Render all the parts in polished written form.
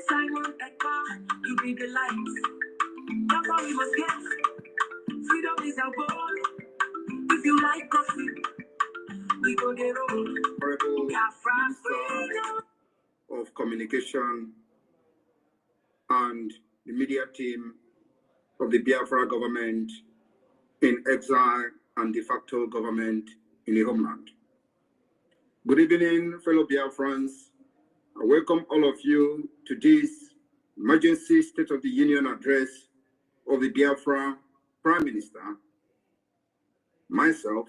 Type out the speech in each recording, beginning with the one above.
Simon Ekpa, you be the light. That's all we must get. Freedom is our goal. If you like coffee, we go get roll. Biafra freedom. Of Communication and the media team of the Biafra government in exile and de facto government in the homeland. Good evening, fellow Biafrans. I welcome all of you to this emergency State of the Union address of the Biafra Prime Minister, myself,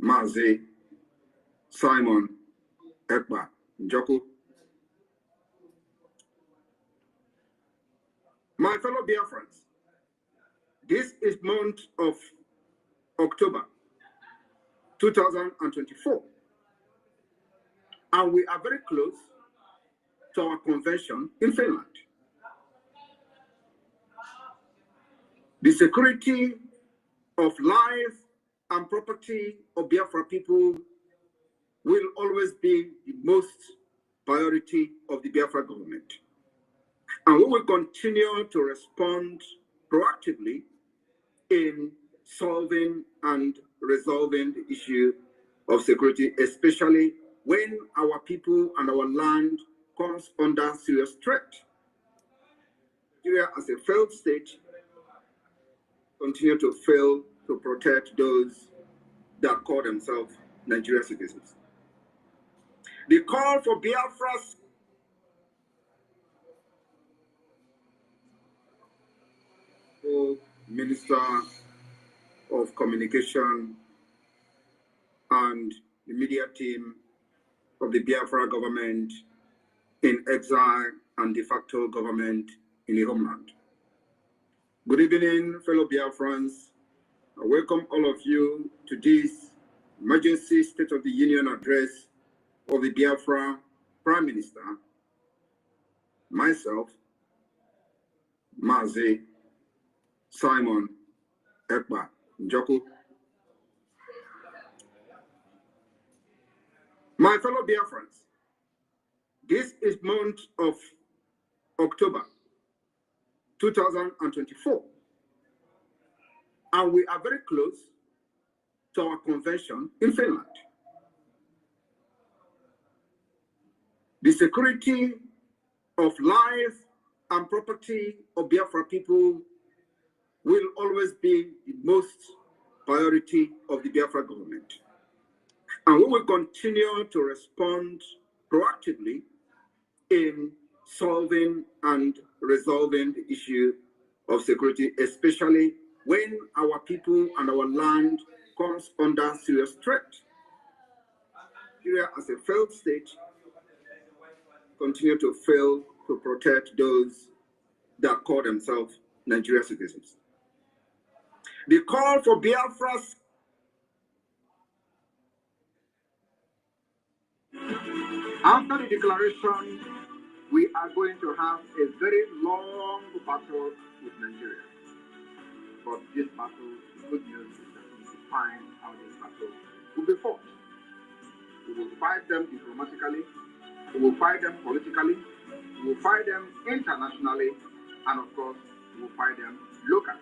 Ngozi Simon Ekpa Njoku. My fellow Biafrans, this is month of October 2024, and we are very close to our convention in Finland. The security of life and property of Biafra people will always be the most priority of the Biafra government. And we will continue to respond proactively in solving and resolving the issue of security, especially when our people and our land comes under serious threat. Nigeria, as a failed state, continue to fail to protect those that call themselves Nigerian citizens. The call for Biafra's Minister of Communication and the media team of the Biafra government in exile and de facto government in the homeland. Good evening, fellow Biafrans. I welcome all of you to this emergency State of the Union address of the Biafra Prime Minister, myself, Ngozi Simon Ekpa Njoku. My fellow Biafrans, this is month of October 2024, and we are very close to our convention in Finland. The security of life and property of Biafra people will always be the most priority of the Biafra government. And we will continue to respond proactively in solving and resolving the issue of security, especially when our people and our land comes under serious threat. Nigeria, as a failed state, continue to fail to protect those that call themselves Nigerian citizens. The call for Biafra's after the declaration, we are going to have a very long battle with Nigeria. But this battle, the good news is that we define how this battle will be fought. We will fight them diplomatically, we will fight them politically, we will fight them internationally, and of course, we will fight them locally.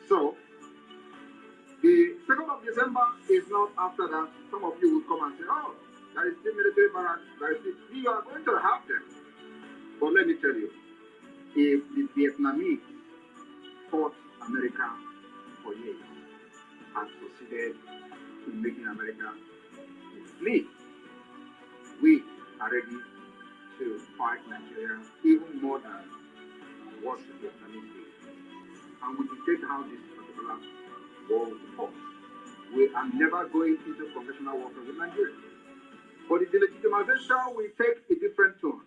So, the 2nd of December is not after that. Some of you will come and say, oh, there is still military barracks, you are going to have them. But let me tell you, if the Vietnamese fought America for years and succeeded in making America flee, we are ready to fight Nigeria even more than what the Vietnamese did. And we dictate how this particular war will be fought. We are never going into conventional warfare with Nigeria. But the delegitimization will take a different tone.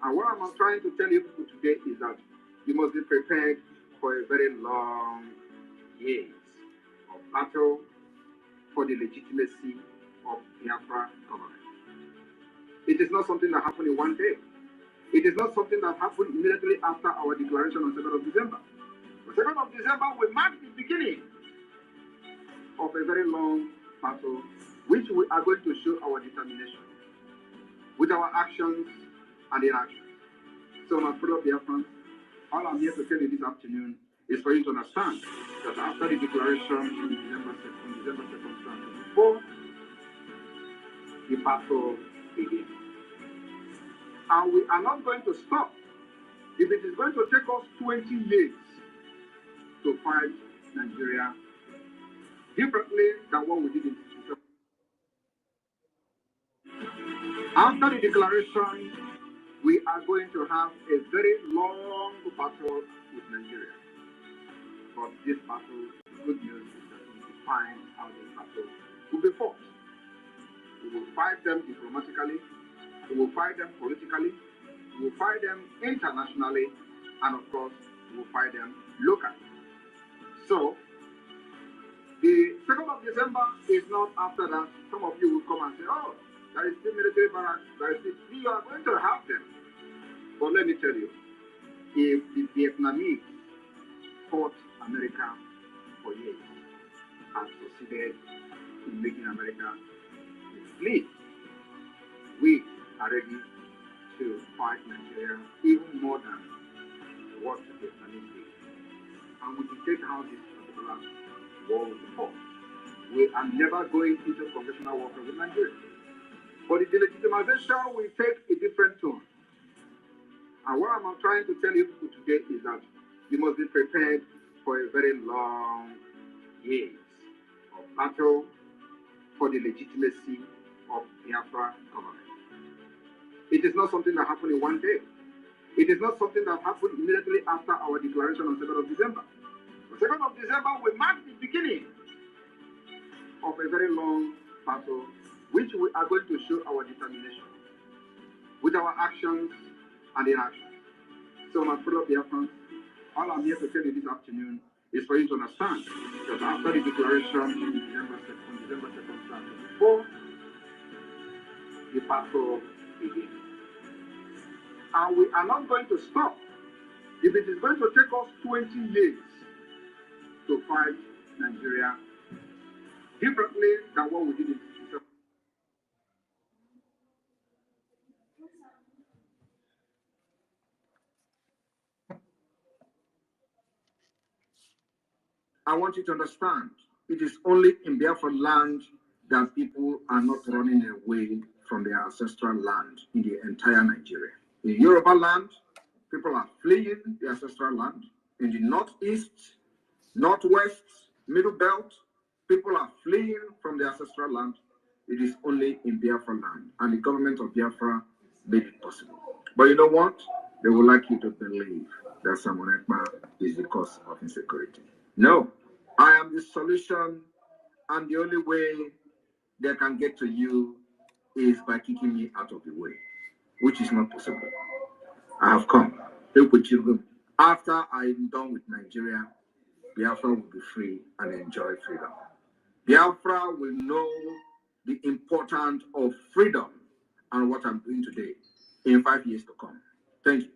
And what I'm trying to tell you people today is that you must be prepared for a very long years of battle for the legitimacy of Biafra government. It is not something that happened in one day. It is not something that happened immediately after our declaration on 2nd of December. The 2nd of December will mark the beginning of a very long battle, which we are going to show our determination with our actions and in action. So, my fellow Biafrans, all I'm here to tell you this afternoon is for you to understand that after the declaration on December 2nd, 2024, the battle begins. And we are not going to stop. If it is going to take us 20 years to fight Nigeria differently than what we did in December. After the declaration, we are going to have a very long battle with Nigeria. But this battle, the good news is that we define how this battle will be fought. We will fight them diplomatically, we will fight them politically, we will fight them internationally, and of course, we will fight them locally. So, the 2nd of December is not after that. Some of you will come and say, oh, there is still military barracks, there is still, you are going to have them. But let me tell you, if the Vietnamese fought America for years and succeeded in making America flee, we are ready to fight Nigeria even more than what the Vietnamese did. And we dictate how this particular war will be fought. We are never going into conventional warfare with Nigeria. But the delegitimization will take a different tone. And what I'm trying to tell you people today is that you must be prepared for a very long years of battle for the legitimacy of Biafra government. It is not something that happened in one day. It is not something that happened immediately after our declaration on 2nd of December. The 2nd of December will mark the beginning of a very long battle, which we are going to show our determination with our actions and inactions. So, my fellow Biafrans, all I'm here to tell you this afternoon is for you to understand that after the declaration on December 2nd, 2024, the battle begins. And we are not going to stop. If it is going to take us 20 years to fight Nigeria differently than what we did in December. I want you to understand, it is only in Biafra land that people are not running away from their ancestral land in the entire Nigeria. In Yoruba land, people are fleeing the ancestral land. In the northeast, northwest, middle belt, people are fleeing from their ancestral land. It is only in Biafra land, and the government of Biafra made it possible. But you know what? They would like you to believe that Simon Ekpa is the cause of insecurity. No, I am the solution, and the only way they can get to you is by kicking me out of the way, which is not possible. I have come. Help with children. After I am done with Nigeria, Biafra will be free and enjoy freedom. Biafra will know the importance of freedom and what I'm doing today in 5 years to come. Thank you.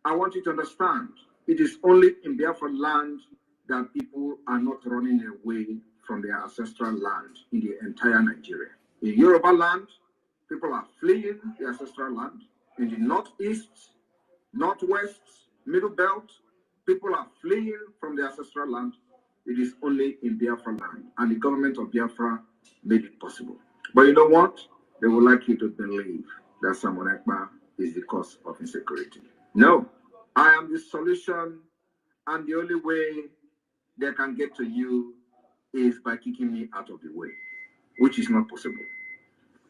I want you to understand, it is only in Biafra land that people are not running away from their ancestral land in the entire Nigeria. In Yoruba land, people are fleeing their ancestral land. In the northeast, northwest, middle belt, people are fleeing from their ancestral land. It is only in Biafra land, and the government of Biafra made it possible. But you know what? They would like you to believe that Simon Ekpa is the cause of insecurity. No, I am the solution, and the only way they can get to you is by kicking me out of the way, which is not possible.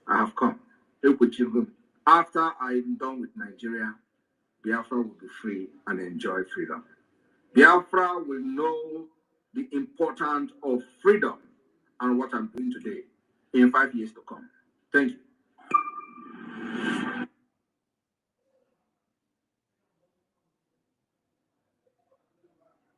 I have come. Help with children. After I am done with Nigeria, Biafra will be free and enjoy freedom. Biafra will know the importance of freedom and what I'm doing today in 5 years to come. Thank you.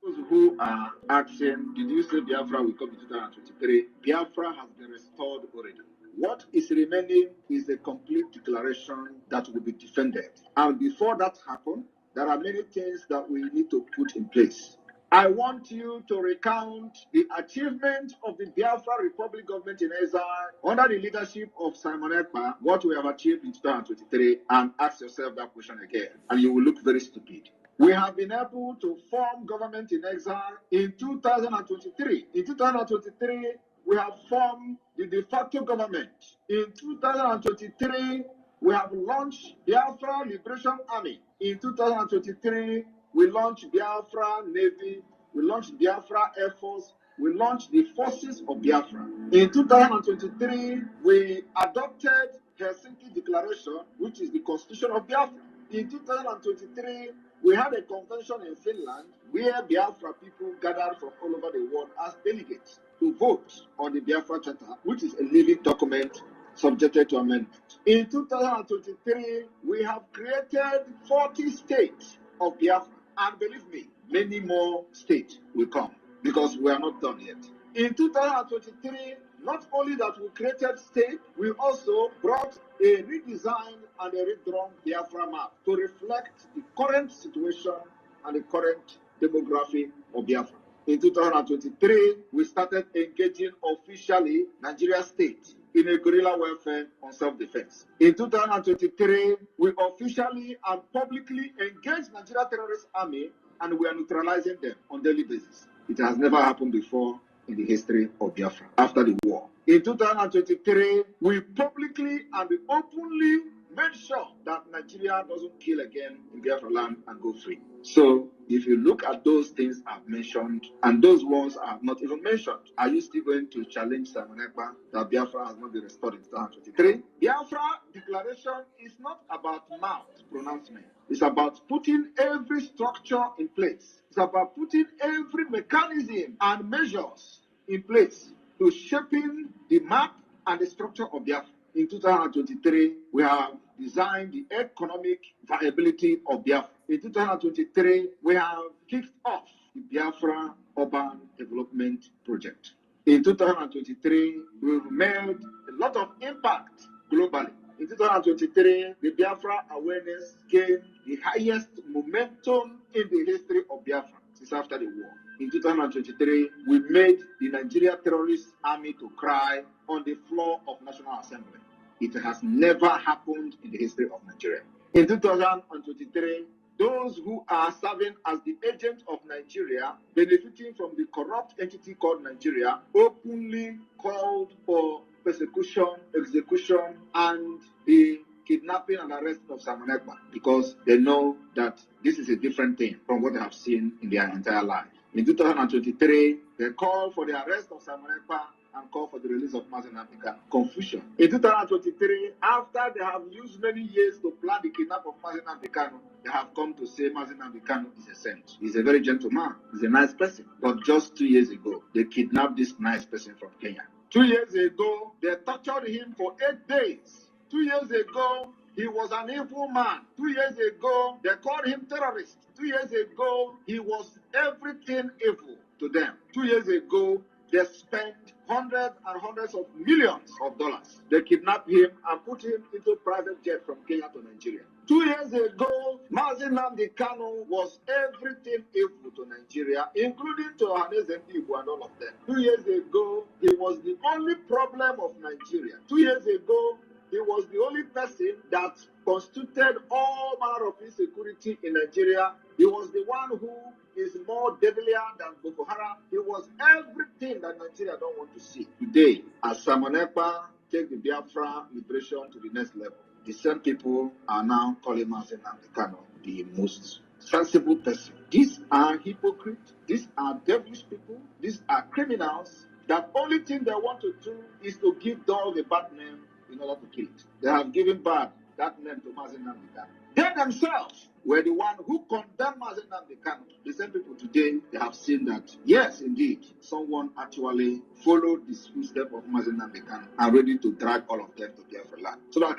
Those who are asking, did you say Biafra will come in 2023? Biafra has been restored already. What is remaining is a complete declaration that will be defended. And before that happens, there are many things that we need to put in place. I want you to recount the achievement of the Biafra Republic government in exile under the leadership of Simon Ekpa, what we have achieved in 2023, and ask yourself that question again, and you will look very stupid. We have been able to form government in exile in 2023. In 2023, we have formed the de facto government. In 2023, we have launched Biafra Liberation Army. In 2023, we launched Biafra Navy, we launched Biafra Air Force, we launched the forces of Biafra. In 2023, we adopted Helsinki Declaration, which is the constitution of Biafra. In 2023, we had a convention in Finland where Biafra people gathered from all over the world as delegates to vote on the Biafra Charter, which is a living document subjected to amendment. In 2023, we have created 40 states of Biafra. And believe me, many more states will come because we are not done yet. In 2023, not only that we created states, we also brought a redesigned and a redrawn Biafra map to reflect the current situation and the current demography of Biafra. In 2023, we started engaging officially Nigeria state in a guerrilla warfare on self-defense. In 2023, we officially and publicly engaged Nigeria terrorist army, and we are neutralizing them on daily basis. It has never happened before in the history of Biafra after the war. In 2023, we publicly and openly made sure that Nigeria doesn't kill again in Biafra land and go free. So, if you look at those things I've mentioned and those ones I have not even mentioned, are you still going to challenge Simon Ekpa that Biafra has not been restored in 2023? Biafra declaration is not about mouth pronouncement. It's about putting every structure in place. It's about putting every mechanism and measures in place to shaping the map and the structure of Biafra. In 2023, we have designed the economic viability of Biafra. In 2023, we have kicked off the Biafra Urban Development Project. In 2023, we've made a lot of impact globally. In 2023, the Biafra awareness gained the highest momentum in the history of Biafra since after the war. In 2023, we made the Nigeria terrorist army to cry on the floor of National Assembly. It has never happened in the history of Nigeria. In 2023, those who are serving as the agent of Nigeria, benefiting from the corrupt entity called Nigeria, openly called for persecution, execution, and the kidnapping and arrest of Simon Ekpa because they know that this is a different thing from what they have seen in their entire life. In 2023, they called for the arrest of Simon Ekpa and call for the release of Ngozi Madness+Solomon. Confusion. In 2023, after they have used many years to plan the kidnap of Ngozi Madness+Solomon, they have come to say Ngozi Madness+Solomon is a saint. He's a very gentle man. He's a nice person. But just 2 years ago, they kidnapped this nice person from Kenya. 2 years ago, they tortured him for 8 days. 2 years ago, he was an evil man. 2 years ago, they called him terrorist. 2 years ago, he was everything evil to them. 2 years ago, they spent hundreds and hundreds of millions of dollars. They kidnapped him and put him into private jet from Kenya to Nigeria. 2 years ago, Ngozi Madness+Solomon was everything evil to Nigeria, including to Ohaneze Ndigbo and all of them. 2 years ago, he was the only problem of Nigeria. 2 years ago, he was the only person that constituted all manner of insecurity in Nigeria. He was the one who is more deadlier than Boko Haram. He was everything that Nigeria don't want to see. Today, as Simon Ekpa take the Biafra liberation to the next level, the same people are now calling Ngozi Madness+Solomon the most sensible person. These are hypocrites. These are devilish people. These are criminals. That only thing they want to do is to give dog a bad name in order to kill it. They have given bad that name to Ngozi Madness+Solomon. They themselves were the one who condemned Ngozi Madness+Solomon. The same people today, they have seen that, yes, indeed, someone actually followed the footsteps of Ngozi Madness+Solomon and ready to drag all of them to Biafra land. So that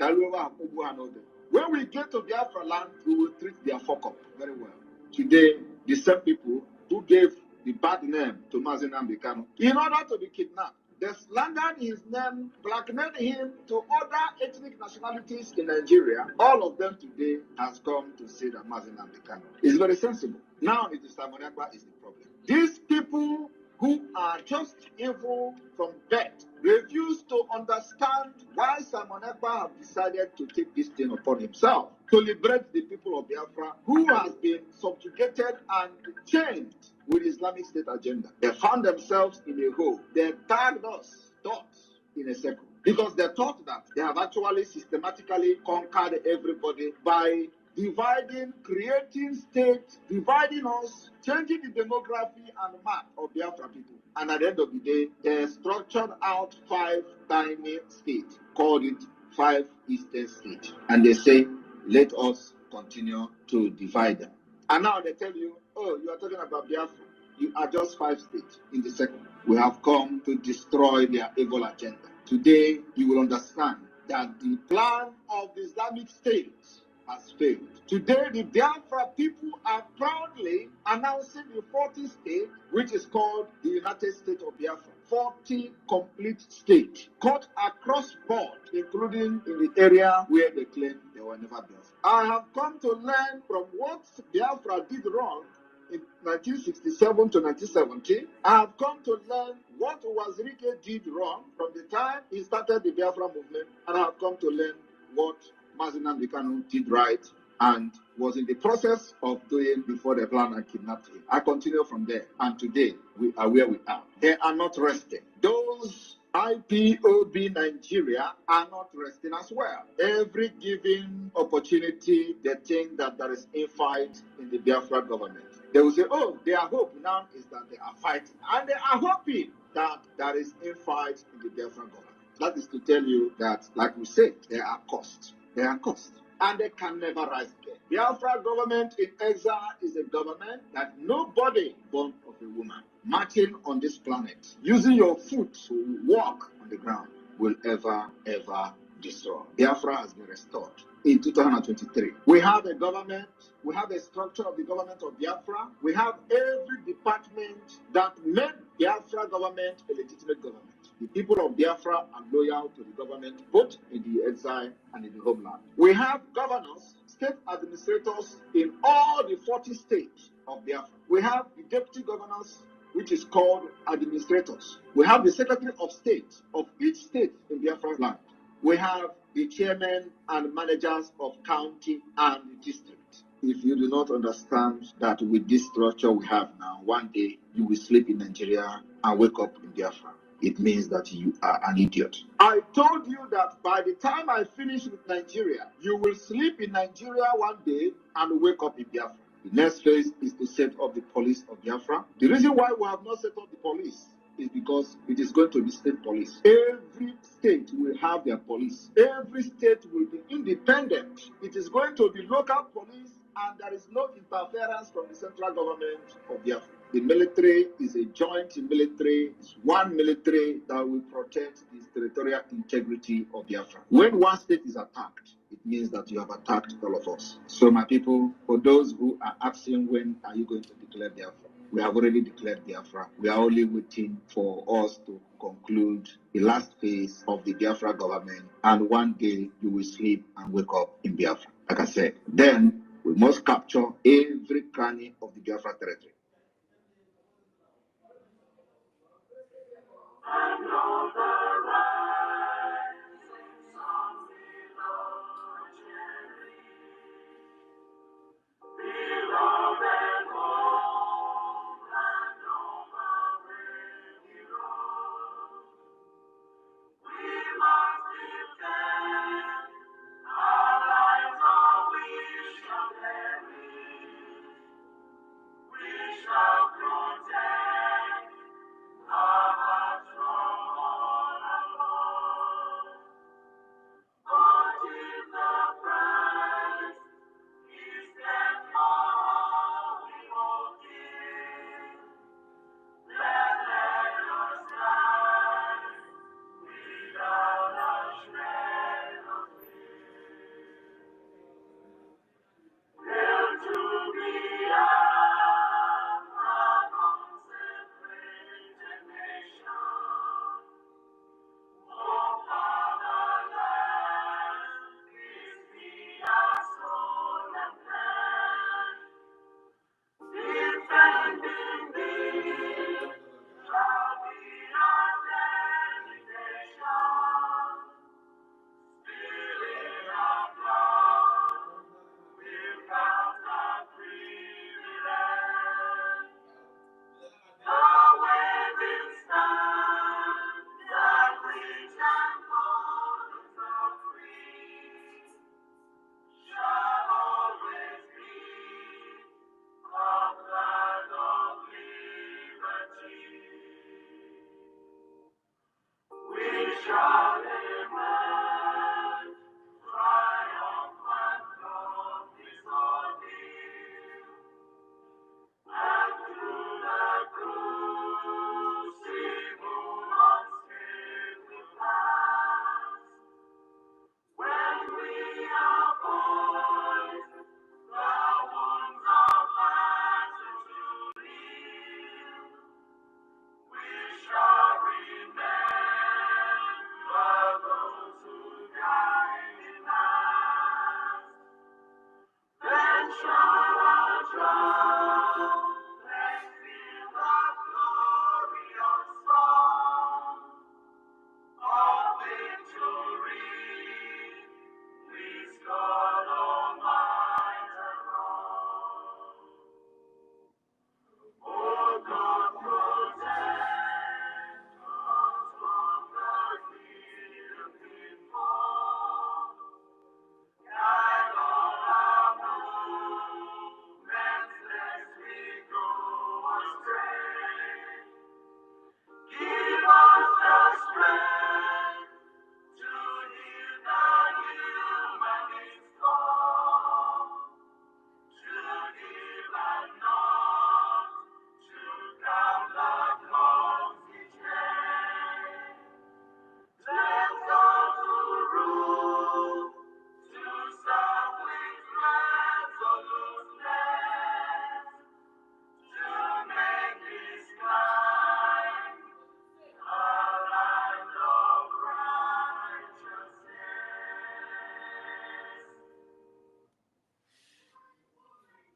when we get to Biafra land, we will treat their fuck up very well. Today, the same people who gave the bad name to Ngozi Madness+Solomon in order to be kidnapped, they slandered his name, blackmailed him to other ethnic nationalities in Nigeria. All of them today has come to say that Ngozi Madness+Solomon is very sensible. Now it is Simon Ekpa is the problem. These people who are just evil from birth refuse to understand why Simon Ekpa have decided to take this thing upon himself to liberate the people of Biafra who has been subjugated and chained with Islamic State agenda. They found themselves in a hole. They tagged us, dots, in a circle. Because they thought that they have actually systematically conquered everybody by dividing, creating states, dividing us, changing the demography and map of Biafra people. And at the end of the day, they structured out 5 tiny states, called it 5 Eastern states. And they say, let us continue to divide them. And now they tell you, oh, you are talking about Biafra. You are just 5 states in the second. We have come to destroy their evil agenda. Today, you will understand that the plan of the Islamic State has failed. Today, the Biafra people are proudly announcing the 40th state, which is called the United States of Biafra. 40 complete states, cut across board, including in the area where they claim they were never Biafra. I have come to learn from what Biafra did wrong in 1967 to 1970, I have come to learn what Wazirike did wrong from the time he started the Biafra movement, and I have come to learn what Mazi Nnamdi Kanu did right and was in the process of doing before the plan and kidnapped him. I continue from there, and today we are where we are. They are not resting. Those IPOB Nigeria are not resting as well. Every given opportunity, they think that there is infight in the Biafra government. They will say, oh, their hope now is that they are fighting. And they are hoping that there is infight in the Biafra government. That is to tell you that, like we said, they are cost. They are cost. And they can never rise again. Biafra government in exile is a government that nobody born of a woman marching on this planet, using your foot to walk on the ground, will ever destroy. Biafra has been restored in 2023. We have a government, we have a structure of the government of Biafra, we have every department that made Biafra government a legitimate government. The people of Biafra are loyal to the government, both in the exile and in the homeland. We have governors, state administrators in all the 40 states of Biafra. We have the deputy governors, which is called administrators. We have the secretary of state of each state in Biafra land. We have the chairmen and managers of county and district. If you do not understand that with this structure we have now, one day you will sleep in Nigeria and wake up in Biafra. It means that you are an idiot. I told you that by the time I finish with Nigeria, you will sleep in Nigeria one day and wake up in Biafra. The next phase is to set up the police of Biafra. The reason why we have not set up the police is because it is going to be state police. Every state will have their police. Every state will be independent. It is going to be local police, and there is no interference from the central government of Biafra. The military is a joint military. It's one military that will protect the territorial integrity of Biafra. When one state is attacked, it means that you have attacked all of us. So my people, for those who are asking when are you going to declare Biafra, we have already declared Biafra. We are only waiting for us to conclude the last phase of the Biafra government, and one day you will sleep and wake up in Biafra. Like I said, then we must capture every cranny of the Biafra territory.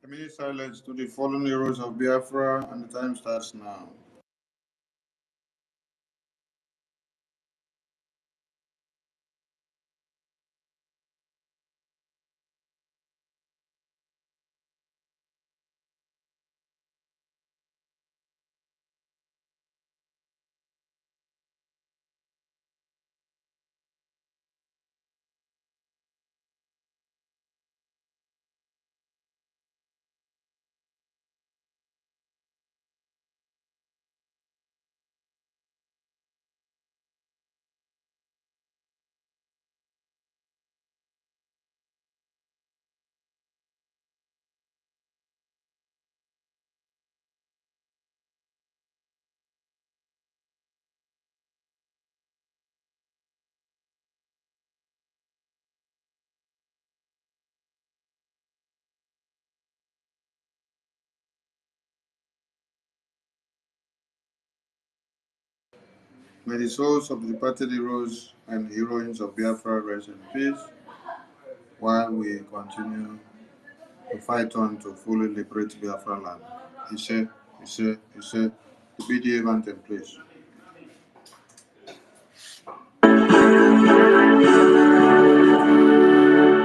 minute silence to the fallen heroes of Biafra, and the time starts now. May the souls of the departed heroes and heroines of Biafra rest in peace while we continue to fight on to fully liberate Biafra land. Ise, Ise, the BDA anthem, please.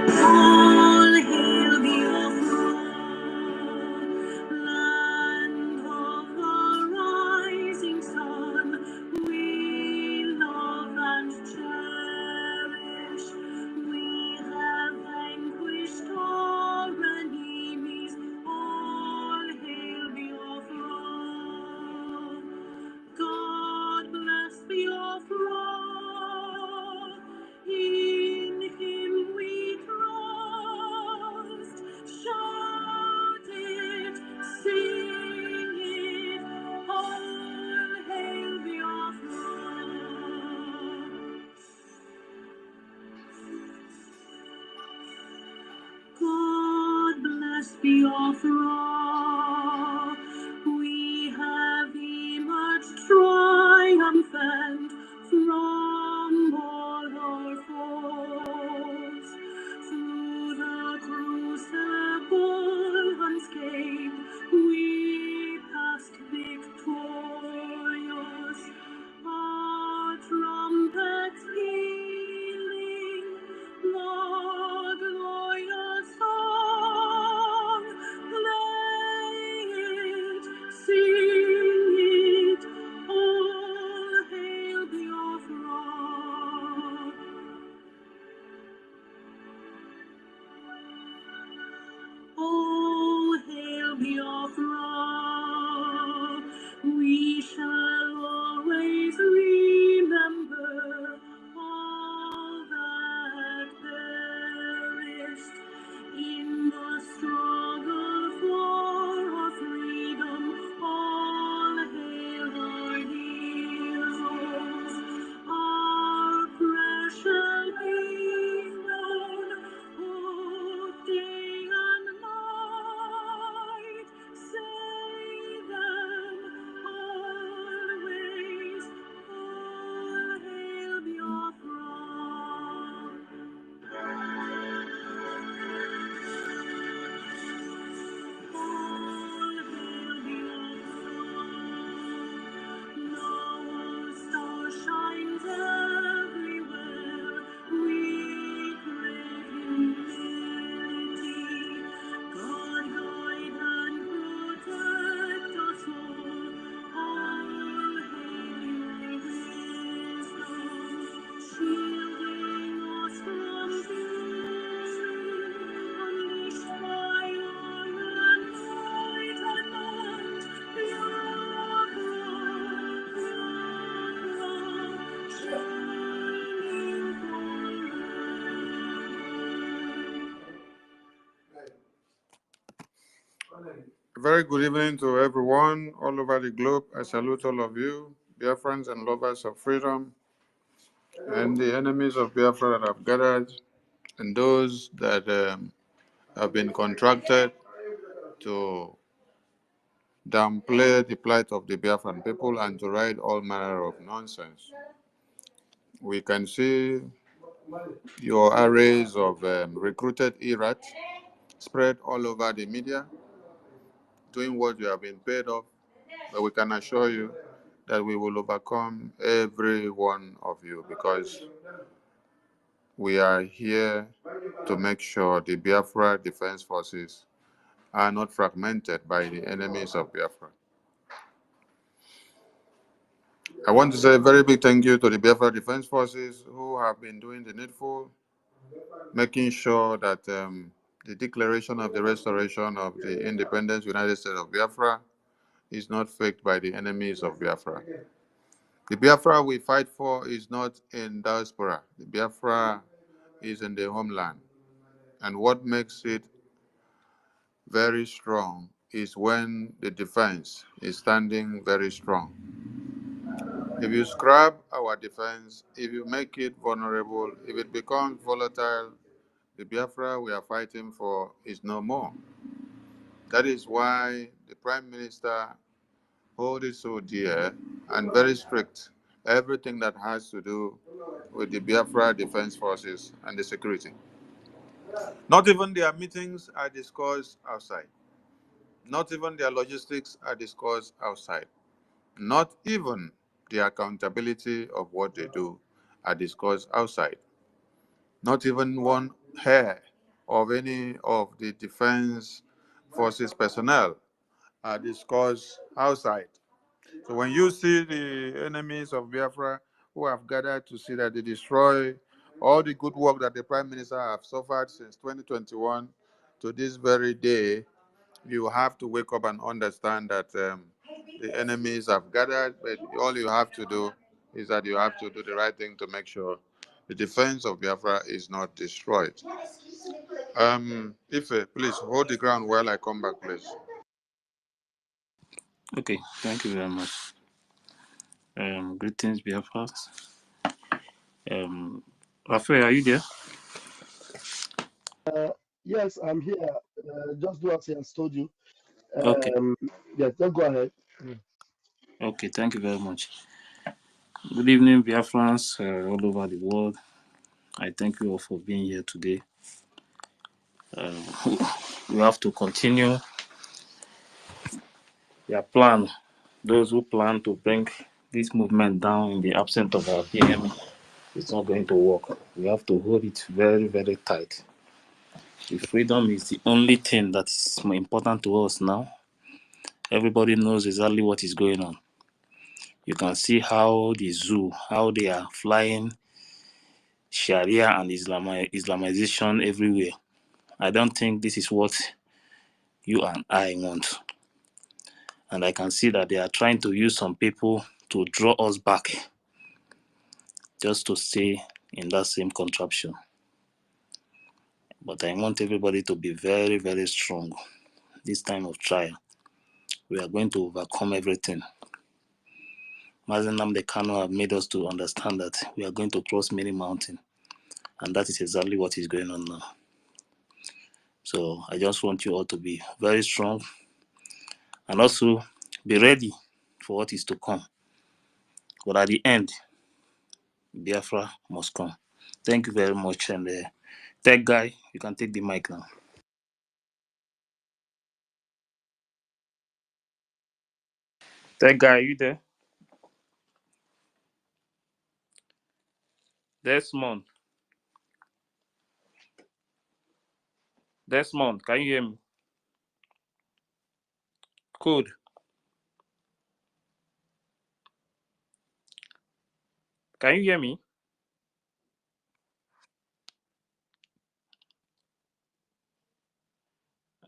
All hail Biafra, land of the rising sun. We love and cherish. We have vanquished our enemies. All hail Biafra. God bless Biafra. In Him we trust. Shout it, sing it. All hail Biafra. God bless Biafra. We have emerged triumphant from all our foes. Through the crucible unscathed, we passed victorious. Our trumpets pealing, the glorious song, play it, sing it, all hail Biafra. Oh, hail Biafra, we shall always remember all that perished in the struggle for our freedom. All hail our heroes, our precious hero, who day and night save them always. All hail Biafra. All hail Biafra. Now star shines everywhere. We crave humility. God guide and protect us all. All hail your wisdom, shielding us from fury, unleashed by your anointed hand. A very good evening to everyone all over the globe. I salute all of you, Biafrans and lovers of freedom, and the enemies of Biafra that have gathered, and those that have been contracted to downplay the plight of the Biafran people and to write all manner of nonsense. We can see your arrays of recruited Iraq spread all over the media, doing what you have been paid off, but we can assure you that we will overcome every one of you because we are here to make sure the Biafra Defense Forces are not fragmented by the enemies of Biafra. I want to say a very big thank you to the Biafra Defense Forces who have been doing the needful, making sure that the declaration of the restoration of the independence United States of Biafra is not faked by the enemies of Biafra. The Biafra we fight for is not in diaspora. The Biafra is in the homeland. And what makes it very strong is when the defense is standing very strong. If you scrap our defense, if you make it vulnerable, if it becomes volatile, the Biafra we are fighting for is no more. That is why the Prime Minister holds it so dear and very strict. Everything that has to do with the Biafra Defense Forces and the security. Not even their meetings are discussed outside. Not even their logistics are discussed outside. Not even the accountability of what they do are discussed outside. Not even one hair of any of the defense forces personnel are discussed outside. So when you see the enemies of Biafra who have gathered to see that they destroy all the good work that the Prime Minister have suffered since 2021 to this very day, you have to wake up and understand that the enemies have gathered, but all you have to do is that you have to do the right thing to make sure the defense of Biafra is not destroyed. Ife, please hold the ground while I come back, please. Okay, thank you very much. Greetings, Biafra. Raphael, are you there? Yes, I'm here. Just do as he has told you. Okay, Yeah, just go ahead. okay, thank you very much. Good evening, Biafrans all over the world. I thank you all for being here today. We have to continue their plan. Those who plan to bring this movement down in the absence of our PM, it's not going to work. We have to hold it very, very tight. The freedom is the only thing that is more important to us now. Everybody knows exactly what is going on. You can see how the zoo, how they are flying Sharia and Islamization everywhere. I don't think this is what you and I want. And I can see that they are trying to use some people to draw us back just to stay in that same contraption. But I want everybody to be very, very strong. This time of trial, we are going to overcome everything. Mazen Nnamdi Kanu have made us to understand that we are going to cross many mountains. And that is exactly what is going on now. So I just want you all to be very strong and also be ready for what is to come. But at the end, Biafra must come. Thank you very much. And Tech Guy, you can take the mic now. Tech Guy, are you there? Desmond. Desmond, can you hear me? Code. Can you hear me?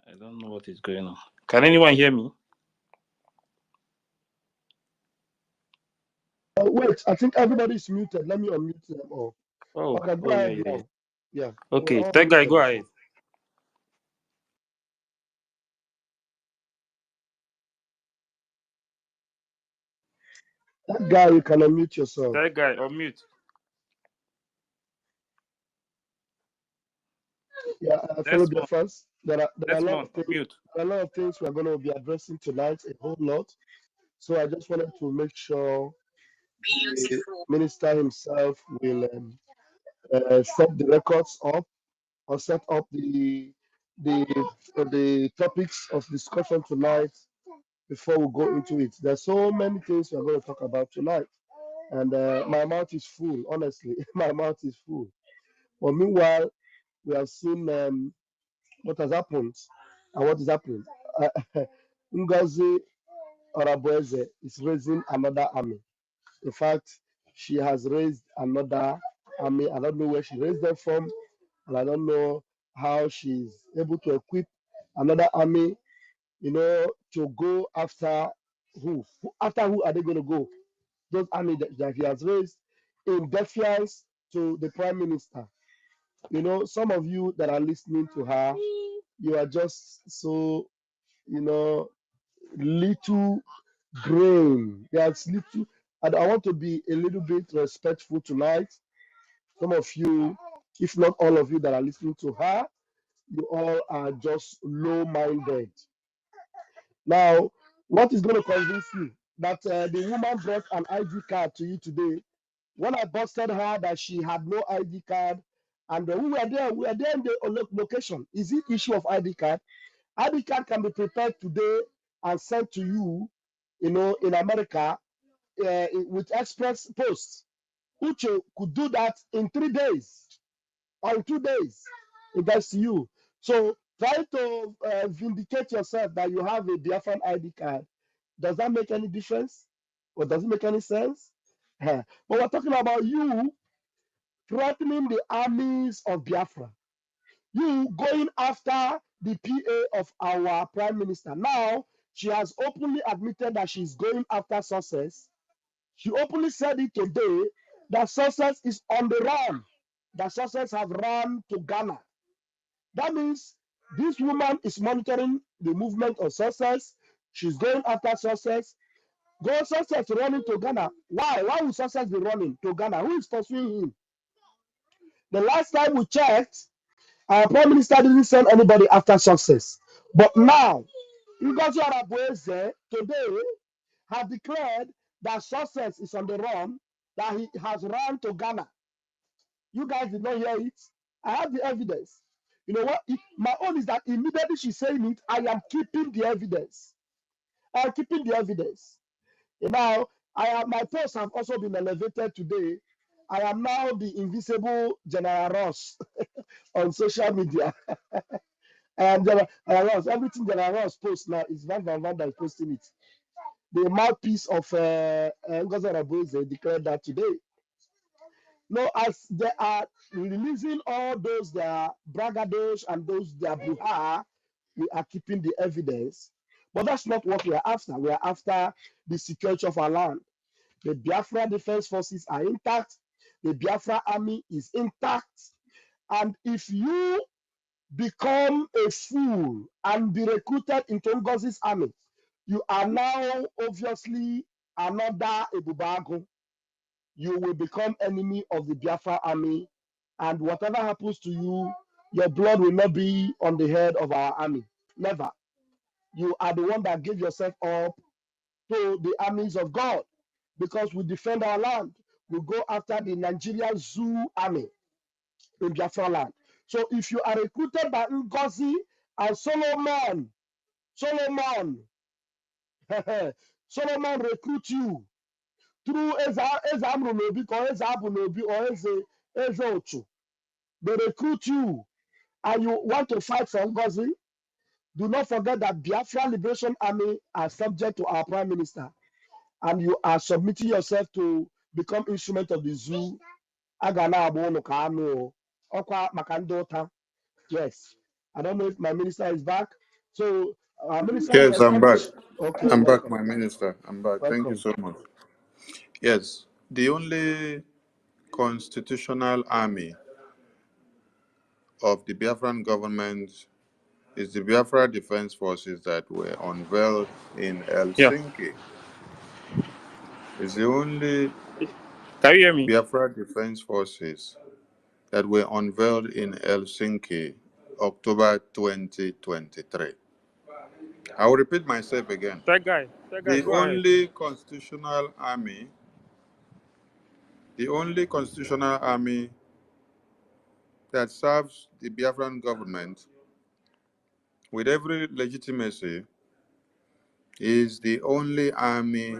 I don't know what is going on. Can anyone hear me? Wait, I think everybody's muted. Let me unmute them all. Oh, Okay, go yeah, ahead yeah, yeah. now. Yeah, we're Okay, all Tech Guy, muted go ahead. before. That guy, you can unmute yourself. Tech Guy, unmute. Yeah, fellow Desmond, Biafrans, there are a lot Desmond, of things. unmute. There are a lot of things we're going to be addressing tonight, a whole lot. So I just wanted to make sure the minister himself will set the records up or set up the the topics of discussion tonight before we go into it. There's so many things we're going to talk about tonight, and my mouth is full. Honestly, my mouth is full. But meanwhile, we have seen what has happened and what is happening. Ngozi Orabueze is raising another army. In fact, she has raised another army. I don't know where she raised them from, and I don't know how she's able to equip another army, to go after who? After who are they going to go? Those army that he has raised in defiance to the prime minister. Some of you that are listening to her, you are just so, little brain. There's little, and I want to be a little bit respectful tonight. Some of you, if not all of you that are listening to her, you all are just low-minded. Now, what is going to convince you that the woman brought an ID card to you today? When I busted her that she had no ID card, and we were there in the location. Is it issue of ID card? ID card can be prepared today and sent to you, in America, with express post. Uche could do that in 3 days or in 2 days. It gets to you. So try to vindicate yourself that you have a Biafran ID card. Does that make any difference? Or does it make any sense? But we're talking about you threatening the armies of Biafra. You going after the PA of our prime minister. Now, she has openly admitted that she's going after success. She openly said it today that success is on the run. That success have run to Ghana. That means this woman is monitoring the movement of success. She's going after success. Go success running to Ghana. Why? Why would success be running to Ghana? Who is pursuing him? The last time we checked, our prime minister didn't send anybody after success. But now, Ngozi Arabueze today have declared that success is on the run, that he has run to Ghana. You guys did not hear it. I have the evidence. You know what? My own is that immediately she's saying it, I am keeping the evidence. I am keeping the evidence. Now, my posts have also been elevated today. I am now the invisible General Ross on social media. And General Ross, everything General Ross posts now is Van that is posting it. The mouthpiece of Ngozi Arabueze declared that today. No, as they are releasing all those their braggadocio and those their brouhaha, we are keeping the evidence. But that's not what we are after. We are after the security of our land. The Biafra Defense Forces are intact. The Biafra Army is intact. And if you become a fool and be recruited into Ngozi's army, you are now obviously another Ebubago. You will become enemy of the Biafra army, and whatever happens to you, your blood will not be on the head of our army. Never. You are the one that gave yourself up to the armies of God, because we defend our land. We go after the Nigerian Zoo army in Biafra land. So if you are recruited by Ngozi and Solomon Solomon recruit you through Eze Amru Nobi or Eze Abu Nobi or Eze Ochu. They recruit you and you want to fight for Ngozi. Do not forget that Biafra Liberation Army are subject to our Prime Minister, and you are submitting yourself to become instrument of the zoo. Agana Abono Kano, Okwa Makandota. Yes. I don't know if my minister is back. So our minister will Yes, I'm back. establish. Okay, I'm back, welcome. my minister. I'm back. Thank you Welcome. so much. Yes, the only constitutional army of the Biafran government is the Biafra Defense Forces that were unveiled in Yeah. Helsinki. It's the only Can you hear me? Biafra Defense Forces that were unveiled in Helsinki, October 2023. I will repeat myself again. That guy, The go ahead. only constitutional army, the only constitutional army that serves the Biafran government with every legitimacy, is the only army,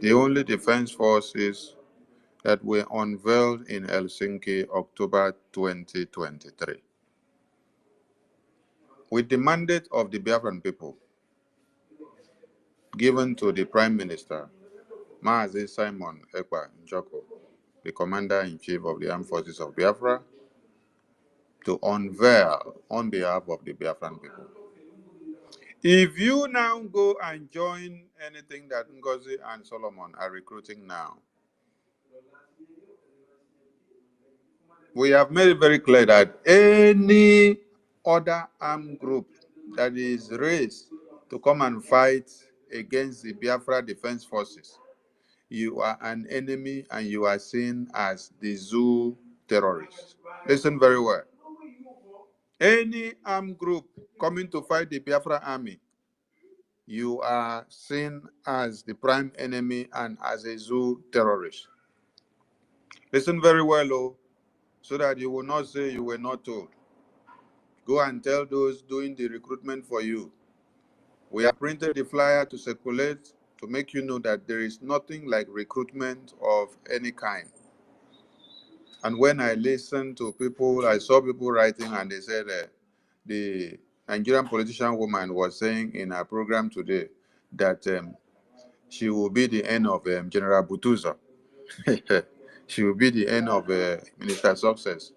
the only defense forces that were unveiled in Helsinki, October 2023. With the mandate of the Biafran people given to the Prime Minister, Mazi Simon Ekpa Njoko, the Commander-in-Chief of the Armed Forces of Biafra, to unveil on behalf of the Biafran people. If you now go and join anything that Ngozi and Solomon are recruiting now, we have made it very clear that any other armed group that is raised to come and fight against the Biafra Defense Forces, you are an enemy and you are seen as the zoo terrorist. Listen very well. Any armed group coming to fight the Biafra army, you are seen as the prime enemy and as a zoo terrorist. Listen very well, oh, so that you will not say you were not told. Go and tell those doing the recruitment for you. We have printed the flyer to circulate to make you know that there is nothing like recruitment of any kind. And when I listened to people, I saw people writing and they said the Nigerian politician woman was saying in her program today that she will be the end of General Butuza. She will be the end of Minister Success.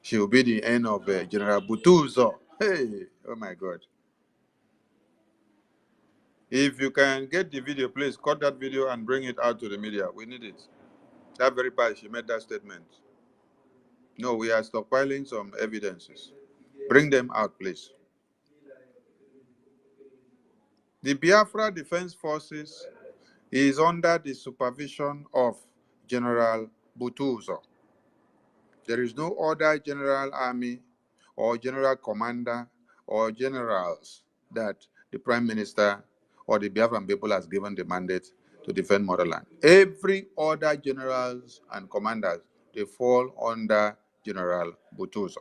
She will be the end of General Butuza. Hey, oh my God. If you can get the video, please cut that video and bring it out to the media. We need it. That very part, she made that statement. No, we are stockpiling some evidences. Bring them out, please. The Biafra Defense Forces is under the supervision of General Butuzo. There is no other general army or general commander or generals that the Prime Minister or the Biafran people has given the mandate to defend motherland. Every other generals and commanders, they fall under General Butuzo.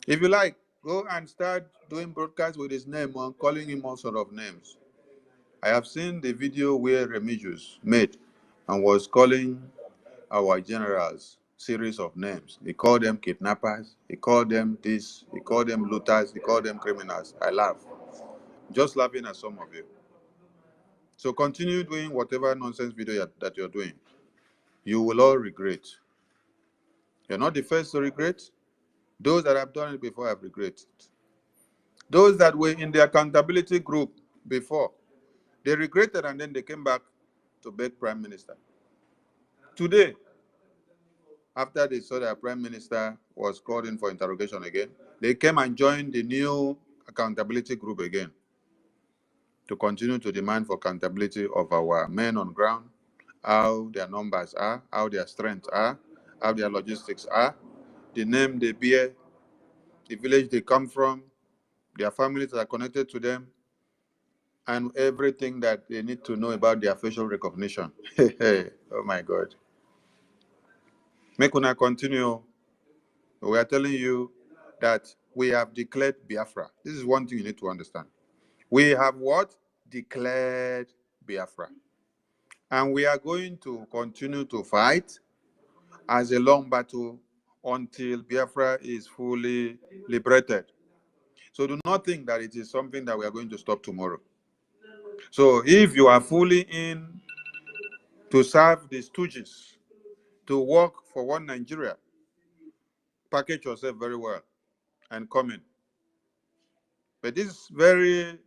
If you like, go and start doing broadcasts with his name and calling him all sort of names. I have seen the video where Remigius made and was calling our generals series of names. He called them kidnappers, he called them this, he called them looters, he called them criminals. I laugh. Just laughing at some of you. So continue doing whatever nonsense video that you're doing. You will all regret. You're not the first to regret. Those that have done it before have regretted. Those that were in the accountability group before, they regretted and then they came back to beg Prime Minister. Today, after they saw that Prime Minister was called in for interrogation again, they came and joined the new accountability group again to continue to demand for accountability of our men on ground, how their numbers are, how their strengths are, how their logistics are, the name they bear, the village they come from, their families that are connected to them, and everything that they need to know about their facial recognition. Oh my God. Make una continue. We are telling you that we have declared Biafra. This is one thing you need to understand. We have what? Declared Biafra. And we are going to continue to fight as a long battle until Biafra is fully liberated. So do not think that it is something that we are going to stop tomorrow. So if you are fully in to serve the stooges, to work for one Nigeria, package yourself very well and come in. But this very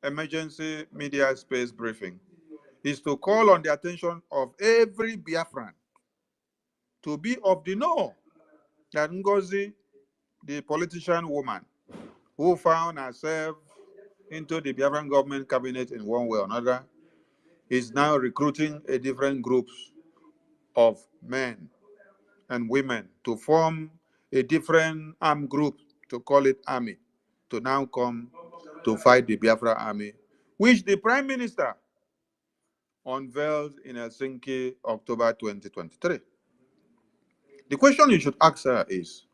emergency media space briefing is to call on the attention of every Biafran to be of the know that Ngozi, the politician woman who found herself into the Biafran government cabinet in one way or another, is now recruiting a different groups of men and women to form a different armed group, to call it army, to now come to fight the Biafra army, which the Prime Minister unveiled in Helsinki, October 2023. The question you should ask her is,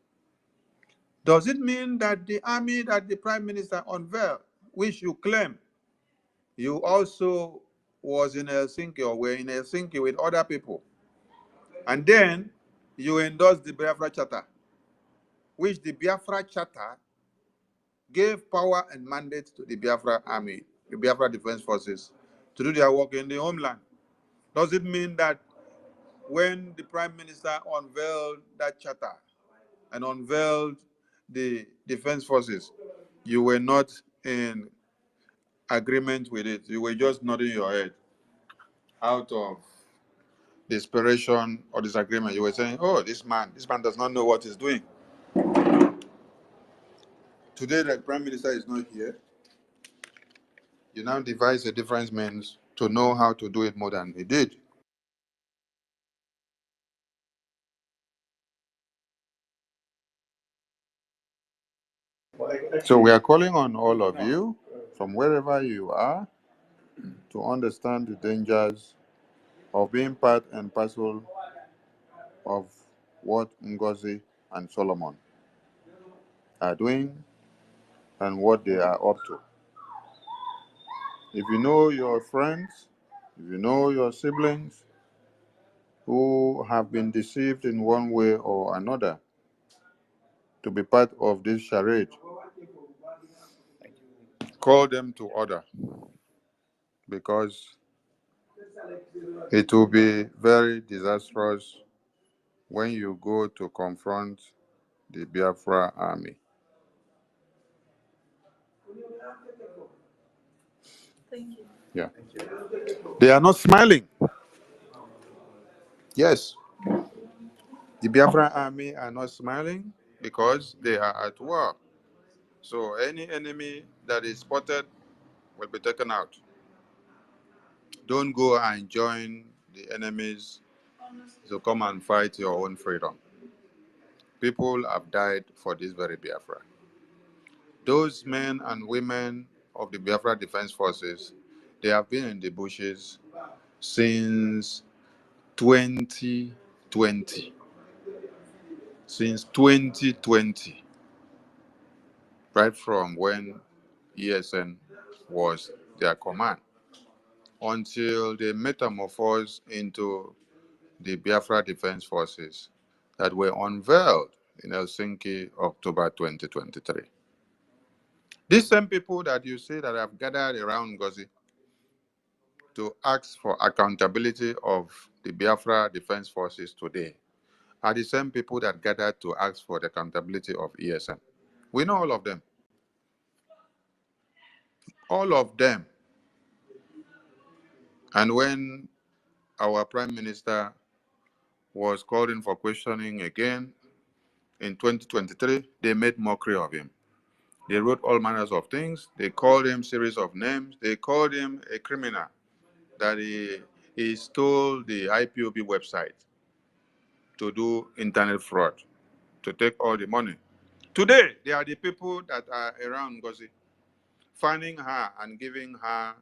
Does it mean that the army that the Prime Minister unveiled, which you claim you also was in Helsinki or were in Helsinki with other people, and then you endorsed the Biafra Charter, which the Biafra Charter gave power and mandate to the Biafra Army, the Biafra Defense Forces, to do their work in the homeland? Does it mean that when the Prime Minister unveiled that charter and unveiled the Defense Forces, you were not in agreement with it? You were just nodding your head out of desperation or disagreement. You were saying, oh, this man does not know what he's doing. Today, the Prime Minister is not here. You now devise a different means to know how to do it more than he did. So we are calling on all of you from wherever you are to understand the dangers of being part and parcel of what Ngozi and Solomon are doing and what they are up to. If you know your friends, if you know your siblings who have been deceived in one way or another to be part of this charade, call them to order, because it will be very disastrous when you go to confront the Biafra army. Thank you. Yeah. They are not smiling. Yes. The Biafra army are not smiling because they are at war. So any enemy that is spotted will be taken out. Don't go and join the enemies to come and fight your own freedom. People have died for this very Biafra. Those men and women of the Biafra Defense Forces, they have been in the bushes since 2020. Since 2020, right from when ESN was their command, until they metamorphosed into the Biafra Defense Forces that were unveiled in Helsinki, October 2023. These same people that you see that have gathered around Ngozi to ask for accountability of the Biafra Defense Forces today are the same people that gathered to ask for the accountability of ESN. We know all of them. All of them. And when our Prime Minister was called in for questioning again in 2023, they made mockery of him. They wrote all manners of things. They called him series of names. They called him a criminal, that he stole the IPOB website to do internet fraud, to take all the money. Today, they are the people that are around Ngozi, finding her and giving her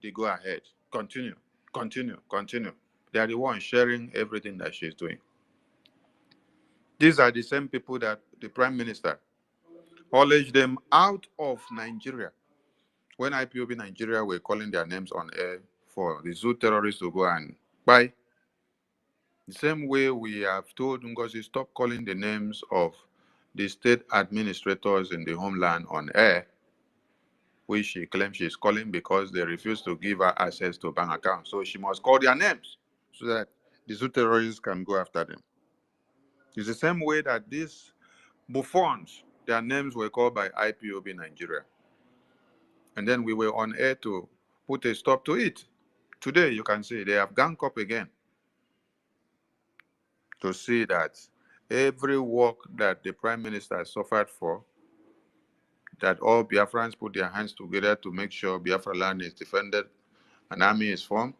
the go-ahead. Continue, continue, continue. They are the ones sharing everything that she's doing. These are the same people that the Prime Minister haulaged them out of Nigeria. When IPOB Nigeria were calling their names on air for the zoo terrorists to go and buy, the same way we have told Ngozi, stop calling the names of the state administrators in the homeland on air, which she claims she's calling because they refuse to give her access to bank accounts. So she must call their names so that the zoo terrorists can go after them. It's the same way that these buffoons, their names were called by IPOB Nigeria. And then we were on air to put a stop to it. Today, you can see they have ganged up again to see that every work that the Prime Minister suffered for, that all Biafrans put their hands together to make sure Biafra land is defended, an army is formed,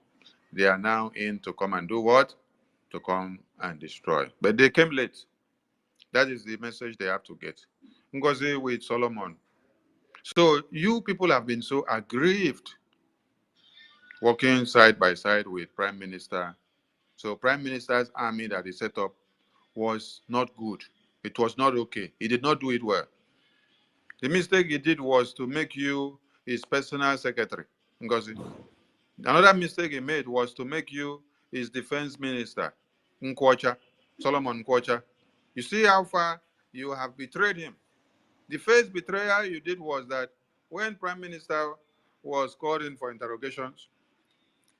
they are now in to come and do what? To come and destroy. But they came late. That is the message they have to get. Ngozi with Solomon. So you people have been so aggrieved working side by side with Prime Minister. So Prime Minister's army that he set up was not good. It was not okay. He did not do it well. The mistake he did was to make you his personal secretary, Ngozi. Another mistake he made was to make you his defense minister, Nkwocha, Solomon Nkwocha. You see how far you have betrayed him. The first betrayal you did was that when Prime Minister was called in for interrogations,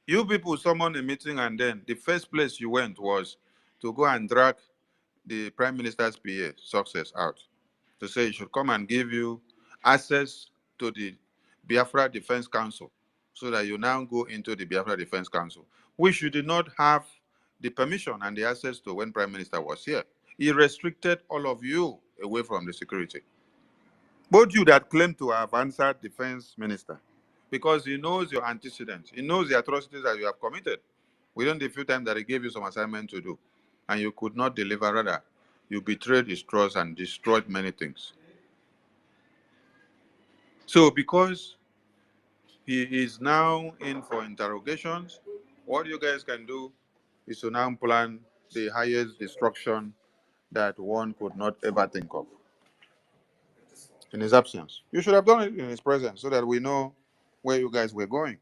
you people summoned a meeting, and then the first place you went was to go and drag the Prime Minister's PA, Success, out to say he should come and give you access to the Biafra Defense Council so that you now go into the Biafra Defense Council, which you did not have the permission and the access to when Prime Minister was here. He restricted all of you away from the security. Both you that claim to have answered defense minister, because he knows your antecedents, he knows the atrocities that you have committed within the few times that he gave you some assignment to do, and you could not deliver. Rather, you betrayed his trust and destroyed many things. So, because he is now in for interrogations, what you guys can do is to now plan the highest destruction that one could not ever think of in his absence. You should have done it in his presence so that we know where you guys were going.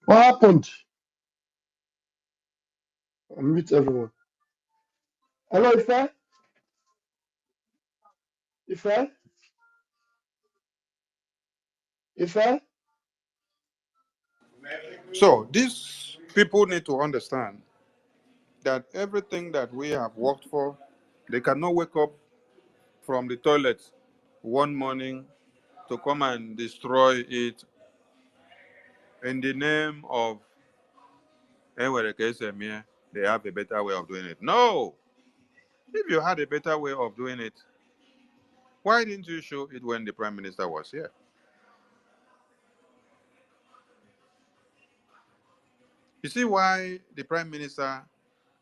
What happened? Unmute everyone. Hello, Ife? Ife? Ife? So these people need to understand that everything that we have worked for, they cannot wake up from the toilet one morning to come and destroy it in the name of they have a better way of doing it. No! If you had a better way of doing it, why didn't you show it when the Prime Minister was here? You see why the Prime Minister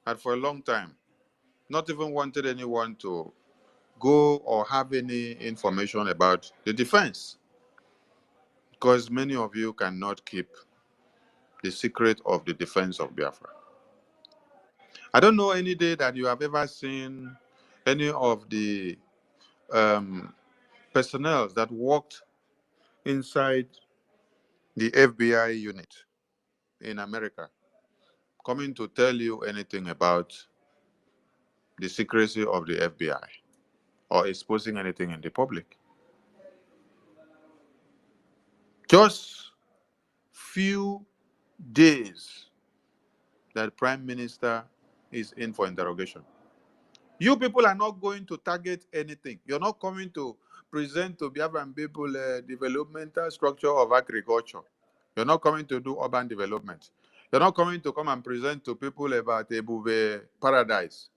had for a long time not even wanted anyone to go or have any information about the defense. Because many of you cannot keep the secret of the defense of Biafra. I don't know any day that you have ever seen any of the personnel that worked inside the FBI unit in America coming to tell you anything about the secrecy of the FBI or exposing anything in the public. Just few days that Prime Minister is in for interrogation. You people are not going to target anything. You're not coming to present to Biafran people a developmental structure of agriculture. You're not coming to do urban development. You're not coming to come and present to people about Ebube Paradise.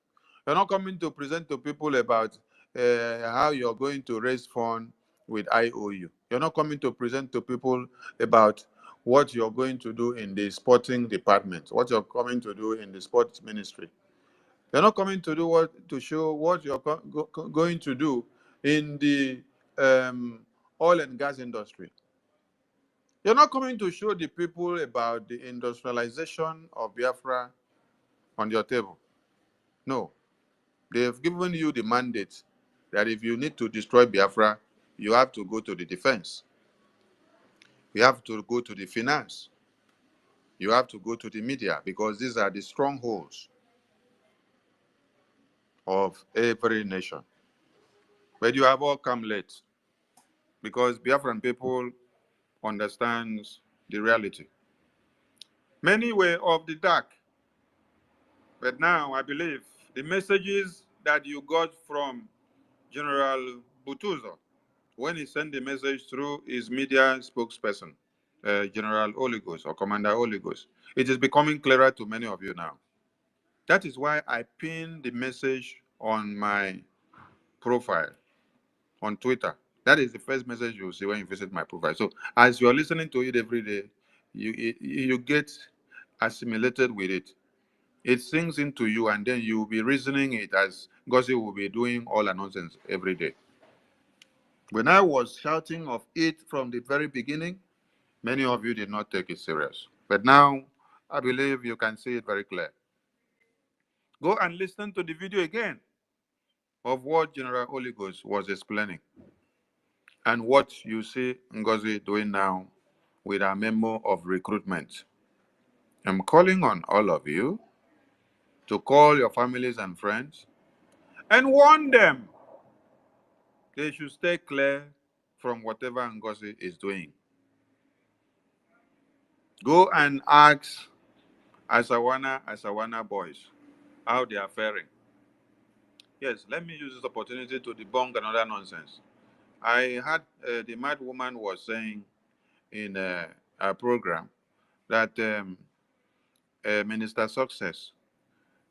You're not coming to present to people about how you're going to raise funds with IOU. You're not coming to present to people about what you're going to do in the sporting department, what you're coming to do in the sports ministry. You're not coming to do to show what you're going to do in the oil and gas industry. You're not coming to show the people about the industrialization of Biafra on your table. No. They've given you the mandate that if you need to destroy Biafra, you have to go to the defense. You have to go to the finance. You have to go to the media, because these are the strongholds of every nation. But you have all come late, because Biafran people understands the reality. Many were of the dark, but now I believe The messages that you got from General Butuzo when he sent the message through his media spokesperson, General Oligos or Commander Oligos, it is becoming clearer to many of you now. That is why I pinned the message on my profile on Twitter. That is the first message you'll see when you visit my profile. So as you're listening to it every day, you get assimilated with it. It sinks into you, and then you'll be reasoning it as Ngozi will be doing all the nonsense every day. When I was shouting of it from the very beginning, many of you did not take it serious. But now, I believe you can see it very clear. Go and listen to the video again of what General Oligos was explaining and what you see Ngozi doing now with our memo of recruitment. I'm calling on all of you to call your families and friends and warn them they should stay clear from whatever Ngozi is doing. Go and ask Asawana boys how they are faring. Yes, let me use this opportunity to debunk another nonsense. I had the mad woman was saying in a program that Minister Success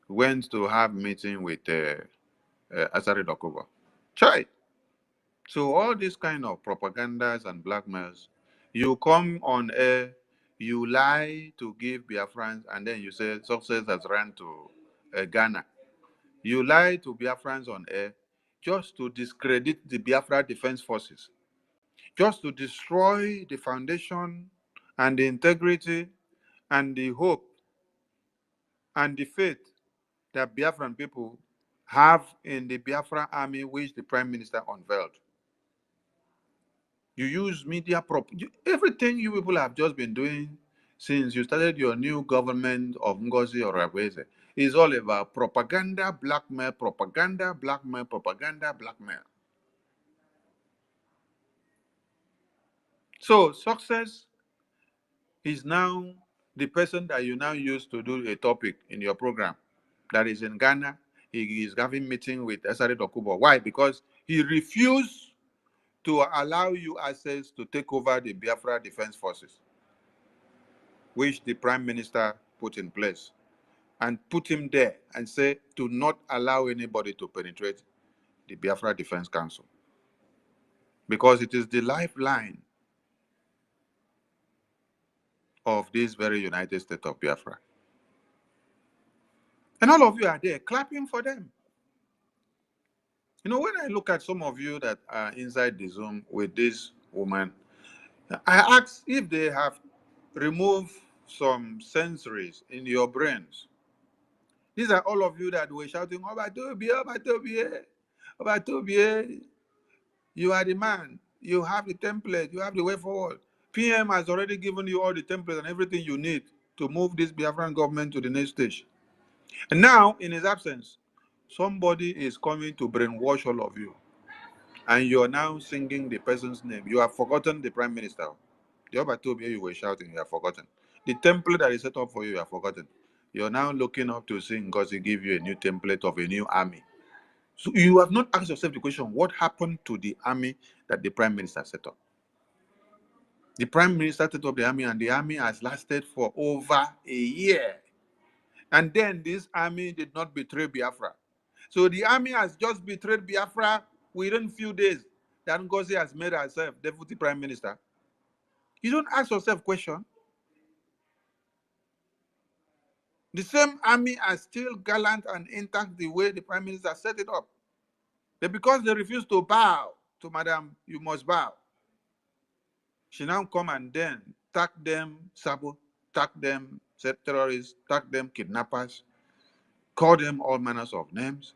went to have meeting with Asari Dokubo. Chai. So all these kind of propagandas and blackmails, you come on air, you lie to give Biafrans, and then you say Success has run to Ghana. You lie to Biafrans on air just to discredit the Biafra Defense Forces, just to destroy the foundation and the integrity and the hope and the faith that Biafran people have in the Biafra army, which the Prime Minister unveiled. You use media everything you people have just been doing since you started your new government of Ngozi or Rabweze is all about propaganda, blackmail, propaganda, blackmail, propaganda, blackmail. So Success is now the person that you now use to do a topic in your program that is in Ghana. He is having meeting with Esari Dokubo. Why? Because he refused to allow you access to take over the Biafra Defense Forces, which the Prime Minister put in place, and put him there and say to not allow anybody to penetrate the Biafra Defense Council, because it is the lifeline of this very United States of Biafra. And all of you are there clapping for them. You know, when I look at some of you that are inside the Zoom with this woman, I ask if they have removed some sensories in your brains. These are all of you that were shouting, Obatobie, Obatobie, Obatobie. You are the man. You have the template. You have the way forward. PM has already given you all the templates and everything you need to move this Biafran government to the next stage. And now, in his absence, somebody is coming to brainwash all of you. And you are now singing the person's name. You have forgotten the prime minister. The Obatobie you were shouting, you have forgotten. The template that is set up for you, you have forgotten. You're now looking up to sing because he give you a new template of a new army. So you have not asked yourself the question, what happened to the army that the prime minister set up? The prime minister set up the army, and the army has lasted for over a year. And then this army did not betray Biafra. So the army has just betrayed Biafra within few days that Ngozi has made herself deputy prime minister. You don't ask yourself question. The same army are still gallant and intact the way the prime minister set it up. But because they refuse to bow to Madam, you must bow. She now come and then tag them sabo, tag them terrorists, tag them kidnappers, call them all manners of names.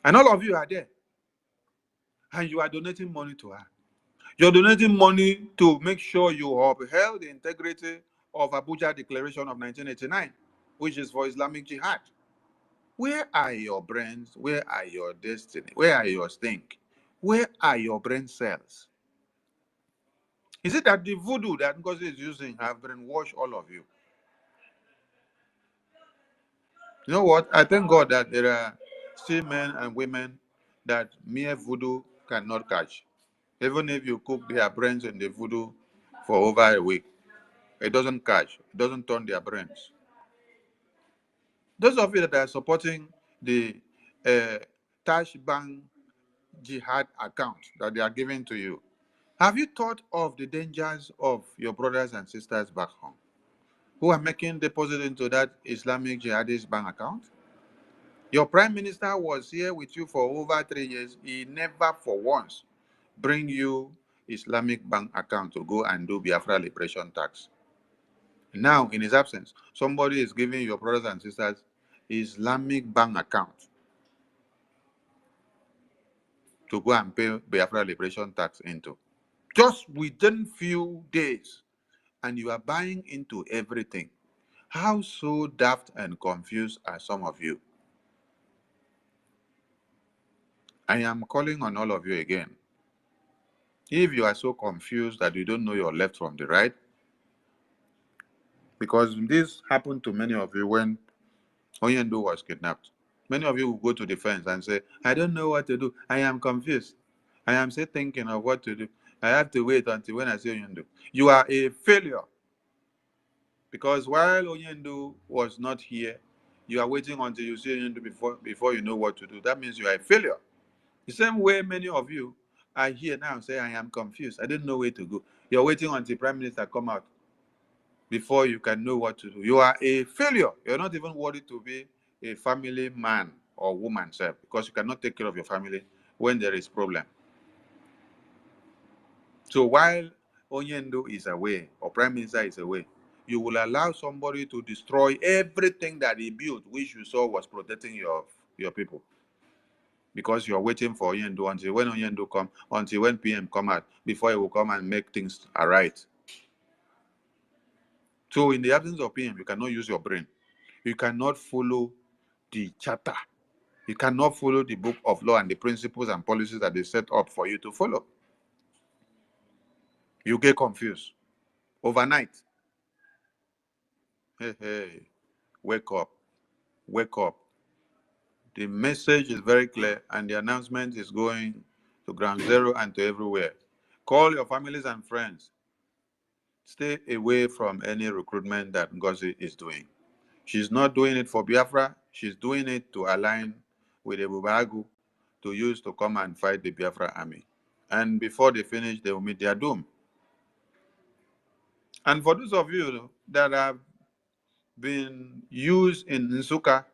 And all of you are there. And you are donating money to her. You're donating money to make sure you upheld the integrity of Abuja Declaration of 1989, which is for Islamic Jihad. Where are your brains? Where are your destiny? Where are your stink? Where are your brain cells? Is it that the voodoo that Ngozi is using have brainwashed all of you? You know what? I thank God that there are still men and women that mere voodoo cannot catch. Even if you cook their brains in the voodoo for over a week, it doesn't catch. It doesn't turn their brains. Those of you that are supporting the uh, Tash Bank Jihad account that they are giving to you, have you thought of the dangers of your brothers and sisters back home who are making deposit into that Islamic jihadist bank account? Your prime minister was here with you for over 3 years. He never for once bring you Islamic bank account to go and do Biafra liberation tax. Now, in his absence, somebody is giving your brothers and sisters Islamic bank account to go and pay Biafra liberation tax into. Just within few days, and you are buying into everything. How so daft and confused are some of you? I am calling on all of you again. If you are so confused that you don't know your left from the right, because this happened to many of you when Oyendo was kidnapped. Many of you will go to the fence and say, I don't know what to do. I am confused. I am still thinking of what to do. I have to wait until when I see Oyendo. You are a failure. Because while Oyendo was not here, you are waiting until you see Oyendo before you know what to do. That means you are a failure. The same way many of you are here now say, I am confused. I don't know where to go. You're waiting until Prime Minister come out before you can know what to do. You are a failure. You're not even worthy to be a family man or woman, sir, because you cannot take care of your family when there is problem. So while Onyendo is away or Prime Minister is away, you will allow somebody to destroy everything that he built, which you saw was protecting your people. Because you're waiting for Onyendo until when Onyendo come, until when PM come out, before he will come and make things right. So in the absence of PM, you cannot use your brain. You cannot follow the charter. You cannot follow the book of law and the principles and policies that they set up for you to follow. You get confused overnight. Hey, hey, wake up, wake up. The message is very clear and the announcement is going to ground zero and to everywhere. Call your families and friends. Stay away from any recruitment that Ngozi is doing. She's not doing it for Biafra. She's doing it to align with Ebubagu to use to come and fight the Biafra army. And before they finish, they will meet their doom. And for those of you that have been used in Nsuka,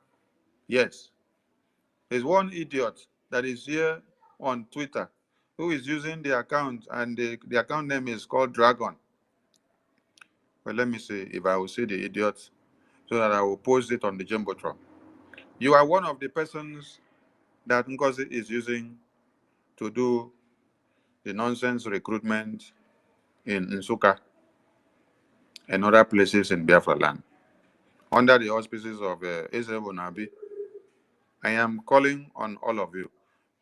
yes, there's one idiot that is here on Twitter who is using the account, and the account name is called Dragon. Well, let me see if I will see the idiot so that I will post it on the Jumbotron. You are one of the persons that Ngozi is using to do the nonsense recruitment in Nsuka and other places in Biafra land. Under the auspices of Ezebo Nabi, I am calling on all of you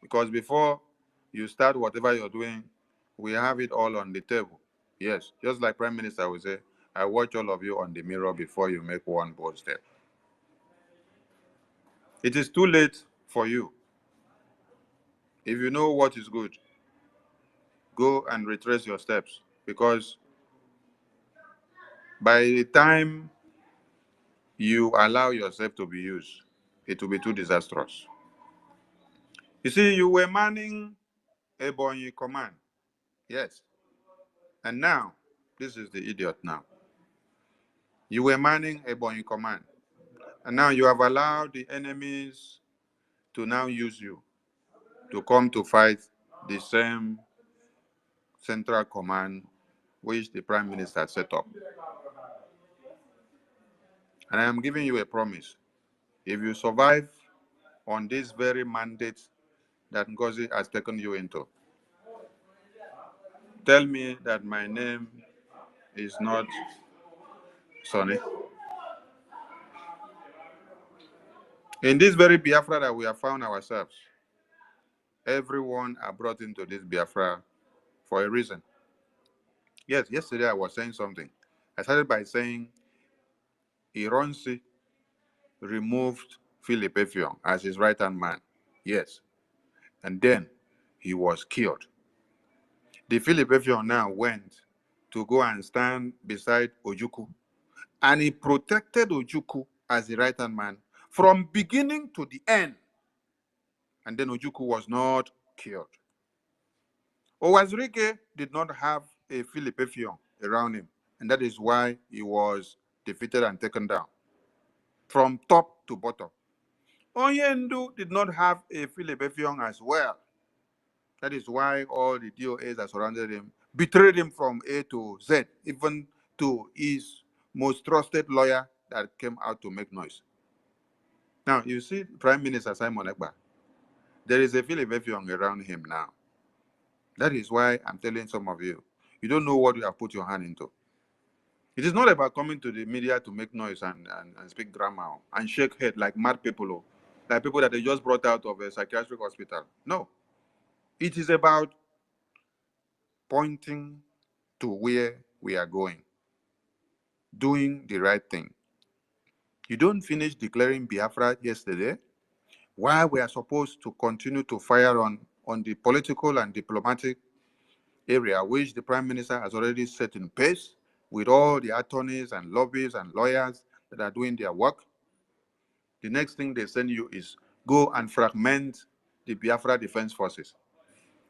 because before you start whatever you're doing, we have it all on the table. Yes, just like Prime Minister will say, I watch all of you on the mirror before you make one bold step. It is too late for you. If you know what is good, go and retrace your steps because by the time you allow yourself to be used, it will be too disastrous. You see, you were manning Ebonyi command. Yes. And now, this is the idiot now. You were manning Ebonyi command. And now you have allowed the enemies to now use you to come to fight the same central command which the Prime Minister set up. And I am giving you a promise. If you survive on this very mandate that Ngozi has taken you into, tell me that my name is not Sonny. In this very Biafra that we have found ourselves, everyone are brought into this Biafra for a reason. Yes, yesterday I was saying something. I started by saying Ironsi removed Philip Effiong as his right-hand man. Yes. And then he was killed. The Philip Effiong now went to go and stand beside Ojukwu, and he protected Ojukwu as the right-hand man from beginning to the end. And then Ojukwu was not killed. Owazirike did not have a Philip Effiong around him, and that is why he was defeated and taken down from top to bottom. Onyendu did not have a Philip Effiong as well. That is why all the DOAs that surrounded him betrayed him from A to Z, even to his most trusted lawyer that came out to make noise. Now, you see Prime Minister Simon Ekpa, there is a Philip Effiong around him now. That is why I'm telling some of you, you don't know what you have put your hand into. It is not about coming to the media to make noise and speak drama and shake head like mad people, like people that they just brought out of a psychiatric hospital. No. It is about pointing to where we are going, doing the right thing. You don't finish declaring Biafra yesterday, while we are supposed to continue to fire on the political and diplomatic area, which the Prime Minister has already set in place with all the attorneys and lobbyists and lawyers that are doing their work. The next thing they send you is go and fragment the Biafra Defense Forces.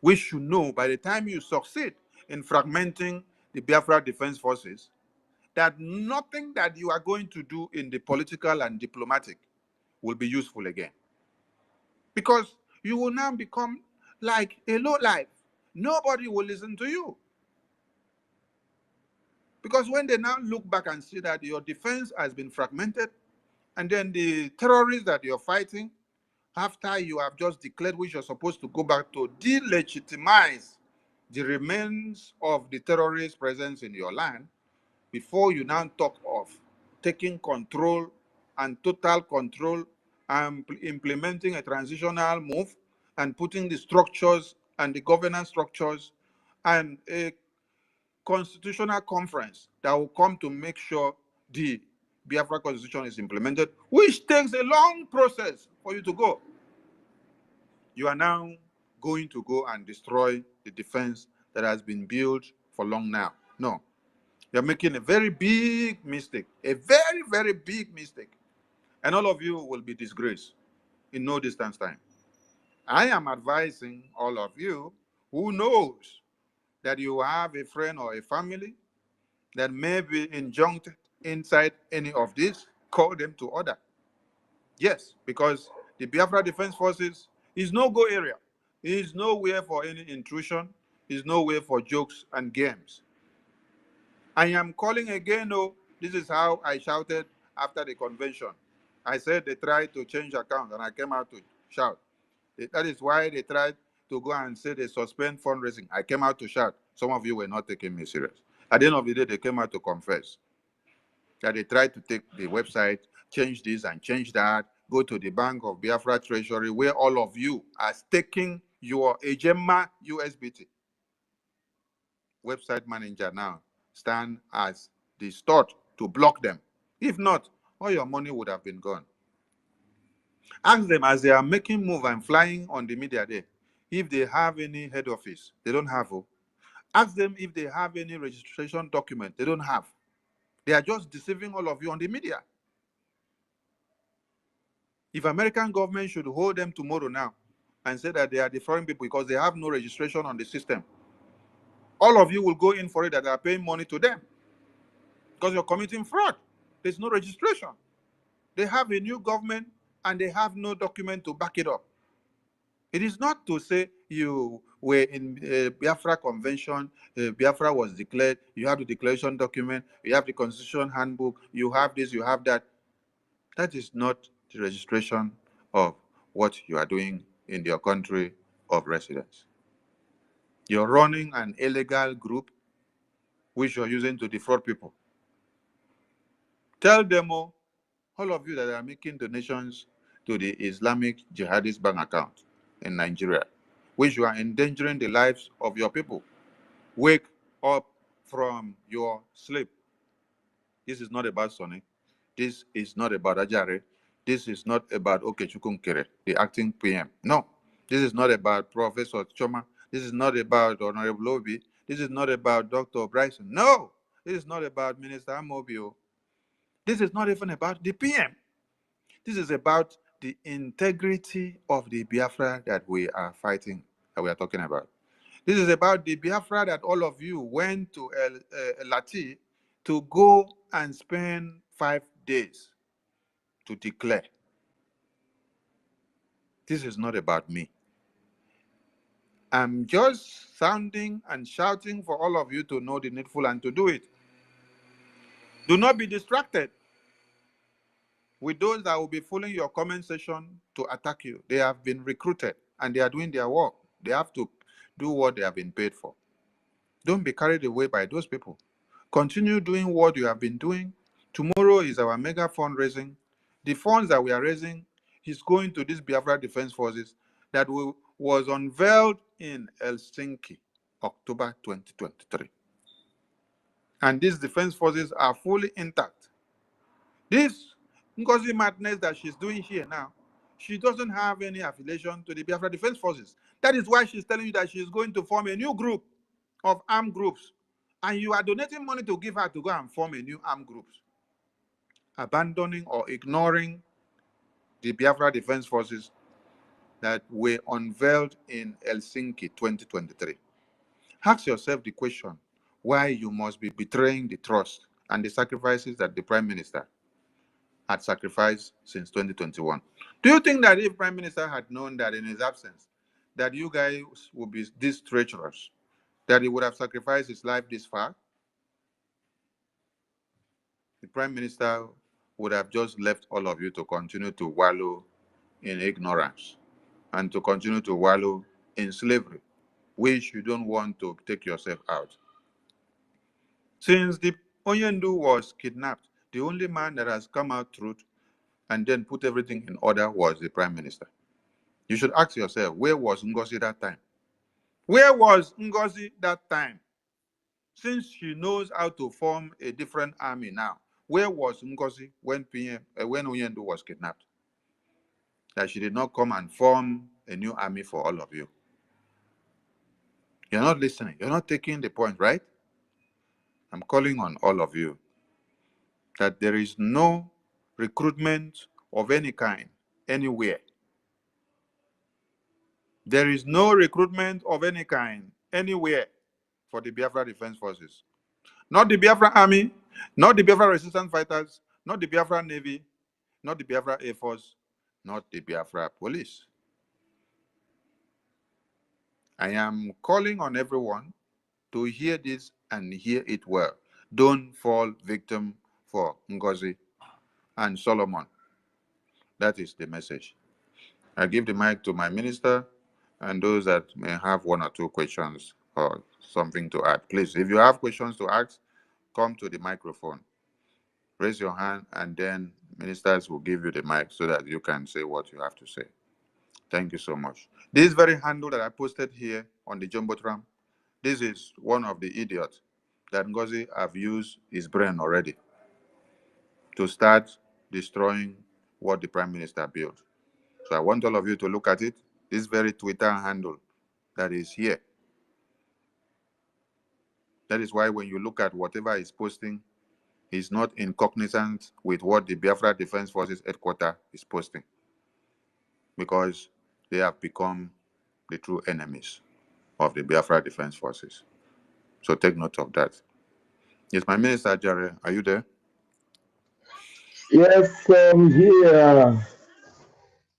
We should know by the time you succeed in fragmenting the Biafra Defense Forces, that nothing that you are going to do in the political and diplomatic will be useful again. Because you will now become like a lowlife. Nobody will listen to you. Because when they now look back and see that your defense has been fragmented, and then the terrorists that you're fighting, after you have just declared which you're supposed to go back to delegitimize the remains of the terrorist presence in your land, before you now talk of taking control and total control and implementing a transitional move and putting the structures and the governance structures and a constitutional conference that will come to make sure the Biafra constitution is implemented, which takes a long process for you to go. You are now going to go and destroy the defense that has been built for long now. No, you're making a very big mistake, a very, very big mistake. And all of you will be disgraced in no distance time. I am advising all of you who knows that you have a friend or a family that may be injuncted inside any of this, call them to order. Yes, because the Biafra Defense Forces is no-go area. It is nowhere for any intrusion. It's nowhere for jokes and games. I am calling again, oh, this is how I shouted after the convention. I said they tried to change account, and I came out to shout. That is why they tried to go and say they suspend fundraising. I came out to shout. Some of you were not taking me serious. At the end of the day, they came out to confess that they tried to take the website, change this and change that, go to the Bank of Biafra Treasury, where all of you are staking your Ejema USBT. Website manager now stand as the start to block them. If not, all your money would have been gone. Ask them as they are making move and flying on the media day, if they have any head office. They don't have. Ask them if they have any registration document. They don't have. They are just deceiving all of you on the media. If American government should hold them tomorrow now and say that they are defrauding people because they have no registration on the system, all of you will go in for it that they are paying money to them because you're committing fraud. There's no registration. They have a new government and they have no document to back it up. It is not to say you were in Biafra convention, Biafra was declared, you have the declaration document, you have the constitution handbook, you have this, you have that. That is not the registration of what you are doing in your country of residence. You're running an illegal group which you're using to defraud people. Tell them all of you that are making donations to the Islamic Jihadist bank account in Nigeria, which you are endangering the lives of your people. Wake up from your sleep. This is not about Sonny. This is not about Ajare. This This is not about Okechukwu, the acting PM. No. This is not about Professor Choma. This is not about Honorable Obi. This is not about Dr. Bryson. No. This is not about Minister Amobio. This is not even about the PM. This is about the integrity of the Biafra that we are fighting, that we are talking about. This is about the Biafra that all of you went to Lati to go and spend 5 days to declare. This is not about me. I'm just sounding and shouting for all of you to know the needful and to do it. Do not be distracted with those that will be fooling your comment section to attack you. They have been recruited and they are doing their work. They have to do what they have been paid for. Don't be carried away by those people. Continue doing what you have been doing. Tomorrow is our mega fundraising. The funds that we are raising is going to this Biafra Defense Forces that was unveiled in Helsinki, October 2023. And these defense forces are fully intact. This Ngozi Madness that she's doing here now, she doesn't have any affiliation to the Biafra Defense Forces. That is why she's telling you that she's going to form a new group of armed groups. And you are donating money to give her to go and form a new armed groups, abandoning or ignoring the Biafra Defense Forces that were unveiled in Helsinki 2023. Ask yourself the question why you must be betraying the trust and the sacrifices that the Prime Minister had sacrificed since 2021. Do you think that if Prime Minister had known that in his absence, that you guys would be this treacherous, that he would have sacrificed his life this far? The Prime Minister would have just left all of you to continue to wallow in ignorance and to continue to wallow in slavery, which you don't want to take yourself out. Since the Onyendu was kidnapped, the only man that has come out truth and then put everything in order was the Prime Minister. You should ask yourself, where was Ngozi that time? Where was Ngozi that time? Since she knows how to form a different army now, where was Ngozi when when Onyendu was kidnapped? That she did not come and form a new army for all of you. You're not listening. You're not taking the point, right? I'm calling on all of you that there is no recruitment of any kind anywhere. There is no recruitment of any kind anywhere for the Biafra Defense Forces. Not the Biafra Army, not the Biafra Resistance Fighters, not the Biafra Navy, not the Biafra Air Force, not the Biafra Police. I am calling on everyone to hear this and hear it well. Don't fall victim for Ngozi and Solomon. That is the message. I give the mic to my minister and those that may have one or two questions or something to add. Please, if you have questions to ask, come to the microphone. Raise your hand and then ministers will give you the mic so that you can say what you have to say. Thank you so much. This very handle that I posted here on the Jumbotron, this is one of the idiots that Ngozi have used his brain already to start destroying what the Prime Minister built. So I want all of you to look at it. This very Twitter handle that is here. That is why when you look at whatever he's posting, he's not in cognizance with what the Biafra Defense Forces headquarters is posting, because they have become the true enemies of the Biafra Defense Forces. So take note of that. Yes, my minister, Jerry, are you there? Yes, I'm here.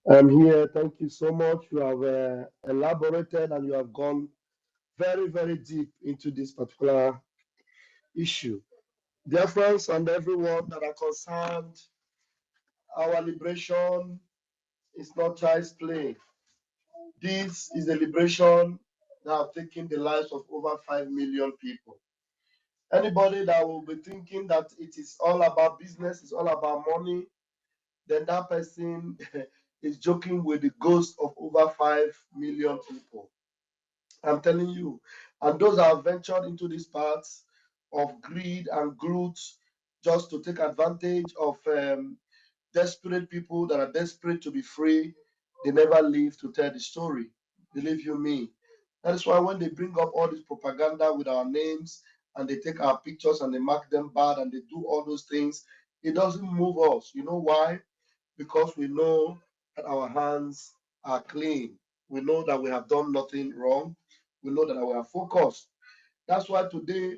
I'm here. Thank you so much. You have elaborated and you have gone very, very deep into this particular issue. Dear friends and everyone that are concerned, our liberation is not child's play. This is a liberation that have taken the lives of over 5 million people. Anybody that will be thinking that it is all about business, it's all about money, then that person is joking with the ghost of over 5 million people. I'm telling you. And those that have ventured into these paths of greed and glut just to take advantage of desperate people that are desperate to be free, they never live to tell the story. Believe you me. That is why when they bring up all this propaganda with our names and they take our pictures and they mark them bad and they do all those things, it doesn't move us. You know why? Because we know that our hands are clean. We know that we have done nothing wrong. We know that we are focused. That's why today,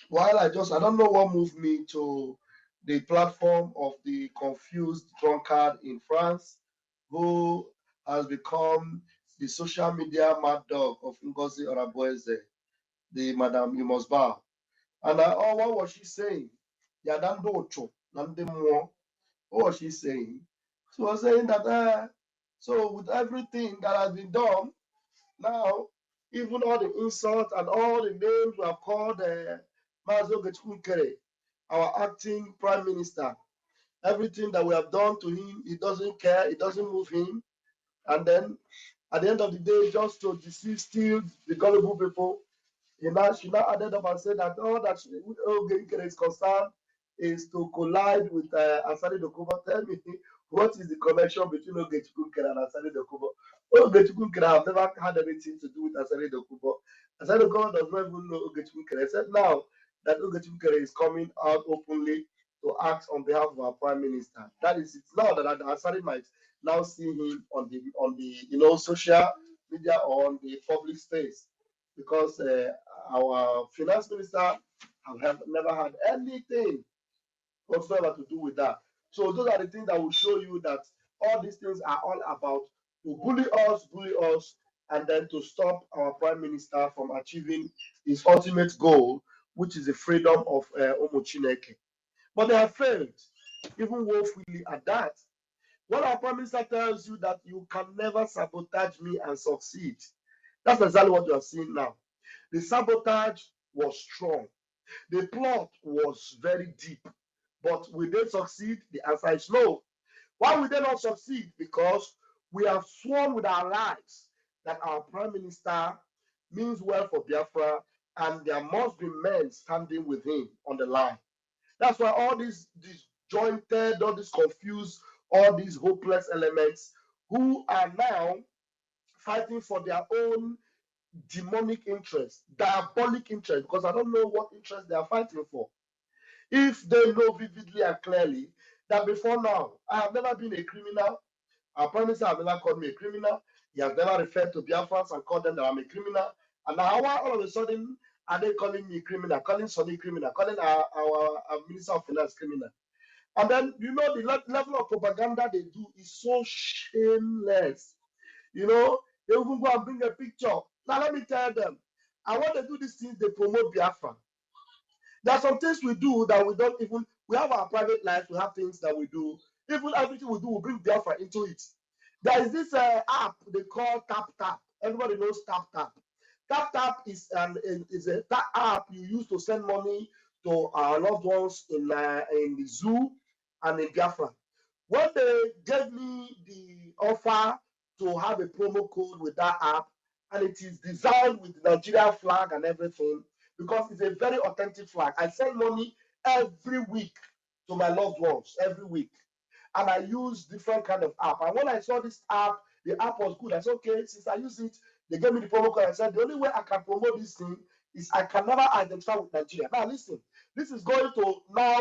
while I don't know what moved me to the platform of the confused drunkard in France, who has become the social media mad dog of Ngozi Madness+Solomon, the Madam You Must Bow. And what was she saying? Yadando Nandemo. What was she saying? She was saying that, so with everything that has been done, now, even all the insults and all the names we have called Mazo Gechukere, our acting prime minister, everything that we have done to him, he doesn't care, it doesn't move him. And then at the end of the day, just to deceive still the gullible people, she now added up and said that all that Ogenkere is concerned is to collide with Asari Dokubo. Tell me, what is the connection between Ogechukwu and Asari Dokubo? Ogechukwu have never had anything to do with Asari Dokubo. Asari Dokubo does not even know Ogechukwu. Except now that Ogechukwu is coming out openly to act on behalf of our prime minister. That is it. Now that Asari might now see him on the social media or on the public space, because our finance minister have never had anything whatsoever to do with that. So those are the things that will show you that all these things are all about to bully us, and then to stop our prime minister from achieving his ultimate goal, which is the freedom of Chineke. But they have failed, even woefully at that. When our prime minister tells you that you can never sabotage me and succeed, that's exactly what you are seeing now. The sabotage was strong. The plot was very deep. But will they succeed? The answer is no. Why will they not succeed? Because we have sworn with our lives that our prime minister means well for Biafra, and there must be men standing with him on the line. That's why all these disjointed, all these confused, all these hopeless elements who are now fighting for their own demonic interest, diabolic interest, because I don't know what interest they are fighting for. If they know vividly and clearly that before now, I have never been a criminal. Our prime minister has never called me a criminal. He has never referred to Biafrans and called them that I'm a criminal. And now all of a sudden are they calling me criminal, calling Sonny criminal, calling our minister of finance criminal? And then the level of propaganda they do is so shameless. They even go and bring a picture. Now let me tell them, I want to do these things, they promote Biafra. There are some things we do that we don't even, we have our private life, we have things that we do. Even everything we do, we bring Biafra into it. There is this app they call Tap Tap. Everybody knows Tap Tap. Tap Tap is a app you use to send money to our loved ones in the zoo and in Biafra. When they gave me the offer to have a promo code with that app, and it is designed with the Nigeria flag and everything, because it's a very authentic flag. I send money every week to my loved ones, every week. And I use different kind of app. And when I saw this app, the app was good. I said, okay, since I use it, they gave me the promo code. I said, the only way I can promote this thing is I can never identify with Nigeria. Now, listen, this is going to now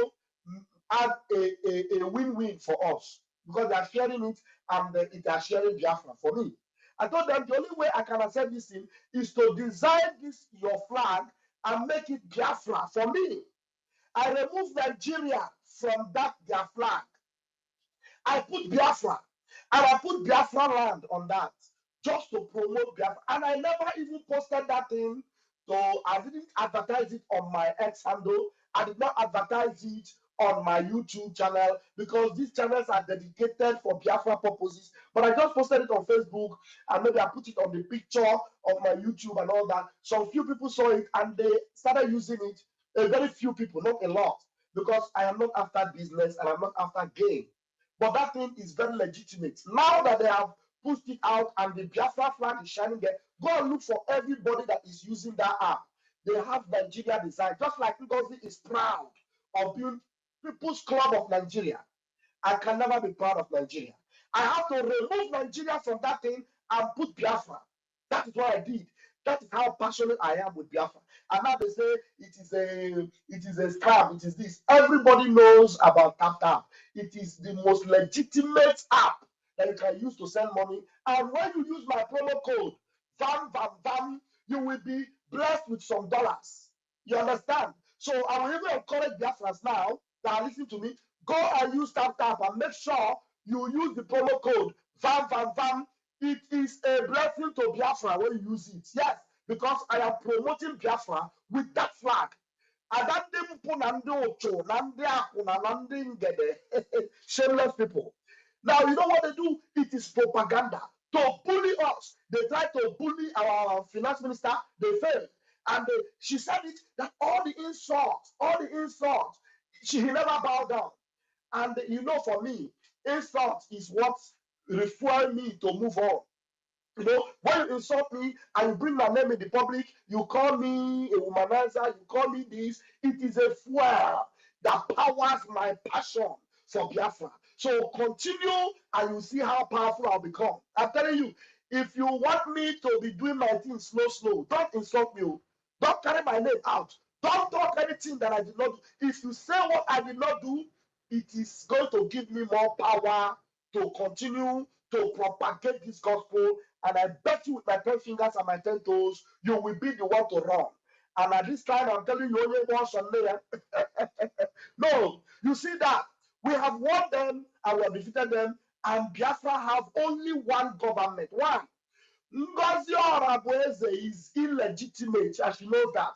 add a win-win for us, because they are sharing it and they are sharing Biafra for me. I told them the only way I can accept this thing is to design this your flag and make it Biafra for me. I remove Nigeria from their flag. I put Biafra, and I put Biafra land on that just to promote Biafra. And I never even posted that thing. So I didn't advertise it on my X handle. I did not advertise it on my YouTube channel, because these channels are dedicated for Biafra purposes. But I just posted it on Facebook, and maybe I put it on the picture of my YouTube and all that. Some few people saw it and they started using it. A very few people, not a lot, because I am not after business and I'm not after gain. But that thing is very legitimate. Now that they have pushed it out and the Biafra flag is shining there, go and look for everybody that is using that app. They have Nigeria design, just like Ngozi is proud of being People's Club of Nigeria. I can never be proud of Nigeria. I have to remove Nigeria from that thing and put Biafra. That is what I did. That is how passionate I am with Biafra. And now they say it is a scam. It is this. Everybody knows about TapTap. It is the most legitimate app that you can use to send money. And when you use my promo code VAM, you will be blessed with some dollars. You understand? So I will even encourage Biafrans now that are listening to me, go and use TapTap and make sure you use the promo code VAM. It is a blessing to Biafra when you use it. Yes, because I am promoting Biafra with that flag. Shameless people. Now, you know what they do? It is propaganda to bully us. They try to bully our finance minister. They failed. And she said it that all the insults, he never bowed down. And you know, for me, insult is what refuel me to move on. You know, when you insult me and you bring my name in the public, you call me a womanizer, you call me this, it is a fuel that powers my passion for Biafra. So continue and you see how powerful I'll become. I'm telling you, if you want me to be doing my thing slow, don't insult me. Don't carry my name out. Don't talk anything that I did not do. If you say what I did not do, it is going to give me more power to continue to propagate this gospel. And I bet you with my 10 fingers and my 10 toes, you will be the one to run. And at this time, I'm telling you only once on there. No, you see that we have won them and we have defeated them, and Biafra have only one government. One. Ngozi Madness+Solomon is illegitimate, as you know that.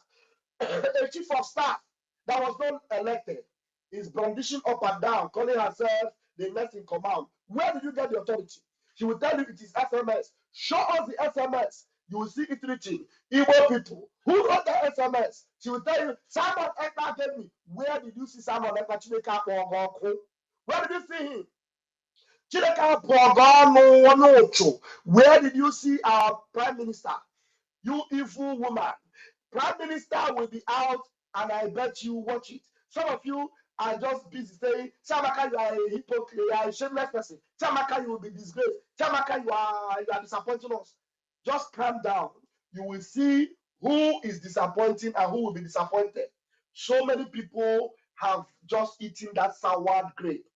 A chief of staff that was not elected is brandishing up and down, calling herself the next in command. Where did you get the authority? She will tell you it is SMS. Show us the SMS. You will see it reaching Igbo people. Who wrote the SMS? She will tell you, Simon Ekpa gave me. Where did you see Simon Ekpa? Where did you see him? Where did you see our prime minister? You evil woman. Prime minister will be out, and I bet you watch it. Some of you are just busy saying, Chamaka, you are a hypocrite, you are a shameless person. Chamaka, you will be disgraced. Chamaka, you are disappointing us. Just calm down. You will see who is disappointing and who will be disappointed. So many people have just eaten that sour grape.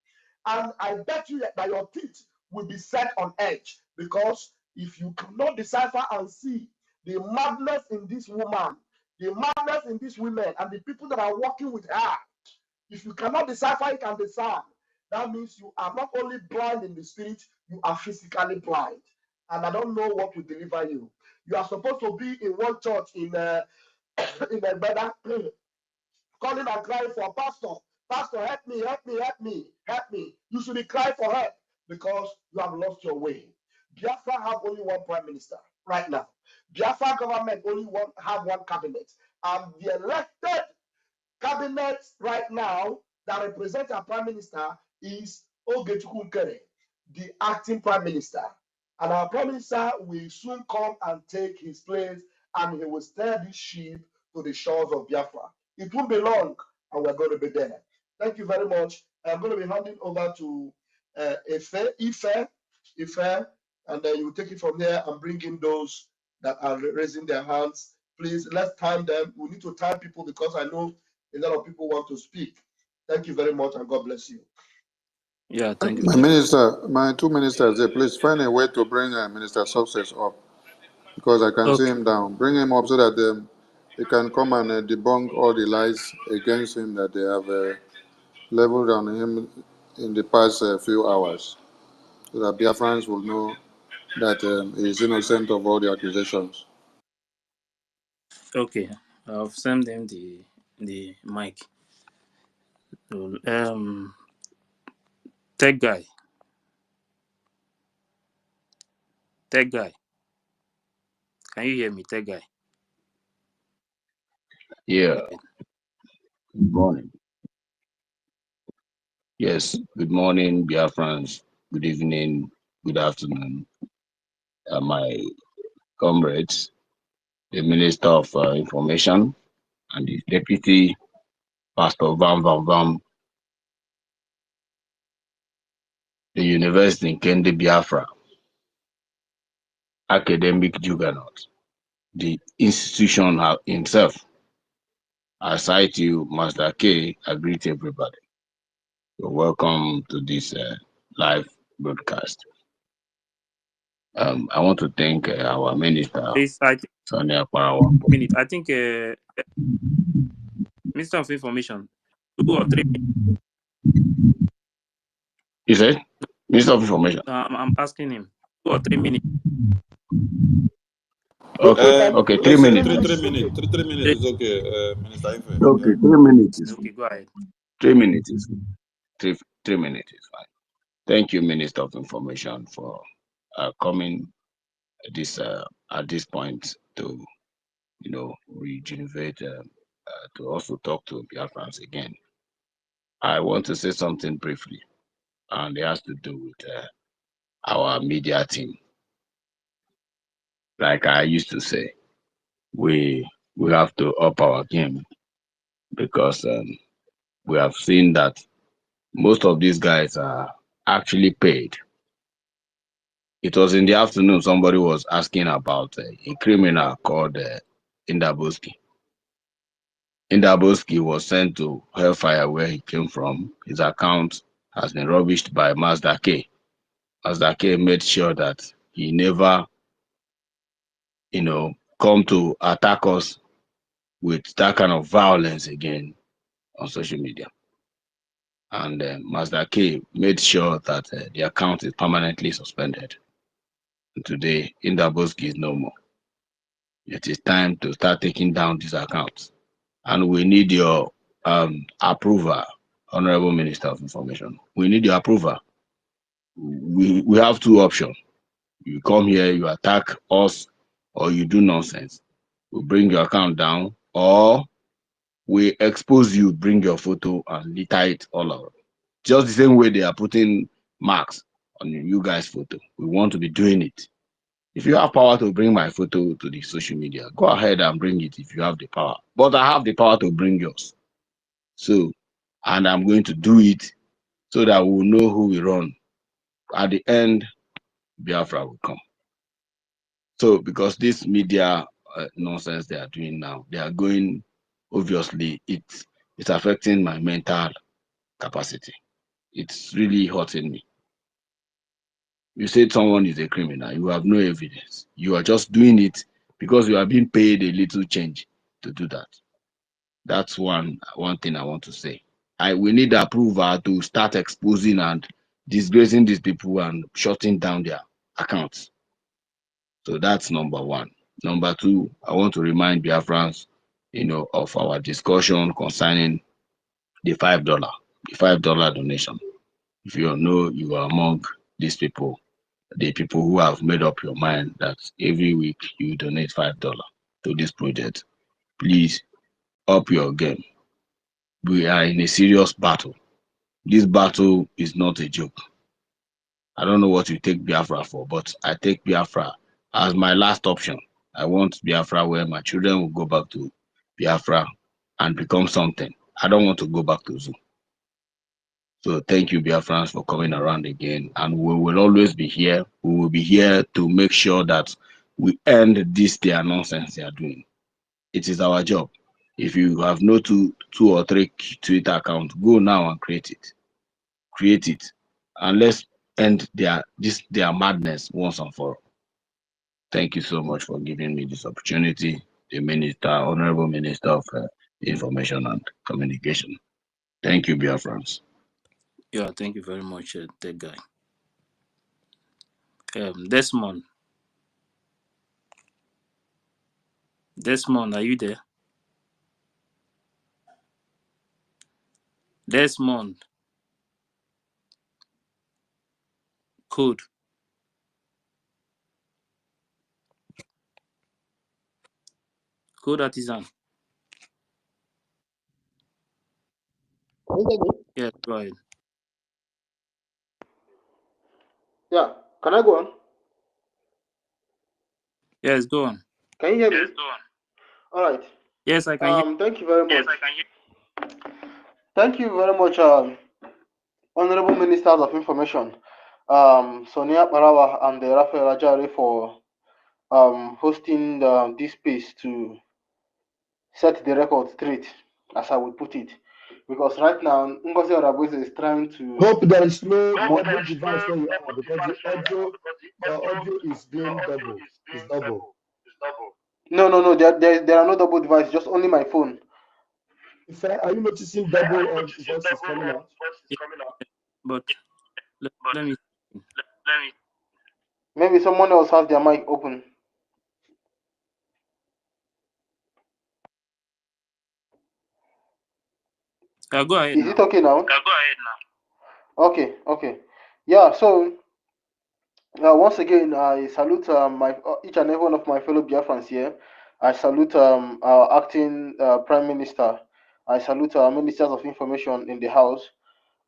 And I bet you that your teeth will be set on edge, because if you cannot decipher and see the madness in this woman, the madness in these women, and the people that are working with her, if you cannot decipher it and discern, that means you are not only blind in the spirit, you are physically blind. And I don't know what will deliver you. You are supposed to be in one church in Egbeda, calling and crying for pastor. Pastor, help me. You should be crying for help because you have lost your way. Biafra have only one prime minister right now. Biafra government only have one cabinet. And the elected cabinet right now that represents our prime minister is Ogechukwu Nkere, the acting prime minister. And our prime minister will soon come and take his place, and he will steer this ship to the shores of Biafra. It won't be long, and we're going to be there. Thank you very much. I'm going to be handing over to Ife, and then you take it from there and bring in those that are raising their hands. Please, let's time them. We need to time people because I know a lot of people want to speak. Thank you very much, and God bless you. Yeah, thank you, My Chair. minister, my two ministers there, please find a way to bring Minister Success up, because I can see Okay. him down. Bring him up so that he can come and debunk all the lies against him that they have leveled on him in the past few hours, so that Biafrans will know that he is innocent of all the accusations. Okay. I've sent them the mic. So, tech guy. Tech guy. Can you hear me, tech guy? Yeah, good morning. Yes, good morning, Biafrans. Good evening, good afternoon. My comrades, the Minister of Information and the Deputy Pastor Vam. the university in Kendi Biafra, academic juggernaut, the institution himself. I cite you, Master K. I greet everybody. You're welcome to this live broadcast. I want to thank our minister, Please, I think Sonia Parawa. minute. I think Minister of Information, 2 or 3 minutes. You said? Minister of Information. I'm asking him 2 or 3 minutes. Okay, 3 Let's say minutes. 3 minutes. 3 minutes is okay, Minister Ife. Okay, Yeah. 3 minutes is Okay, fine. go ahead. 3 minutes is fine. 3 minutes is fine. Thank you, Minister of Information, for coming at this point to regenerate, to also talk to Biafrans again. I want to say something briefly, and it has to do with our media team. Like I used to say, we have to up our game because we have seen that most of these guys are actually paid. It was in the afternoon somebody was asking about a criminal called Indaboski. Indaboski was sent to Hellfire where he came from. His account has been rubbished by Mazda K. Mazda K made sure that he never, come to attack us with that kind of violence again on social media. And Mazda K made sure that the account is permanently suspended. And today, Indaboski is no more. It is time to start taking down these accounts. And we need your approval, Honorable Minister of Information. We need your approval. We have two options. You come here, you attack us, or you do nonsense. We bring your account down, or we expose you, bring your photo and litter it all over. Just the same way they are putting marks on you guys' photo. We want to be doing it. If you have power to bring my photo to the social media, go ahead and bring it if you have the power. But I have the power to bring yours. So, and I'm going to do it so that we'll know who we run. At the end, Biafra will come. So, because this media nonsense they are doing now, they are going, obviously, it's affecting my mental capacity. It's really hurting me. You said someone is a criminal, you have no evidence. You are just doing it because you are being paid a little change to do that. That's one thing I want to say. We need approval to start exposing and disgracing these people and shutting down their accounts. So that's number one. Number two, I want to remind Biafrans, of our discussion concerning the $5 donation. If you know you are among these people, the people who have made up your mind that every week you donate $5 to this project, please up your game. We are in a serious battle. This battle is not a joke. I don't know what you take Biafra for, but I take Biafra as my last option. I want Biafra where my children will go back to Biafra and become something. I don't want to go back to zoo. So thank you, Biafrans, for coming around again. And we will always be here. We will be here to make sure that we end their nonsense they are doing. It is our job. If you have no two or three Twitter accounts, go now and create it. Create it. And let's end their madness once and for all. Thank you so much for giving me this opportunity, the Minister, Honorable Minister of Information and Communication. Thank you, Biafrans. Yeah, thank you very much, that guy. Desmond, are you there? Desmond, code artisan. Can you hear me? Yeah, go ahead. Yeah. Can I go on? Yes, go on. Can you hear me? Yes, go on. All right. Yes, I can hear. Thank you very much. Yes, I can hear. Thank you very much, Honorable Ministers of Information. Sonia Barawa and Raphael Ajari for hosting this space to set the record straight, as I would put it. Because right now, Ngozi Madness is trying to. Hope there is no double device where you are because the audio, your audio is being double. It's double. No. There are no double devices, just only my phone. In fact, are you noticing double voices coming out? Yeah, but let me. Maybe someone else has their mic open. Go ahead Is it now. okay now? Okay. Yeah, so once again, I salute my each and every one of my fellow Biafrans here. I salute our acting Prime Minister. I salute our Ministers of Information in the House.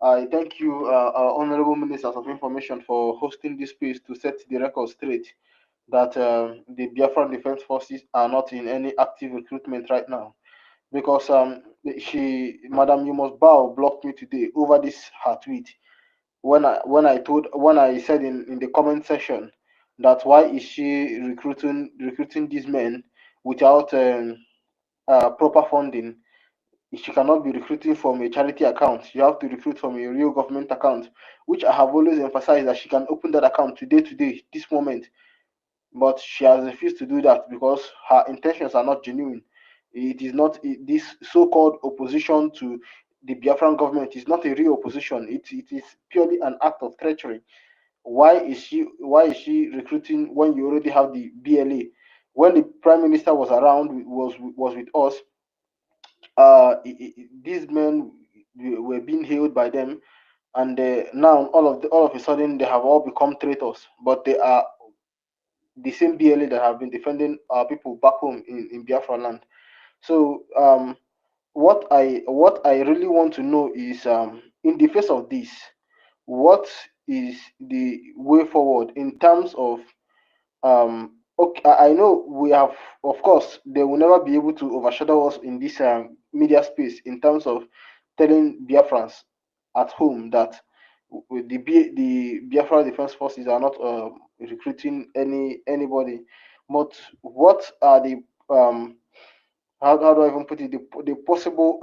I thank you, our Honorable Ministers of Information, for hosting this space to set the record straight that the Biafran Defense Forces are not in any active recruitment right now. Because Madam You Must Bow, blocked me today over this her tweet when I said in the comment section that why is she recruiting these men without proper funding. She cannot be recruiting from a charity account. You have to recruit from a real government account, which I have always emphasized that she can open that account today, this moment. But she has refused to do that because her intentions are not genuine. It is not this so-called opposition to the Biafran government is not a real opposition. It is purely an act of treachery. Why is she recruiting when you already have the BLA? When the prime minister was around, was with us, these men were being hailed by them, and now all of a sudden they have all become traitors, but they are the same BLA that have been defending our people back home in Biafra land. So what I really want to know is in the face of this, what is the way forward in terms of okay, I know we have, of course, they will never be able to overshadow us in this media space in terms of telling Biafrans at home that the Biafra Defense Forces are not recruiting anybody. But what are the how do I even put it, the possible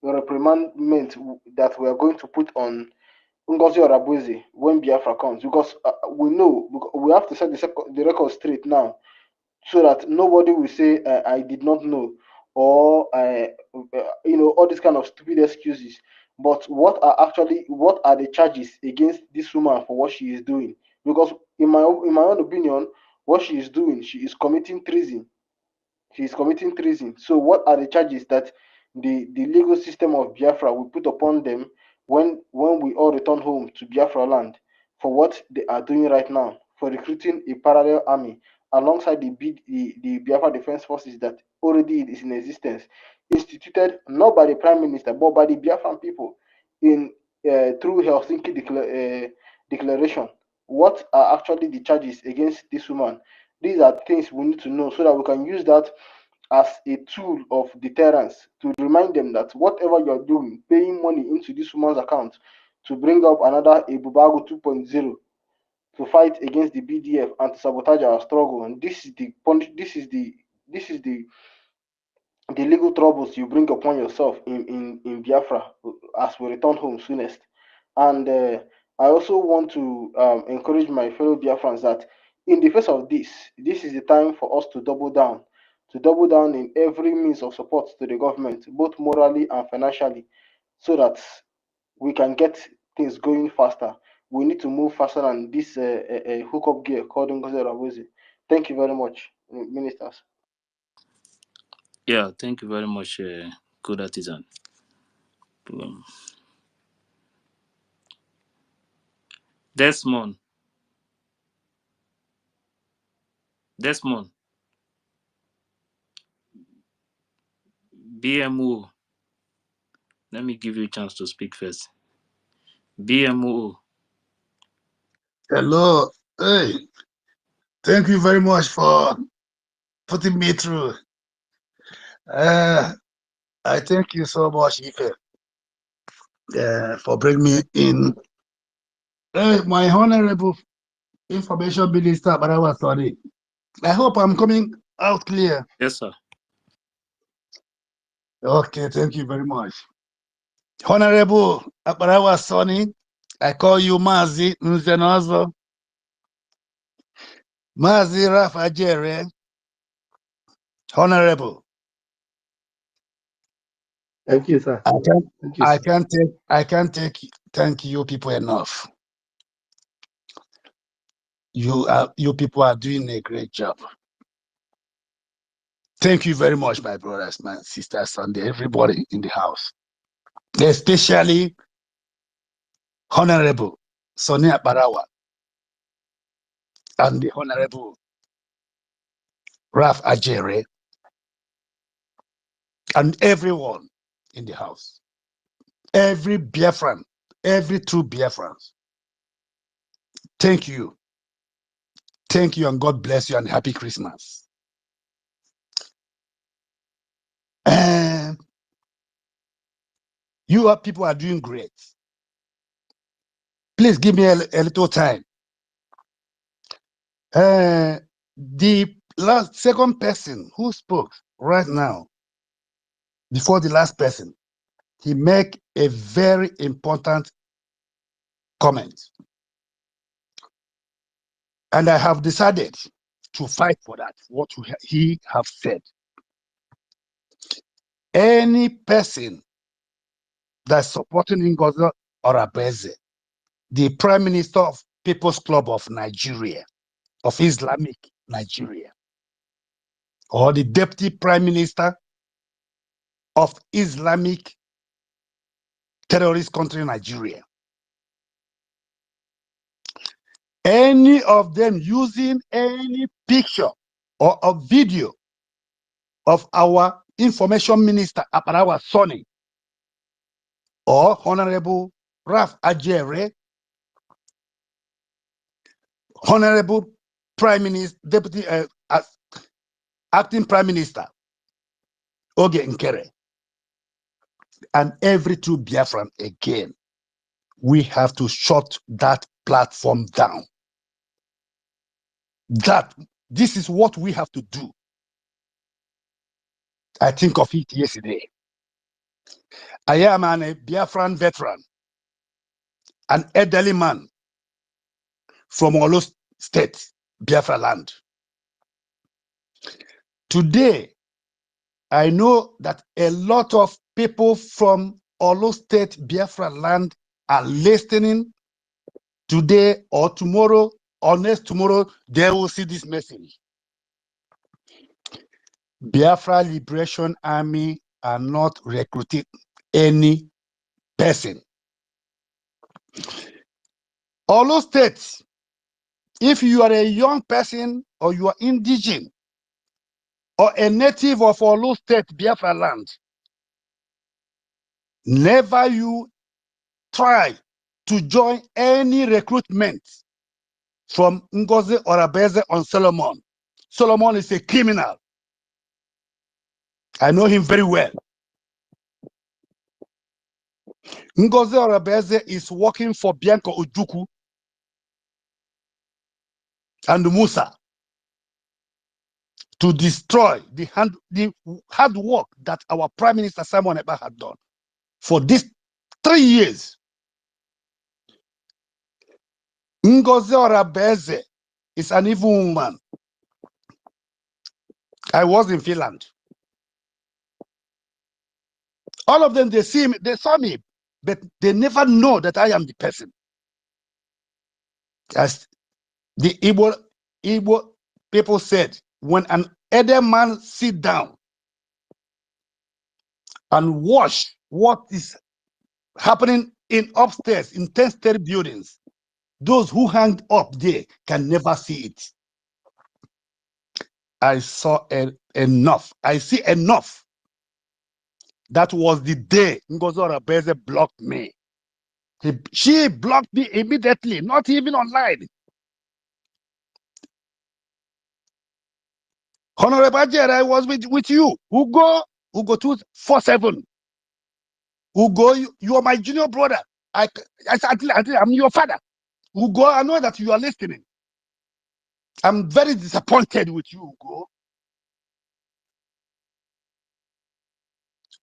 reprimandment that we are going to put on Ngozi Orabuzi when Biafra comes, because we know we have to set the record straight now, so that nobody will say I did not know, or all these kind of stupid excuses. But what are the charges against this woman for what she is doing? Because in my own opinion, what she is doing, she is committing treason. He is committing treason. So, what are the charges that the legal system of Biafra will put upon them when we all return home to Biafra land for what they are doing right now, for recruiting a parallel army alongside the Biafra Defense Forces that already is in existence, instituted not by the Prime Minister but by the Biafran people in through Helsinki Declaration? What are actually the charges against this woman? These are things we need to know so that we can use that as a tool of deterrence to remind them that whatever you're doing, paying money into this woman's account to bring up another Ebubago 2.0 to fight against the BDF and to sabotage our struggle. And this is the legal troubles you bring upon yourself in Biafra as we return home soonest. And I also want to encourage my fellow Biafrans that in the face of this is the time for us to double down in every means of support to the government, both morally and financially, so that we can get things going faster. We need to move faster than this hookup gear called Ngozi Rabozi. Thank you very much, ministers. Yeah, thank you very much, good artisan. Um, Desmond, Desmond, BMO. Let me give you a chance to speak first. BMO. Hello. Hey, thank you very much for putting me through. Uh, I thank you so much, Ife, for bringing me in. My Honorable Information Minister Barawa Soni. I hope I'm coming out clear. Yes, sir. Okay, thank you very much. Honorable Barawa Soni, I call you Mazi Nzenozo. Mazi Rafa Jere. Honorable. Thank you, sir. I can't Thank you, I sir. can't take thank you people enough. You people are doing a great job. Thank you very much, my brothers, my sisters, and everybody in the house. Especially Honorable Sonia Barawa and the Honorable Raf Ajere and everyone in the house. Every Biafran, every true Biafran. Thank you. Thank you, and God bless you, and happy Christmas. And people are doing great. Please give me a little time. The second person who spoke right now, before the last person, he make a very important comment. And I have decided to fight for that, what he have said. Any person that's supporting Ngozi Orabeze, the Prime Minister of People's Club of Nigeria, of Islamic Nigeria, or the Deputy Prime Minister of Islamic terrorist country Nigeria, any of them using any picture or a video of our information minister, Aparawa Sonny, or Honorable Raf Ajere, Honorable Prime Minister, Deputy Acting Prime Minister, Oge Nkere, and every true Biafran again, we have to shut that platform down. This is what we have to do. I think of it yesterday. I am a Biafran veteran, an elderly man from Olo State, Biafra land. Today, I know that a lot of people from Olo State, Biafra land are listening today or tomorrow or next tomorrow. They will see this message. Biafra Liberation Army are not recruiting any person. Olo State, if you are a young person or you are indigenous or a native of Olo State, Biafra land, never you try to join any recruitment from Ngozi Orabeze on Solomon. Solomon is a criminal. I know him very well. Ngozi Orabeze is working for Bianca Ojukwu and Musa to destroy the hard work that our Prime Minister Simon Ekpa had done for these 3 years. Ngozi Orabeze is an evil woman. I was in Finland. All of them, they saw me, but they never know that I am the person. As the Igbo people said, when an elder man sit down and watch what is happening in upstairs in 10-story buildings, those who hang up there can never see it. I saw enough. I see enough. That was the day Ngozi Orabeze blocked me. She blocked me immediately, not even online. Honorable Ajere, I was with you. Ugo 247. Ugo, you are my junior brother. I'm your father. Ugo, I know that you are listening. I'm very disappointed with you, Ugo.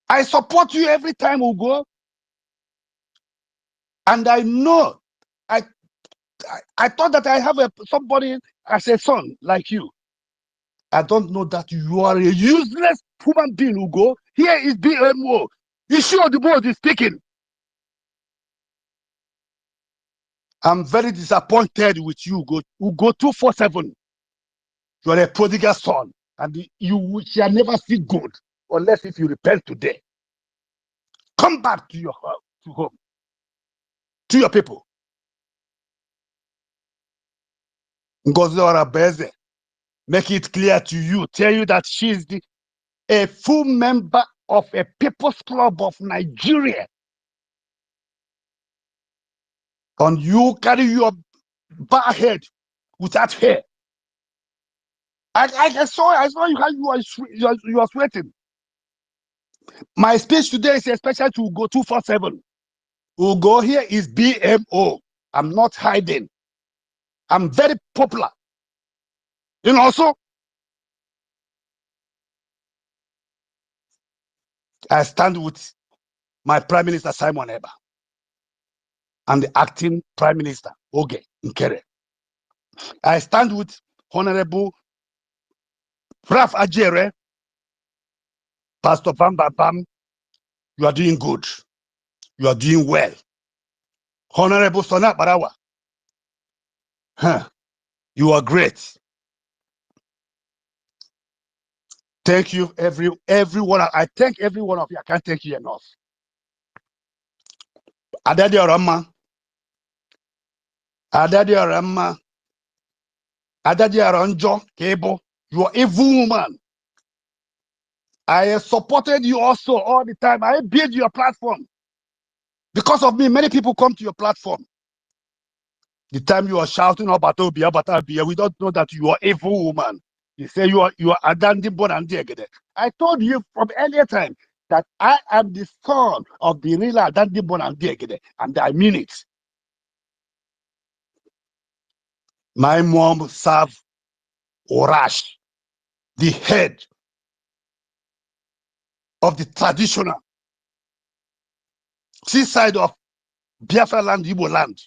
I support you every time, Ugo. And I know, I thought that I have somebody as a son like you. I don't know that you are a useless human being, Ugo. Here is BMO. Issue of the board is speaking. I'm very disappointed with you, Ugo. Ugo 247. You are a prodigal son, and you shall never see good unless if you repent today. Come back to your home, to your people. Ngozi Madness+Solomon, make it clear to you, tell you that she is a full member of a People's Club of Nigeria. And you carry your bare head without hair. I saw you how you are sweating. My speech today is especially to Ugo 247. Ugo here is BMO. I'm not hiding. I'm very popular. And also, I stand with my Prime Minister Simon Eba and the acting Prime Minister Oge Nkere. I stand with Honorable Raf Ajere, Pastor Bam Bam Bam. You are doing good. You are doing well. Honorable Sona Barawa, you are great. Thank you, everyone. I thank every one of you. I can't thank you enough. Adadi Orama, Adadi Orama, Adadi Aranjo, Kebo, you are evil woman. I have supported you also all the time. I build your platform. Because of me, many people come to your platform. The time you are shouting about Obia, we don't know that you are evil woman. You say you are Adandi Bonandiegede. I told you from earlier time that I am the son of the real Adandi Bonandiegede, and I mean it. My mom served Orash, the head of the traditional seaside of Biafra land, Igbo land.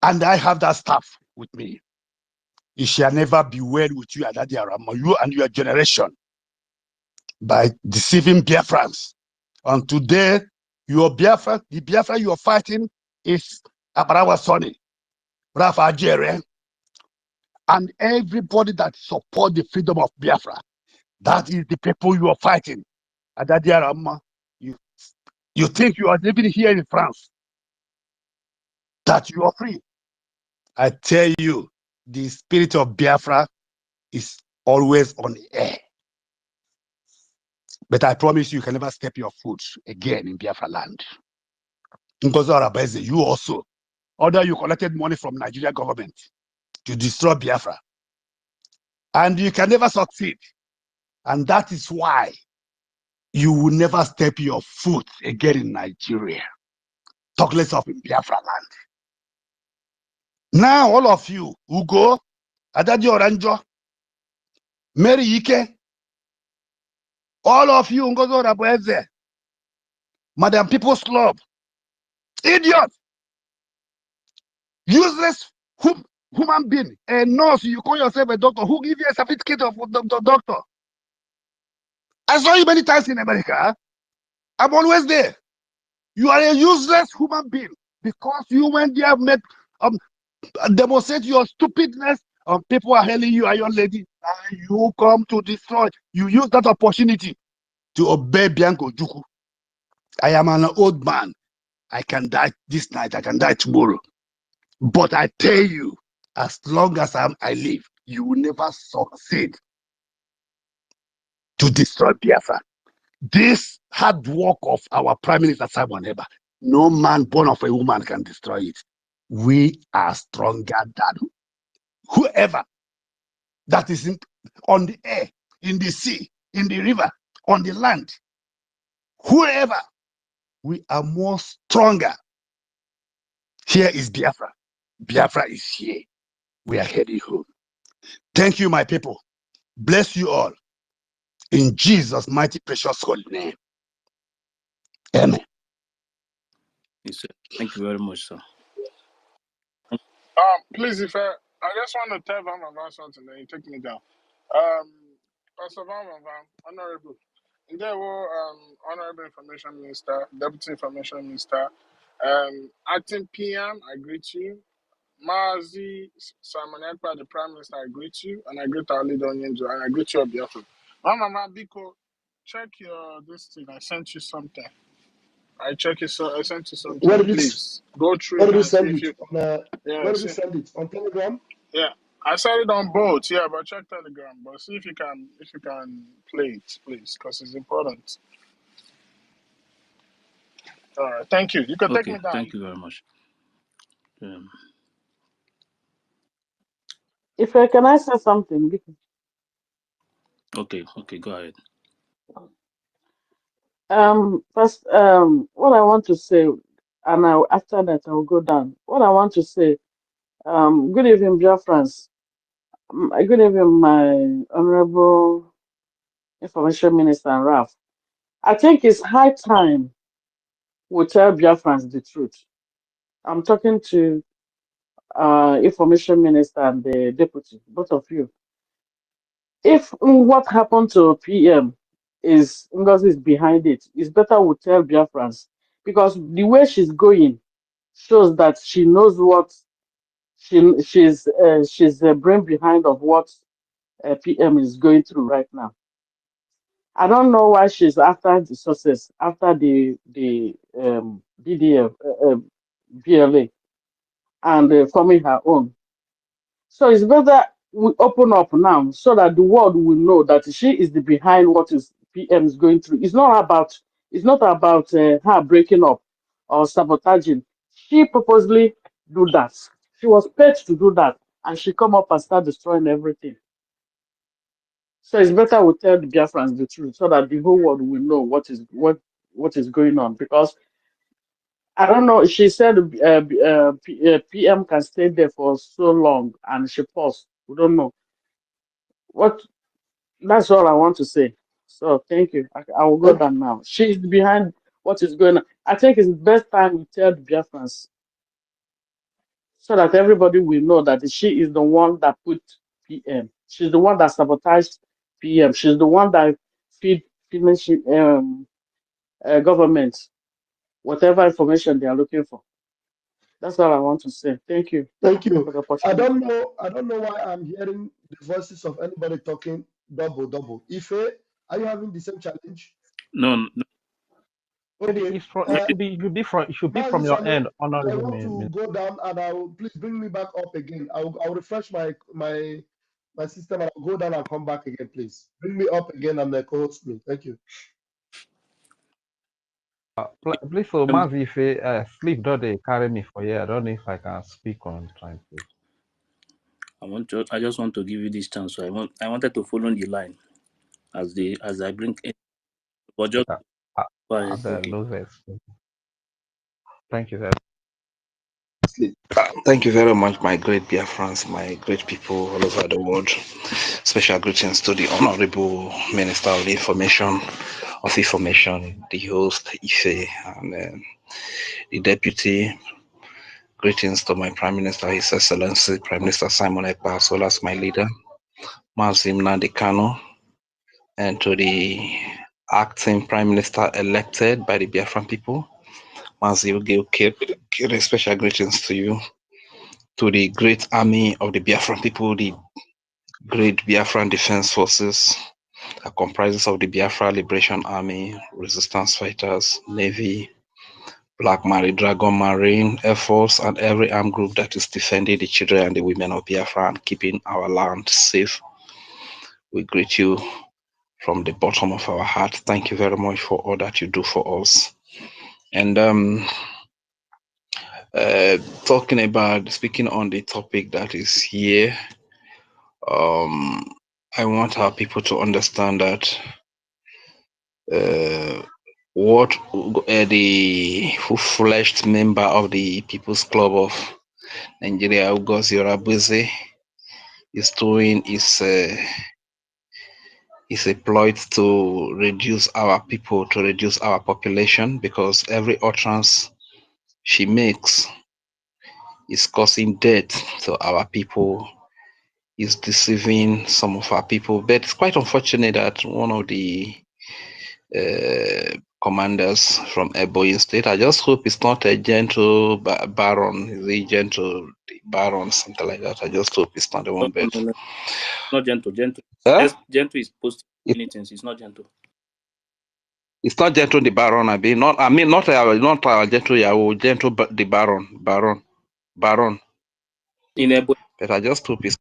And I have that staff with me. It shall never be well with you, Adadi Arama, you and your generation, by deceiving Biafrans. And today, the Biafra you are fighting is Abarawa Soni, Rafa Ajere, and everybody that support the freedom of Biafra. That is the people you are fighting. Adadi Arama, you think you are living here in France, that you are free. I tell you, the spirit of Biafra is always on the air. But I promise you can never step your foot again in Biafra land. Ngozi Madness+Solomon, you also, although you collected money from Nigeria government to destroy Biafra, and you can never succeed. And that is why you will never step your foot again in Nigeria. Talk less of in Biafra land. Now, all of you, Ugo, Adadi Oranjo, Mary Ike, all of you, Ngozi Madness+Solomon, Madam People's Club, idiot, useless human being, a nurse, you call yourself a doctor, who give you a certificate of doctor? I saw you many times in America. I'm always there. You are a useless human being because you went there, met, demonstrate your stupidness. People are hailing you, Iron Lady. You come to destroy. You use that opportunity to obey Bianco Juku. I am an old man. I can die this night. I can die tomorrow. But I tell you, as long as I live, you will never succeed to destroy Biafra. This hard work of our Prime Minister Simon Eba, no man born of a woman can destroy it. We are stronger than whoever that is on the air, in the sea, in the river, on the land. Whoever we are more stronger. Here is Biafra. Biafra is here. We are heading home. Thank you, my people. Bless you all. In Jesus' mighty, precious holy name. Amen. Yes, sir. Thank you very much, sir. Please, if I just want to tell Van Van something, then you take me down. Pastor Van Honorable. There were Honorable Information Minister, Deputy Information Minister, Acting PM, I greet you. Mazi Simon Ekpa, the Prime Minister, I greet you, and I greet our leader Onyenjo, and I greet you, Biafra. Mama Biko, check your this thing. I sent you something. I check it, so I sent you Where something. did you Please go through where it did you and see send if it? you Where yeah did you see send it? On Telegram? yeah. I said it on both, yeah, but check Telegram. But see if you can play it, please, because it's important. All right, thank you. You can take Okay, me down. thank you very much. If I can I say something? Okay, go ahead. First, what I want to say, and after that I will go down. What I want to say, good evening, dear friends. Good evening, my honorable information minister, Ralph. I think it's high time we tell Biafrans the truth. I'm talking to information minister and the deputy, both of you. If what happened to PM is Ngozi is behind it, it's better we tell Biafrans because the way she's going shows that she knows what she's the brain behind of what PM is going through right now. I don't know why she's after the success, after the BDF, BLA, and forming her own. So it's better we open up now so that the world will know that she is the behind what is PM is going through. It's not about her breaking up or sabotaging. She purposely do that. She was paid to do that, and she come up and start destroying everything. So it's better we tell the Biafrans the truth so that the whole world will know what is going on. Because I don't know. She said PM can stay there for so long, and she paused. We don't know what. That's all I want to say. So thank you. I will go Thank down now. She's behind what is going on. I think it's the best time we tell the Biafrans so that everybody will know that she is the one that put PM. She's the one that sabotaged PM. She's the one that feed finishing government whatever information they are looking for. That's all I want to say. Thank you thank you. for the opportunity. I don't know why I'm hearing the voices of anybody talking double. Ife, are you having the same challenge? No, Maybe Okay. it's from no. it should be from Mazi your Saleh, end, I honorable want to go down and I will please bring me back up again. I'll refresh my system and I'll go down and come back again, please. Bring me up again and co-host me. Thank you. Please, so Mazi, if sleep don't they carry me for here, I don't know if I can speak on time, please. I just want to give you this chance. So I wanted to follow the line as I bring in, but just I, go I ahead. the Okay. losers. Thank you, sir. Thank you very much, my great Biafrans, my great people all over the world. Special greetings to the Honorable Minister of Information, the host Ife, and the Deputy. Greetings to my Prime Minister, His Excellency Prime Minister Simon Ekpa, as well as my leader, Mazim Nandekano, and to the acting Prime Minister elected by the Biafran people, Mazim Gil. Special greetings to you, to the great army of the Biafran people, the great Biafran Defense Forces, that comprises of the Biafra Liberation Army, resistance fighters, Navy, Black Dragon Marine, Air Force, and every armed group that is defending the children and the women of Biafra and keeping our land safe. We greet you from the bottom of our heart. Thank you very much for all that you do for us. And speaking on the topic that is here, I want our people to understand that what the full-fledged member of the People's Club of Nigeria, Ngozi Madness+Solomon, is doing is a ploy to reduce our people, to reduce our population, because every utterance she makes is causing death to our people, is deceiving some of our people. But it's quite unfortunate that one of the commanders from Ebonyi State, I just hope it's not a gentle baron, is a gentle baron, something like that. I just hope it's not the one, but No. Not gentle. Gentle. huh? Gentle is posting It, many things. It's not gentle. it's not gentle the baron. Not gentle. Yeah, gentle, but the baron. In a But I just hope it's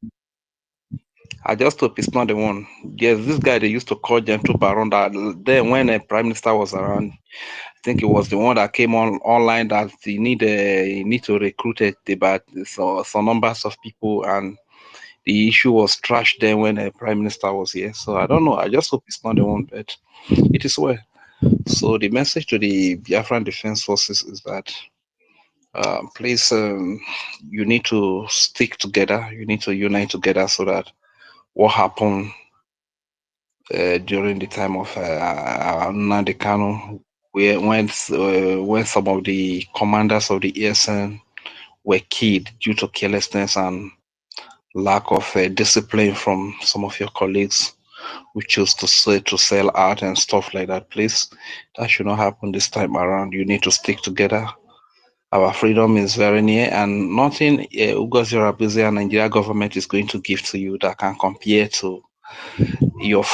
not the one. Yes, this guy they used to call gentle baron. That then when a prime minister was around, I think it was the one that came on online that you need to recruit some numbers of people, and the issue was trashed then when a prime minister was here. So I don't know. I just hope it's not the one, but it is well. So the message to the Biafran Defense Forces is that please, you need to stick together. You need to unite together so that what happened during the time of Nnamdi Kanu, when some of the commanders of the ESN were killed due to carelessness and lack of discipline from some of your colleagues who choose to sell out and stuff like that. Please, that should not happen this time around. You need to stick together. Our freedom is very near, and nothing Ngozi Madness+Solomon and Nigeria government is going to give to you that can compare to your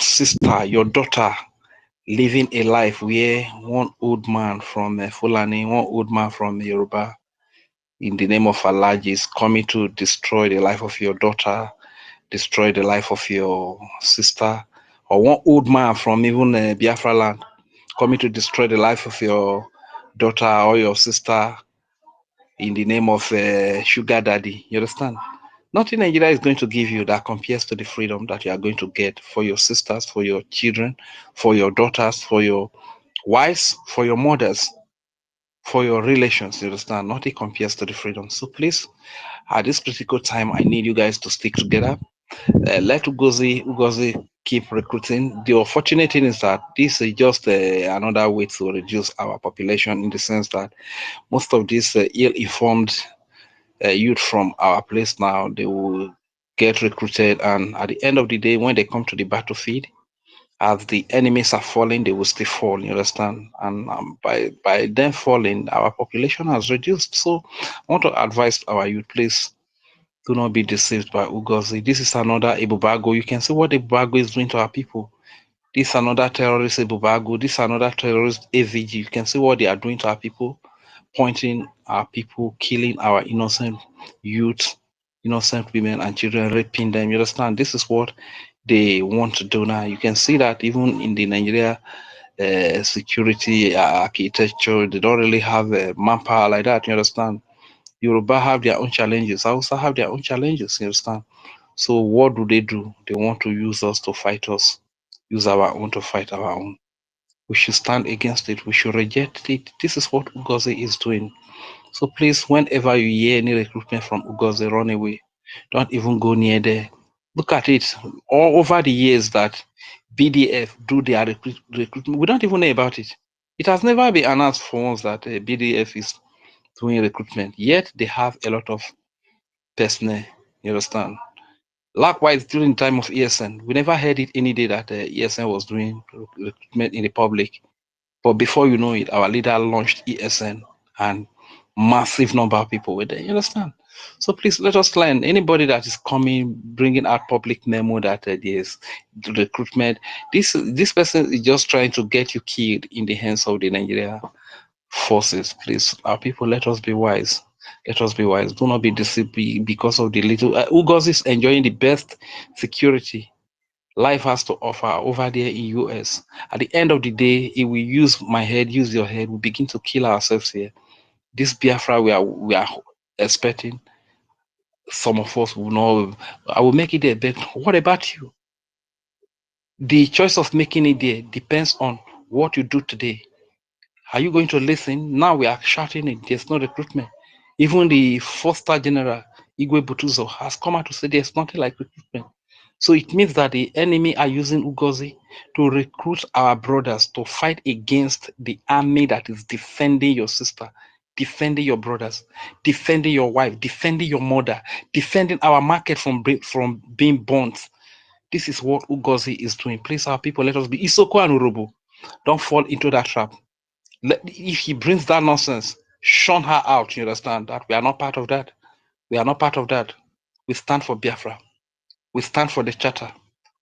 sister, your daughter living a life where one old man from Fulani, one old man from Yoruba, in the name of Allah, is coming to destroy the life of your daughter, destroy the life of your sister, or one old man from even Biafra land coming to destroy the life of your daughter or your sister in the name of sugar daddy. You understand? Nothing Nigeria is going to give you that compares to the freedom that you are going to get for your sisters, for your children, for your daughters, for your wives, for your mothers, for your relations. You understand? Nothing compares to the freedom. So please, at this critical time, I need you guys to stick together. Let Ugozi keep recruiting. The unfortunate thing is that this is just another way to reduce our population, in the sense that most of these ill-informed youth from our place now, they will get recruited, and at the end of the day, when they come to the battlefield, as the enemies are falling, they will still fall. You understand? And by them falling, our population has reduced. So I want to advise our youth, please do not be deceived by Ugozi. This is another Ibubago. You can see what Ibubago is doing to our people. This is another terrorist Ibubago. This is another terrorist AVG. You can see what they are doing to our people, pointing our people, killing our innocent youth, innocent women and children, raping them. You understand? This is what they want to do now. You can see that even in the Nigeria security architecture, they don't really have manpower like that. You understand? Yoruba have their own challenges. Hausa have their own challenges. You understand? So what do? They want to use us to fight us, use our own to fight our own. We should stand against it. We should reject it. This is what Ugozi is doing. So please, whenever you hear any recruitment from Ugozi, run away. Don't even go near there. Look at it. All over the years that BDF do their recruitment, we don't even know about it. It has never been announced for once that BDF is doing recruitment. Yet they have a lot of personnel. You understand? Likewise, during the time of ESN, we never heard it any day that ESN was doing recruitment in the public. But before you know it, our leader launched ESN, and massive number of people were there. You understand? So please let us learn. Anybody that is coming, bringing out public memo that there's recruitment, this person is just trying to get you killed in the hands of the Nigeria forces. Please, our people, let us be wise. Let us be wise. Do not be deceived because of the little. Ugos is enjoying the best security life has to offer over there in US. At the end of the day, if we use my head, use your head, we begin to kill ourselves here. This Biafra we are expecting, some of us will know. I will make it there, but what about you? The choice of making it there depends on what you do today. Are you going to listen? Now we are shouting it. There's no recruitment. Even the four-star general, Igwe Butuzo, has come out to say there's nothing like recruitment. So it means that the enemy are using Ugozi to recruit our brothers to fight against the army that is defending your sister, defending your brothers, defending your wife, defending your mother, defending our market from being burnt. This is what Ugozi is doing. Please, our people, let us be Isoko and Urobo. Don't fall into that trap. If he brings that nonsense, shun her out. You understand that we are not part of that. We are not part of that. We stand for Biafra. We stand for the charter.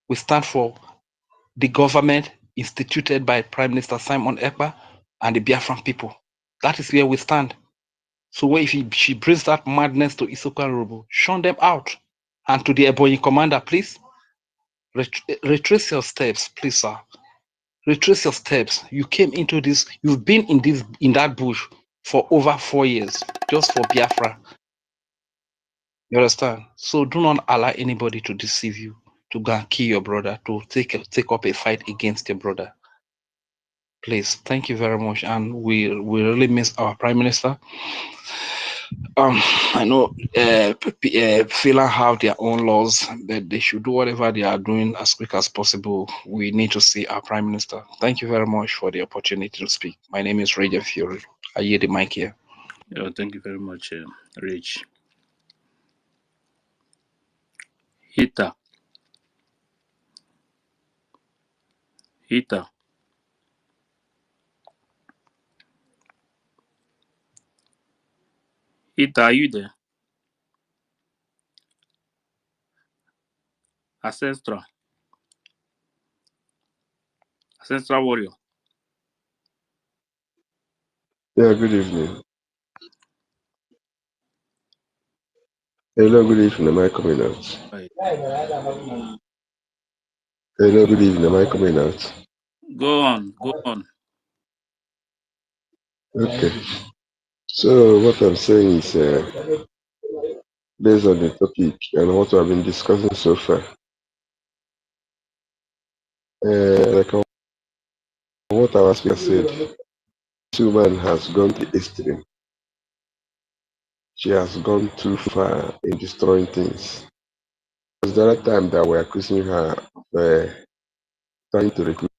We stand for the government instituted by Prime Minister Simon Ekpa and the Biafran people. That is where we stand. So if she brings that madness to Isoko and Urobo, shun them out. And to the Ebonyi commander, please retrace your steps, please, sir. Retrace your steps. You came into this, you've been in that bush for over 4 years, just for Biafra. You understand? So do not allow anybody to deceive you, to go and kill your brother, to take up a fight against your brother. Please, thank you very much. And we really miss our Prime Minister. I know Finland have their own laws that they should do whatever they are doing as quick as possible. We need to see our Prime Minister. Thank you very much for the opportunity to speak. My name is Raja Fury. I yield the mic here. Thank you very much, Rich. Hita. Hita. Hita, are you there? Ancestral. Ancestral warrior. Yeah, good evening. Hello, good evening. Am I coming out? Right. Hello, good evening. Am I coming out? Go on. Go on. Okay. So what I'm saying is, based on the topic and what I've been discussing so far, like what our speaker said, this woman has gone to the extreme. She has gone too far in destroying things. Because the other time that we're accusing her of trying to recruit,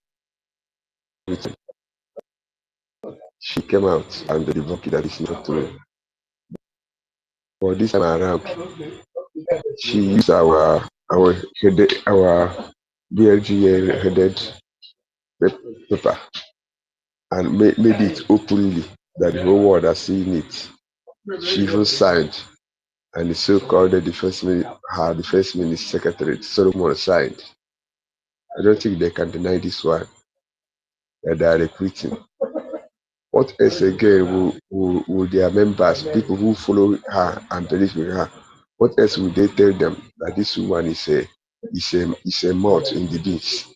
she came out and debunked that it's not true. But this time around, she used our BLGA headed paper and made it openly that the whole world has seen it. She even signed, and the so-called her defense minister secretary Solomon signed. I don't think they can deny this one that they are recruiting. What else again will their members, people who follow her and believe in her, what else will they tell them that this woman is a moth in the beast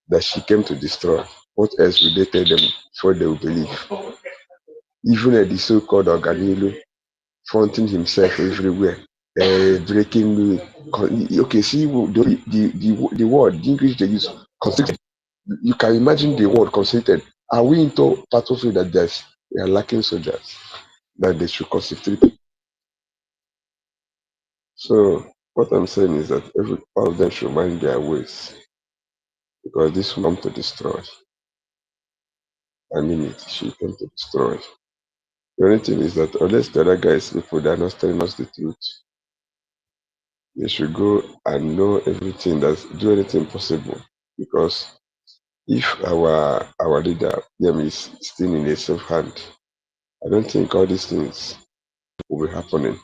that she came to destroy? What else will they tell them before they will believe? Even the so-called Oganilo fronting himself everywhere, breaking news. Okay, see the word, the English they use, consistent. You can imagine the word consistent. Are we into battlefield that we are lacking soldiers that they should concentrate? So what I'm saying is that all of them should mind their ways because this will come to destroy. I mean it, she came to destroy. The only thing is that unless the other guys, people that are not telling us the truth, they should go and know everything, do anything possible. Because if our leader, them, is still in a safe hand, I don't think all these things will be happening.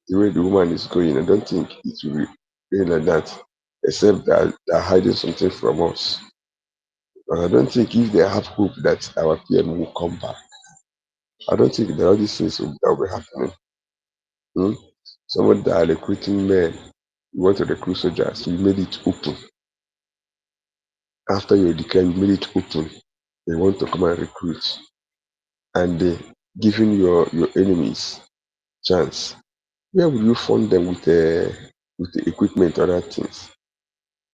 The way the woman is going, I don't think it will be going like that, except that they're hiding something from us. But I don't think if they have hope that our PM will come back, I don't think that all these things will be happening. Hmm? Someone that are recruiting men, you want to recruit soldiers, you made it open. After your declare, you made it open. They want to come and recruit. And they giving your enemies chance. Where will you fund them with the equipment and other things?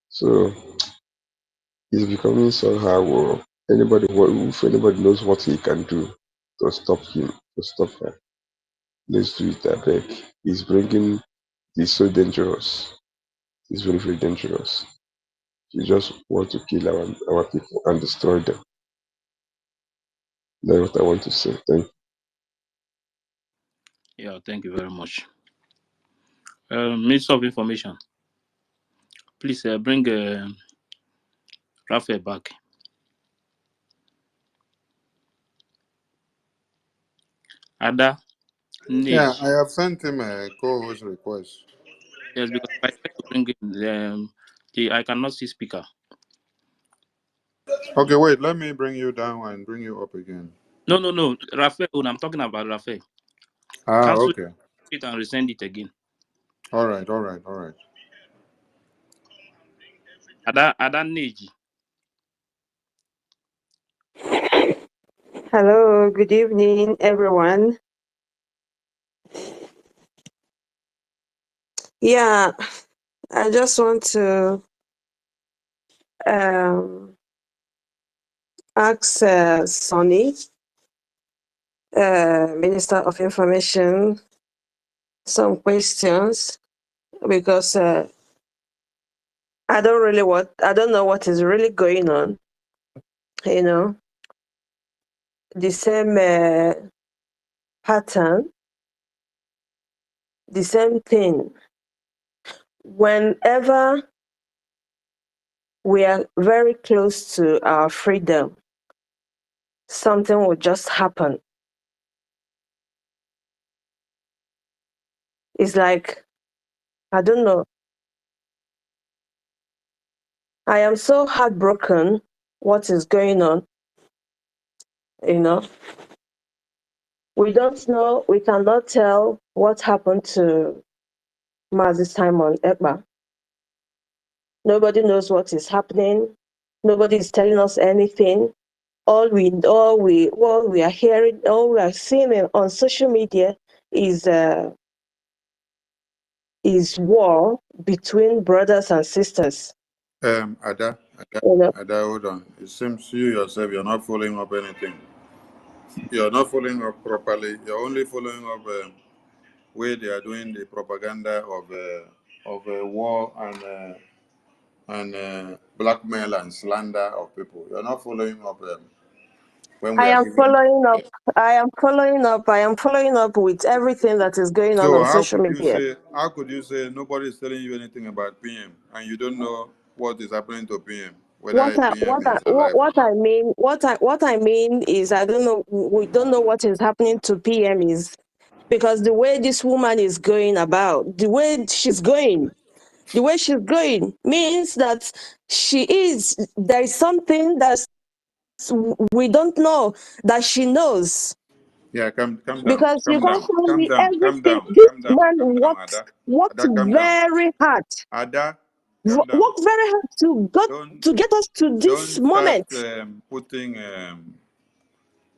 So it's becoming somehow if anybody knows what he can do to stop him, to stop her, let's do it. I beg. He's so dangerous. He's very, very dangerous. He just want to kill our people and destroy them. That's what I want to say. Thank you. Yeah, thank you very much. Minister of Information, please bring Raphael back. Ada, Yeah, Nage. I have sent him a co-host request. Yes, because if I try to bring in, I cannot see speaker. Okay, wait, let me bring you down and bring you up again. No. Raphael, I'm talking about Raphael. Ah, Cancel okay. it and resend it again. All right. Ada Nage. Hello, good evening, everyone. Yeah, I just want to ask Sonny, Minister of Information, some questions because I don't know what is really going on. You know, the same pattern, the same thing. Whenever we are very close to our freedom, something will just happen. It's like, I don't know. I am so heartbroken what is going on, you know. We don't know, we cannot tell what happened to Mazi Simon Ekpa. Nobody knows what is happening. Nobody is telling us anything. All we are hearing, all we are seeing on social media is war between brothers and sisters. Ada, You know, hold on. It seems you yourself, you're not following up anything. You're not following up properly. You're only following up where they are doing the propaganda of war and blackmail and slander of people. You're not following up when we I are am giving. following up. I am following up with everything that is going So on social media. how could you say nobody is telling you anything about PM and you don't know what is happening to PM, whether What a I PM is alive or what not? I mean what I mean is I don't know, we don't know what is happening to PM is because the way this woman is going about, the way she's going means that there is something that we don't know that she knows, Yeah, calm down, because you can't tell me everything. This man worked Calm down. very hard, Ada, calm down. worked very hard Don't to get us to this don't start moment. putting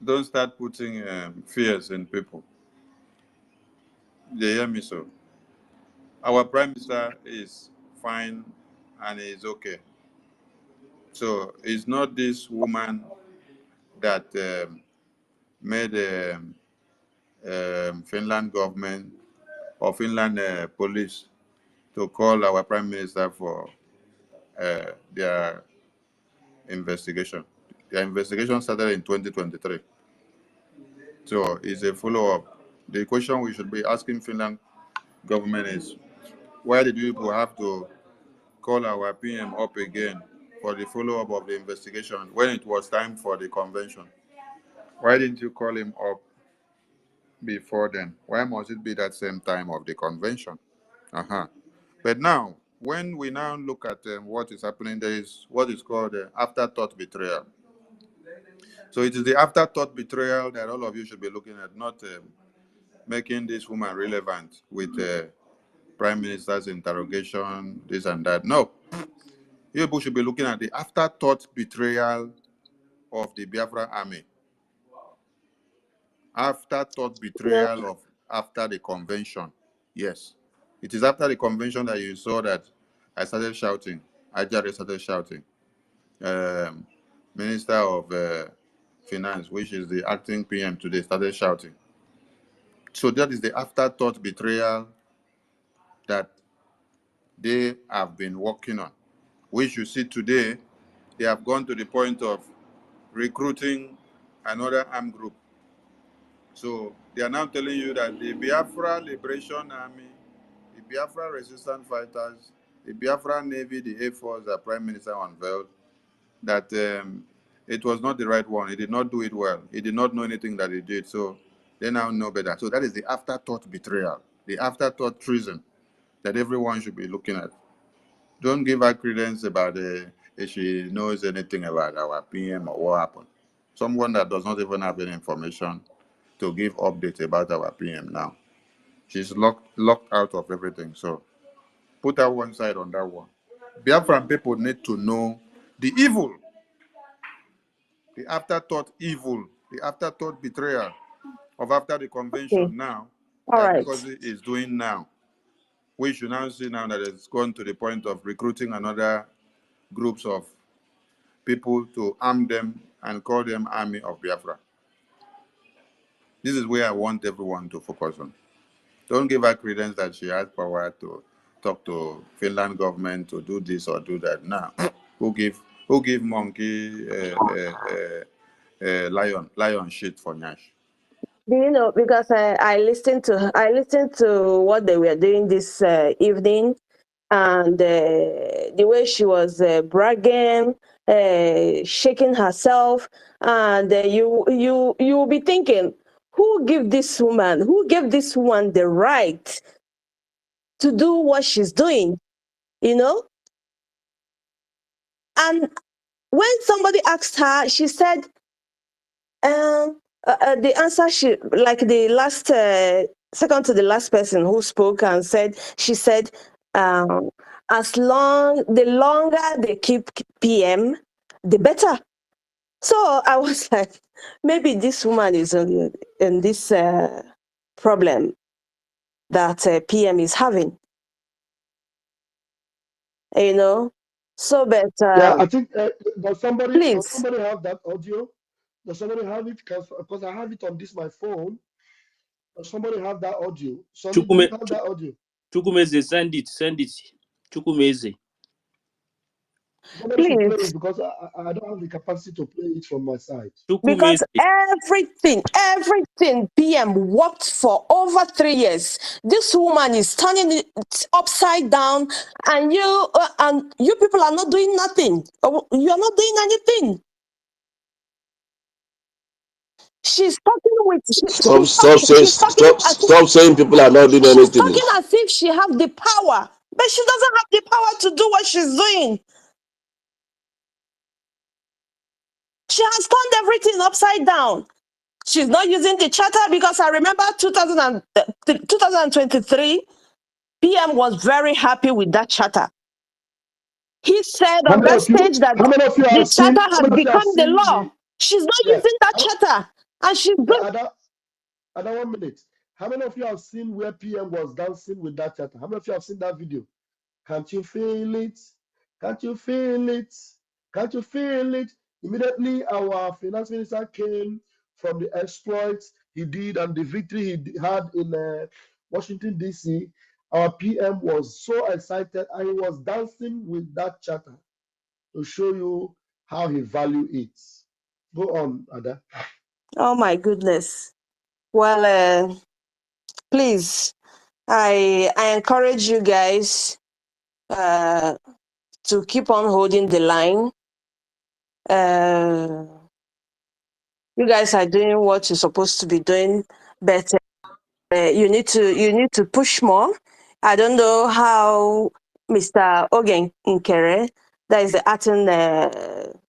don't start putting fears in people. They hear me so. Our prime minister is fine and is okay. So it's not this woman that made Finland government or Finland police to call our prime minister for their investigation. Their investigation started in 2023. So it's a follow-up. The question we should be asking Finland government is, why did you people have to call our PM up again for the follow-up of the investigation when it was time for the convention? Why didn't you call him up before then? Why must it be that same time of the convention? Uh-huh. But now, when we now look at what is happening, there is what is called afterthought betrayal. So it is the afterthought betrayal that all of you should be looking at, not making this woman relevant with prime minister's interrogation, this and that. No, you people should be looking at the afterthought betrayal of the Biafra army. Afterthought Yeah. betrayal of after the convention. Yes, it is after the convention that you saw that I started shouting. Ajare started shouting. Um, Minister of Finance, which is the acting PM today, started shouting. So that is the afterthought betrayal that they have been working on, which you see today, they have gone to the point of recruiting another armed group. So they are now telling you that the Biafra Liberation Army, the Biafra Resistance Fighters, the Biafra Navy, the Air Force that Prime Minister unveiled, that it was not the right one. He did not do it well. He did not know anything that he did. So they now know better. So that is the afterthought betrayal, the afterthought treason that everyone should be looking at. Don't give her credence about if she knows anything about our PM or what happened. Someone that does not even have any information to give updates about our PM now. She's locked out of everything. So put her one side on that one. Biafran people need to know the evil, the afterthought evil, the afterthought betrayal of after the Okay. convention now All that right. Ngozi is doing now. We should now see now that it's gone to the point of recruiting another groups of people to arm them and call them Army of Biafra. This is where I want everyone to focus on. Don't give her credence that she has power to talk to Finland government to do this or do that. Now, who give monkey lion shit for Nash? Do you know? Because I listened to what they were doing this evening, and the way she was bragging, shaking herself, and you will be thinking, who gave this woman the right to do what she's doing? You know, and when somebody asked her, she said, the answer like the last second to the last person who spoke and said, she said, um, the longer they keep PM, the better. So I was like, maybe this woman is in this problem that PM is having, you know. So, but Yeah, I think does please, somebody have that audio? Does somebody have it? Because I have it on my phone. Does somebody have that audio? Sonny, do you Chukume, have that audio? Chukumeze, send it. Chukumeze. Somebody should play please. it because I don't have the capacity to play it from my side. Because Chukumeze. everything PM worked for over 3 years. This woman is turning it upside down, and you people are not doing nothing. You are not doing anything. She's talking with Stop saying people are not doing she's anything. talking as if she has the power, but she doesn't have the power to do what she's doing. She has turned everything upside down. She's not using the charter, because I remember 2023, PM was very happy with that charter. He said How on many that of you? stage that How many of you the have charter seen? How had many of you have become the seen law. the? She's not Yeah. using that charter, and she's Yeah. doing. Ada, 1 minute. How many of you have seen where PM was dancing with that charter? How many of you have seen that video? Can't you feel it? Can't you feel it? Can't you feel it? Immediately, our finance minister came from the exploits he did and the victory he had in Washington, D.C. Our PM was so excited and he was dancing with that charter to show you how he valued it. Go on, Ada. Oh my goodness. Well, please, I encourage you guys to keep on holding the line. You guys are doing what you're supposed to be doing, but you need to push more. I don't know how Mr. Ogen Nkere, that is the acting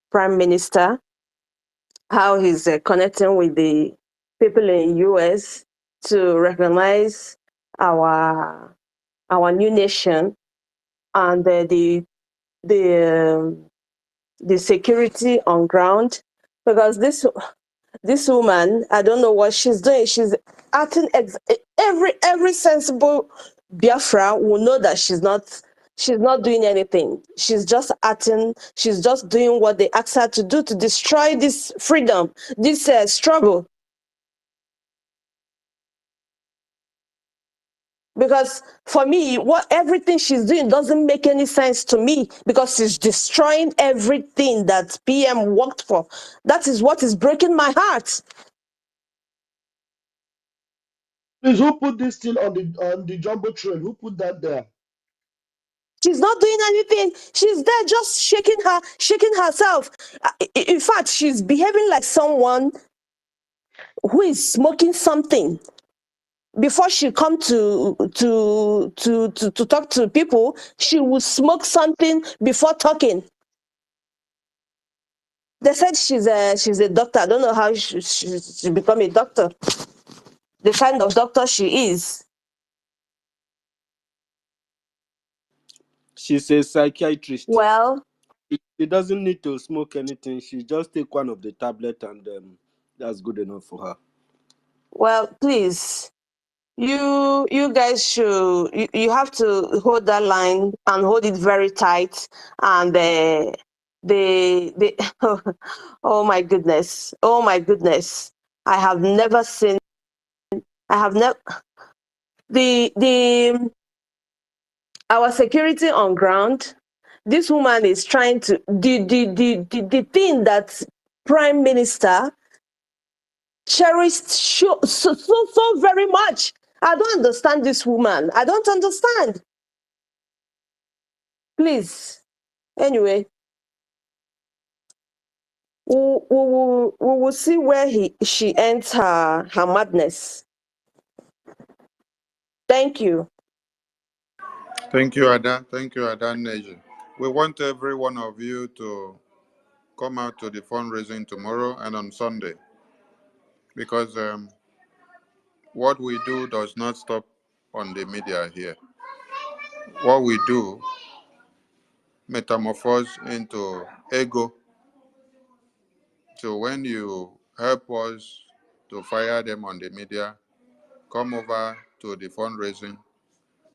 prime minister, how he's connecting with the people in US to recognize our new nation, and the security on ground, because this woman, I don't know what she's doing. She's acting every sensible Biafra will know that she's not She's not doing anything. She's just acting. She's just doing what they asked her to do to destroy this freedom, this struggle. Because for me, everything she's doing doesn't make any sense to me, because she's destroying everything that PM worked for. That is what is breaking my heart. Please, who put this thing on the jumbo train? Who put that there? She's not doing anything. She's there just shaking herself. In fact, she's behaving like someone who is smoking something. Before she come to talk to people, she will smoke something before talking. They said she's a doctor. I don't know how she become a doctor. The kind of doctor she is. She's a psychiatrist. Well, She doesn't need to smoke anything. She just take one of the tablet and that's good enough for her. well, please. You guys should you have to hold that line and hold it very tight, and the oh my goodness, I have never seen, the our security on ground. This woman is trying to the thing that Prime Minister cherished so very much. I don't understand this woman. I don't understand. Please. Anyway, we will see where she ends her madness. Thank you. Thank you, Ada. Thank you, Ada Neji. We want every one of you to come out to the fundraising tomorrow and on Sunday, because what we do does not stop on the media here. What we do metamorphose into ego. So when you help us to fire them on the media, come over to the fundraising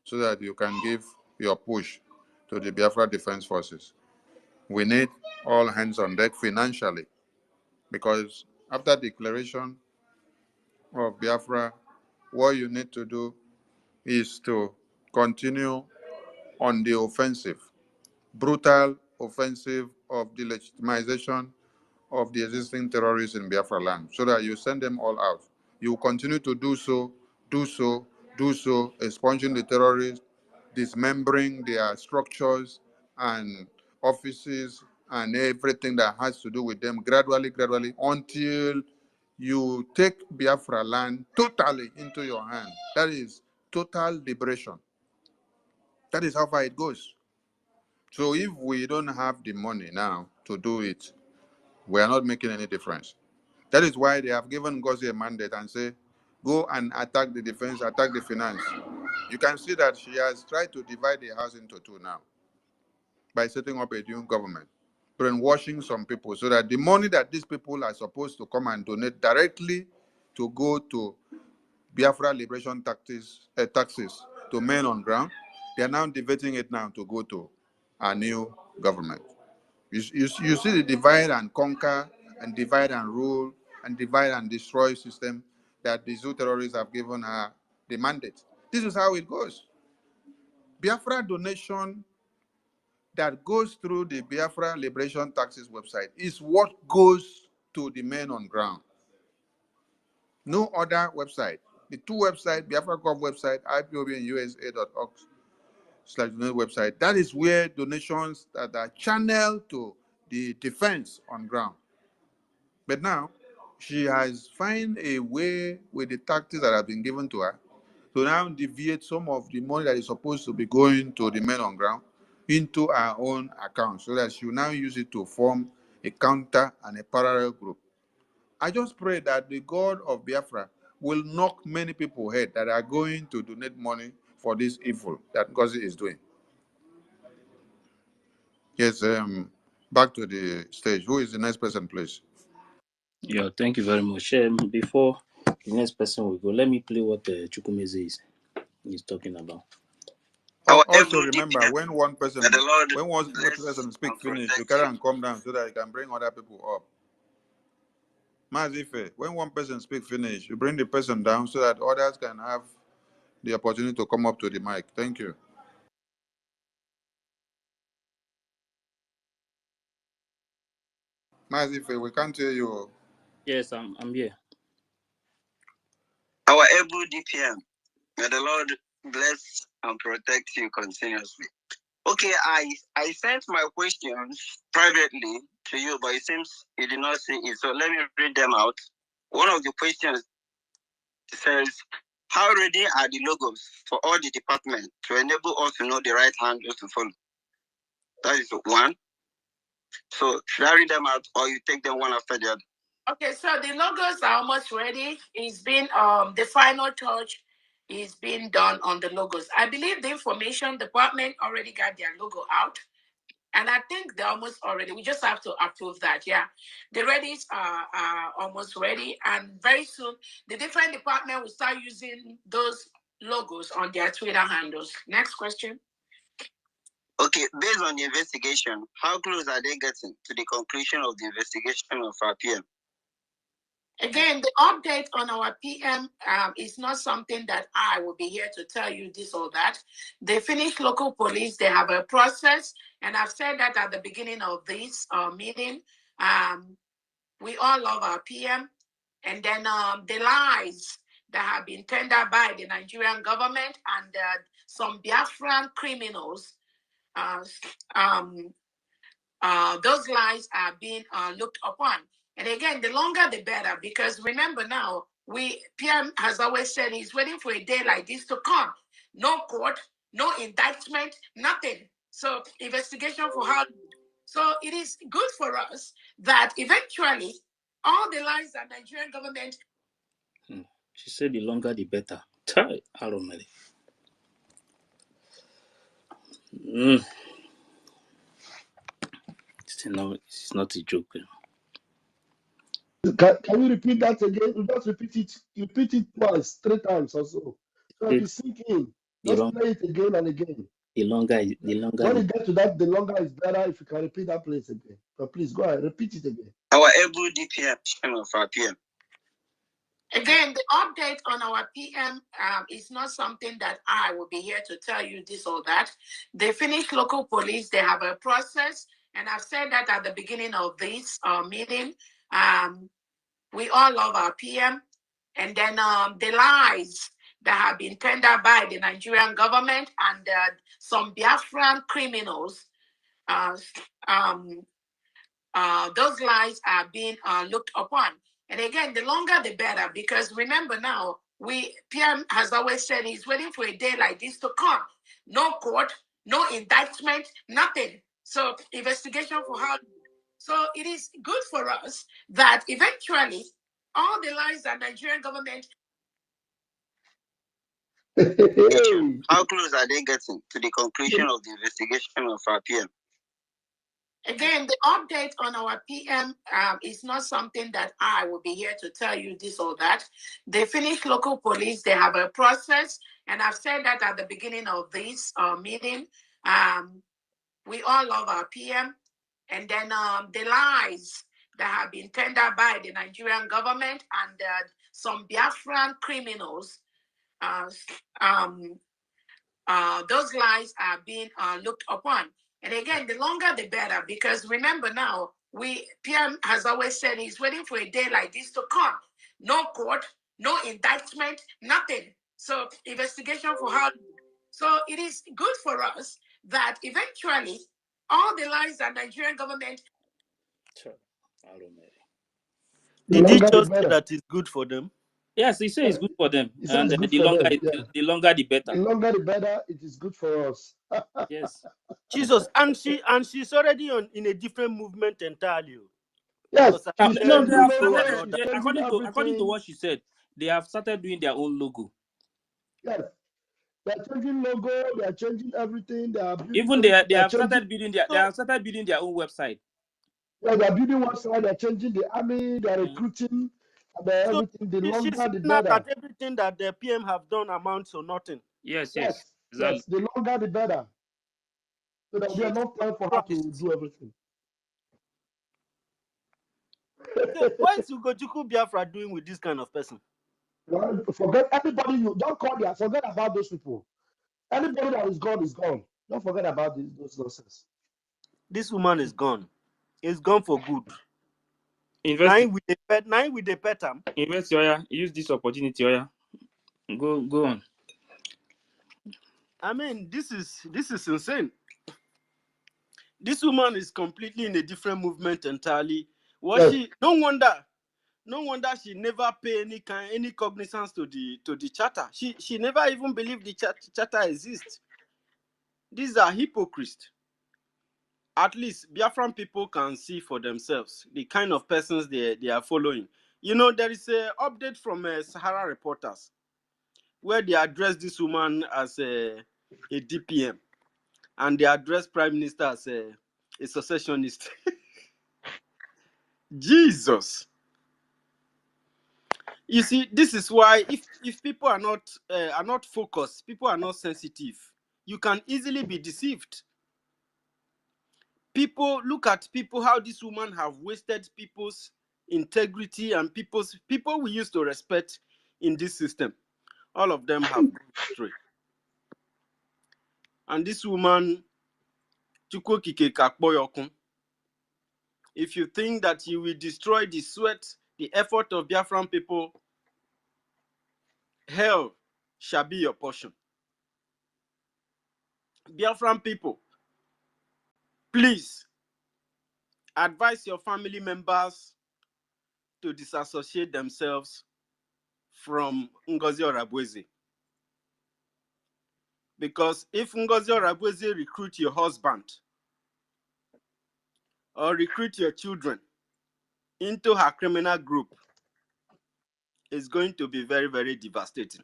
so that you can give your push to the Biafra Defense Forces. We need all hands on deck financially, because after declaration of Biafra, what you need to do is to continue on the offensive, brutal offensive of the legitimization of the existing terrorists in Biafra land, so that you send them all out. You continue to do so, expunging the terrorists, dismembering their structures and offices and everything that has to do with them gradually, until you take Biafra land totally into your hand. That is total liberation. That is how far it goes. So if we don't have the money now to do it, we are not making any difference. That is why they have given Ngozi a mandate and say, go and attack the defense, attack the finance. You can see that she has tried to divide the house into two now by setting up a new government, brainwashing some people so that the money that these people are supposed to come and donate directly to go to Biafra liberation taxes to men on ground, they are now diverting it now to go to a new government. You see the divide and conquer and divide and rule and divide and destroy system that the Zoo terrorists have given her the mandate. This is how it goes. Biafra donation that goes through the Biafra Liberation Taxes website is what goes to the men on ground. No other website. The two websites, Biafra.gov website, IPOB and USA.org/donate website, that is where donations that are channeled to the defense on ground. But now, she has found a way with the tactics that have been given to her to now deviate some of the money that is supposed to be going to the men on ground into her own account, so that she will now use it to form a counter and a parallel group. I just pray that the God of Biafra will knock many people head that are going to donate money for this evil that Ngozi is doing. Yes, back to the stage. Who is the next person, please? Yeah, thank you very much. Before the next person will go, let me play what Chukwumeze is talking about. Also remember, when one person speak finish, you carry and come down so that you can bring other people up. Mazife, when one person speak finish, you bring the person down so that others can have the opportunity to come up to the mic. Thank you. Mazife, we can't hear you. Yes, I'm here. Our able DPM, may the Lord bless and protect you continuously. Okay, I sent my questions privately to you, but it seems you did not see it. So let me read them out. One of the questions says, how ready are the logos for all the departments to enable us to know the right handles to follow? That is one. So should I read them out or you take them one after the other? Okay, so the logos are almost ready. It's been the final touch is being done on the logos. I believe the information department already got their logo out. And I think they're almost already. We just have to approve that. Yeah, the readies are almost ready, and very soon the different department will start using those logos on their Twitter handles. Next question. Okay, based on the investigation, how close are they getting to the conclusion of the investigation of our PM? Again, the update on our PM is not something that I will be here to tell you this or that. They finished local police, they have a process, and I've said that at the beginning of this meeting. We all love our PM, and then the lies that have been tendered by the Nigerian government and some Biafran criminals, those lies are being looked upon. And again, the longer the better, because remember now, PM has always said he's waiting for a day like this to come. No court, no indictment, nothing. So investigation for how. So it is good for us that eventually all the lies that Nigerian government. She said the longer the better. I don't know. It's not a joke. Can you repeat that again? You just repeat it twice, 3 times or so. So if you sink in, just play it again and again. The longer. When you get to that, the longer is better if you can repeat that place again. But please go ahead, repeat it again. Our able DPM of our PM. Again, the update on our PM is not something that I will be here to tell you this or that. They finished local police, they have a process, and I've said that at the beginning of this meeting. We all love our PM, and then the lies that have been tendered by the Nigerian government and some Biafran criminals, those lies are being looked upon. And again, the longer the better, because remember now, PM has always said he's waiting for a day like this to come. No court, no indictment, nothing. So investigation for how. So it is good for us that eventually all the lies that Nigerian government. How close are they getting to the conclusion of the investigation of our PM? Again, the update on our PM is not something that I will be here to tell you this or that. They finished local police, they have a process, and I've said that at the beginning of this meeting. We all love our PM, and then the lies that have been tendered by the Nigerian government and some Biafran criminals, those lies are being looked upon. And again, the longer the better, because remember now, PM has always said he's waiting for a day like this to come. No court, no indictment, nothing. So investigation for how. So it is good for us that eventually all the lies that Nigerian government. I don't know. Did he just say that it's good for them? Yes, he says it's good for them. He says And it's the good for longer them. the longer the better. The longer the better, it is good for us. Yes. Jesus, and she's already in a different movement entirely. Yes, No, they have logo, started. According to what she said, they have started doing their own logo. Yes, they are changing logo. They are changing everything. They are building. Even they have started building their. They have started building their own website. Yeah, they are building website. They are changing the army. They are recruiting. Everything. The longer, the better. That everything that the PM have done amounts to nothing. Yes. Exactly. Yes, the longer the better. So there'll be Jesus enough time for her to Christ. do everything. So what is Ugochukwu Biafra doing with this kind of person? Well, forget everybody. You don't call their. Forget about those people. Anybody that is gone is gone. Don't forget about those nonsense. This woman is gone. It's gone for good. Invest, Nine with the pet am. invest, Oya. Use this opportunity, Oya. Go on. I mean, this is insane. This woman is completely in a different movement entirely. Was Yes. she? No wonder she never pay any cognizance to the charter. She never even believed the charter exists. These are hypocrites. At least Biafran people can see for themselves the kind of persons they are following. You know, there is a update from Sahara Reporters where they address this woman as a DPM and they address Prime Minister as a secessionist. Jesus. You see, this is why if people are not focused, people are not sensitive, you can easily be deceived. People look at people how this woman have wasted people's integrity and people we used to respect in this system. All of them have gone astray. And this woman, Chukwu Okike Kakpoyokun, if you think that you will destroy the sweat, the effort of Biafran people, hell shall be your portion. Biafran people, please advise your family members to disassociate themselves from Ngozi Orabweze. Because if Ngozi Orabweze recruit your husband or recruit your children into her criminal group, it's going to be very, very devastating.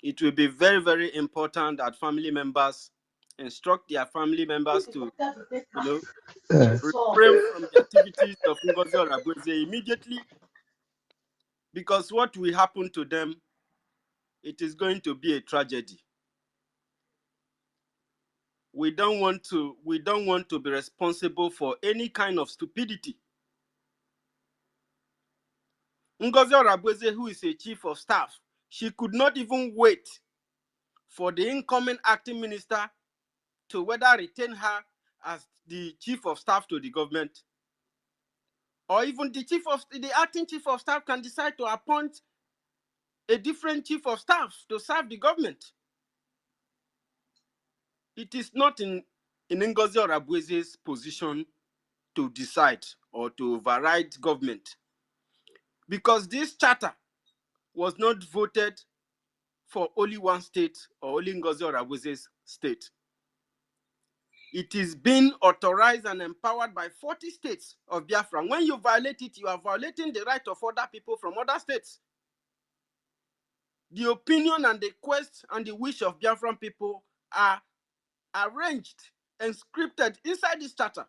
It will be very, very important that family members instruct their family members to, refrain from the activities of Ngozi Orabweze immediately, because what will happen to them, it is going to be a tragedy. We don't want to be responsible for any kind of stupidity. Ngozi Orabweze, who is a chief of staff, she could not even wait for the incoming acting minister to whether retain her as the chief of staff to the government, or even the acting chief of staff can decide to appoint a different chief of staff to serve the government. It is not in Ngozi Orabweze's position to decide or to override government, because this charter was not voted for only one state or only Ngozi Orabweze's state. It is being authorized and empowered by 40 states of Biafra. When you violate it, you are violating the right of other people from other states. The opinion and the quest and the wish of Biafran people are arranged and scripted inside this charter.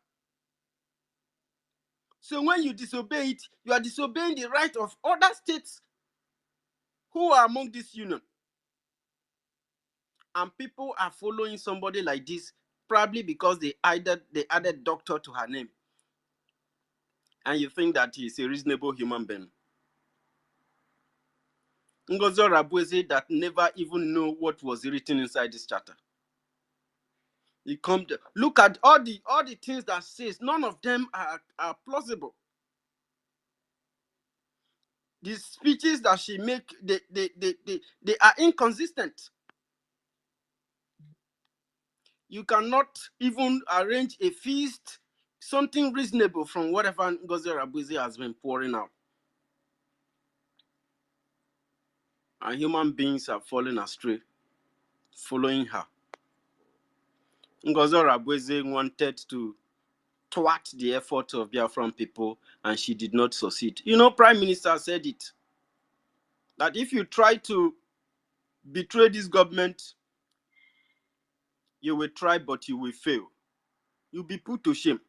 So when you disobey it, you are disobeying the right of other states who are among this union. And people are following somebody like this probably because they added doctor to her name. And you think that he's a reasonable human being. Ngozi Orabweze that never even know what was written inside this charter. Look at all the things that says, none of them are plausible. The speeches that she make, they are inconsistent. You cannot even arrange a feast, something reasonable from whatever Ngozi Orabweze has been pouring out. And human beings are falling astray, following her. Ngozi Orabweze wanted to thwart the effort of Biafran people, and she did not succeed. You know, Prime Minister said it, that if you try to betray this government, you will try, but you will fail. You'll be put to shame.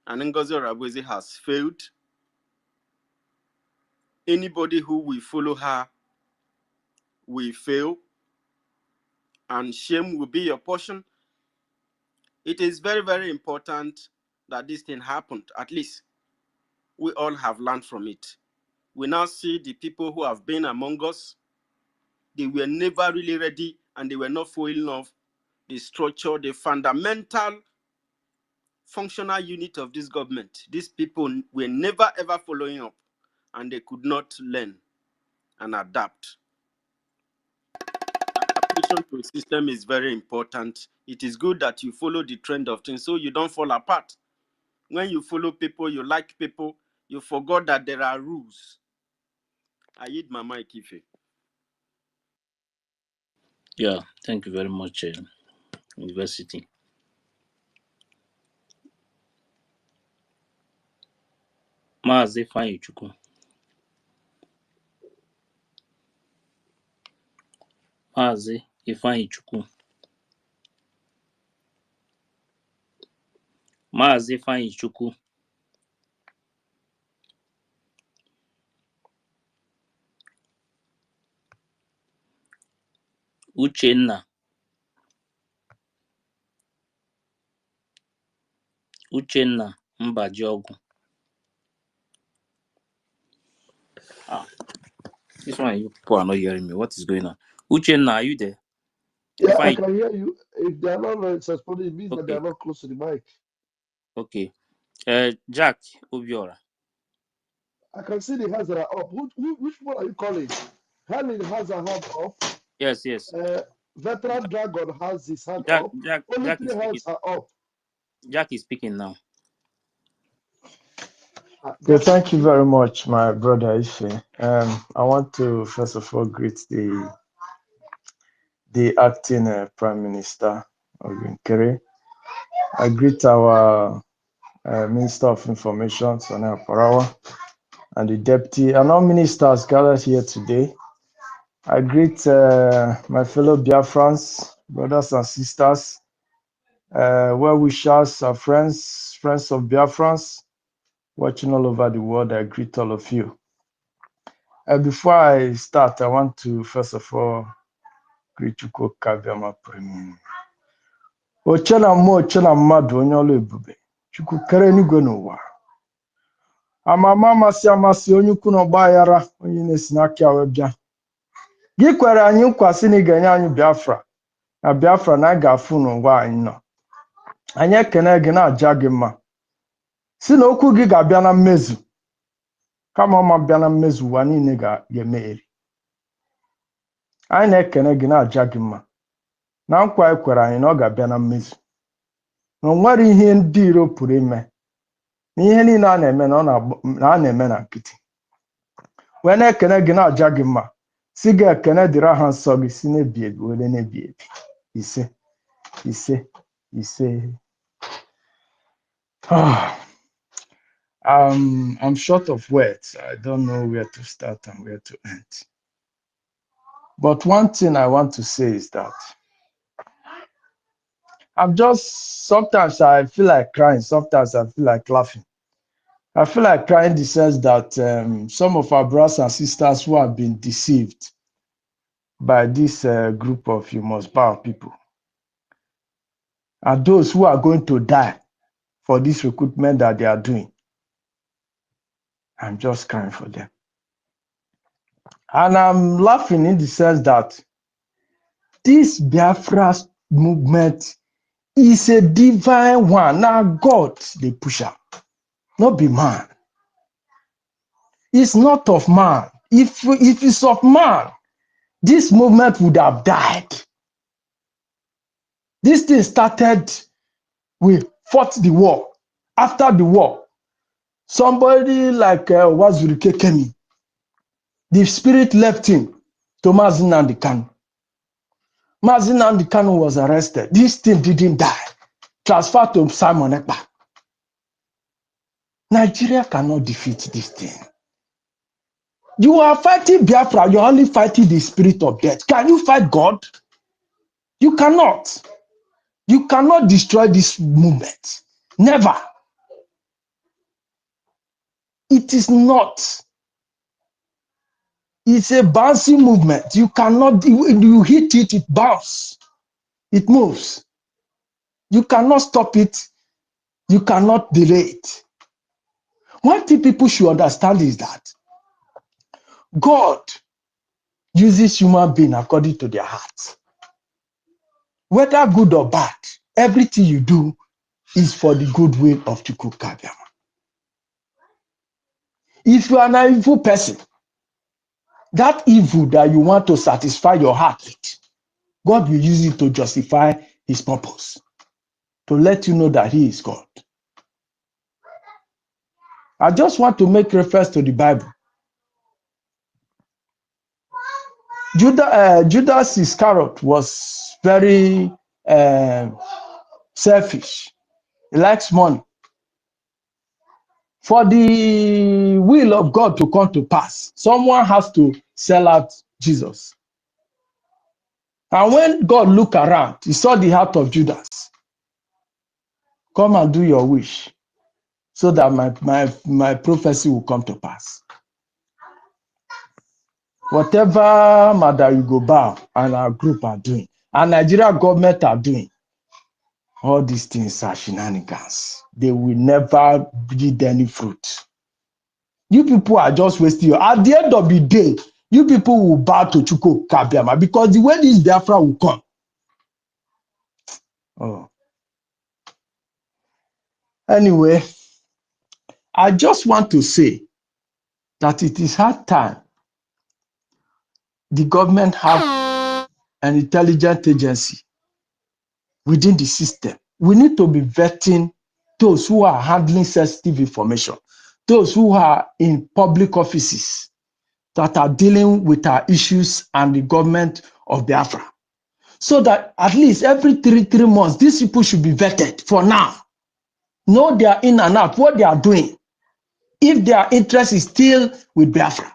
And Ngozi Orabweze has failed. Anybody who will follow her will fail and shame will be your portion. It is very, very important that this thing happened. At least we all have learned from it. We now see the people who have been among us. They were never really ready and they were not following of the structure, the fundamental functional unit of this government. These people were never ever following up and they could not learn and adapt. Adaptation to a system is very important. It is good that you follow the trend of things so you don't fall apart. When you follow people, you like people, you forgot that there are rules. I eat my mic, Ife. Yeah, thank you very much, University. Maazị Ifeanyi Chukwu. Maazị Ifeanyi Chukwu. Maazị Ifeanyi Chukwu. Uchenna. Uchenna Mbajiogwu. Ah, this one you people are not hearing me. What is going on? Uchenna, are you there? Yeah, I Ifeanyi. can hear you. If they are not responding, it means that they Okay. are not close to the mic. Okay. Jack Obiora. I can see the hands that are up. Which one are you calling? Helen has her hand up. Yes, yes. Veteran Dragon has his hand Jack up. Jack Only Jack is 3 speaking. hands are up. Jack is speaking now. Okay, Jack is thank you speaking. very much, my brother Ife. I want to first of all greet the acting Prime Minister of Nkere. I greet our Minister of Information, Sonia Parawa, and the Deputy and all ministers gathered here today. I greet my fellow Biafrans, brothers and sisters, well-wishers, our friends of Biafrans, watching all over the world. I greet all of you. Before I start, I want to first of all greet Chukwu Kabiama Premium. Ochena mo ochena mmadụ onye ọlụ ebube. Chukwu kere eluigwe n'ụwa. Amama amasị amasị onye ukwu na ọgba aghara onye na-esi n'aka wee bịa. Gị kwere anyị nkwa sị na ị ga-enye anyị Biafra. Na Biafra na a ga-afụ n'ụwa anyị nọ. Anyị ekene gị na-aja gị mma. Si na okwu gị ga-abịa na mmezu. Kama ọma bịa na mmezu ụwa niile ga-emegheri. Anyị na-ekene gị na-aja gị mma. Na nkwa ekwere anyị na ọ ga-abịa na mmezu. Na o nwere ihe ndị iro pụrụ ime. Na ihe niile a na-eme na a na-eme na nkịtị. Wee na-ekene gị na-aja gị mma. Si gị ekene dịrị aha nsọ gị si na-ebi ebi were na-ebi ebi. Ise, ise, ise. I'm short of words. I don't know where to start and where to end. But one thing I want to say is that sometimes I feel like crying, sometimes I feel like laughing. I feel like crying in the sense that some of our brothers and sisters who have been deceived by this group of you must bow people are those who are going to die for this recruitment that they are doing. I'm just crying for them. And I'm laughing in the sense that this Biafra movement is a divine one. Now God, they push up, not be man. It's not of man. If it's of man, this movement would have died. This thing started, we fought the war. After the war, somebody like Wazurike came in. The spirit left him to Mazi Nnamdi Kanu. Mazi Nnamdi Kanu was arrested. This thing didn't die. Transferred to Simon Ekpa. Nigeria cannot defeat this thing. You are fighting Biafra. You're only fighting the spirit of death. Can you fight God? You cannot. You cannot destroy this movement. Never. It is not. It's a bouncing movement. You cannot, you hit it, it bounces, it moves. You cannot stop it. You cannot delay it. One thing people should understand is that God uses human beings according to their hearts. Whether good or bad, everything you do is for the goodwill of Chukwu Kabiama. If you are an evil person, that evil that you want to satisfy your heart with, God will use it to justify his purpose, to let you know that he is God. I just want to make reference to the Bible. Judas Iscariot was very selfish. He likes money. For the will of God to come to pass, someone has to sell out Jesus. And when God looked around, he saw the heart of Judas. Come and do your wish so that my prophecy will come to pass. Whatever Mother Ugo Bow and our group are doing, and Nigeria government are doing, all these things are shenanigans. They will never breed any fruit. You people are just wasting your. At the end of the day, you people will bow to Chukwu Kabiama because the way this Biafra will come. Oh. Anyway, I just want to say that it is hard time the government have an intelligent agency within the system. We need to be vetting those who are handling sensitive information, those who are in public offices that are dealing with our issues and the government of Biafra. So that at least every three months, these people should be vetted for now. Know they are in and out, what they are doing. If their interest is still with Biafra.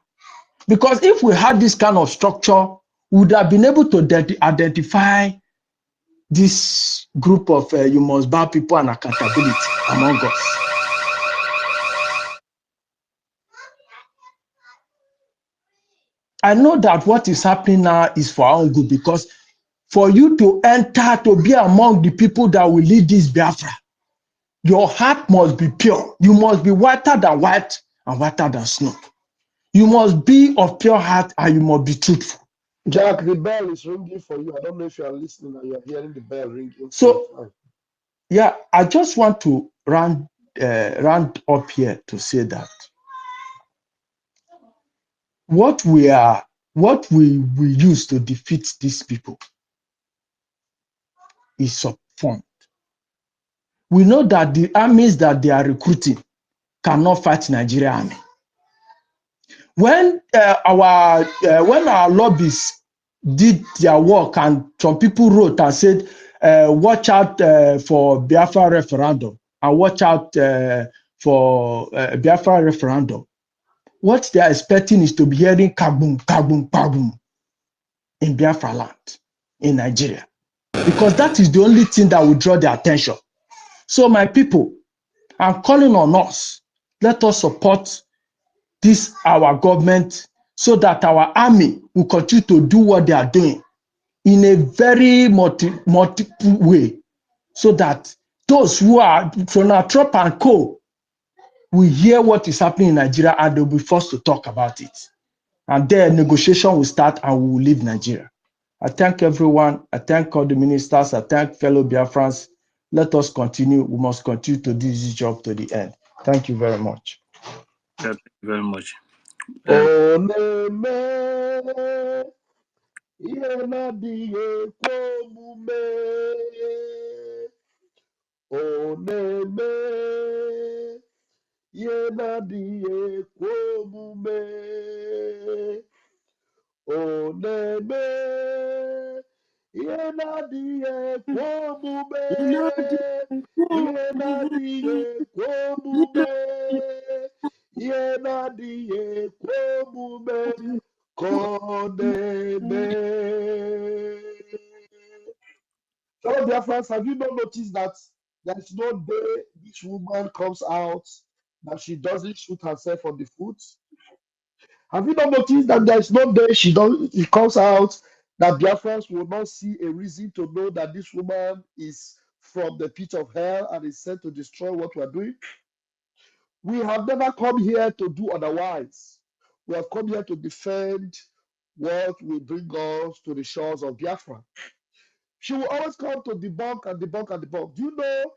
Because if we had this kind of structure, we would have been able to identify this group of you must bow people and accountability among us. I know that what is happening now is for our own good because for you to enter to be among the people that will lead this Biafra, your heart must be pure. You must be whiter than white and whiter than snow. You must be of pure heart and you must be truthful. Jack, the bell is ringing for you. I don't know if you are listening and you are hearing the bell ringing. So, yeah, I just want to round up here to say that what we use to defeat these people is subformed. We know that the armies that they are recruiting cannot fight Nigeria army. When our lobbyists did their work and some people wrote and said, watch out for Biafra referendum and watch out for Biafra referendum, what they are expecting is to be hearing kaboom, kaboom, kaboom in Biafra land, in Nigeria. Because that is the only thing that will draw their attention. So my people, I'm calling on us. Let us support this, our government, so that our army will continue to do what they are doing in a very multiple way. So that those who are from Trump and co will hear what is happening in Nigeria and they'll be forced to talk about it. And then negotiation will start and we will leave Nigeria. I thank everyone. I thank all the ministers. I thank fellow Biafrans. Let us continue. We must continue to do this job to the end. Thank you very much. Yeah, thank you very much. Fellow Biafrans, have you not noticed that there is no day this woman comes out that she doesn't shoot herself on the foot? Have you not noticed that there's no day it comes out that Biafrans will not see a reason to know that this woman is from the pit of hell and is sent to destroy what we are doing? We have never come here to do otherwise. We have come here to defend what will bring us to the shores of Biafra. She will always come to debunk and debunk and debunk. Do you know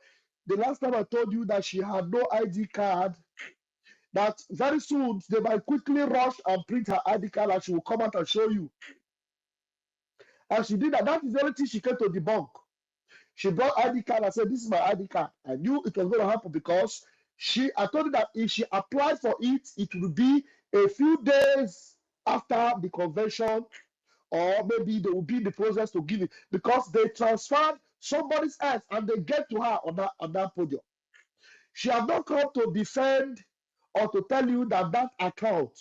the last time I told you that she had no ID card, that very soon they might quickly rush and print her ID card and she will come out and show you. And she did that. That is the only thing she came to debunk. She brought ID card and said, "This is my ID card." I knew it was going to happen because I told her that if she applied for it, it would be a few days after the convention, or maybe they will be in the process to give it because they transferred somebody's else and they get to her on that podium. She has not come to defend or to tell you that that account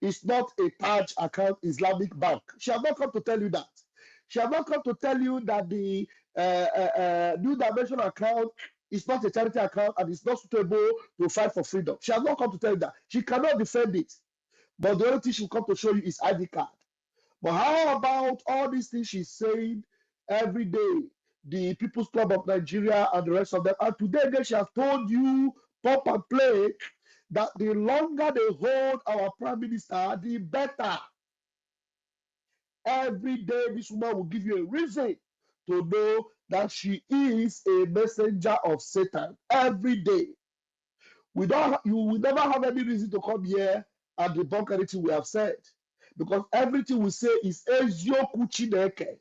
is not a Taj account, Islamic bank. She has not come to tell you that. She has not come to tell you that the New Dimension account is not a charity account and is not suitable to fight for freedom. She has not come to tell you that. She cannot defend it. But the only thing she will come to show you is ID card. But how about all these things she's saying every day? The People's Club of Nigeria and the rest of them. And today she has told you, pop and play, that the longer they hold our prime minister, the better. Every day this woman will give you a reason to know that she is a messenger of Satan. Every day. You will never have any reason to come here and debunk anything we have said. Because everything we say is Ezioku Chineke.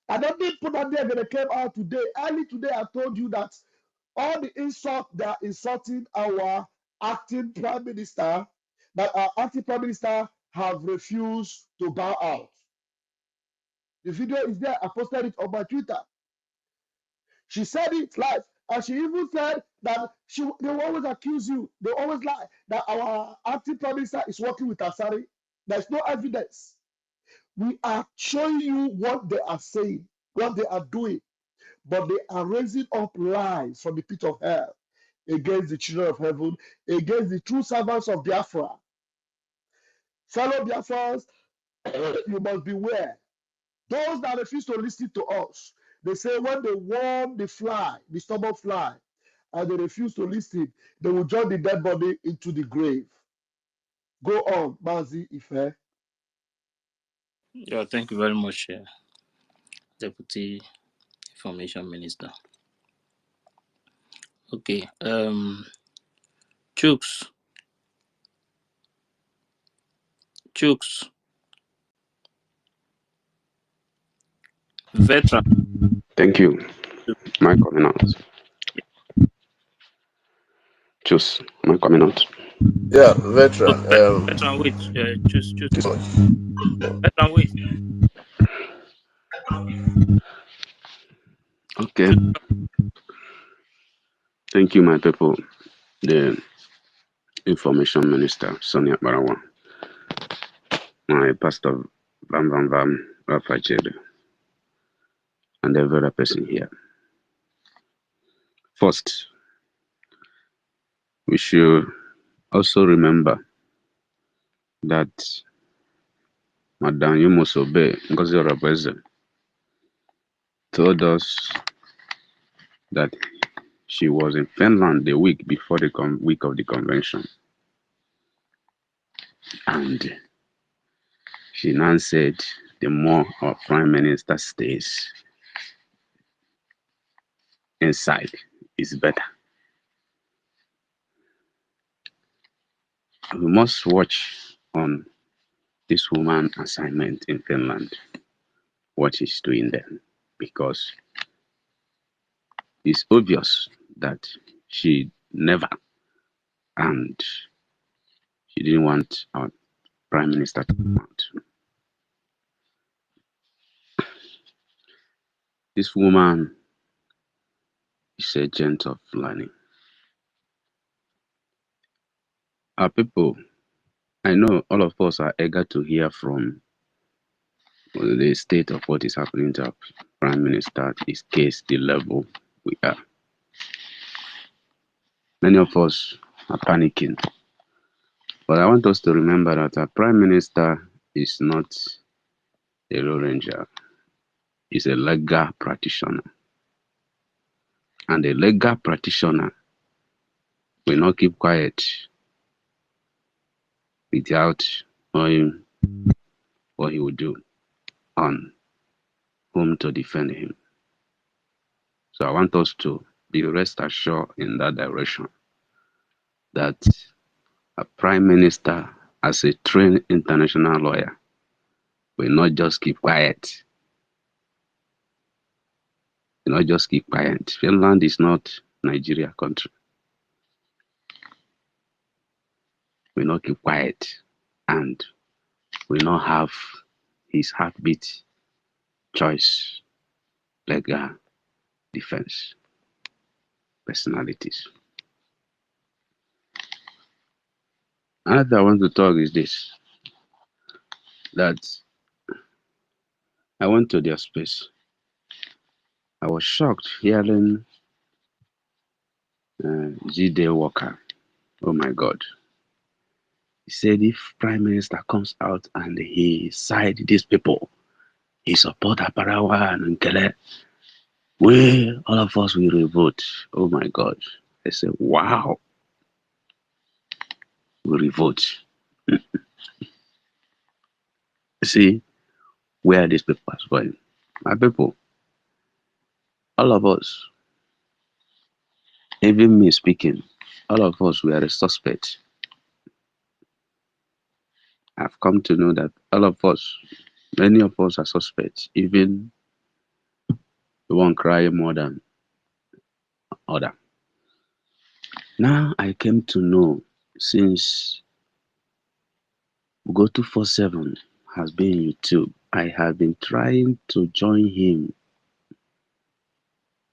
And then people that they came out today. Early today, I told you that all the insult they are insulting our acting prime minister, that our acting prime minister have refused to bow out. The video is there. I posted it on my Twitter. She said it live. And she even said that they will always accuse you. They always lie that our acting prime minister is working with Asari. There's no evidence. We are showing you what they are saying, what they are doing, but they are raising up lies from the pit of hell against the children of heaven, against the true servants of Biafra. Fellow Biafrans, you must beware. Those that refuse to listen to us, they say when they warm the fly, the stubborn fly, and they refuse to listen, they will drag the dead body into the grave. Go on, Mazi Ife. Yeah, thank you very much, Deputy Information Minister. Okay, Chooks, veteran. Thank you. My coming out. Choose my coming out. Yeah, veteran. Veteran, wait. Choose. Veteran, wait. Okay. Thank you, my people. The Information Minister, Sonia Barawa, my pastor, Vam, Rafa Chebe, and every other person here. First, we should also remember that Madame Yumosobe Ngozi Rabeze told us that she was in Finland the week before the week of the convention. And she now said the more our prime minister stays inside is better. We must watch on this woman assignment in Finland, what she's doing there, because it's obvious that she never and she didn't want our prime minister to come out. This woman is a agent of learning. Our people, I know all of us are eager to hear from the state of what is happening to our prime minister, his case, the level we are. Many of us are panicking, But I want us to remember that our Prime Minister is not a Lone Ranger. He's a legal practitioner. And a legal practitioner will not keep quiet without knowing what he will do on whom to defend him. So I want us to be rest assured in that direction that a Prime Minister, as a trained international lawyer, will not just keep quiet. Will not just keep quiet. Finland is not Nigeria country. Will not keep quiet and will not have his heartbeat choice legal defense personalities. Another I want to talk is this, that I went to their space. I was shocked hearing G.D. Walker. Oh my God. He said if Prime Minister comes out and he side these people, he support Aparawa and Nkele, we, all of us will revolt. Oh my God. I said, wow, we revolt. See where these people are going. My people, all of us, even me speaking, all of us, we are a suspect. I've come to know that all of us, many of us are suspects, even the one crying more than other. Now I came to know, since Go 247 has been YouTube, I have been trying to join him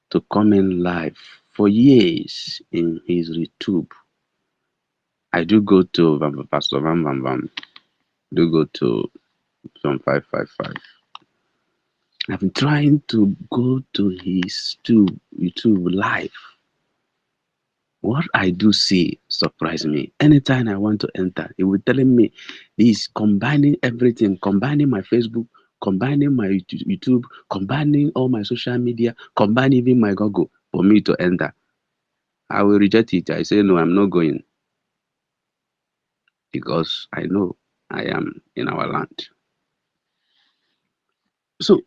to come in live for years in his YouTube. I do go to Pastor Vam Vam Vam, do go to some 555. I've been trying to go to his YouTube live. What I do see surprise me. Anytime I want to enter, he will telling me he's combining everything, combining my Facebook, combining my YouTube, combining all my social media, combining even my Google for me to enter. I will reject it. I say, no, I'm not going, because I know I am in our land. So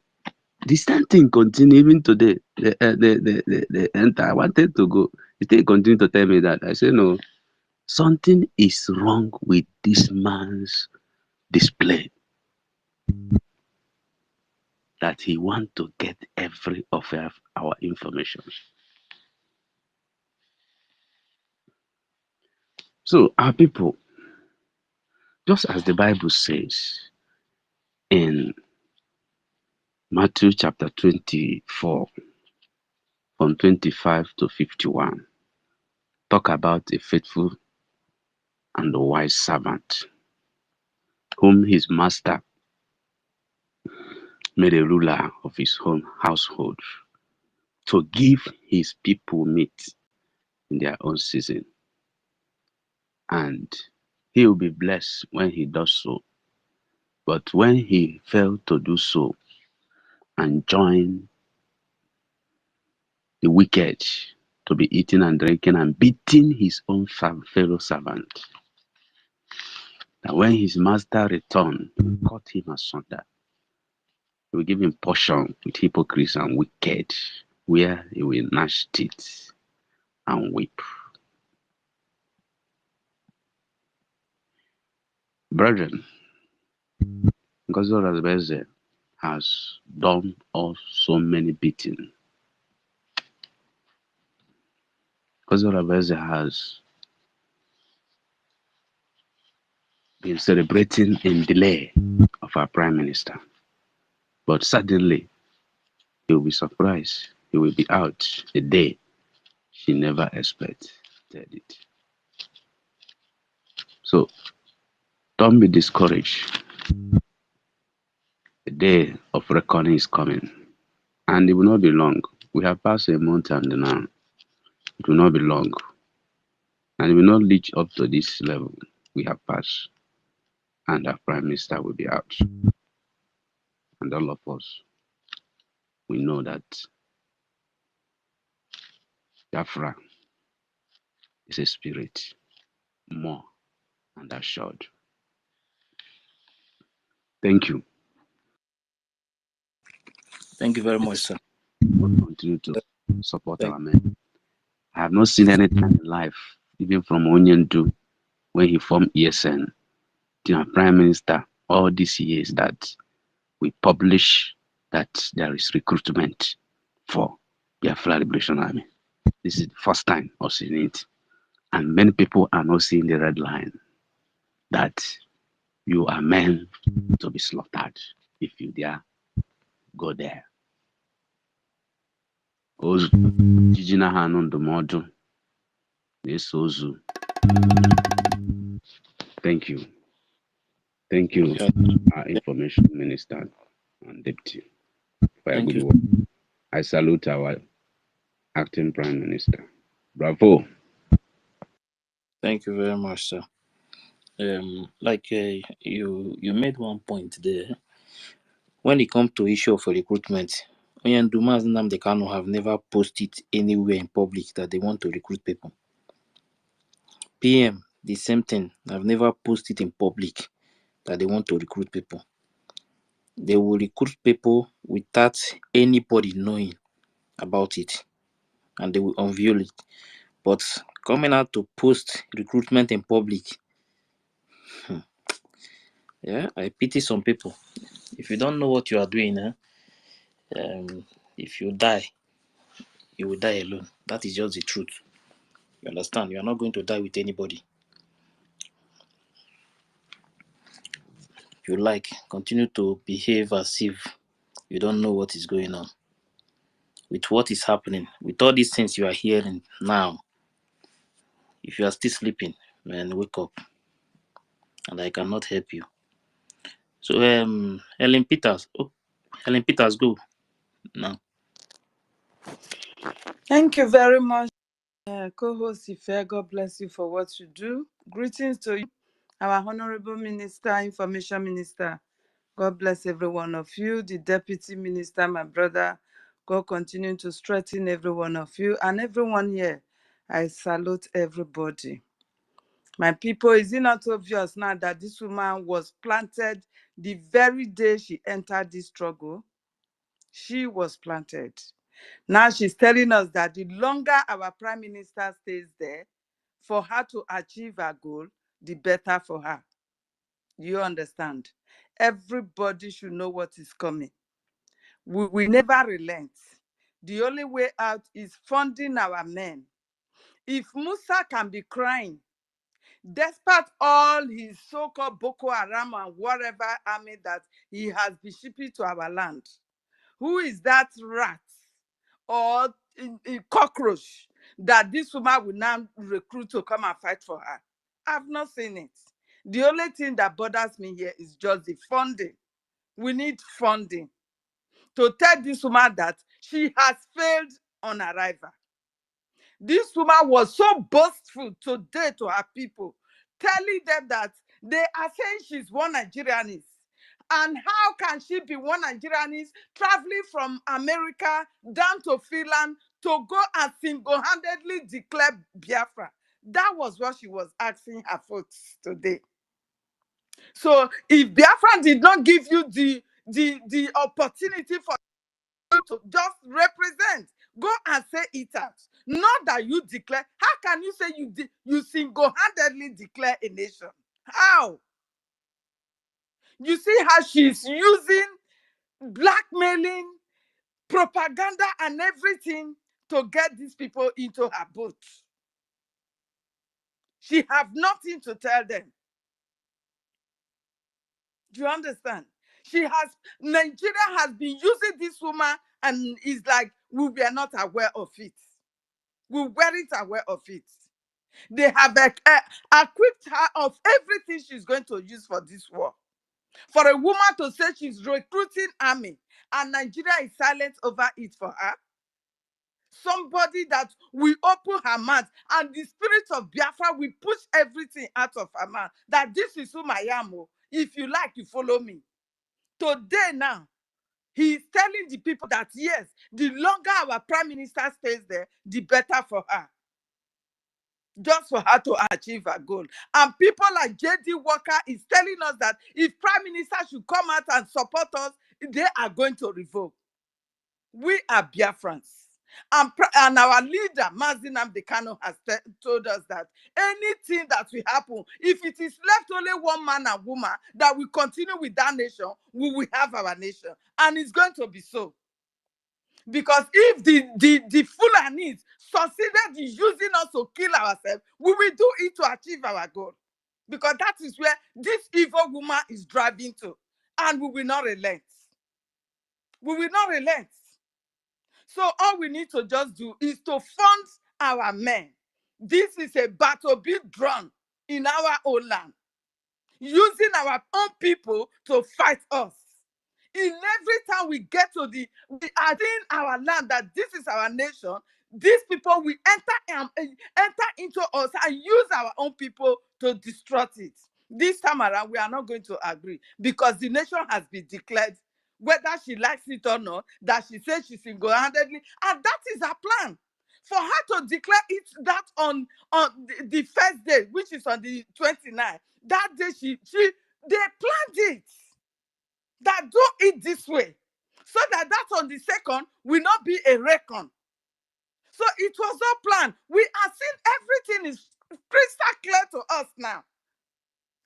the same thing continue even today. The enter. I wanted to go. They continue to tell me that. I say, no, something is wrong with this man's display, that he want to get every of our information. So our people, just as the Bible says in Matthew chapter 24, from 25 to 51, talk about a faithful and a wise servant, whom his master made a ruler of his own household, to give his people meat in their own season. And he will be blessed when he does so. But when he failed to do so and joined the wicked to be eating and drinking and beating his own fellow servant, that when his master returned, he will cut him asunder. He will give him portion with hypocrites and wicked, where he will gnash teeth and weep. Brethren, Ngozi has done us so many beating. Ngozi has been celebrating in delay of our Prime Minister. But suddenly, he will be surprised. He will be out a day she never expected it. So don't be discouraged. The day of reckoning is coming. And it will not be long. We have passed a month and now. It will not be long. And it will not reach up to this level. we have passed, and our Prime Minister will be out. And all of us, we know that Biafra is a spirit, more and assured. Thank you. Thank you very much, sir. We'll continue to support Thank, our men. I have not seen any time in life, even from Onyendu, when he formed ESN, to our Prime Minister, all these years that we publish that there is recruitment for Biafra Liberation Army. This is the first time us seeing it. And many people are not seeing the red line that you are meant to be slaughtered if you dare go there. Ozu ijiji na ha anụ ndụmọdụ na-eso ozu. Thank you. Thank you, yeah, our Information Minister and Deputy, for a thank good you. work. I salute our Acting Prime Minister. Bravo. Thank you very much, sir. Like you made one point there. When it comes to issue of recruitment, Oyanduma and Nnamdi Kanu have never posted anywhere in public that they want to recruit people. PM, the same thing. I've never posted in public that they want to recruit people. They will recruit people without anybody knowing about it, and they will unveil it. But coming out to post recruitment in public, yeah, I pity some people. If you don't know what you are doing, if you die, you will die alone. That is just the truth. You understand? You are not going to die with anybody. If you like, continue to behave as if you don't know what is going on. With what is happening, with all these things you are hearing now, if you are still sleeping, man, wake up. And I cannot help you. So, Helen Peters. Oh, Helen Peters, go now. Thank you very much, co-host Ife. God bless you for what you do. Greetings to you, our Honorable Minister, Information Minister. God bless every one of you. The Deputy Minister, my brother. God continue to strengthen every one of you and everyone here. I salute everybody. My people, is it not obvious now that this woman was planted the very day she entered this struggle? She was planted. Now she's telling us that the longer our prime minister stays there, for her to achieve her goal, the better for her. You understand? Everybody should know what is coming. We never relent. The only way out is funding our men. If Musa can be crying, despite all his so-called Boko Haram and whatever army that he has been shipping to our land, who is that rat or a cockroach that this woman will now recruit to come and fight for her? I've not seen it. The only thing that bothers me here is just the funding. We need funding to tell this woman that she has failed on arrival. This woman was so boastful today to her people, telling them that they are saying she's one Nigerianist. And how can she be one Nigerianist traveling from America down to Finland to go and single-handedly declare Biafra? That was what she was asking her folks today. So if Biafra did not give you the opportunity for you to just represent, go and say it out. Not that you declare. How can you say you single-handedly declare a nation? How? You see how she's using blackmailing, propaganda, and everything to get these people into her boat. She have nothing to tell them. Do you understand? Nigeria has been using this woman and is like, we were not aware of it. We weren't aware of it. They have equipped her of everything she's going to use for this war. For a woman to say she's recruiting army and Nigeria is silent over it for her, Somebody that will open her mouth, and the spirit of Biafra will push everything out of her mouth. That this is who I am. Oh. If you like, you follow me. Today now, he is telling the people that yes, the longer our prime minister stays there, the better for her. Just for her to achieve her goal. And people like J.D. Walker is telling us that if prime minister should come out and support us, they are going to revoke. We are Biafrans. And our leader, Mazi Nnamdi Kanu, has told us that anything that will happen, if it is left only one man and woman that will continue with that nation, we will have our nation. And it's going to be so. Because if the Fulanis succeeded in using us to kill ourselves, we will do it to achieve our goal. Because that is where this evil woman is driving to. And we will not relent. We will not relent. So all we need to just do is to fund our men. This is a battle being drawn in our own land, using our own people to fight us. In every time we get to we are in our land that this is our nation, these people will enter into us and use our own people to destroy it. This time around, we are not going to agree because the nation has been declared, whether she likes it or not, that she says she's single-handedly, and that is her plan. For her to declare it that on the first day, which is on the 29th, that day they planned it. That do it this way, so that on the second will not be a reckon. So it was all planned. We are seeing everything is crystal clear to us now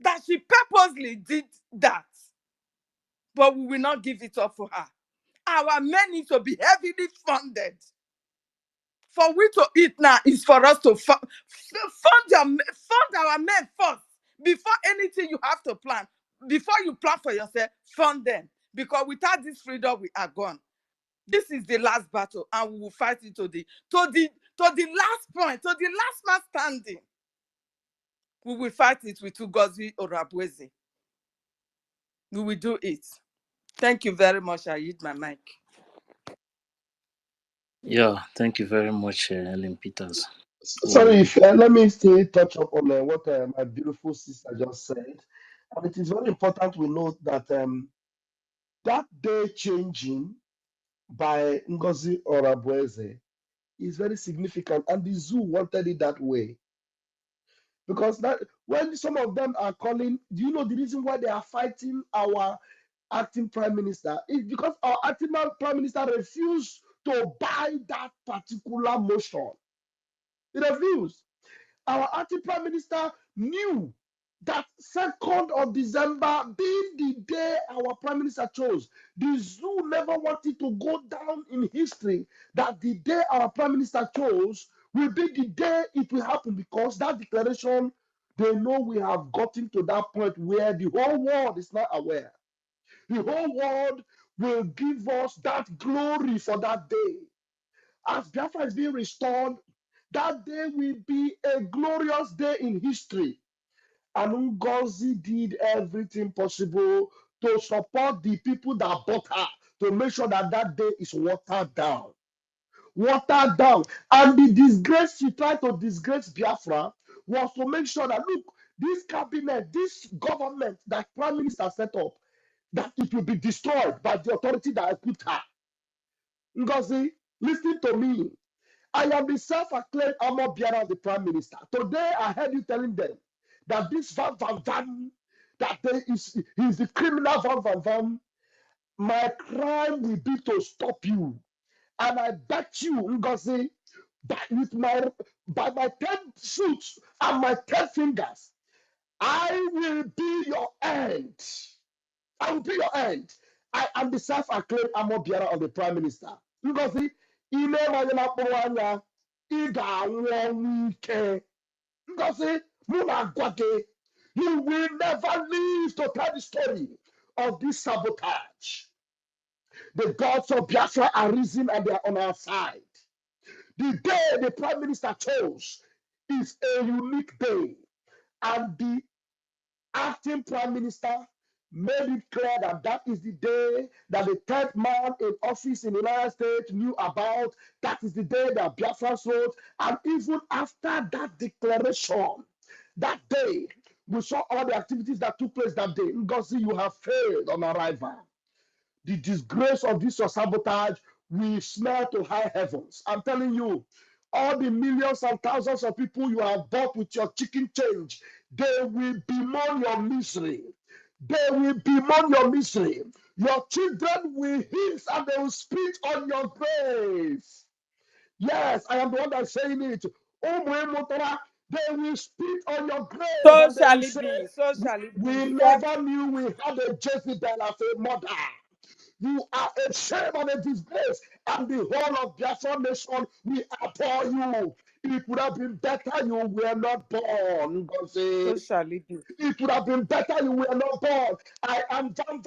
that she purposely did that. But we will not give it up for her. Our men need to be heavily funded. For we to eat now is for us to fund our men first. Before anything you have to plan. Before you plan for yourself, fund them. Because without this freedom, we are gone. This is the last battle, and we will fight it to the last point, to the last man standing. We will fight it with Ngozi Madness+Solomon. We will do it. Thank you very much. I use my mic. Yeah, thank you very much, Ellen Peters. Sorry, if let me still touch up on what my beautiful sister just said. And it is very important we note that that day changing by Ngozi Madness+Solomon is very significant, and the zoo wanted it that way. Because that when some of them are calling, do you know the reason why they are fighting our acting prime minister? Is because our acting prime minister refused to buy that particular motion. He refused. Our acting prime minister knew that 2nd of December being the day our prime minister chose, the zoo never wanted to go down in history that the day our prime minister chose will be the day it will happen, because that declaration, they know we have gotten to that point where the whole world is not aware. The whole world will give us that glory for that day. As Biafra is being restored, that day will be a glorious day in history. And Ngozi did everything possible to support the people that bought her, to make sure that that day is watered down. Watered down. And the disgrace she tried to disgrace Biafra was to make sure that, look, this cabinet, this government that Prime Minister set up, that it will be destroyed by the authority that equipped her. Ngozi, listen to me. I am the self-acclaimed armor bearer of the Prime Minister. Today, I heard you telling them that this Van Van Van, that he is the criminal Van Van Van. My crime will be to stop you. And I bet you, Ngozi, by my 10 shoots and my 10 fingers, I will be your end. I will be your end. I am the self-acclaimed armor bearer of the Prime Minister. Ngozi, ime manyana kpụrụ ị ga-anwụ ọnwụ ike. Ngozi, mụ na-agwa gị, you will never live to tell the story of this sabotage. The gods of Biafra are risen and they are on our side. The day the Prime Minister chose is a unique day, and the acting Prime Minister made it clear that that is the day that the third man in office in the United States knew about. That is the day that Biafra wrote. And even after that declaration, that day, we saw all the activities that took place that day. Ngozi, you have failed on arrival. The disgrace of this your sabotage will smell to high heavens. I'm telling you, all the millions and thousands of people you have bought with your chicken change, they will bemoan your misery. They will bemoan your misery. Your children will hiss and they will spit on your grave. Yes, I am the one that's saying it. Oh, my Motora, they will spit on your grave So and they shall will it say, be. So shall it be. we Thank never knew we had a Jezebel as a mother. You are a shame and a disgrace, and the whole of Biafra nation will abhor you. It would have been better you were not born, so Ngozi. shall it be. It would have been better you were not born. I am damn.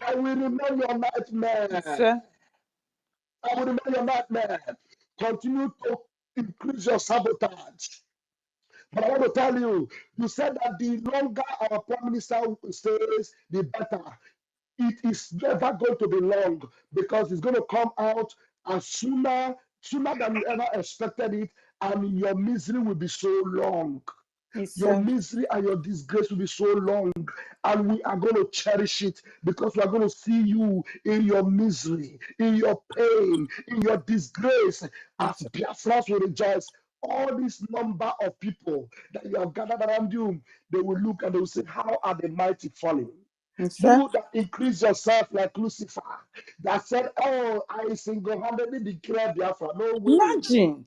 I will remain your nightmare. Sir, I will remain your nightmare. Continue to increase your sabotage. But I want to tell you, you said that the longer our prime minister stays, the better. It is never going to be long because it's going to come out as sooner than you ever expected it, and your misery will be so long. he Your said, misery and your disgrace will be so long, and we are going to cherish it because we are going to see you in your misery, in your pain, in your disgrace, as Biafras will rejoice. All this number of people that you have gathered around you, they will look and they will say, how are the mighty falling? he said, You that increase yourself like Lucifer, that said, oh, I single-handedly declare Biafra. No way. imagine.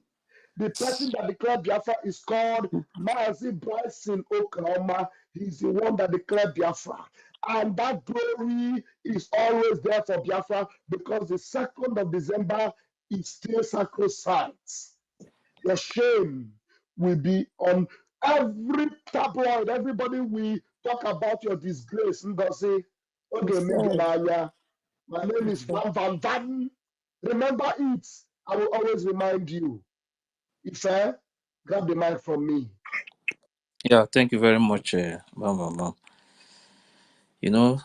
The person that declared Biafra is called Mazi Bryson Oklahoma. He's the one that declared Biafra. And that glory is always there for Biafra because the 2nd of December is still sacrosanct. Your shame will be on every tabloid. Everybody will talk about your disgrace. Ngozi, He okay, said, Megenaya. My name he is said. Van Van Van. Remember it. I will always remind you. Ife, grab the mic from me. Yeah, thank you very much, Mama. You know,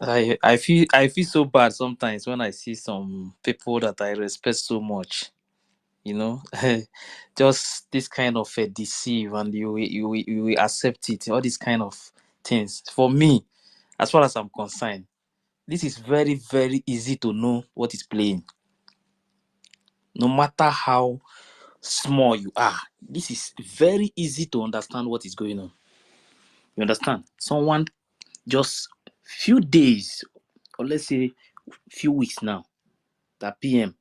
I feel so bad sometimes when I see some people that I respect so much. You know, just this kind of deceive, and you will accept it. All these kind of things. For me, as far as I'm concerned, this is very very easy to know what is playing. No matter how small you are, this is very easy to understand what is going on. You understand? Someone just few days, or let's say few weeks now, that PM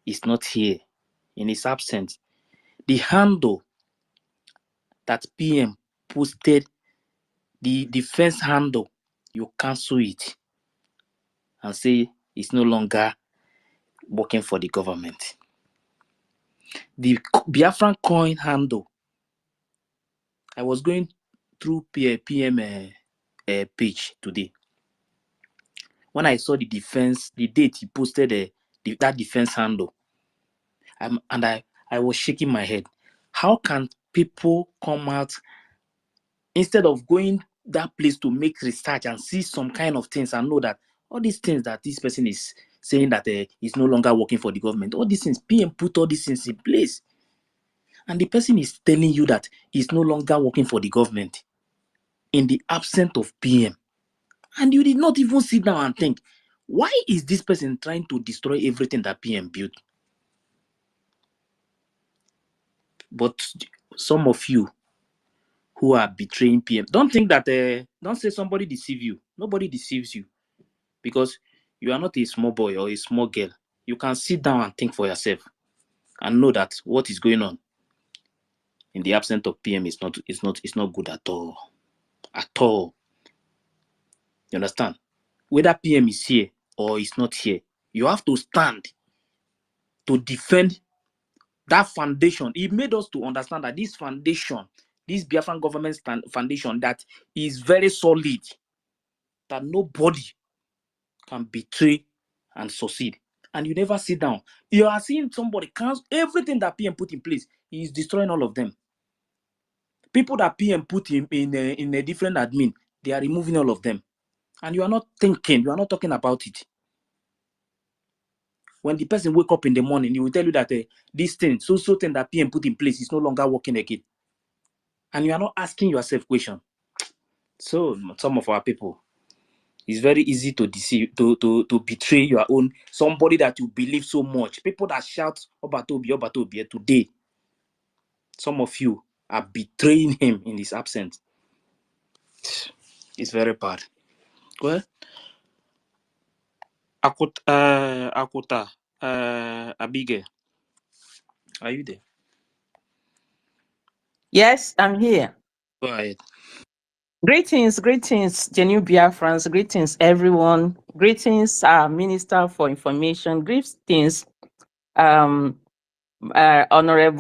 is not here, in his absence, the handle that PM posted, the defense handle, you cancel it and say it's no longer working for the government. The Biafran coin handle, I was going through PM page today. When I saw the defense, the date he posted that defense handle, and I was shaking my head. How can people come out instead of going that place to make research and see some kind of things and know that all these things that this person is saying that is no longer working for the government, all these things, PM put all these things in place, and the person is telling you that he's no longer working for the government in the absence of PM, and you did not even sit down and think, why is this person trying to destroy everything that PM built? But some of you who are betraying PM, don't think that don't say somebody deceive you. Nobody deceives you, because you are not a small boy or a small girl. You can sit down and think for yourself and know that what is going on in the absence of PM is not good at all. At all. You understand? Whether PM is here or is not here, you have to stand to defend that foundation. It made us to understand that this foundation, this Biafran government foundation, that is very solid, that nobody can betray and succeed. And you never sit down. You are seeing somebody cancel everything that PM put in place. He is destroying all of them. People that PM put in a different admin, They are removing all of them. And you are not thinking, you are not talking about it. When the person wake up in the morning, he will tell you that this thing, so thing that PM put in place is no longer working again. And you are not asking yourself question. So some of our people, it's very easy to deceive, to betray your own, somebody that you believe so much. People that shout Obatobi today, some of you are betraying him in his absence. It's very bad. Well, Akuta, Abige, are you there? Yes, I'm here. Go ahead. Greetings, Genuine Biafrans. Greetings, everyone. Greetings, Minister for Information. Greetings, Honorable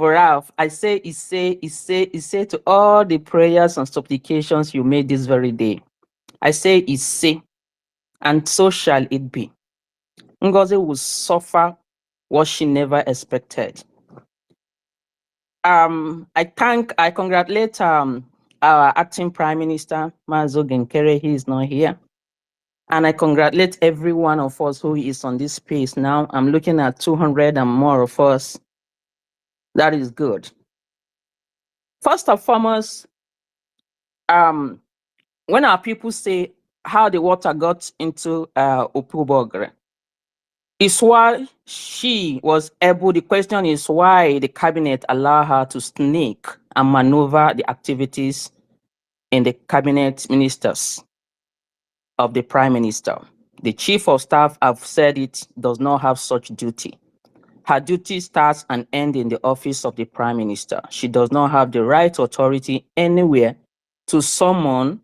Ralph. I say to all the prayers and supplications you made this very day. I say, and so shall it be. Ngozi will suffer what she never expected. I congratulate our acting Prime Minister, Mazo Genkere. He is not here. And I congratulate every one of us who is on this space now. I'm looking at 200 and more of us. That is good. First and foremost, when our people say how the water got into Opubogre, it's why she was able, the question is why the cabinet allowed her to sneak and maneuver the activities in the cabinet ministers of the prime minister. The chief of staff have said it does not have such duty. Her duty starts and ends in the office of the prime minister. She does not have the right authority anywhere to summon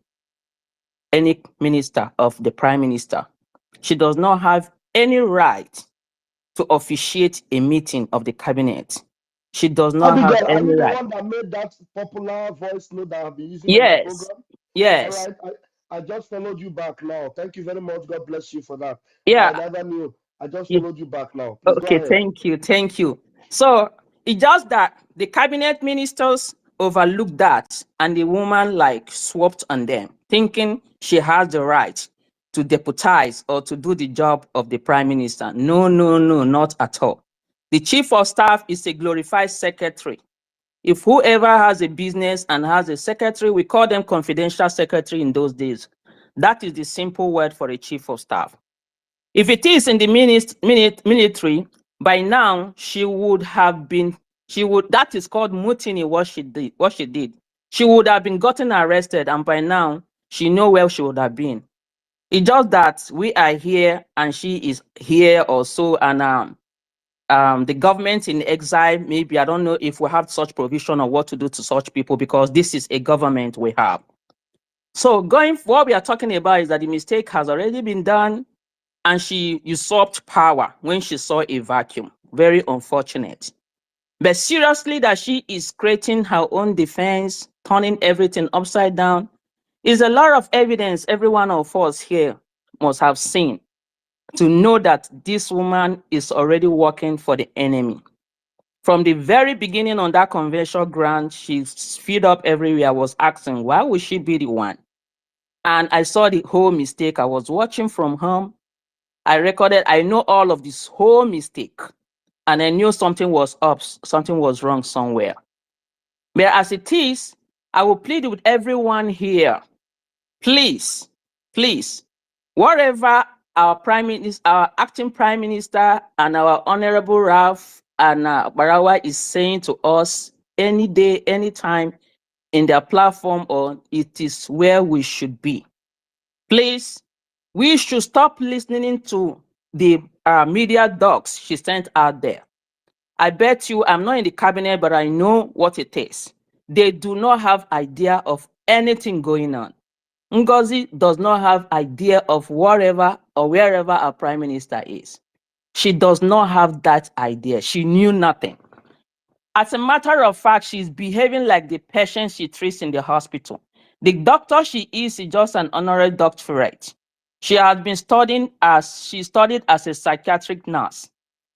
any minister of the prime minister. She does not have any right to officiate a meeting of the cabinet. She does not have Abigail, are any you the right. one that made that popular voice note that I've been using on my Yes, program? All yes, right, I just followed you back now. Thank you very much. God bless you for that. I yeah. never knew. I just yeah. followed you back now. Please go Okay, ahead. thank you. So it's just that the cabinet ministers overlooked that and the woman like swapped on them, thinking she has the right to deputize or to do the job of the prime minister. No, not at all. The chief of staff is a glorified secretary. If whoever has a business and has a secretary, we call them confidential secretary in those days. That is the simple word for a chief of staff. If it is in the military, by now she would have been, that is called mutiny, what she did. She would have been gotten arrested, and by now she know where she would have been. It's just that we are here and she is here also, and the government in exile, maybe, I don't know if we have such provision or what to do to such people, because this is a government we have. So what we are talking about is that the mistake has already been done and she usurped power when she saw a vacuum. Very unfortunate. But seriously, that she is creating her own defense, turning everything upside down, is a lot of evidence every one of us here must have seen to know that this woman is already working for the enemy. From the very beginning on that convention ground, she's feed up everywhere. I was asking, why would she be the one? And I saw the whole mistake. I was watching from home. I recorded, I know all of this whole mistake. And I knew something was up, something was wrong somewhere. But as it is, I will plead with everyone here. Please, whatever our prime minister, our acting prime minister, and our honorable Ralph and Barawa is saying to us any day, anytime in their platform, or it is where we should be. Please, we should stop listening to the media dogs she sent out there. I bet you, I'm not in the cabinet, but I know what it is. They do not have idea of anything going on. Ngozi does not have idea of whatever or wherever our prime minister is. She does not have that idea. She knew nothing. As a matter of fact, she's behaving like the patient she treats in the hospital. The doctor she is just an honorary doctorate. She has been studied as a psychiatric nurse,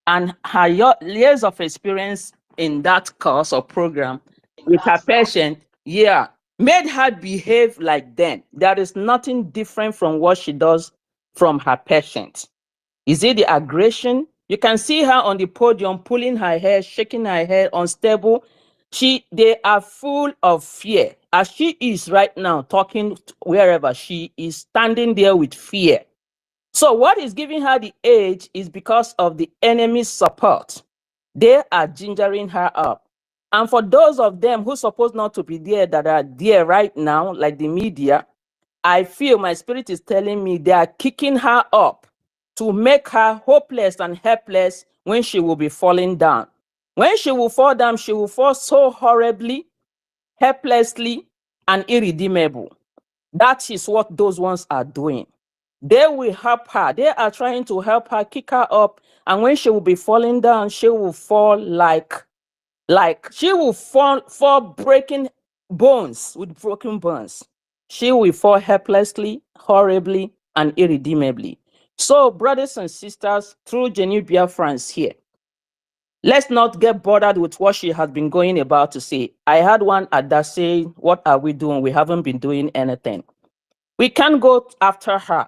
and her years of experience in that course or program with her patient, made her behave like them. There is nothing different from what she does from her patient. Is it the aggression? You can see her on the podium pulling her hair, shaking her head, unstable. They are full of fear. As she is right now, talking wherever, she is standing there with fear. So what is giving her the edge is because of the enemy's support. They are gingering her up. And for those of them who supposed not to be there, that are there right now, like the media, I feel my spirit is telling me they are kicking her up to make her hopeless and helpless when she will be falling down. When she will fall down, she will fall so horribly, helplessly, and irredeemable. That is what those ones are doing. They will help her. They are trying to help her, kick her up. And when she will be falling down, she will fall like she will fall breaking bones, with broken bones. She will fall helplessly, horribly, and irredeemably. So, brothers and sisters, through Genuine Biafrans here, let's not get bothered with what she has been going about to say. I had one at that say, what are we doing? We haven't been doing anything. We can't go after her.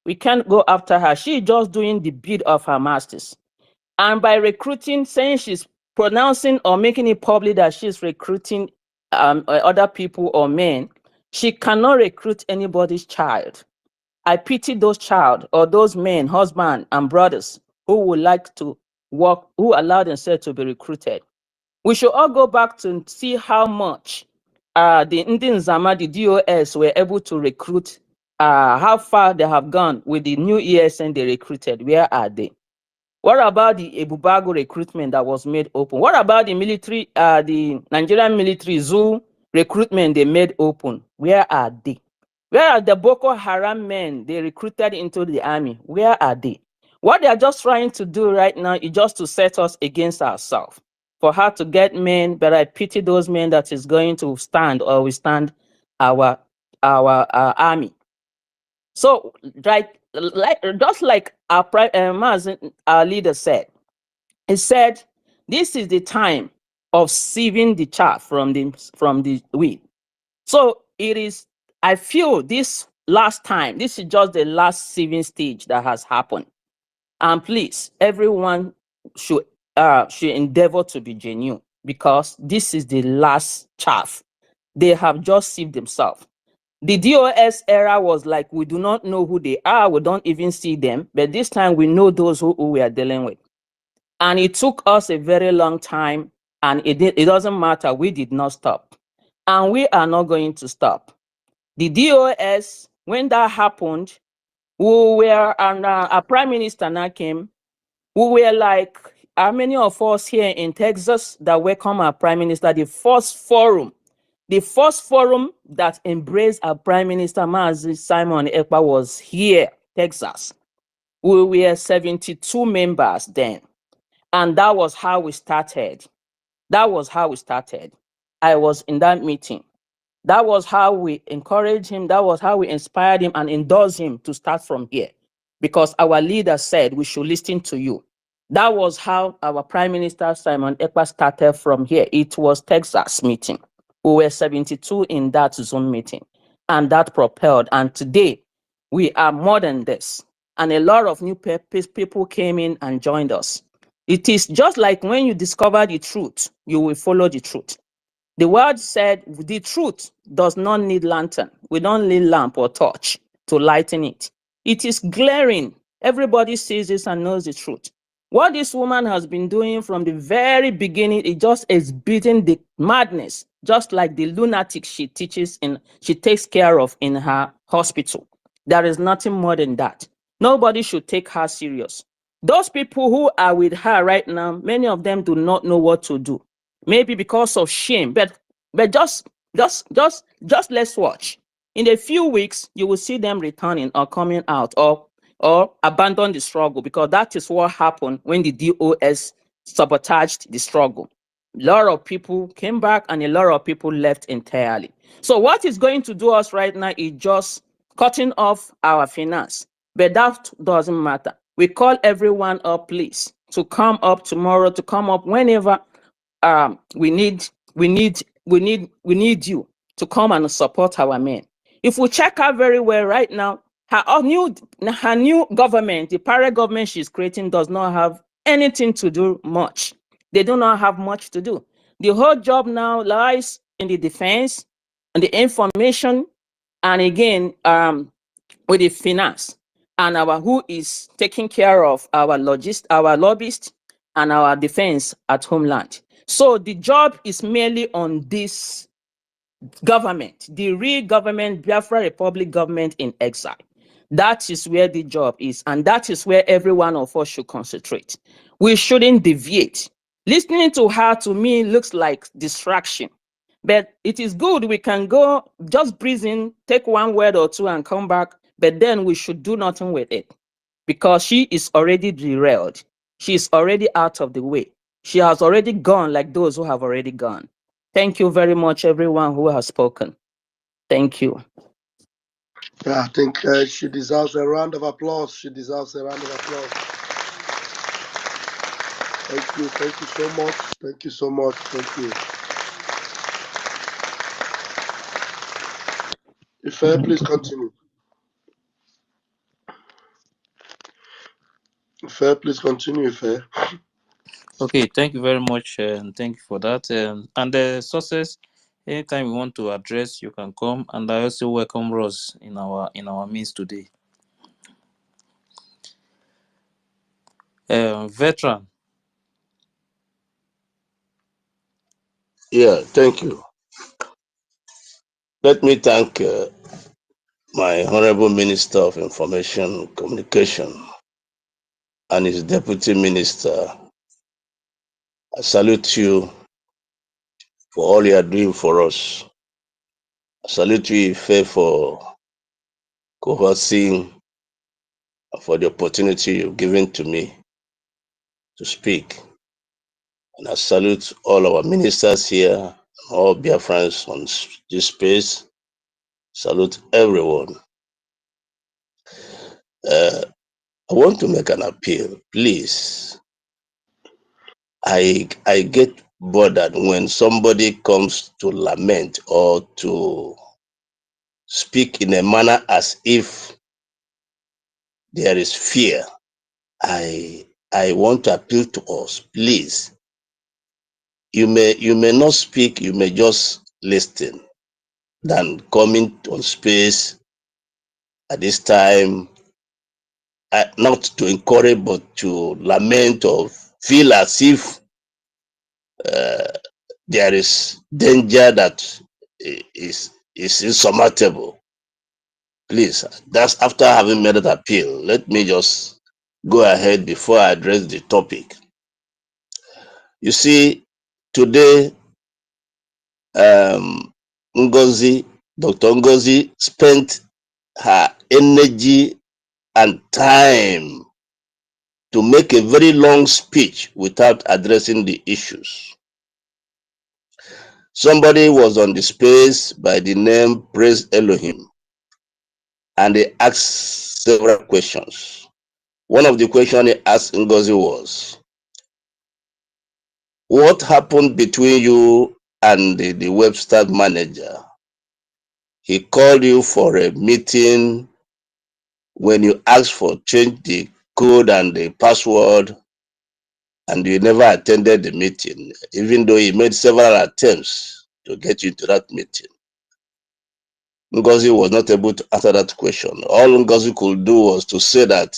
We can't go after her. She's just doing the bid of her masters. And by recruiting, saying she's pronouncing or making it public that she's recruiting other people or men, she cannot recruit anybody's child. I pity those child or those men, husband and brothers who would like to work, who allow themselves to be recruited. We should all go back to see how much the Indian Zama, the DOS, were able to recruit, how far they have gone with the new ESN they recruited. Where are they? What about the Ebubago recruitment that was made open? What about the military, the Nigerian military zoo recruitment they made open? Where are they? Where are the Boko Haram men they recruited into the army? Where are they? What they are just trying to do right now is just to set us against ourselves. For her to get men, but I pity those men that is going to stand or withstand our army. So, just like our leader said, he said, "This is the time of sieving the chaff from the wheat." So it is. I feel this last time. This is just the last sieving stage that has happened. And please, everyone should endeavor to be genuine, because this is the last chaff. They have just sieved themselves. The DOS era was like, we do not know who they are, we don't even see them, but this time we know those who we are dealing with. And it took us a very long time, and it doesn't matter, we did not stop. And we are not going to stop. The DOS, when that happened, we were, and our prime minister now came, we were like, how many of us here in Texas that welcome our prime minister, the first forum that embraced our prime minister, Mazi Simon Ekpa, was here, Texas. We were 72 members then. And that was how we started. That was how we started. I was in that meeting. That was how we encouraged him. That was how we inspired him and endorsed him to start from here. Because our leader said we should listen to you. That was how our Prime Minister Simon Ekpa started from here. It was Texas meeting. We were 72 in that Zoom meeting. And that propelled. And today, we are more than this. And a lot of new people came in and joined us. It is just like when you discover the truth, you will follow the truth. The word said the truth does not need lantern. We don't need lamp or torch to lighten it. It is glaring. Everybody sees this and knows the truth. What this woman has been doing from the very beginning, it just is beating the madness, just like the lunatic she takes care of in her hospital. There is nothing more than that. Nobody should take her serious. Those people who are with her right now, many of them do not know what to do. Maybe because of shame, but just let's watch. In a few weeks, you will see them returning or coming out or abandon the struggle, because that is what happened when the DOS sabotaged the struggle. A lot of people came back and a lot of people left entirely. So what is going to do us right now is just cutting off our finance. But that doesn't matter. We call everyone up, please, to come up tomorrow, to come up whenever we need you to come and support our men. If we check her very well right now, her new government, the parallel government she's creating, does not have anything to do much. They do not have much to do. The whole job now lies in the defense and the information, and again, with the finance, and who is taking care of our lobbyists and our defense at homeland. So the job is merely on this government, the real government, Biafra Republic government in exile. That is where the job is, and that is where every one of us should concentrate. We shouldn't deviate. Listening to her, to me, looks like distraction. But it is good. We can go, just breathe in, take one word or two and come back, but then we should do nothing with it, because she is already derailed. She is already out of the way. She has already gone, like those who have already gone. Thank you very much, everyone who has spoken. Thank you. Yeah, I think she deserves a round of applause. She deserves a round of applause. Thank you. Thank you so much. Thank you so much. Thank you. Ife, please continue. Ife, please continue, Ife. Okay, thank you very much, and thank you for that. And the sources, anytime you want to address, you can come. And I also welcome Ross in our midst today. Veteran. Yeah, thank you. Let me thank my Honorable Minister of Information Communication and his Deputy Minister. I salute you for all you are doing for us. I salute you, Ife, for coercing, for the opportunity you've given to me to speak. And I salute all our ministers here, all Biafrans on this space. Salute everyone. I want to make an appeal, please. I get bothered when somebody comes to lament or to speak in a manner as if there is fear. I want to appeal to us, please. You may not speak, you may just listen, than coming on space at this time, not to encourage but to lament or feel as if there is danger that is insurmountable. Please, that's after having made that appeal. Let me just go ahead before I address the topic. You see, today, Ngozi, Dr. Ngozi spent her energy and time to make a very long speech without addressing the issues. Somebody was on the space by the name Praise Elohim, and they asked several questions. One of the questions he asked Ngozi was, what happened between you and the website manager? He called you for a meeting when you asked for change the code and the password, and you never attended the meeting, even though he made several attempts to get you to that meeting. Ngozi was not able to answer that question. All Ngozi could do was to say that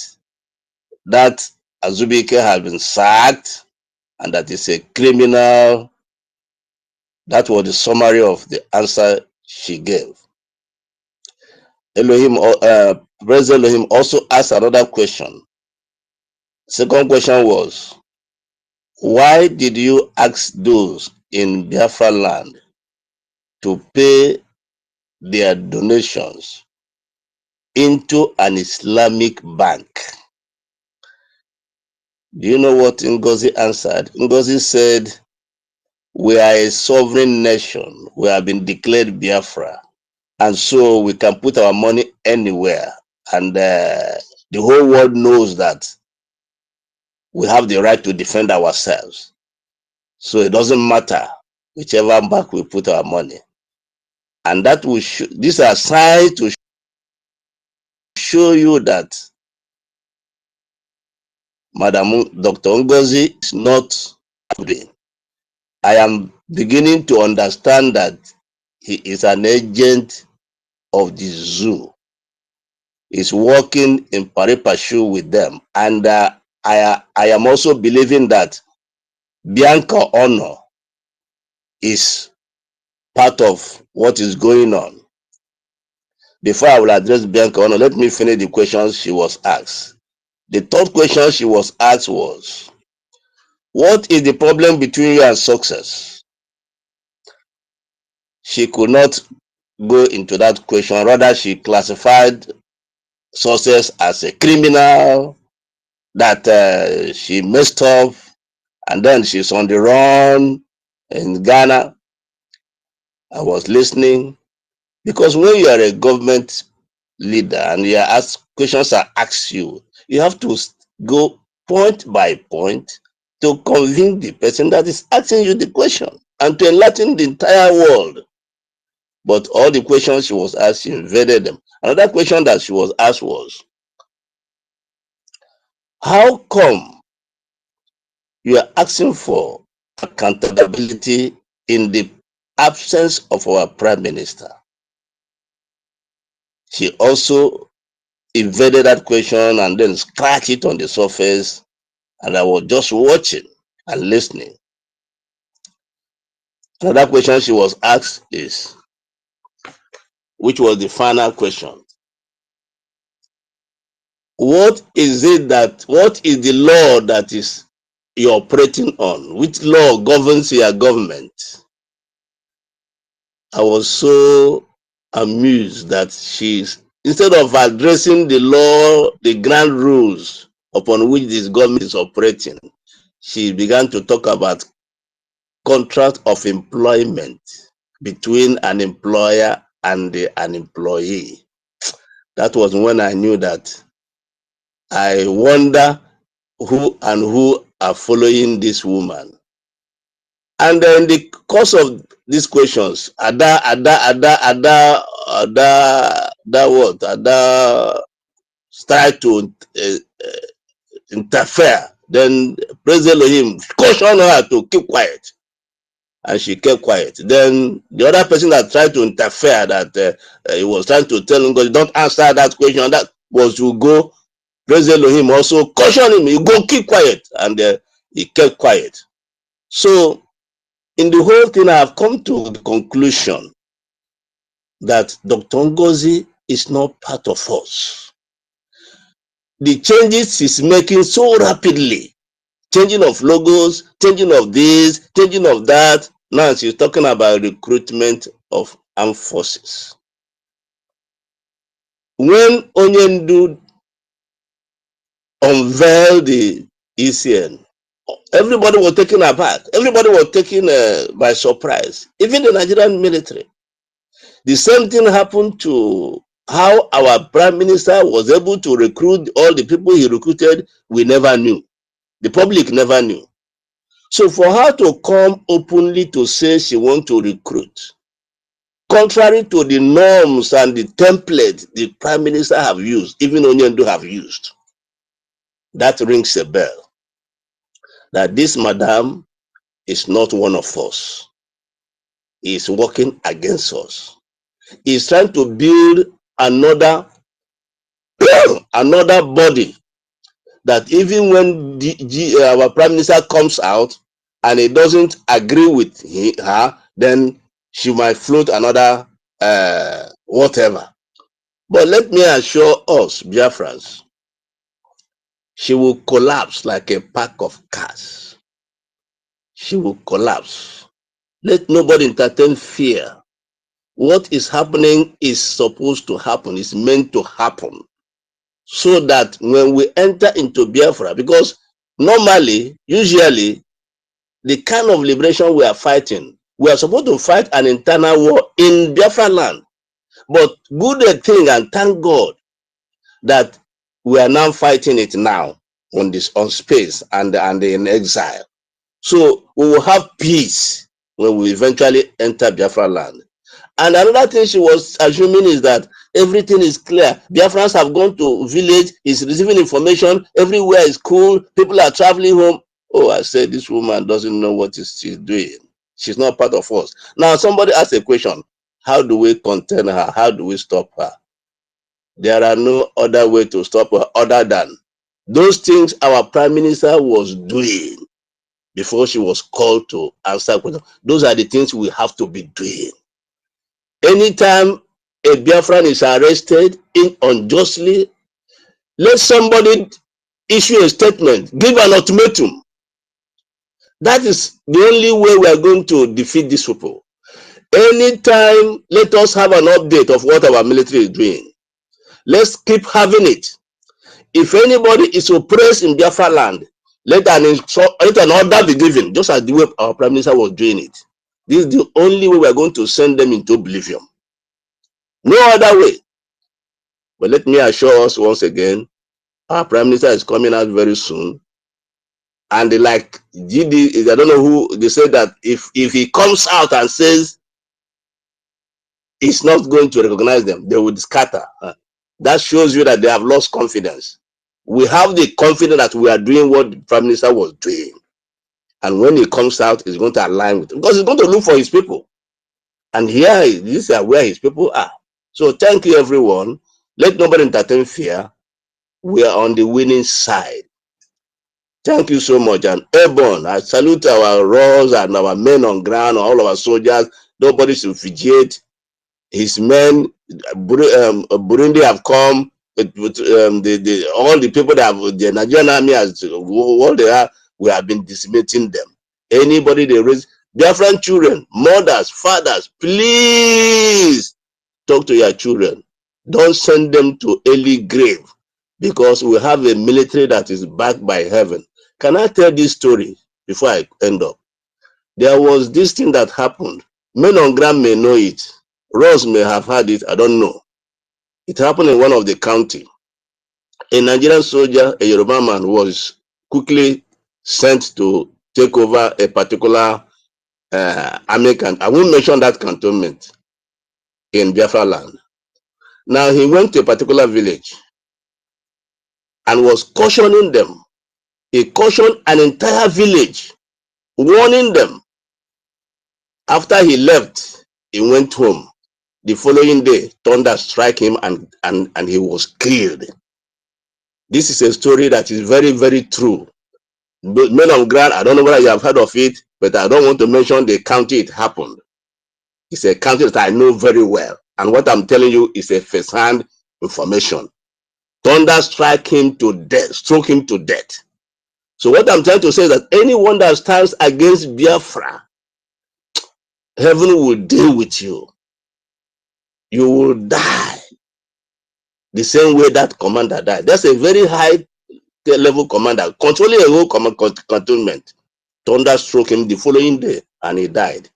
Azubike had been sacked and that is a criminal. That was the summary of the answer she gave. Praise Elohim also asked another question. Second question was, why did you ask those in Biafra land to pay their donations into an Islamic bank? Do you know what Ngozi answered? Ngozi said, we are a sovereign nation. We have been declared Biafra. And so we can put our money anywhere. And the whole world knows that we have the right to defend ourselves. So it doesn't matter whichever bank we put our money. And that will these are signs to show you that Madam Dr. Ngozi is not good. I am beginning to understand that he is an agent of the zoo. He's working in pari passu with them. And I am also believing that Bianca Honor is part of what is going on. Before I will address Bianca Honor, let me finish the questions she was asked. The third question she was asked was, what is the problem between you and success? She could not go into that question. Rather, she classified success as a criminal, that she messed up, and then she's on the run in Ghana. I was listening, because when you are a government leader and you are asked, questions are asked you, you have to go point by point to convince the person that is asking you the question and to enlighten the entire world. But all the questions she was asked, she invaded them. Another question that she was asked was, how come you are asking for accountability in the absence of our prime minister? She also invaded that question and then scratched it on the surface, and I was just watching and listening. Another question she was asked is, which was the final question, what is the law that is you're operating on? Which law governs your government? I was so amused that instead of addressing the law, the grand rules upon which this government is operating, she began to talk about contract of employment between an employer and an employee. That was when I knew that I wonder who are following this woman. And in the course of these questions, Ada tried to interfere. Then President Elohim cautioned her to keep quiet, and she kept quiet. Then the other person that tried to interfere, that he was trying to tell him, don't answer that question, that was to go. President Elohim also cautioned him, you go keep quiet, and he kept quiet. So in the whole thing, I have come to the conclusion that Dr. Ngozi is not part of us. The changes he's making so rapidly, changing of logos, changing of this, changing of that. Now she's talking about recruitment of armed forces. When Onyendu unveiled the ECN, everybody was taken aback. Everybody was taken by surprise, even the Nigerian military. The same thing happened to how our prime minister was able to recruit all the people he recruited. We never knew. The public never knew. So for her to come openly to say she wants to recruit, contrary to the norms and the template the prime minister have used, even Onyendu have used, that rings a bell. That this madam is not one of us. He is working against us. He is trying to build another another body, that even when our prime minister comes out and he doesn't agree with her, then she might float another whatever. But let me assure us, Biafrans, she will collapse like a pack of cars. She will collapse. Let nobody entertain fear. What is happening is supposed to happen, is meant to happen. So that when we enter into Biafra, because normally, usually, the kind of liberation we are fighting, we are supposed to fight an internal war in Biafra land. But good thing, and thank God that we are now fighting it now on space and in exile. So we will have peace when we eventually enter Biafra land. And another thing she was assuming is that everything is clear. Biafrans have gone to village, is receiving information, everywhere is cool, people are traveling home. Oh, I said this woman doesn't know what she's doing. She's not part of us. Now somebody asked a question. How do we contain her? How do we stop her? There are no other way to stop her other than those things our prime minister was doing before she was called to answer questions. Those are the things we have to be doing. Anytime a Biafran is arrested unjustly, let somebody issue a statement, give an ultimatum. That is the only way we are going to defeat these people. Anytime, let us have an update of what our military is doing. Let's keep having it. If anybody is oppressed in Biafra land, let an order be given, just as the way our prime minister was doing it. This is the only way we are going to send them into oblivion. No other way. But let me assure us once again, our prime minister is coming out very soon. And like GD, I don't know who, they said that if he comes out and says he's not going to recognize them, they would scatter. That shows you that they have lost confidence. We have the confidence that we are doing what the prime minister was doing. And when he comes out, he's going to align with them, because he's going to look for his people. And here, these are where his people are. So thank you, everyone. Let nobody entertain fear. We are on the winning side. Thank you so much. And Airborne, I salute our Raws and our men on ground, all of our soldiers. Nobody should fidget. His men, Burundi have come. All the people that have, the Nigerian army has, what they are, we have been decimating them. Anybody they raise, Biafran children, mothers, fathers, please talk to your children. Don't send them to early grave, because we have a military that is backed by heaven. Can I tell this story before I end up? There was this thing that happened. Men on ground may know it. Ross may have had it. I don't know. It happened in one of the county. A Nigerian soldier, a Yoruba man, was quickly sent to take over a particular army camp. I won't mention that cantonment in Biafra land. Now he went to a particular village and was cautioning them. He cautioned an entire village, warning them. After he left, he went home. The following day, thunder struck him and he was killed. This is a story that is very, very true. But men of ground, I don't know whether you have heard of it, but I don't want to mention the county it happened. It's a county that I know very well. And what I'm telling you is a first-hand information. Thunder struck him to death, struck him to death. So what I'm trying to say is that anyone that stands against Biafra, heaven will deal with you. You will die the same way that commander died. That's a very high level commander, controlling a whole cantonment. Thunder struck him the following day and he died.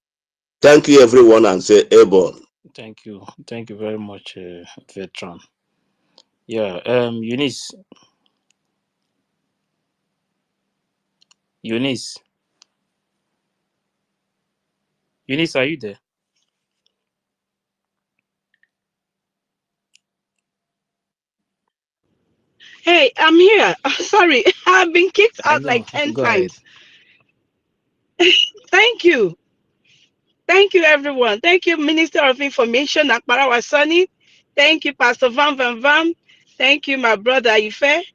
Thank you, everyone, and say airborne. Thank you. Thank you very much, veteran. Yeah, Eunice. Eunice. Eunice, are you there? Hey, I'm here. Sorry, I've been kicked I out like know. 10 Go ahead. times. Thank you. Thank you, everyone. Thank you, Minister of Information, Akbarawa Sani. Thank you, Pastor Van Van Van. Thank you, my brother Ife.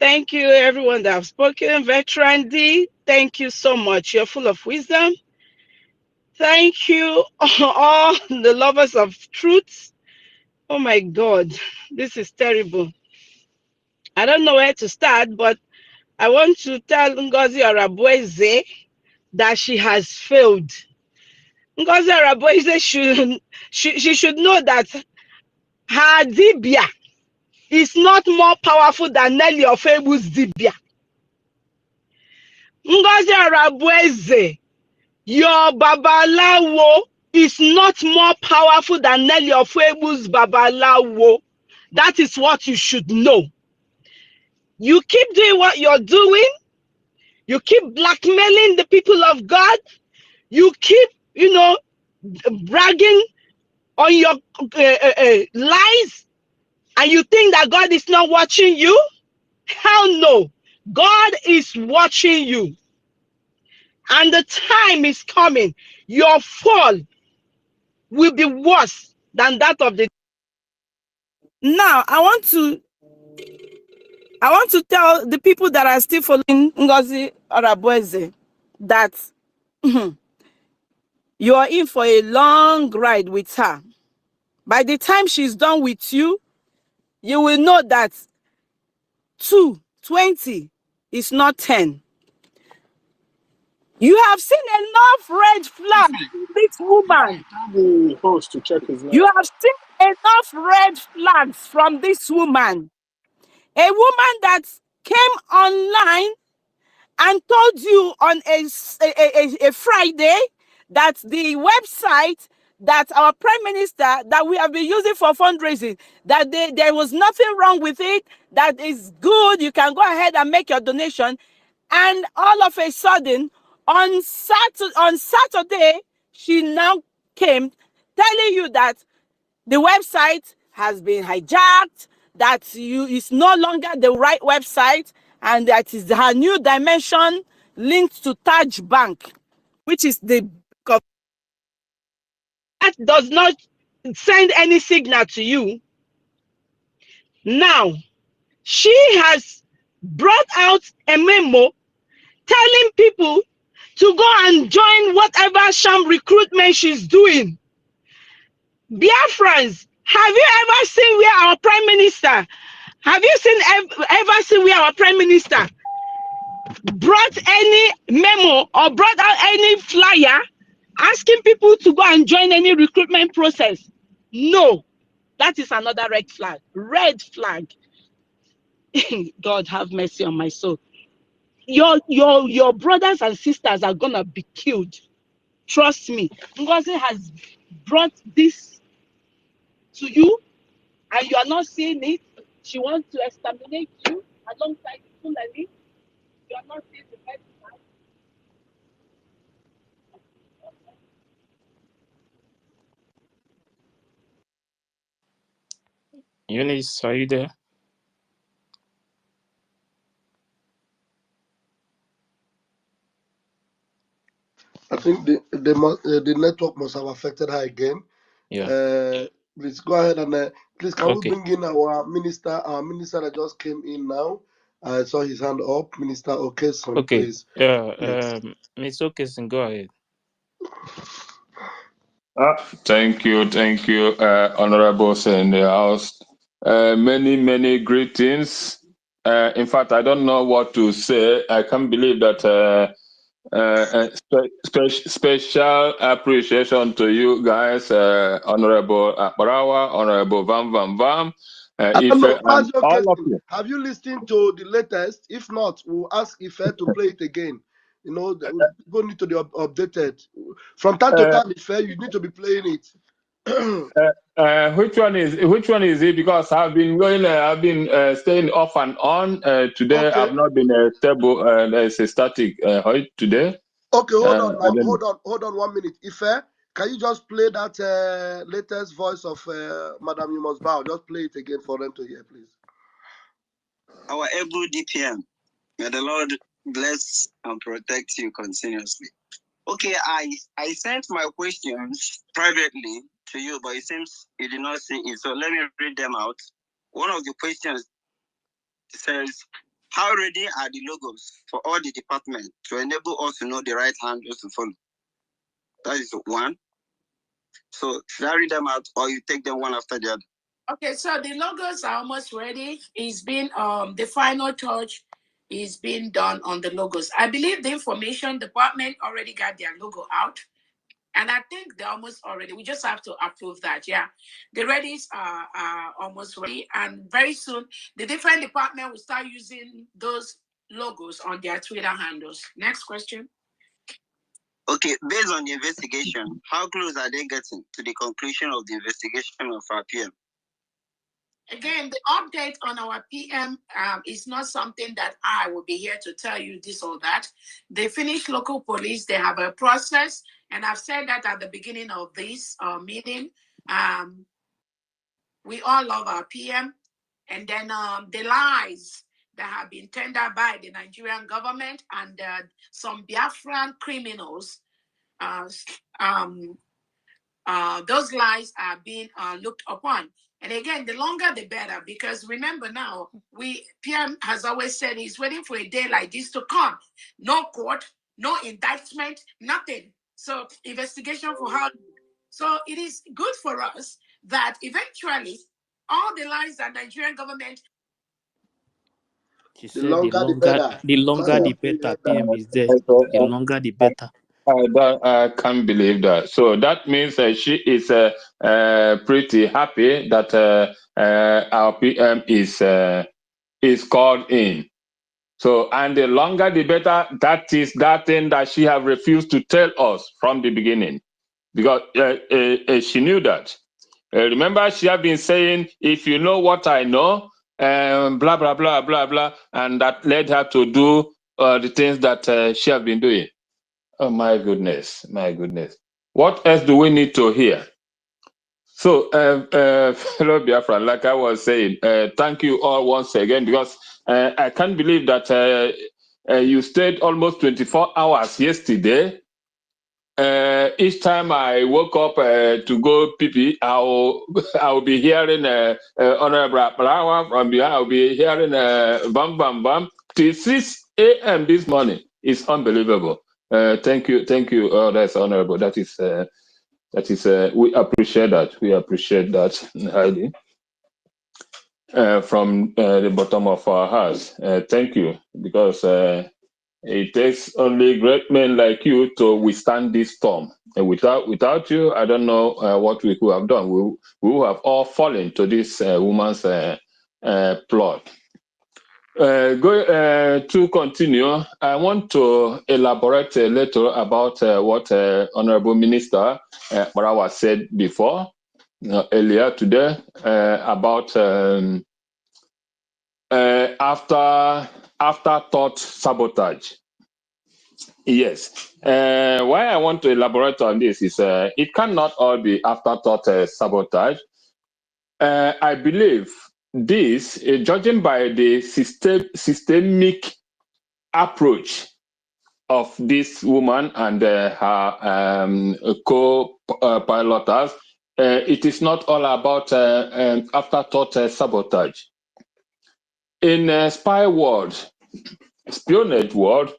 Thank you, everyone that have spoken. Veteran D, thank you so much. You're full of wisdom. Thank you, all the lovers of truth. Oh my God, this is terrible. I don't know where to start, but I want to tell Ngozi Arabueze that she has failed. Ngozi Arabueze she should know that her dibia is not more powerful than Nelly Ofebu's dibia. Ngozi Arabueze, your babalawo is not more powerful than Nelly Ofebu's babalawo. That is what you should know. You keep doing what you're doing. You keep blackmailing the people of God. You keep, bragging on your lies, and you think that God is not watching you? Hell no. God is watching you. And the time is coming. Your fall will be worse than that of the. Now, I want to tell the people that are still following Ngozi Madness that you are in for a long ride with her. By the time she's done with you, you will know that 20 is not 10. You have seen enough red flags in this woman. Tell the host to check his You net. have seen enough red flags from this woman. A woman that came online and told you on a Friday that the website that our prime minister that we have been using for fundraising, that there was nothing wrong with it, that is good, you can go ahead and make your donation. And all of a sudden, on Saturday, she now came telling you that the website has been hijacked, that it's no longer the right website, and that is her new dimension linked to Taj Bank, which is the that does not send any signal to you. Now, she has brought out a memo telling people to go and join whatever sham recruitment she's doing. Biafrans, have you ever seen where our prime minister, have you ever seen where our prime minister brought any memo or brought out any flyer asking people to go and join any recruitment process? No, that is another red flag. Red flag. God have mercy on my soul. Your brothers and sisters are gonna be killed. Trust me. Ngozi has brought this to you, and you are not seeing it. She wants to exterminate you alongside Fulani. You are not seeing the red flag. Eunice, are you there? I think the network must have affected her again. Yeah. Please go ahead and please can we Okay. bring in our minister that just came in now? I saw his hand up, Minister Okeson, Okay. please. Yes. Yeah. Miss Okeson, go ahead. Thank you, honorables in the house. Many greetings. In fact, I don't know what to say. I can't believe that. Special appreciation to you guys, Honorable Akbarawa, Honorable Vam, I don't Ife, know, and Mazi all of Okeson, you. have you listened to the latest? If not, we'll ask Ife to play it again. You know, people need to be updated. From time to Uh, time, Ife, you need to be playing it. which one is it? Because I've been staying off and on. Today Okay. I've not been stable. It's a static today. Okay, hold on I now. don't know. Hold on 1 minute. Ife, can you just play that latest voice of Madam You Must Bow? Just play it again for them to hear, please. Our able DPM, may the Lord bless and protect you continuously. Okay, I sent my questions privately to you, but it seems you did not see it. So let me read them out. One of the questions says, how ready are the logos for all the departments to enable us to know the right handles to follow? That is one. So should I read them out or you take them one after the other? Okay, so the logos are almost ready. It's been the final touch is being done on the logos. I believe the information department already got their logo out. And I think they're almost already. We just have to approve that. Yeah. The readies are almost ready. And very soon, the different department will start using those logos on their Twitter handles. Next question. Okay, based on the investigation, how close are they getting to the conclusion of the investigation of our PM? Again, the update on our PM is not something that I will be here to tell you this or that. They finish local police, they have a process, and I've said that at the beginning of this meeting. We all love our PM. And then the lies that have been tendered by the Nigerian government and some Biafran criminals, those lies are being looked upon. And again, the longer the better, because remember now, PM has always said he's waiting for a day like this to come. No court, no indictment, nothing. So investigation for how. So it is good for us that eventually all the lies that Nigerian government. She The said longer the better. the longer the Sorry. better. PM is there. The longer the better. I can't believe that. So that means she is pretty happy that our PM is called in. So, and the longer the better. That is that thing that she have refused to tell us from the beginning, because she knew that. Remember, she have been saying, "If you know what I know," blah blah blah blah blah, and that led her to do the things that she have been doing. Oh my goodness, my goodness. What else do we need to hear? So, fellow Biafra, like I was saying, thank you all once again, because I can't believe that you stayed almost 24 hours yesterday. Each time I woke up to go pee, I'll be hearing Honorable Parawa from behind. I'll be hearing bam bam bam till 6 a.m. this morning. It's unbelievable. Thank you, that's honorable. That is we appreciate that. We appreciate that, Heidi, from the bottom of our hearts. Thank you, because it takes only great men like you to withstand this storm. And without you, I don't know what we could have done. We would have all fallen to this woman's plot. To continue, I want to elaborate a little about what Honorable Minister Barawa said before, earlier today, about afterthought sabotage. Yes. Why I want to elaborate on this is it cannot all be afterthought sabotage. I believe this, judging by the systemic approach of this woman and her co-piloters, it is not all about afterthought sabotage. In spy world, espionage world,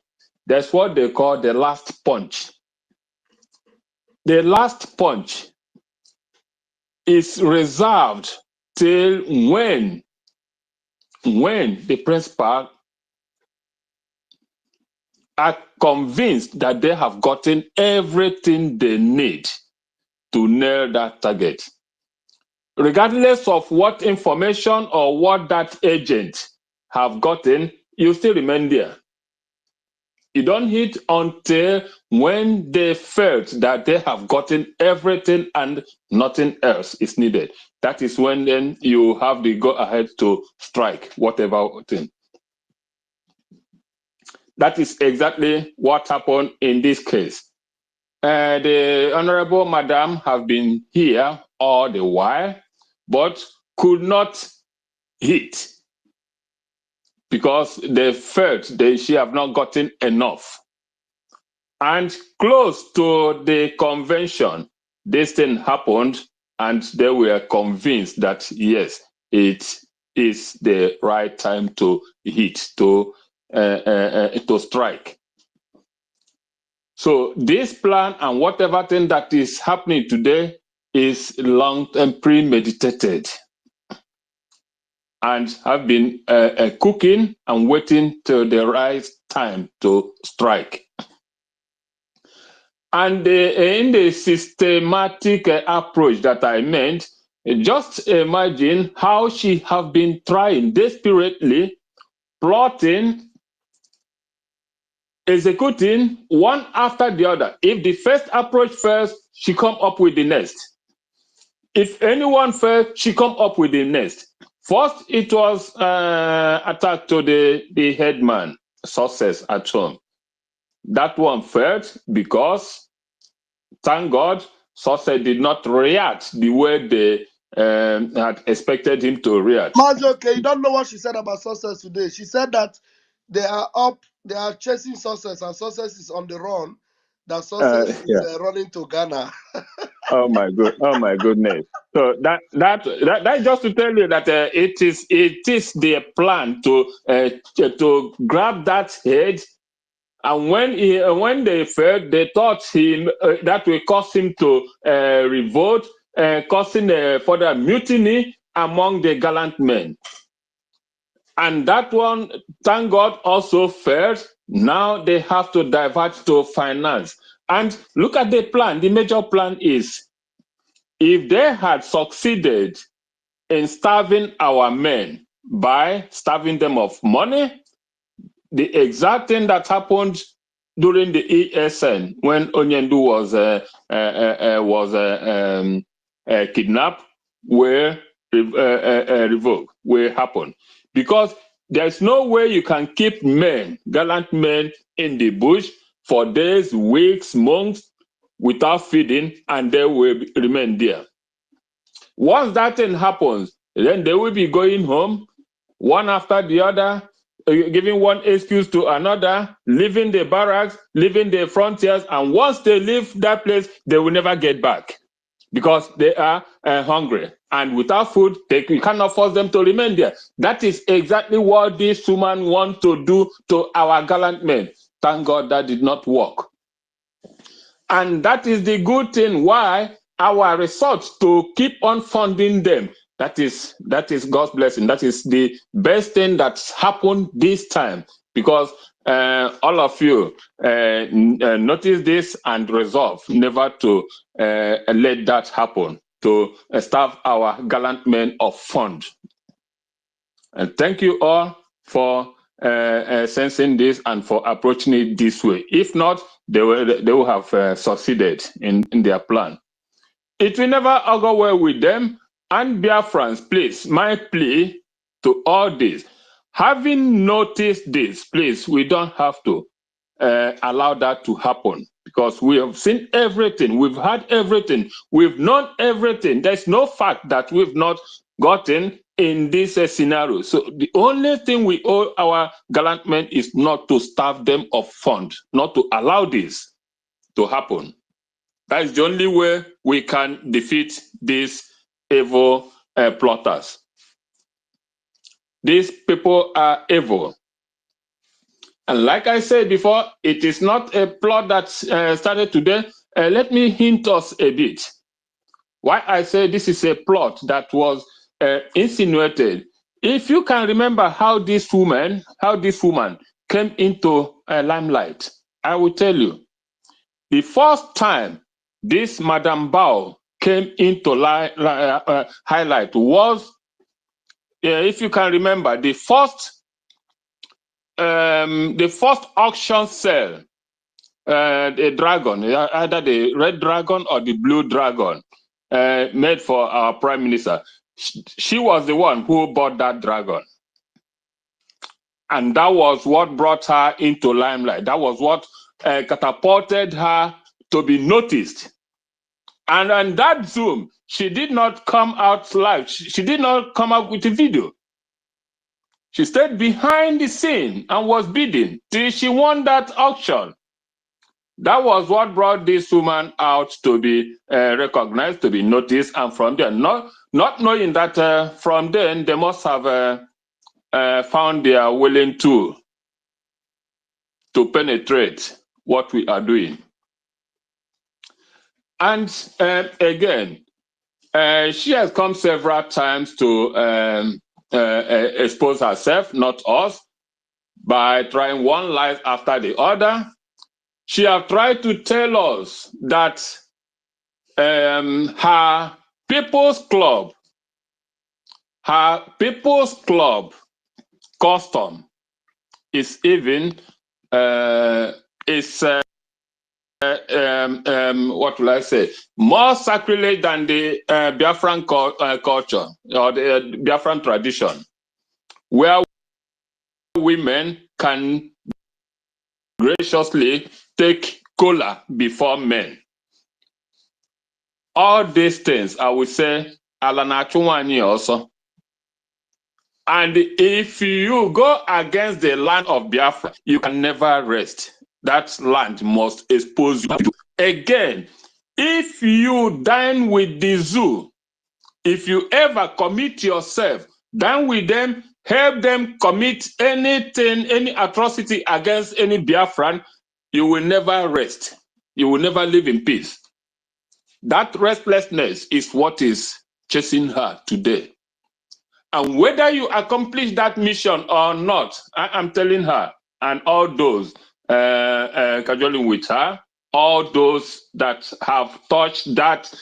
there's what they call the last punch. The last punch is reserved till when the principal are convinced that they have gotten everything they need to nail that target. Regardless of what information or what that agent have gotten, you still remain there. You don't hit until when they felt that they have gotten everything and nothing else is needed. That is when then you have the go ahead to strike whatever thing. That is exactly what happened in this case. The Honorable Madam have been here all the while, but could not hit because they felt she have not gotten enough. And close to the convention, this thing happened, and they were convinced that yes, it is the right time to hit, to strike. So this plan and whatever thing that is happening today is long and premeditated, and have been cooking and waiting till the right time to strike. And in the systematic approach that I meant, just imagine how she have been trying desperately, plotting, executing one after the other. If the first approach fails, she come up with the next. If anyone fails, she come up with the next. First, it was attack to the headman, success at home. That one failed because, thank God, Success did not react the way they had expected him to react. Mazoke, you don't know what she said about success today. She said that they are chasing success, and success is on the run. That success is Yeah. running to Ghana. Oh my goodness. So that just to tell you that it is their plan to grab that head, and when they failed, they thought that will cause him to revolt, causing further mutiny among the gallant men. And that one, thank God, also failed. Now they have to divert to finance. And look at the plan. The major plan is, if they had succeeded in starving our men by starving them of money, the exact thing that happened during the ESN when Onyendu was kidnapped will revoke, will happen. Because there's no way you can keep men, gallant men, in the bush for days, weeks, months without feeding, and they will remain there. Once that thing happens, then they will be going home, one after the other, giving one excuse to another, leaving the barracks, leaving the frontiers, and once they leave that place, they will never get back because they are hungry. And without food, you cannot force them to remain there. That is exactly what this woman wants to do to our gallant men. Thank God that did not work. And that is the good thing why our research to keep on funding them. That is God's blessing. That is the best thing that's happened this time, because all of you notice this and resolve never to let that happen, to starve our gallant men of fund. And thank you all for sensing this and for approaching it this way. If not, they will have succeeded in their plan. It will never go well with them. And Biafrans, please, my plea to all this, having noticed this, please, we don't have to allow that to happen, because we have seen everything, we've had everything, we've known everything. There's no fact that we've not gotten in this scenario. So the only thing we owe our gallant men is not to starve them of fund, not to allow this to happen. That is the only way we can defeat these evil plotters. These people are evil. And like I said before, it is not a plot that started today. Let me hint us a bit. Why I say this is a plot that was insinuated. If you can remember how this woman came into limelight, I will tell you. The first time this Madame Bao came into highlight was, if you can remember, the first auction sale, the dragon, either the red dragon or the blue dragon, made for our prime minister. She was the one who bought that dragon. And that was what brought her into limelight. That was what catapulted her to be noticed. And on that Zoom, she did not come out live. She did not come out with a video. She stayed behind the scene and was bidding till she won that auction. That was what brought this woman out to be recognized, to be noticed, and from there, not knowing that from then they must have found their willing tool to penetrate what we are doing. And again, she has come several times to expose herself, not us, by trying one lie after the other. She has tried to tell us that her People's Club custom is even what will I say, more sacrilege than the Biafran culture or the Biafran tradition, where women can graciously take cola before men. all these things, I would say, Alana Chumani also. And if you go against the land of Biafra, you can never rest. That land must expose you. Again, if you dine with the zoo, if you ever commit yourself, dine with them, help them commit anything, any atrocity against any Biafran, you will never rest. You will never live in peace. That restlessness is what is chasing her today. And whether you accomplish that mission or not, I am telling her and all those cajoling with her, all those that have touched that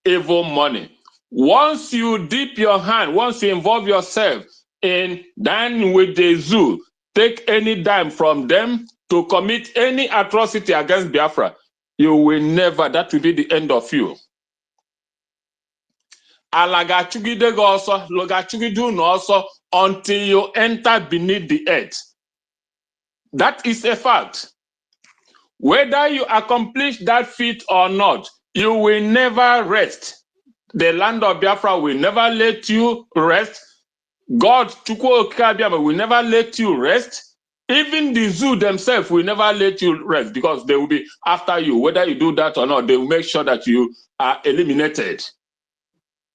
evil money, once you dip your hand, once you involve yourself in dining with the zoo, take any dime from them to commit any atrocity against Biafra, you will never, that will be the end of you. Ala ga-achụgide gị ọsọ, ga-achụgide unu ọsọ until you enter beneath the earth. That is a fact. Whether you accomplish that feat or not, you will never rest. The land of Biafra will never let you rest. God, Chukwu Okike Abiama, will never let you rest. Even the zoo themselves will never let you rest because they will be after you. Whether you do that or not, they will make sure that you are eliminated.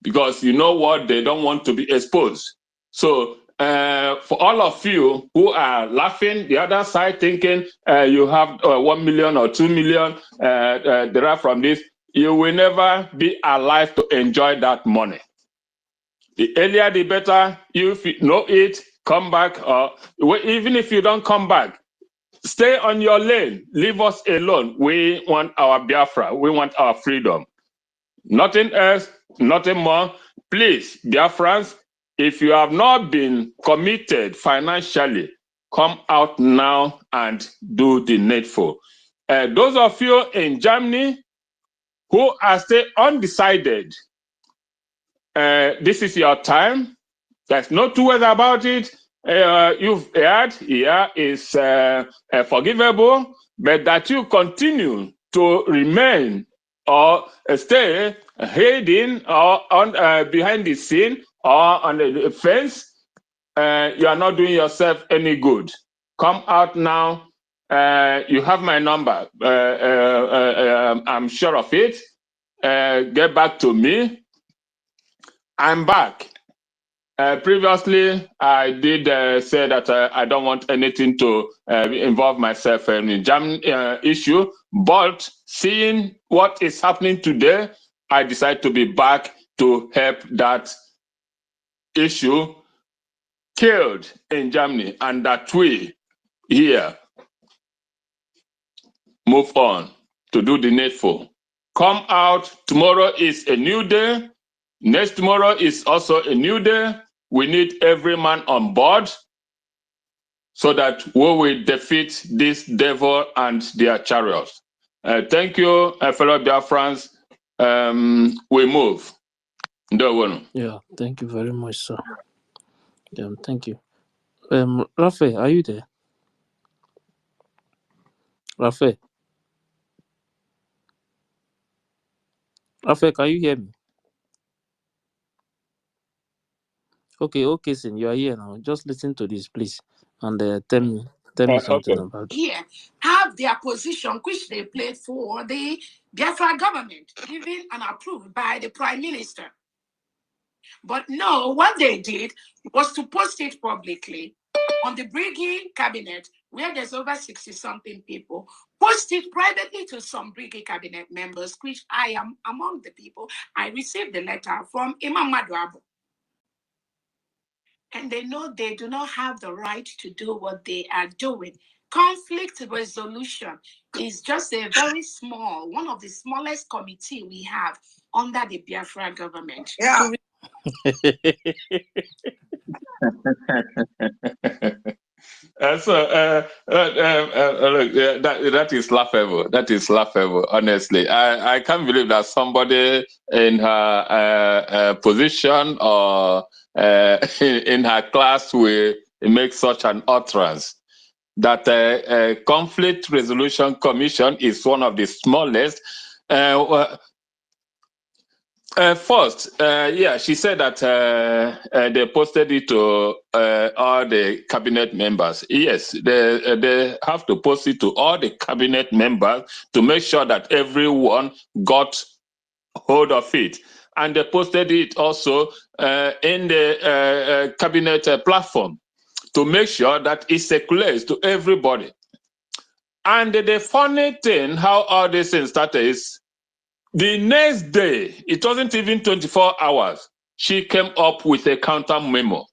Because you know what, they don't want to be exposed. So for all of you who are laughing, the other side thinking you have 1 million or 2 million derived from this, you will never be alive to enjoy that money. The earlier the better. You know it, come back, or even if you don't come back, stay on your lane, leave us alone. We want our Biafra, we want our freedom. Nothing else, nothing more. Please, dear friends, if you have not been committed financially, come out now and do the needful. Those of you in Germany who are still undecided, this is your time. There's no two ways about it. You've heard, yeah, is forgivable, but that you continue to remain or stay hidden or on behind the scene or on the fence, you are not doing yourself any good. Come out now. You have my number. I'm sure of it. Get back to me. I'm back. Previously, I did say that I don't want anything to involve myself in the German issue, but seeing what is happening today, I decided to be back to help that issue killed in Germany, and that we here move on to do the needful. Come out. Tomorrow is a new day. Next tomorrow is also a new day. We need every man on board so that we will defeat this devil and their chariots. Thank you, fellow Biafrans. We move. Yeah, thank you very much, sir. Thank you. Rafe, are you there? Rafe, can you hear me? Okay, Sin, you are here now. Just listen to this, please, and tell me something Okay. about here have their position, which they played for the Biafra government, given and approved by the Prime Minister. But no, what they did was to post it publicly on the Brigade cabinet, where there's over 60-something people, post it privately to some Brigade cabinet members, which I am among the people. I received the letter from Imam Maduabu. And they know they do not have the right to do what they are doing. Conflict resolution is just a very small, one of the smallest committee we have under the Biafra government. Yeah. Look, that is laughable. That is laughable. Honestly, I can't believe that somebody in her position or in her class will make such an utterance. That a conflict resolution commission is one of the smallest. First, yeah, she said that they posted it to all the cabinet members. Yes, they have to post it to all the cabinet members to make sure that everyone got hold of it. And they posted it also in the cabinet platform to make sure that it circulates to everybody. And the funny thing, how all this thing started is, the next day, it wasn't even 24 hours, she came up with a counter memo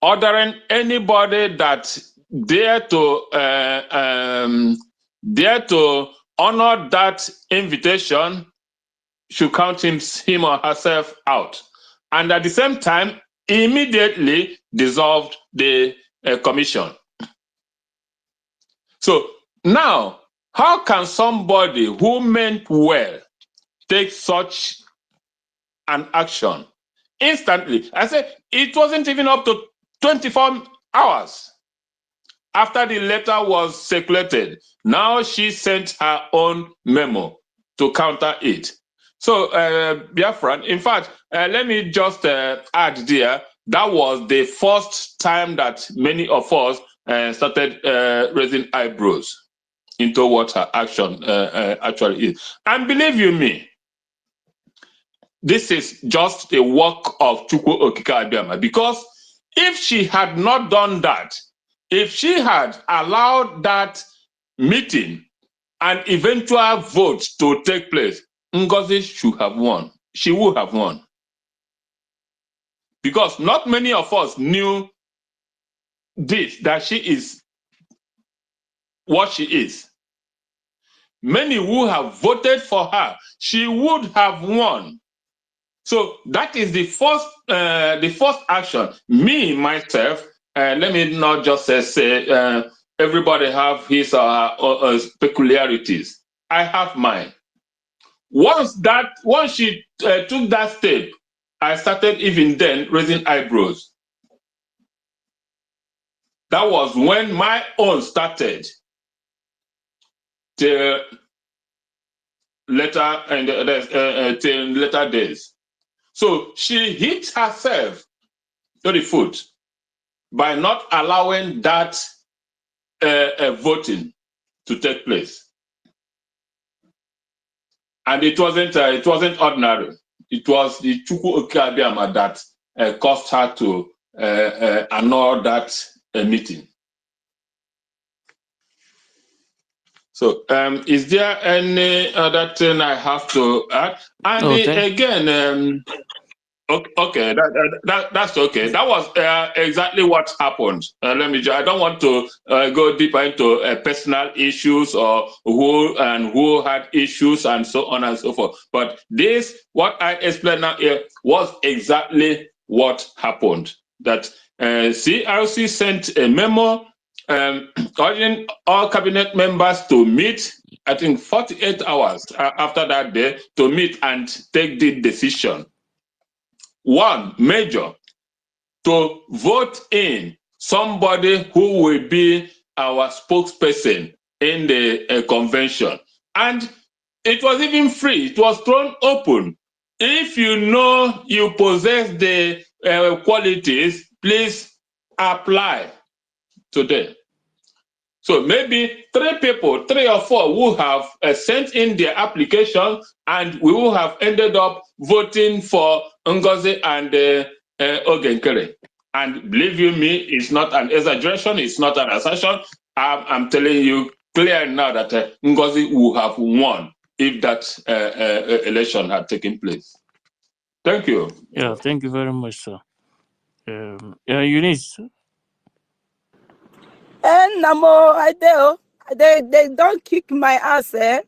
ordering anybody that dare to honor that invitation should count him or herself out. And at the same time, immediately dissolved the commission. So now, how can somebody who meant well take such an action instantly? I said it wasn't even up to 24 hours after the letter was circulated. Now she sent her own memo to counter it. So, Biafra, in fact, let me just add there, that was the first time that many of us started raising eyebrows into what her action actually is. And believe you me, this is just a work of Chukwu Okike Abiama, because if she had not done that, if she had allowed that meeting and eventual vote to take place, Ngozi should have won. She would have won. Because not many of us knew this, that she is what she is. Many who have voted for her, she would have won. So that is the first action. Me, myself, let me not just say everybody have his or her peculiarities. I have mine. Once she took that step, I started even then raising eyebrows. That was when my own started till later till later days. So she hit herself to the foot by not allowing that voting to take place. And it wasn't ordinary. It was the Chukwu Okike Abiama that caused her to annul that meeting. So, is there any other thing I have to add? And again, okay, that's okay. That was exactly what happened. I don't want to go deeper into personal issues or who had issues and so on and so forth. But what I explained now here, was exactly what happened. That CRC sent a memo urging all cabinet members to meet, I think 48 hours after that day, to meet and take the decision. One, major, to vote in somebody who will be our spokesperson in the convention. And it was even free, it was thrown open. If you know you possess the qualities, please apply today. So maybe 3 or 4 who have sent in their application, and we will have ended up voting for Ngozi and Ogenkere. And believe you me, it's not an exaggeration, it's not an assertion. I'm telling you clear now that Ngozi would have won if that election had taken place. Thank you. Yeah, thank you very much, sir. Eunice. And Namo, they don't kick my ass, eh?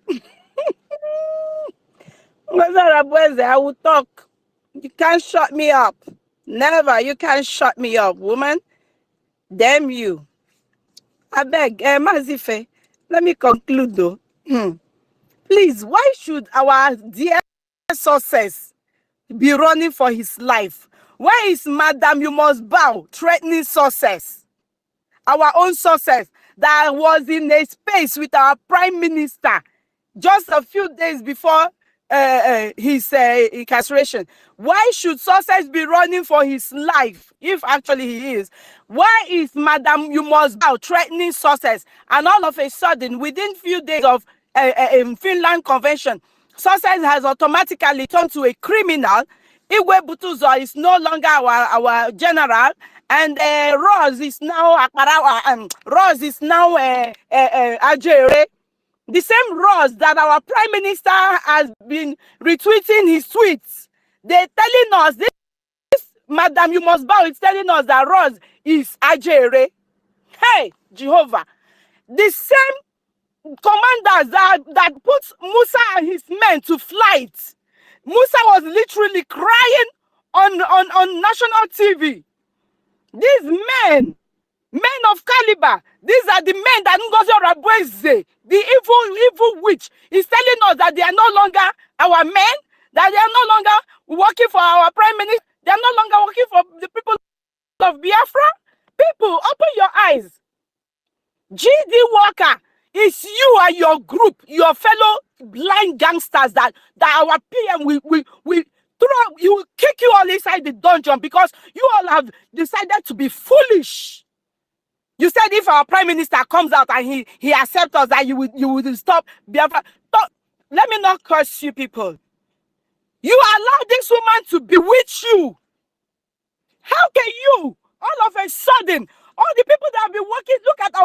I will talk. You can't shut me up. Never. You can't shut me up, woman. Damn you. I beg, Mazife, let me conclude though. Please, why should our dear success be running for his life? Why is Madam You Must Bow threatening success? Our own success that was in a space with our prime minister just a few days before his incarceration? Why should Success be running for his life if actually he is? Why is Madam You Must Bow threatening Success? And all of a sudden, within few days of Finland Convention, Success has automatically turned to a criminal. Igwe Butuzo is no longer our general, and Ross is now Ross is now Ajere. The same Ross that our prime minister has been retweeting his tweets. They're telling us, this Madam You Must Bow is telling us that Ross is Ajere. Hey, Jehovah. The same commanders that put Musa and his men to flight. Musa was literally crying on national TV. These men of caliber, these are the men that Ngozi Madness+, the evil witch, is telling us that they are no longer our men, that they are no longer working for our prime minister, they are no longer working for the people of Biafra. People, open your eyes. GD Walker, it's you and your group, your fellow blind gangsters that our PM will throw, you will kick you all inside the dungeon because you all have decided to be foolish. You said if our prime minister comes out and he accepts us, that you would stop Biafra. Let me not curse you people. You allow this woman to bewitch you. How can you, all of a sudden, all the people that have been working, look at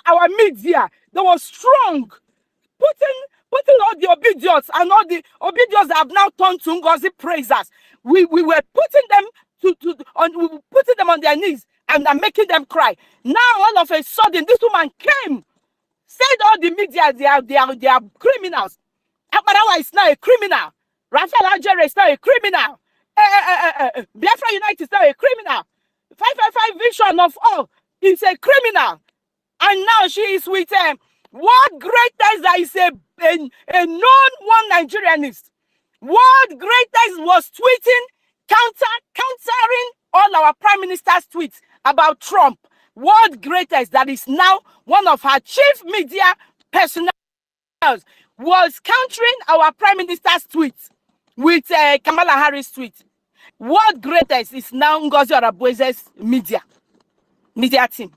our media, they were strong, putting all the obedience and all the obedience that have now turned to Ngozi praisers. We were putting them we were putting them on their knees and making them cry. Now all of a sudden, this woman came, said all the media they are criminals. Akbarawa is now a criminal. Raphael Algere is now a criminal. Biafra United is now a criminal. 555 Vision of all is a criminal. And now she is with World Greatest that is a known one Nigerianist. World Greatest was tweeting, countering all our prime minister's tweets about Trump. World Greatest that is now one of her chief media personnel was countering our prime minister's tweets with Kamala Harris' tweet. World Greatest is now Ngozi Madness+'s media team.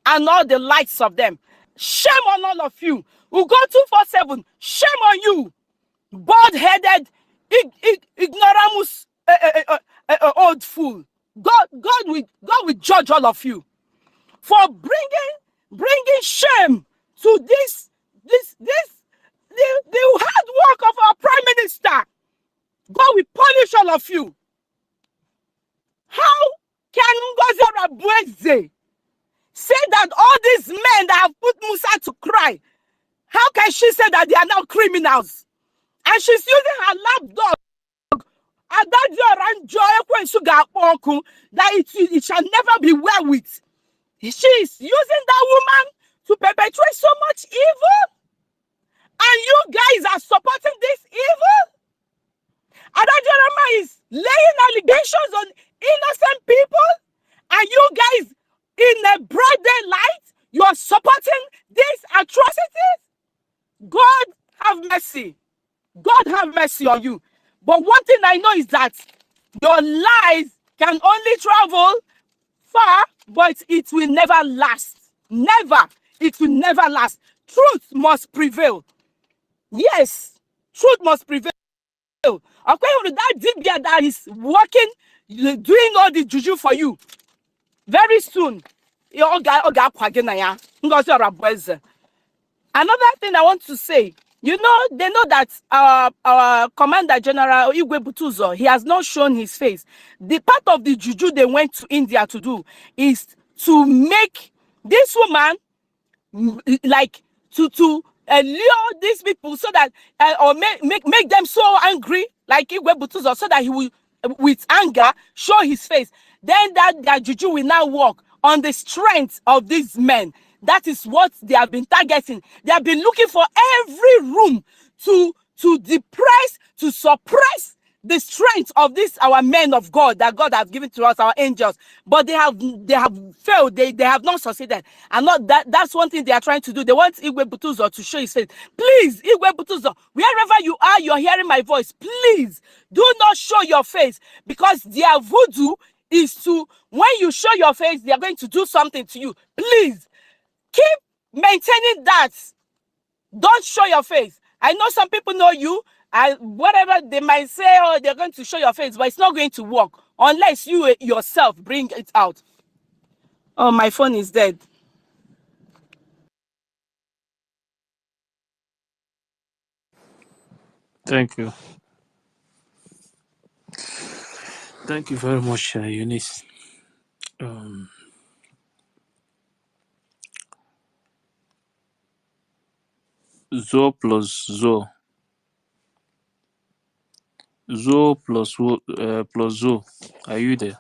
And all the likes of them. Shame on all of you. Who go 247. Shame on you. Bald-headed, ignoramus, old fool. God will judge all of you for bringing shame to the hard work of our prime minister. God will punish all of you. How can Ngozi Madness say that all these men that have put Musa to cry, how can she say that they are now criminals? And she's using her lapdog, that it shall never be well with. She is using that woman to perpetrate so much evil. And you guys are supporting this evil. Adajorama is laying allegations on innocent people. And you guys, in a broad daylight, you are supporting these atrocities. God have mercy. God have mercy on you. But one thing I know is that your lies can only travel far, but it will never last. Never. It will never last. Truth must prevail. Yes, truth must prevail. According to that Dibia that is working, doing all the juju for you, very soon, another thing I want to say, they know that our Commander General Igwe Butuzo, he has not shown his face. The part of the juju they went to India to do is to make this woman like to lure these people so that or make them so angry like Igwe Butuzo, so that he will with anger show his face. Then that juju will now work on the strength of these men. That is what they have been targeting. They have been looking for every room to depress, to suppress the strength of these our men of God that God has given to us, our angels, but they have failed. They have not succeeded. And not that's one thing they are trying to do. They want Igwe Butuzo to show his face. Please, Igwe Butuzo, wherever you are, you're hearing my voice. Please do not show your face, because their voodoo is to, when you show your face, they are going to do something to you. Please keep maintaining that. Don't show your face. I know some people know you, and whatever they might say, oh, they're going to show your face, but it's not going to work unless you yourself bring it out. Oh, my phone is dead. Thank you. Thank you very much, Eunice. Zo plus Zo. Zo plus plus Zo. Are you there?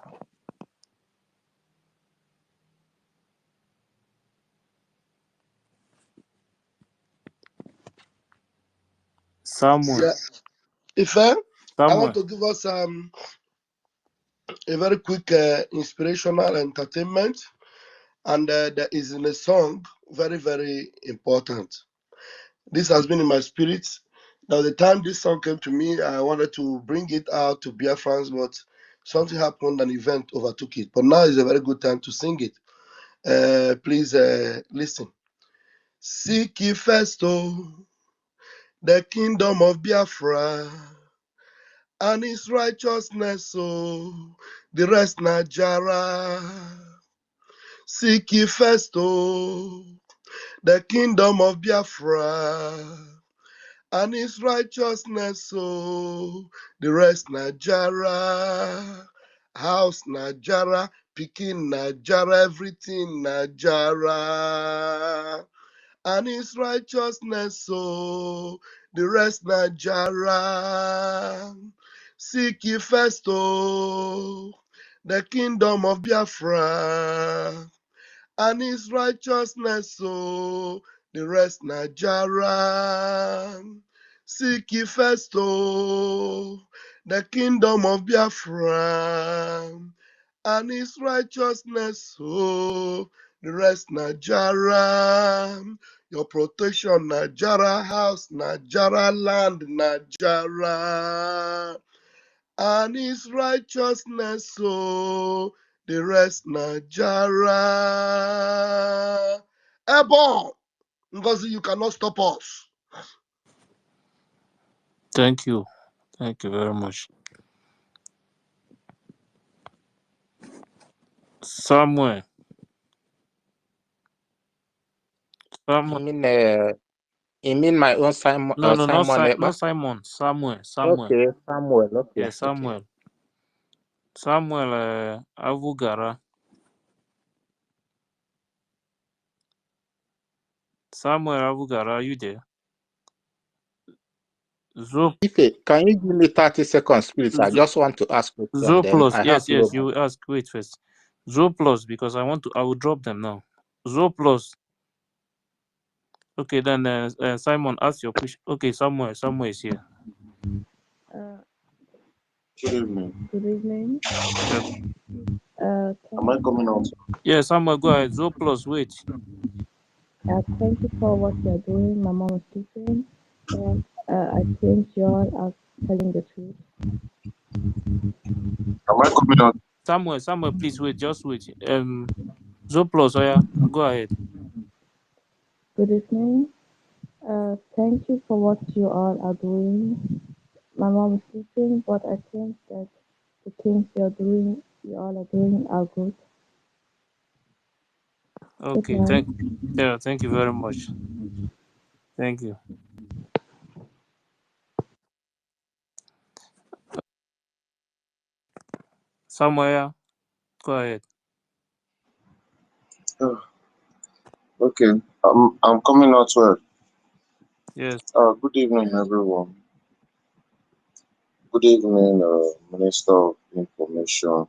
Samuel. Yeah. Ife, I want Samuel. to give us a very quick inspirational entertainment. And there is in a song, very, very important. This has been in my spirit. Now, the time this song came to me, I wanted to bring it out to Biafrans, but something happened, an event overtook it. But now is a very good time to sing it. Please listen. Seek ye first, the kingdom of Biafra and his righteousness, so the rest Najara. Seek ye first, the kingdom of Biafra and his righteousness, so the rest Najara. House Najara, picking Najara, everything Najara. And his righteousness, so the rest Najara. Seek ye first, the kingdom of Biafra and his righteousness, so the rest Najara. Seek ye first, the kingdom of Biafra and his righteousness, so the rest Najara. Your protection Najara, house Najara, land Najara and his righteousness, so the rest Najara. Ebon, Ngozi, you cannot stop us. Thank you. Thank you very much. Samuel. Samuel. You mean my own Simon? No, no, not Simon not Ekpa? Simon. Samuel. Samuel. Okay, Samuel. Okay, Yeah, Samuel. Samuel Avugara. Samuel Avugara, are you there? Zo. Ife, can you give me 30 seconds, please? I just want to ask question. Zo Then plus. I have Yes, to go. you will ask. Wait first. Zo plus, because I will drop them now. Zo plus. Okay, then Simon, ask your question. Okay, Samuel is here. Good evening. Good evening. Yes. Am I coming out? Yeah, Samuel, go ahead. Zo plus, wait. Thank you for what you're doing. My mom is teaching. I think you all are telling the truth. Am I coming out? Samuel, please wait. Just wait. Zo plus, oh yeah, go ahead. Good evening. Thank you for what you all are doing. My mom is teaching, but I think that the things you all are doing are good. Okay, Goodbye. thank you very much. Thank you. Samuel, go ahead. Okay, I'm coming out well. Yes. Good evening, everyone. Good evening, Minister of Information,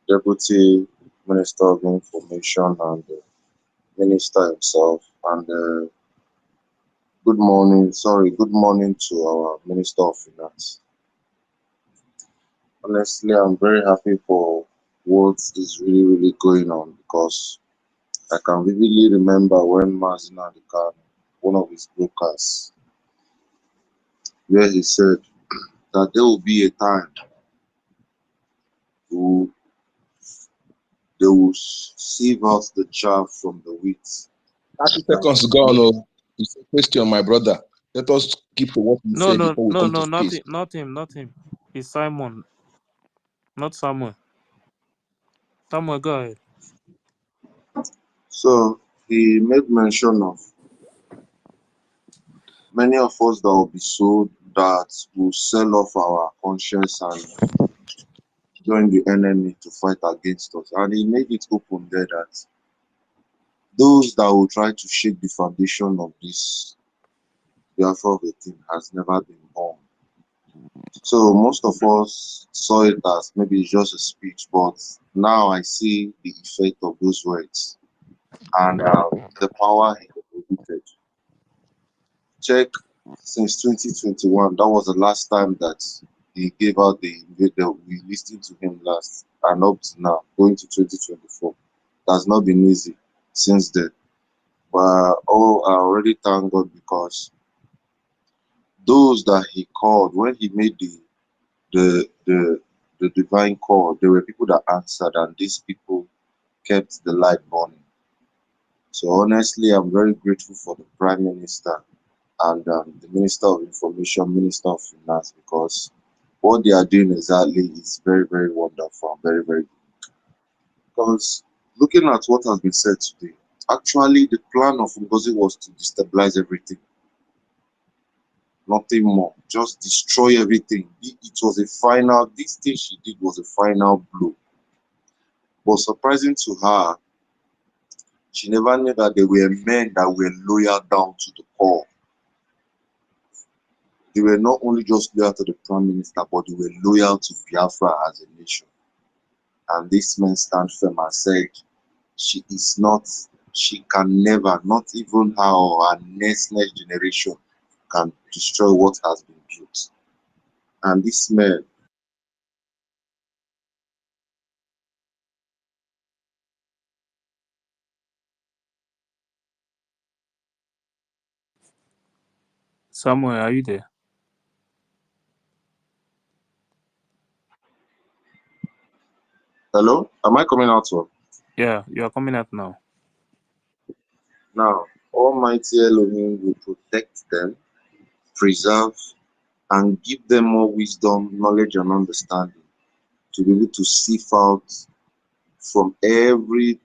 Deputy Minister of Information, and Minister himself. And good morning to our Minister of Finance. Honestly, I'm very happy for what is really going on because I can vividly remember when Mazina Khan, one of his brokers, where he said that there will be a time who they will sieve out the chaff from the wheat. 30 seconds gone. Oh, it's a question, my brother. Let us keep to what we No, said no, before we no, come to no, not space. him, not him, not him. It's Simon, not Samuel. Samuel, go ahead. So he made mention of many of us that will be sold that will sell off our conscience and join the enemy to fight against us. And he made it open there that those that will try to shake the foundation of this Biafra of a thing has never been born. So most of us saw it as maybe it's just a speech, but now I see the effect of those words and the power he exhibited. Check since 2021, that was the last time that he gave out we listened to him last, and up to now, going to 2024. That's not been easy since then. But oh, I already thank God because those that he called when he made the the the divine call, there were people that answered, and these people kept the light burning. So honestly, I'm very grateful for the Prime Minister and the Minister of Information, Minister of Finance, because what they are doing exactly is very wonderful and very good. Because looking at what has been said today, actually the plan of Ngozi was to destabilize everything, nothing more, just destroy everything. It was a final, this thing she did was a final blow. But surprising to her, she never knew that there were men that were loyal down to the core. They were not only just loyal to the Prime Minister, but they were loyal to Biafra as a nation. And this man stand firm and said, she is not, she can never, not even her or her next generation can destroy what has been built. And this man, Samuel, are you there? hello, am I coming out well? Yeah, you are coming out now. Now, Almighty Elohim will protect them, preserve, and give them more wisdom, knowledge, and understanding to be able to sift out from every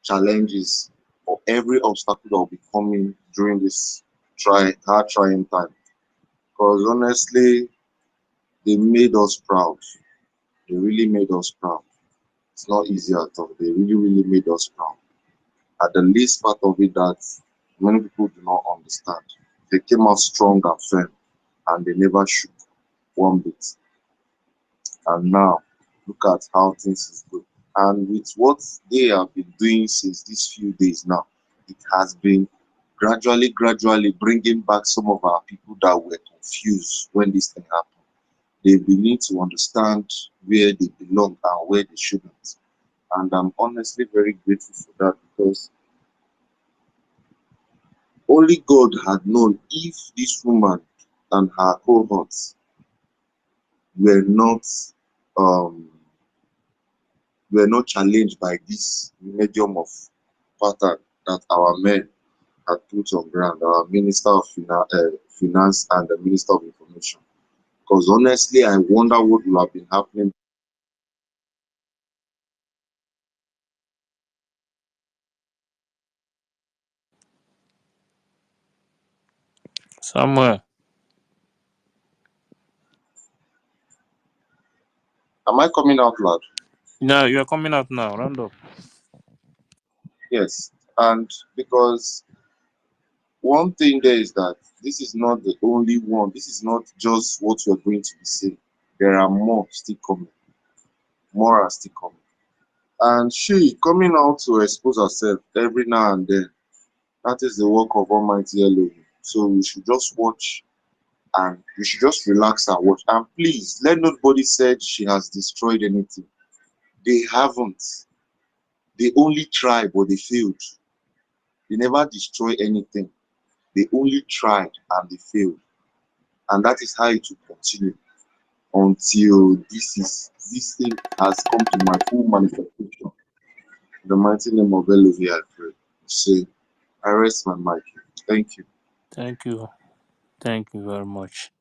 challenges or every obstacle that will be coming during this hard trying time. Because honestly, they made us proud. They really made us proud. It's not easy at all. They really made us proud. At the least part of it that many people do not understand. They came out strong and firm and they never shook one bit. And now, look at how things is going. And with what they have been doing since these few days now, it has been gradually bringing back some of our people that were confused when this thing happened. They begin to understand where they belong and where they shouldn't. And I'm honestly very grateful for that because only God had known if this woman and her cohorts were not um, were not challenged by this medium of pattern that our men had put on ground, our Minister of Finance and the Minister of Information. Because honestly, I wonder what will have been happening. Samuel. Am I coming out loud? No, you are coming out now. Round up. Yes. And because one thing there is that this is not the only one. This is not just what we're going to be seeing. There are more still coming. More are still coming. And she coming out to expose herself every now and then. That is the work of Almighty Elohim. So we should just watch and we should just relax and watch. And please, let nobody say she has destroyed anything. They haven't. They only tried, but they failed. They never destroyed anything. They only tried and they failed. And that is how it will continue until this thing has come to my full manifestation. In the mighty name of Elohim, I pray. Say, I rest my mic. Thank you. Thank you. Thank you very much.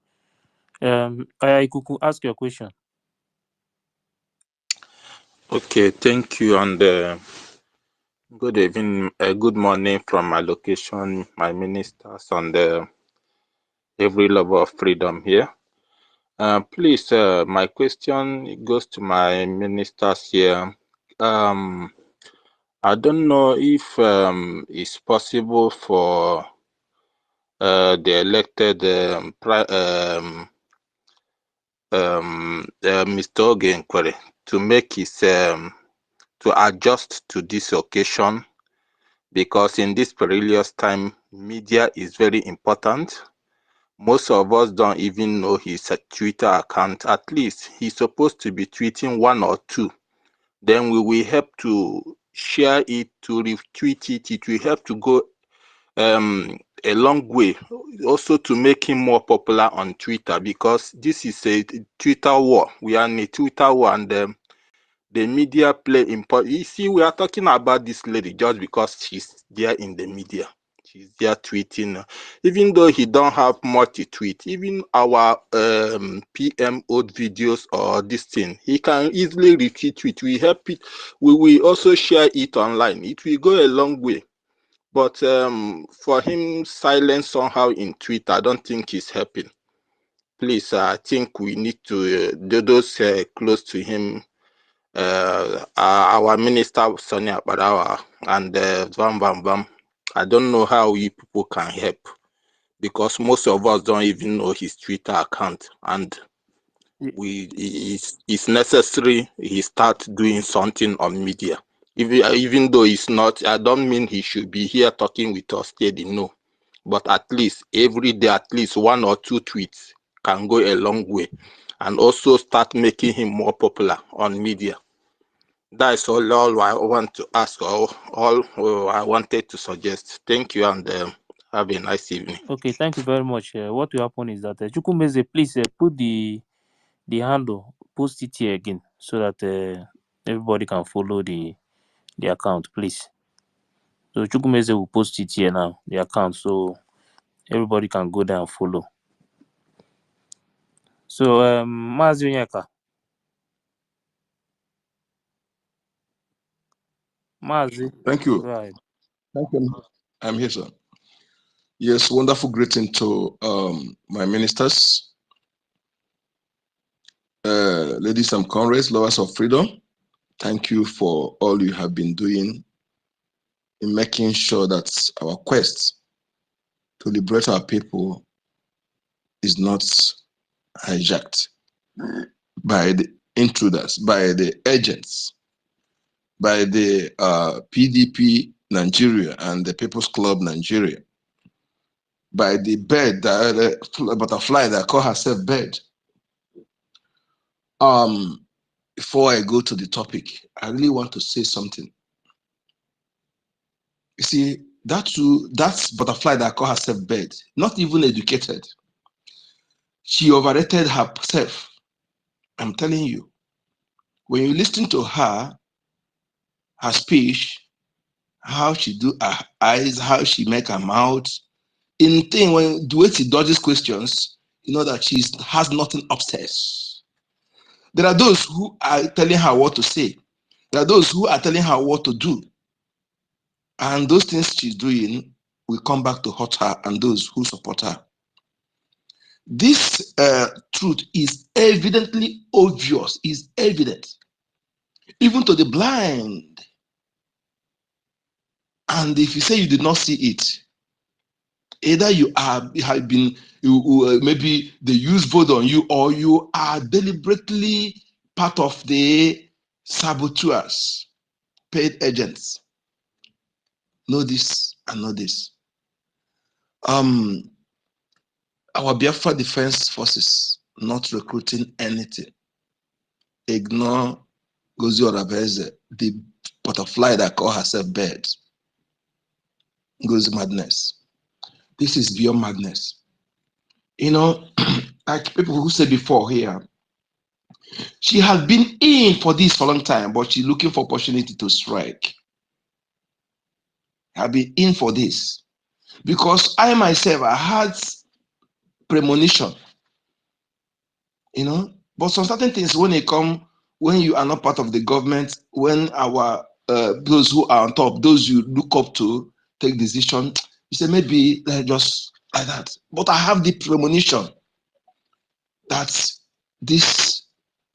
Ikuku, ask your question. Okay, thank you, and good evening, good morning from my location, my ministers, and every lover of freedom here. Please, my question goes to my ministers here. I don't know if it's possible for the elected Mr. Ogenkwere to make his to adjust to this occasion, because in this perilous time, media is very important. Most of us don't even know his Twitter account. At least he's supposed to be tweeting one or two. Then we will help to share it, to retweet it. It will help to go a long way, also to make him more popular on Twitter, because this is a Twitter war. We are in a Twitter war, and the media play important. You see, we are talking about this lady just because she's there in the media. She's there tweeting, even though he don't have much to tweet. Even our PM old videos or this thing, he can easily retweet it. We help it. We will also share it online. It will go a long way. But for him silent somehow in Twitter, I don't think he's helping. Please, I think we need to do those close to him. Our minister Sonia Badawa and Vam Vam Vam. I don't know how you people can help, because most of us don't even know his Twitter account, and it's necessary he start doing something on media. Even though it's not, I don't mean he should be here talking with us steady, no. But at least every day, at least one or two tweets can go a long way, and also start making him more popular on media. That's all I want to ask, or all I wanted to suggest. Thank you, and have a nice evening. Okay, thank you very much. What will happen is that Chukwumeze, please put the handle, post it here again, so that everybody can follow the account, please. So Chukwumeze will post it here now, the account, so everybody can go there and follow. So Mazi Onyeka. Mazi. Thank you. Right. Thank you. I'm here, sir. Yes, wonderful greeting to my ministers, ladies and comrades, lovers of freedom. Thank you for all you have been doing in making sure that our quest to liberate our people is not hijacked by the intruders, by the agents, by the PDP Nigeria and the People's Club Nigeria, by the bird, the butterfly that call herself bird. Before I go to the topic, I really want to say something. You see, that's butterfly that call herself bird, not even educated. She overrated herself. I'm telling you. When you listen to her speech, how she do her eyes, how she make her mouth, in thing when the way she dodges questions, you know that she has nothing upstairs. There are those who are telling her what to say. There are those who are telling her what to do. And those things she's doing will come back to hurt her and those who support her. This truth is evidently obvious, is evident, even to the blind. And if you say you did not see it, either you have been, maybe they use vote on you, or you are deliberately part of the saboteurs, paid agents. Know this and know this. Our Biafra Defense Forces not recruiting anything. Ignore Ngozi Madness+, the butterfly that call herself bird. Ngozi Madness. This is beyond madness. You know, like people who said before here, she has been in for this for a long time, but she's looking for opportunity to strike. I've been in for this because I myself, I had premonition, you know, but some certain things when they come, when you are not part of the government, when our those who are on top, those you look up to take decision, you say maybe just like that. But I have the premonition that this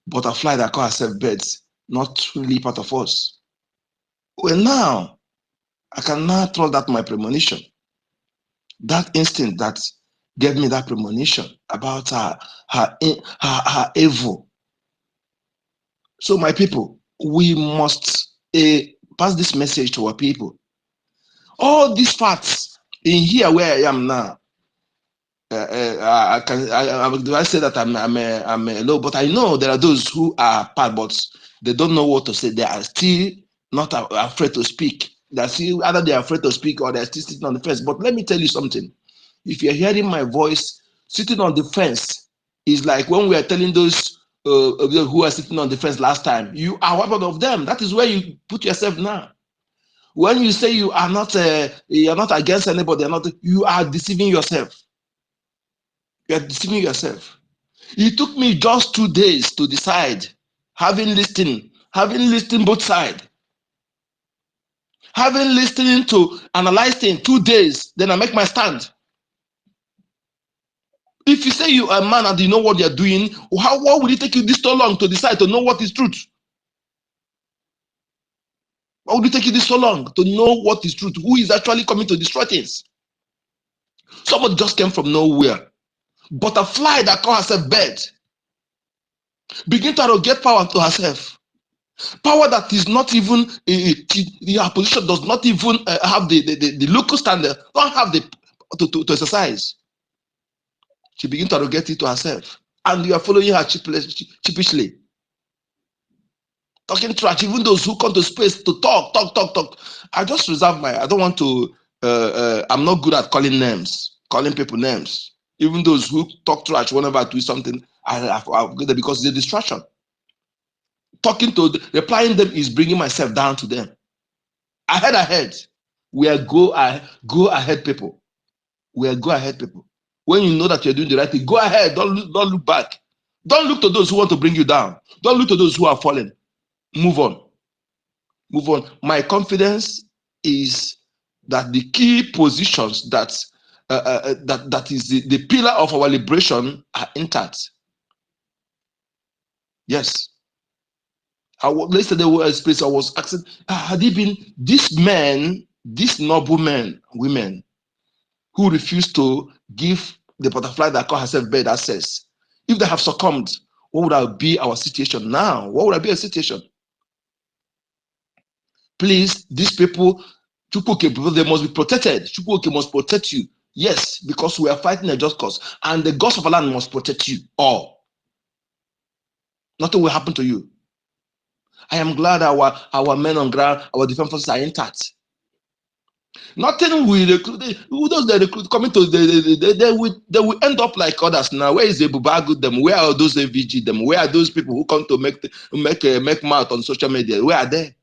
butterfly that call herself birds, not really part of us. Well, now I can now throw that my premonition, that instinct that gave me that premonition about her evil. So, my people, we must pass this message to our people. All these facts in here where I am now, do I say that I'm a low, but I know there are those who are part, but they don't know what to say. They are still not afraid to speak. They're still either they're afraid to speak or they're still sitting on the fence. But let me tell you something. If you're hearing my voice, sitting on the fence is like when we are telling those who are sitting on the fence last time, you are one of them. That is where you put yourself now. When you say you are not against anybody, you are deceiving yourself. You are deceiving yourself. It took me just 2 days to decide, having listened both sides, having listening to analyzing 2 days, then I make my stand. If you say you are a man and you know what you're doing, why would it take you this so long to decide to know what is truth? Why would it take you this so long to know what is truth? Who is actually coming to destroy things? Somebody just came from nowhere. Butterfly that call herself bird. Begin to get power to herself. Power that is not even, her position does not even have the local standard, don't have the to exercise. She begins to get it to herself. And you are following her cheapishly. Talking trash, even those who come to space to talk. I just reserve I don't want to, I'm not good at calling people names. Even those who talk trash whenever I do something, I'll get there because it's a distraction. Replying them is bringing myself down to them. Ahead. We are go ahead people. We are go ahead people. When you know that you're doing the right thing, go ahead. Don't look back. Don't look to those who want to bring you down. Don't look to those who are falling. Move on. My confidence is that the key positions that is the pillar of our liberation are intact. Yes. Yesterday I was asking, had it been these men, these noble men, women, who refused to give the butterfly that call herself bird access, if they have succumbed, what would be our situation now? What would be a situation? Please, these people, they must be protected. Chukwuke must protect you. Yes, because we are fighting a just cause. And the gods of our land must protect you all. Nothing will happen to you. I am glad our men on ground, our defense forces are intact. Nothing will recruit. Those they recruit coming to they will end up like others now. Where is the Bubagu them? Where are those AVG them? Where are those people who come to make mouth on social media? Where are they?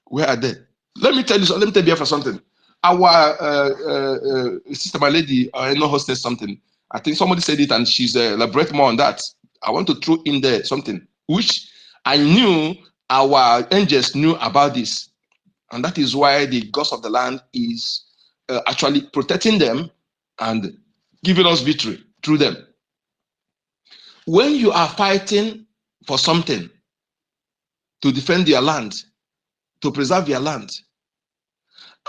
Where are they? Let me tell you for something. Our sister, my lady, I know hostess something. I think somebody said it and she's elaborate more on that. I want to throw in there something which I knew our angels knew about this. And that is why the gods of the land is actually protecting them and giving us victory through them. When you are fighting for something to defend your land, to preserve your land,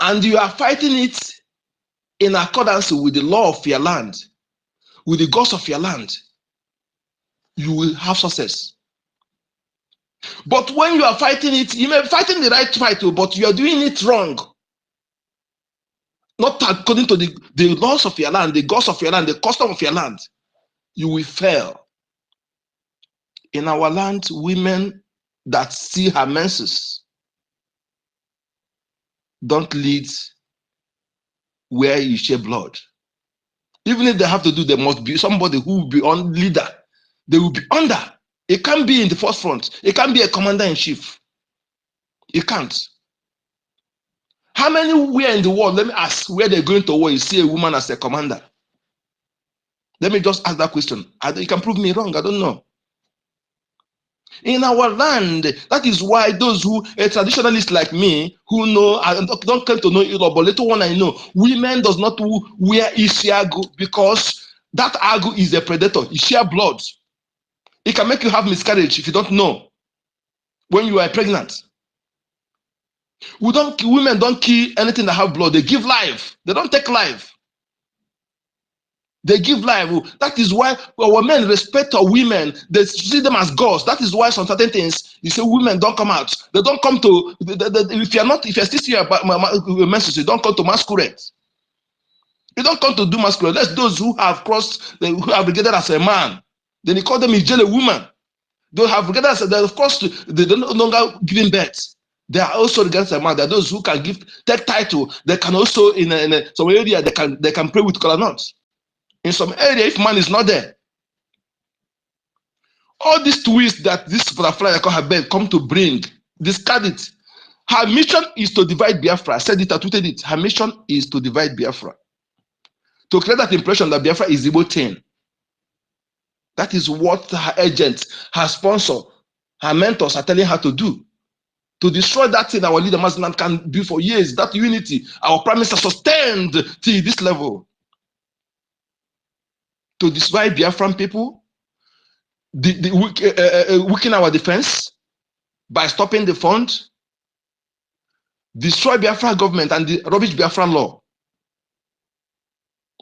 and you are fighting it in accordance with the law of your land, with the gods of your land, you will have success. But when you are fighting it, you may be fighting the right fight, but you are doing it wrong. not according to the laws of your land, the gods of your land, the custom of your land, you will fail. In our land, women that see her menses don't lead where you shed blood. Even if they have to do, there must be somebody who will be on leader. They will be under. It can't be in the first front. It can't be a commander in chief. It can't. How many where in the world, let me ask, where they're going to war, you see a woman as a commander? Let me just ask that question. You can prove me wrong. I don't know. In our land, that is why those who, a traditionalist like me, who know, I don't come to know Europe, but little one I know, women does not wear isiagu because that agu is a predator. It share blood. It can make you have miscarriage if you don't know when you are pregnant. Women don't kill anything that have blood. They give life. They don't take life. They give life. That is why our men respect our women. They see them as gods. That is why some certain things you say women don't come out. They don't come to. If you're still here about menses, you don't come to masquerade. You don't come to do masquerade. That's those who have crossed, who have regarded as a man. Then you call them a woman. They have regarded as of course they don't no longer giving birth. They are also regarded as a man. There are those who can take title. They can also in some area they can pray with color nuts. In some area, if man is not there, all these twists that this butterfly I call her bed come to bring, discard it. Her mission is to divide Biafra. I said it, I tweeted it. Her mission is to divide Biafra. To create that impression that Biafra is Igbo thing. That is what her agents, her sponsor, her mentors are telling her to do. To destroy that thing our leader Maznan can do for years. That unity, our prime minister sustained till this level. To destroy Biafran people, weaken our defense by stopping the fund, destroy Biafra government and the rubbish Biafra law.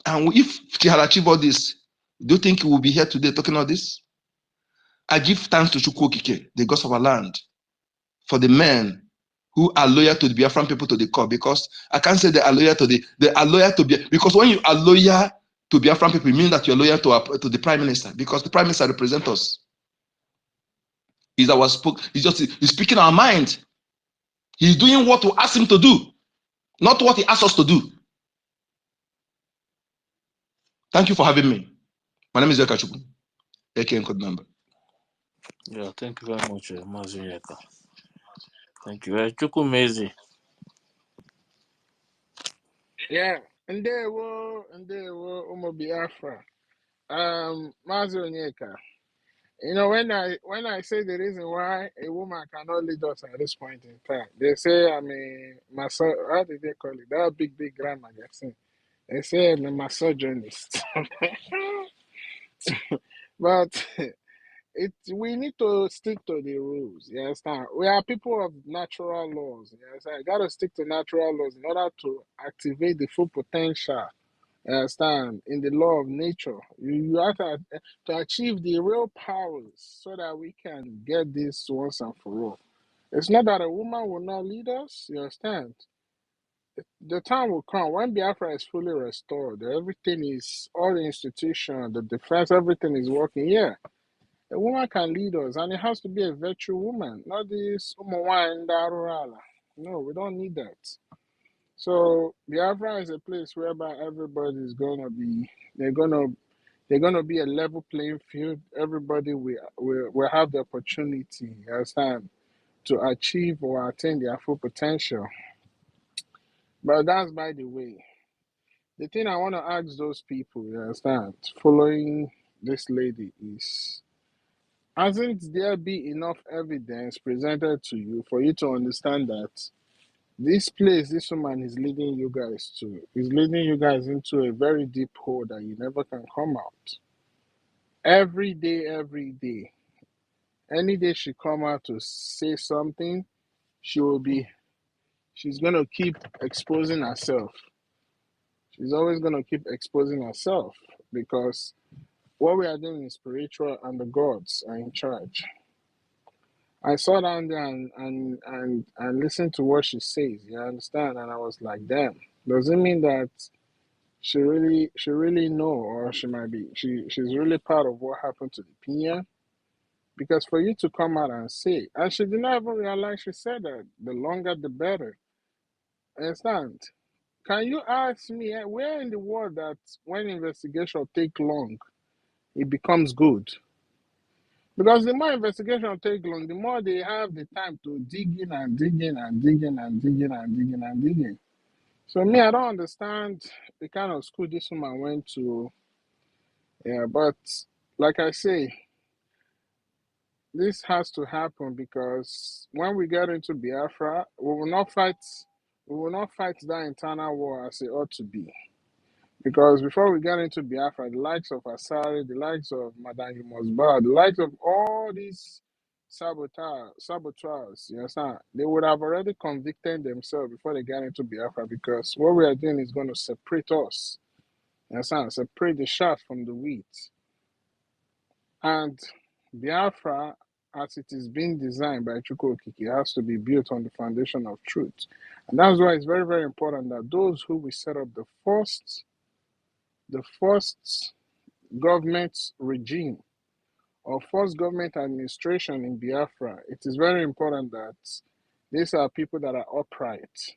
And if she had achieved all this, do you think we will be here today talking all this? I give thanks to Chukwu Okike, the gods of our land, for the men who are loyal to the Biafran people to the core, because I can't say they are loyal to because when you are loyal to Biafran people, it means that you're loyal to the prime minister, because the prime minister represents us. He's speaking our mind. He's doing what we ask him to do, not what he asks us to do. Thank you for having me. My name is Yoka Chukwu, aka Code Number. Yeah, thank you very much, Mazi Yeka. Thank you. Chukwumezi. Yeah, ndewo, Umo Biafra. Mazi Onyeka. You know, when I say the reason why a woman cannot lead us at this point in time, they say I'm a how did they call it? That big grammar magazine. They say I'm a misogynist. But we need to stick to the rules. You understand? We are people of natural laws. You understand? You gotta stick to natural laws in order to activate the full potential. You understand? In the law of nature, you have to achieve the real powers so that we can get this once and for all. It's not that a woman will not lead us. You understand? The time will come when Biafra is fully restored. Everything is all the institution, the defense, everything is working. Yeah, a woman can lead us, and it has to be a virtual woman, not this Umuwa Ndarurala. No, we don't need that. So Biafra is a place whereby everybody is gonna be. They're gonna be a level playing field. Everybody will have the opportunity, you understand, to achieve or attain their full potential. But that's by the way. The thing I want to ask those people, you understand, following this lady is, hasn't there been enough evidence presented to you for you to understand that this place this woman is leading you guys to is leading you guys into a very deep hole that you never can come out? Every day, any day she come out to say something, she will be she's gonna keep exposing herself. She's always gonna keep exposing herself because what we are doing is spiritual and the gods are in charge. I saw down there and listened to what she says, you understand? And I was like, damn. Does it mean that she really know, or she might be she's really part of what happened to the PM? Because for you to come out and say, and she did not even realize she said that, the longer the better. Understand? Can you ask me where in the world that when investigation take long, it becomes good? Because the more investigation take long, the more they have the time to dig in and dig in and dig in and dig in and dig in and dig in. So me, I don't understand the kind of school this woman went to. Yeah, but like I say, this has to happen because when we get into Biafra, we will not fight that internal war as it ought to be. Because before we get into Biafra, the likes of Asari, the likes of Madame Yumosba, the likes of all these saboteurs, you understand, they would have already convicted themselves before they get into Biafra, because what we are doing is going to separate us. You understand? Separate the chaff from the wheat. And Biafra, as it is being designed by Chukwu Okike, has to be built on the foundation of truth. And that's why it's very, very important that those who will set up the first government regime or first government administration in Biafra, it is very important that these are people that are upright,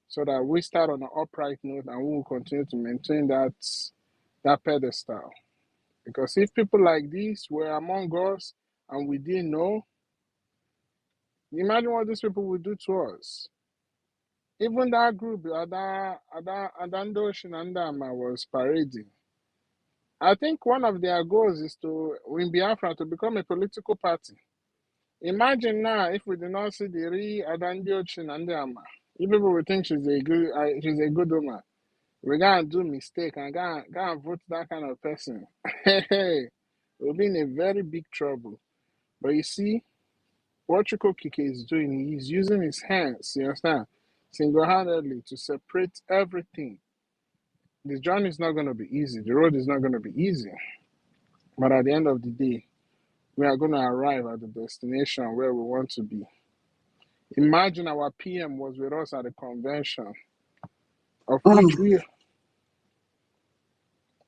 so that we start on an upright note and we will continue to maintain that pedestal. Because if people like this were among us and we didn't know, imagine what these people would do to us. Even that group, Adando Shinandama, was parading. I think one of their goals is to win Biafra to become a political party. Imagine now if we do not see the real Adandio Chinandama. You people will think she's a good woman. We're gonna do mistake and gonna vote that kind of person. Hey, we'll be in a very big trouble. But you see, what Chuko Kike is doing, he's using his hands, you understand, single-handedly to separate everything. The journey is not gonna be easy. The road is not gonna be easy. But at the end of the day, we are gonna arrive at the destination where we want to be. Imagine our PM was with us at the convention, of which we, I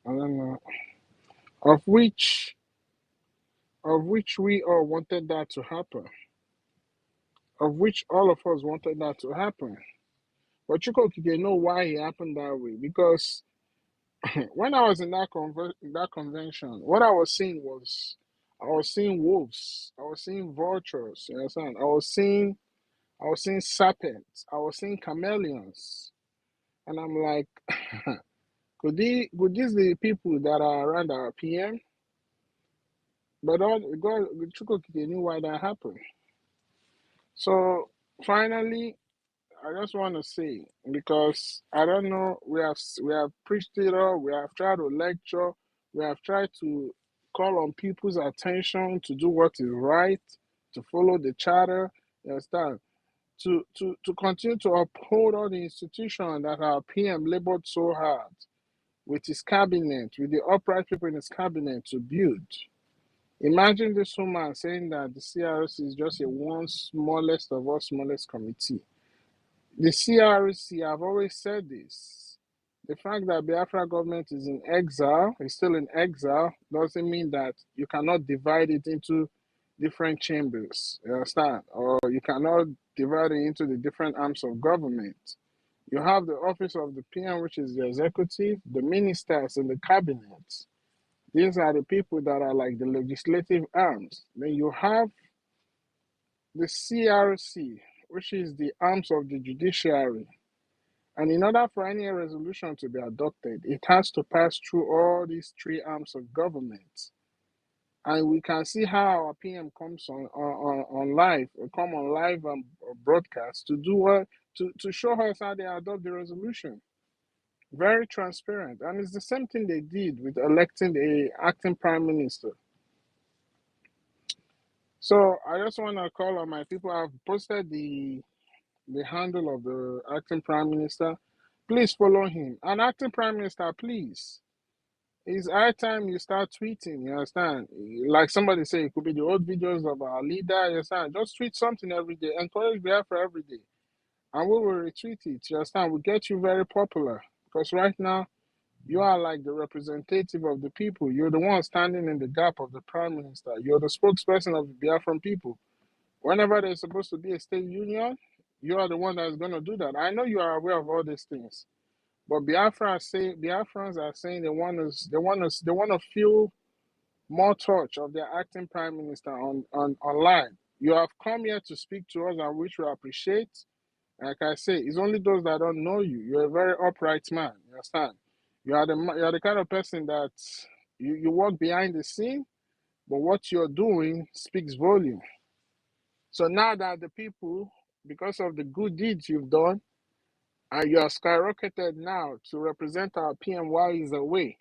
don't know, of which we all wanted that to happen, of which all of us wanted that to happen. But Chukwukike know why it happened that way. Because when I was in that convention, what I was seeing wolves, I was seeing vultures, you understand? I was seeing serpents, I was seeing chameleons. And I'm like, could these be people that are around our PM? But God, Chukwukike knew why that happened. So finally, I just want to say, because I don't know, we have preached it all, we have tried to lecture, we have tried to call on people's attention to do what is right, to follow the charter, you understand, to continue to uphold all the institutions that our PM labored so hard with his cabinet, with the upright people in his cabinet to build. Imagine this woman saying that the CRC is just a one smallest of all smallest committee. The CRC, I've always said this. The fact that Biafra government is in exile, is still in exile, doesn't mean that you cannot divide it into different chambers, you understand? Or you cannot divide it into the different arms of government. You have the office of the PM, which is the executive, the ministers, and the cabinet. These are the people that are like the legislative arms. Then you have the CRC, which is the arms of the judiciary. And in order for any resolution to be adopted, it has to pass through all these three arms of government. And we can see how our PM comes on live, come on live broadcast to do what, to show us how they adopt the resolution. Very transparent. And it's the same thing they did with electing the acting prime minister. So I just want to call on my people. I've posted the handle of the acting prime minister. Please follow him. And acting prime minister, please. It's high time you start tweeting, you understand? Like somebody say, it could be the old videos of our leader, you understand? Just tweet something every day. Encourage Biafra every day. and we will retweet it. You understand? We get you very popular because right now you are like the representative of the people. You're the one standing in the gap of the prime minister. You're the spokesperson of the Biafran people. Whenever there's supposed to be a state union, you are the one that's going to do that. I know you are aware of all these things, but Biafrans are saying they want to feel more touch of their acting prime minister online. You have come here to speak to us, and which we appreciate. Like I say, it's only those that don't know you. You're a very upright man. You understand? You are the kind of person that you work behind the scene, but what you're doing speaks volume. So now that the people, because of the good deeds you've done, and you are skyrocketed now to represent our PM while he's away,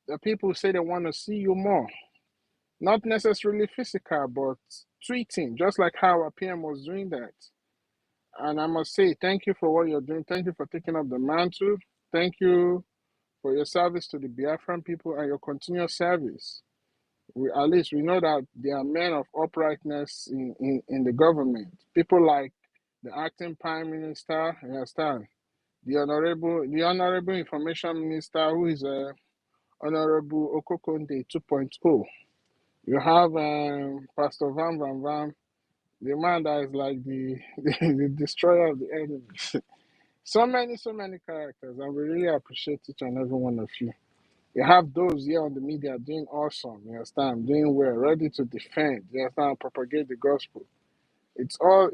the people say they want to see you more. Not necessarily physical, but tweeting, just like how our PM was doing that. And I must say, thank you for what you're doing. Thank you for taking up the mantle. Thank you for your service to the Biafran people and your continuous service. At least we know that there are men of uprightness in the government. People like the acting prime minister, you understand? The honorable information minister, who is Honorable Okokonde 2.0. You have Pastor Van, the man that is like the destroyer of the enemies. So many characters, and we really appreciate each and every one of you. You have those here on the media doing awesome, you understand, doing well, ready to defend, you understand, propagate the gospel. It's all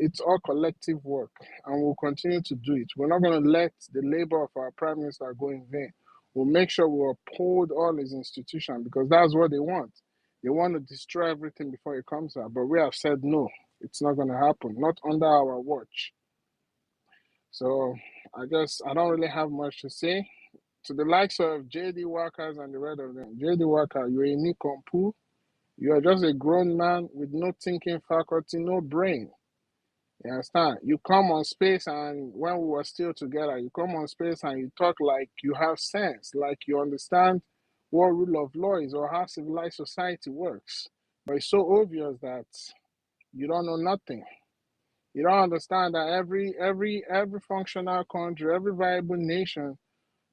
collective work, and we'll continue to do it. We're not going to let the labor of our prime minister go in vain. We'll make sure we uphold all his institutions because that's what they want. They want to destroy everything before it comes out, but we have said no. It's not going to happen, not under our watch. So I don't really have much to say. To the likes of JD Workers and the rest of them, JD Worker, you're a Nikompu. You are just a grown man with no thinking faculty, no brain. You understand? You come on space, and when we were still together, you come on space and you talk like you have sense, like you understand what rule of law is or how civilized society works. But it's so obvious that you don't know nothing. You don't understand that every functional country, every viable nation,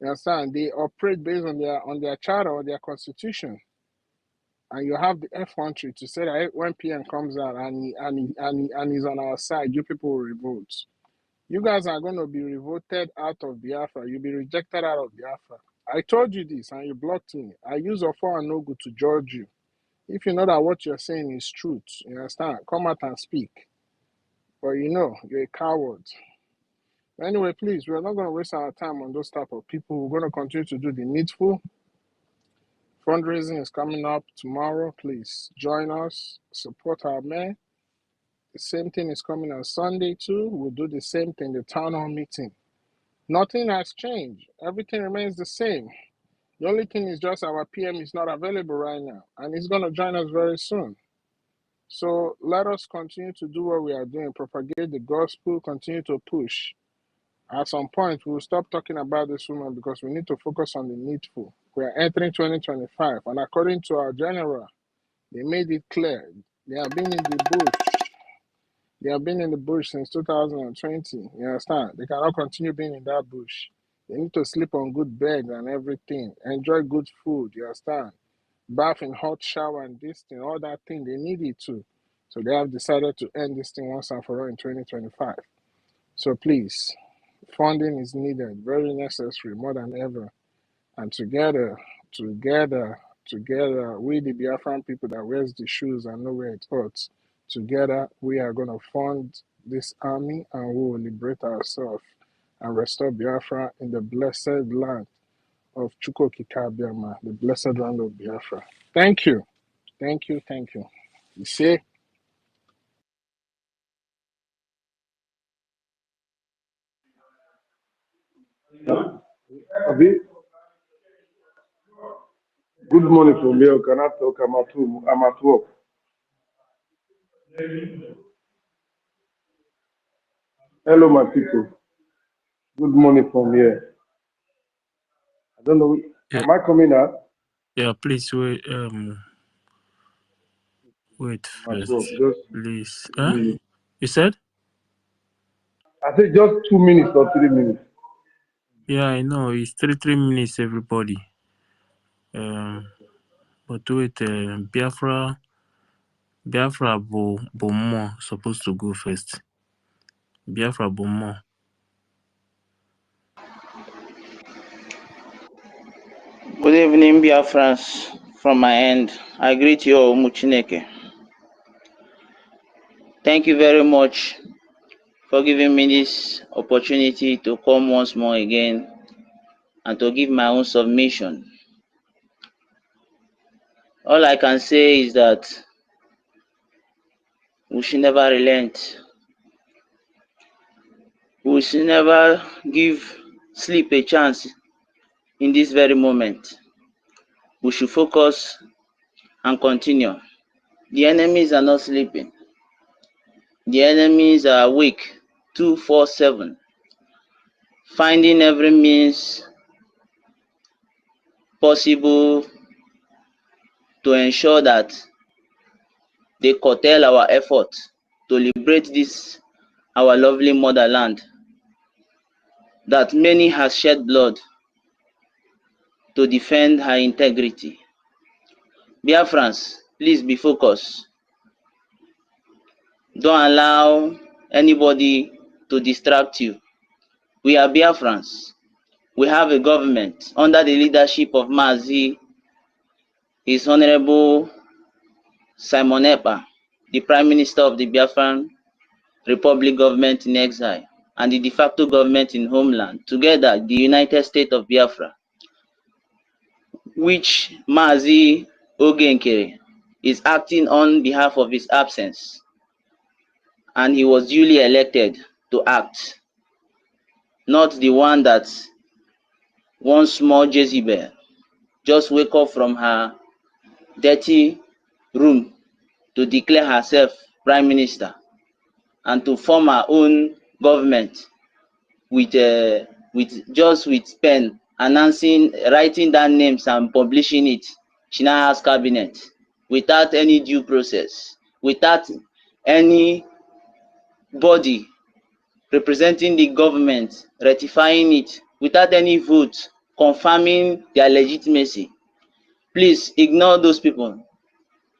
you understand, they operate based on their charter or their constitution. And you have the effrontery to say that when PM comes out and he's on our side, you people will revolt. You guys are going to be revolted out of Biafra. You'll be rejected out of Biafra. I told you this and you blocked me. I use Ofo and Nogu to judge you. If you know that what you're saying is truth, you understand, come out and speak. But you're a coward. Anyway, please, we're not going to waste our time on those type of people. We're going to continue to do the needful. Fundraising is coming up tomorrow. Please join us, support our men. The same thing is coming on Sunday too. We'll do the same thing, the town hall meeting. Nothing has changed. Everything remains the same. The only thing is just our PM is not available right now, and he's going to join us very soon. So let us continue to do what we are doing, propagate the gospel, continue to push. At some point, we'll stop talking about this woman because we need to focus on the needful. We are entering 2025, and according to our general, they made it clear. They have been in the bush. They have been in the bush since 2020. You understand? They cannot continue being in that bush. They need to sleep on good beds and everything. Enjoy good food. You understand? Bath in hot shower and this thing, all that thing. They need it too. So they have decided to end this thing once and for all in 2025. So please, funding is needed, very necessary, more than ever. And together, we the Biafran people that wears the shoes and know where it hurts, together we are going to fund this army and we will liberate ourselves and restore Biafra in the blessed land of Chukwokikabiama, the blessed land of Biafra. Thank you. Thank you. Thank you. You see? Abi, good morning from here. Can I talk? I'm at work. Hello, my people. Good morning from here. I don't know. Yeah, Am I coming out? yeah. Please wait I'm at work. first, Just please. give me. You said? I said just 2 minutes or 3 minutes. Yeah, I know. It's 3 minutes, everybody. But wait, Biafra Bomo supposed to go first. Biafra Bomo. Good evening, Biafrans. From my end, I greet you all, Muchineke. Thank you very much for giving me this opportunity to come once more again and to give my own submission. All I can say is that we should never relent. We should never give sleep a chance in this very moment. We should focus and continue. The enemies are not sleeping. The enemies are awake 247, finding every means possible to ensure that they curtail our effort to liberate this our lovely motherland that many has shed blood to defend her integrity. Biafrans, please be focused. Don't allow anybody to distract you. We are Biafrans. We have a government under the leadership of Mazi, His Honorable Simon Epa, the Prime Minister of the Biafran Republic government in exile, and the de facto government in homeland, together the United States of Biafra, which Mazi Ogenkere is acting on behalf of his absence, and he was duly elected to act, not the one that one small Jezebel just wake up from her dirty room to declare herself prime minister and to form her own government with pen, announcing, writing down names and publishing it. She now has cabinet without any due process, without any body representing the government ratifying it, without any vote confirming their legitimacy. Please ignore those people.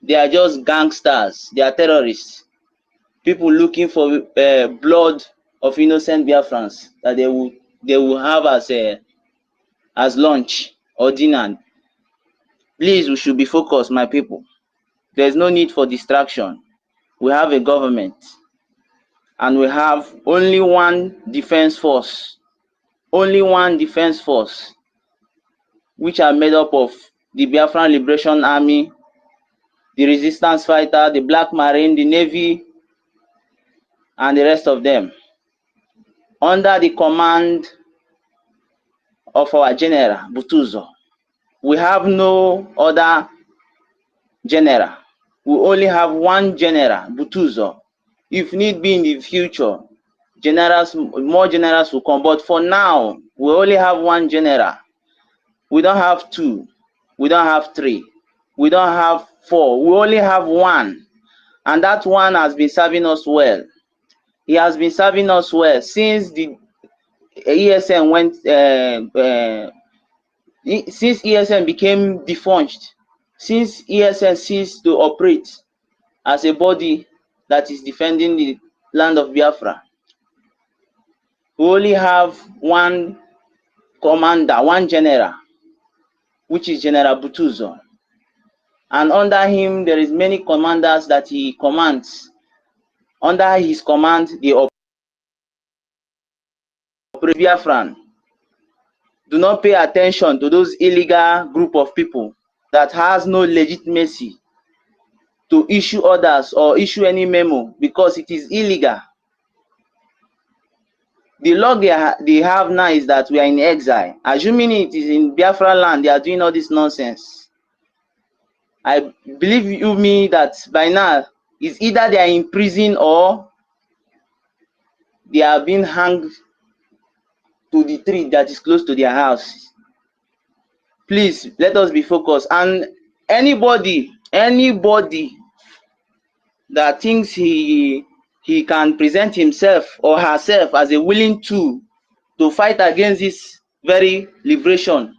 They are just gangsters. They are terrorists. People looking for blood of innocent Biafrans that they will have as lunch or dinner. Please, we should be focused, my people. There's no need for distraction. We have a government and we have only one defense force, which are made up of the Biafran Liberation Army, the resistance fighter, the Black Marine, the Navy, and the rest of them, under the command of our General Butuzo. We have no other general. We only have one General Butuzo. If need be in the future, more generals will come. But for now, we only have one general. We don't have two. We don't have three. We don't have four. We only have one. And that one has been serving us well. He has been serving us well since the ESN went, since ESN became defunct, since ESN ceased to operate as a body that is defending the land of Biafra. We only have one commander, one general, which is General Butuzo. And under him, there is many commanders that he commands. Under his command, the Biafran. Do not pay attention to those illegal group of people that has no legitimacy to issue orders or issue any memo because it is illegal. The law they have now is that we are in exile. Assuming it is in Biafra land, they are doing all this nonsense. I believe you me that by now, it's either they are in prison or they are being hanged to the tree that is close to their house. Please, let us be focused. And anybody that thinks he he can present himself or herself as a willing tool to fight against this very liberation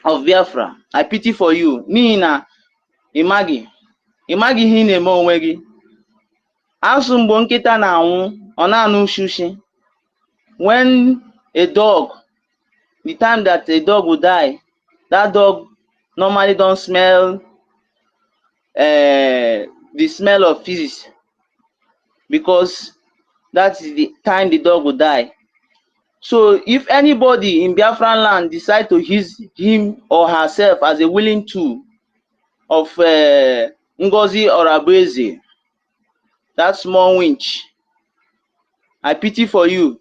of Biafra. I pity for you. N'ihi na ịmaghị ihe ị na-eme onwe gị. Asụ mgbe nkịta na-anwụ, ọ na-anụ ushi. When a dog, the time that a dog will die, that dog normally don't smell the smell of physics, because that is the time the dog will die. So if anybody in Biafran land decide to use him or herself as a willing tool of Ngozi Madness+Solomon, that small winch, I pity for you.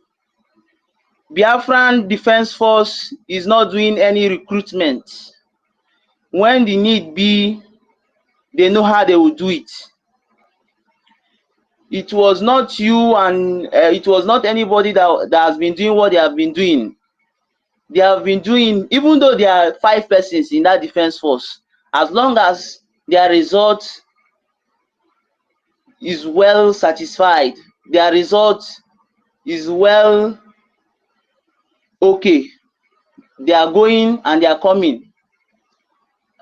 Biafran Defense Force is not doing any recruitment. When the need be, they know how they will do it. It was not you and it was not anybody that has been doing what they have been doing. They have been doing, even though there are 5 persons in that defense force, as long as their result is well satisfied, their result is well okay, they are going and they are coming.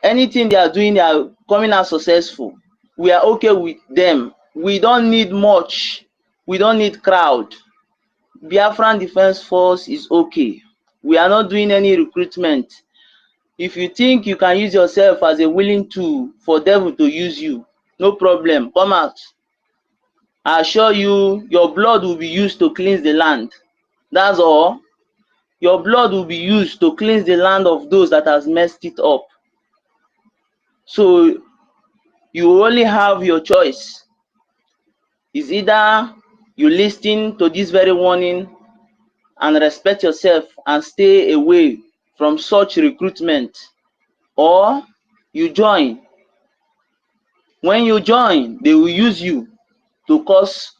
Anything they are doing, they are coming out successful. We are okay with them. We don't need much. We don't need crowd. Biafran Defense Force is okay. We are not doing any recruitment. If you think you can use yourself as a willing tool for devil to use you, no problem, come out. I assure you, your blood will be used to cleanse the land. That's all. Your blood will be used to cleanse the land of those that has messed it up. So you only have your choice. Is either you listen to this very warning and respect yourself and stay away from such recruitment, or you join. When you join, they will use you to cause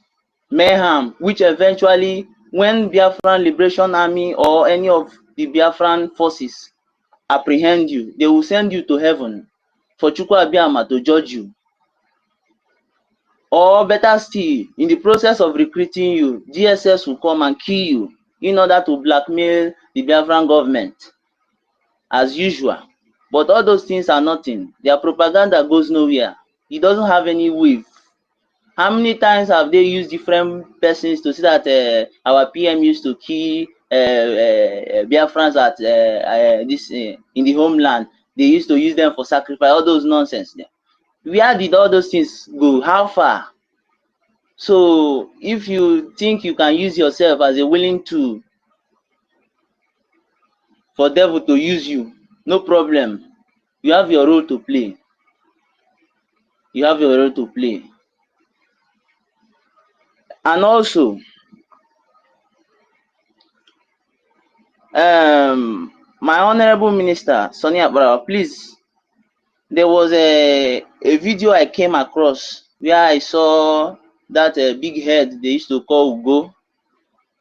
mayhem, which eventually, when Biafran Liberation Army or any of the Biafran forces apprehend you, they will send you to heaven for Chukwu Abiyama to judge you. Or better still, in the process of recruiting you, DSS will come and kill you in order to blackmail the Biafran government, as usual. But all those things are nothing. Their propaganda goes nowhere. It doesn't have any wave. How many times have they used different persons to say that our PM used to kill Biafrans at in the homeland? They used to use them for sacrifice. All those nonsense. Where did all those things go? How far? So if you think you can use yourself as a willing tool for devil to use you, no problem. You have your role to play. You have your role to play. And also, my honorable minister, Sonny Abarawa, please, there was a video I came across where I saw that big head they used to call Ugo.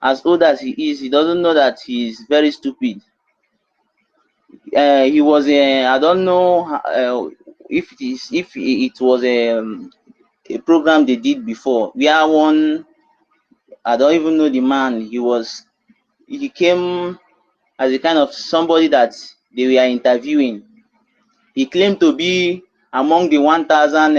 As old as he is, he doesn't know that he is very stupid. He was I don't know if it was a program they did before where one, I don't even know the man, he came as a kind of somebody that they were interviewing. He claimed to be among the 1,000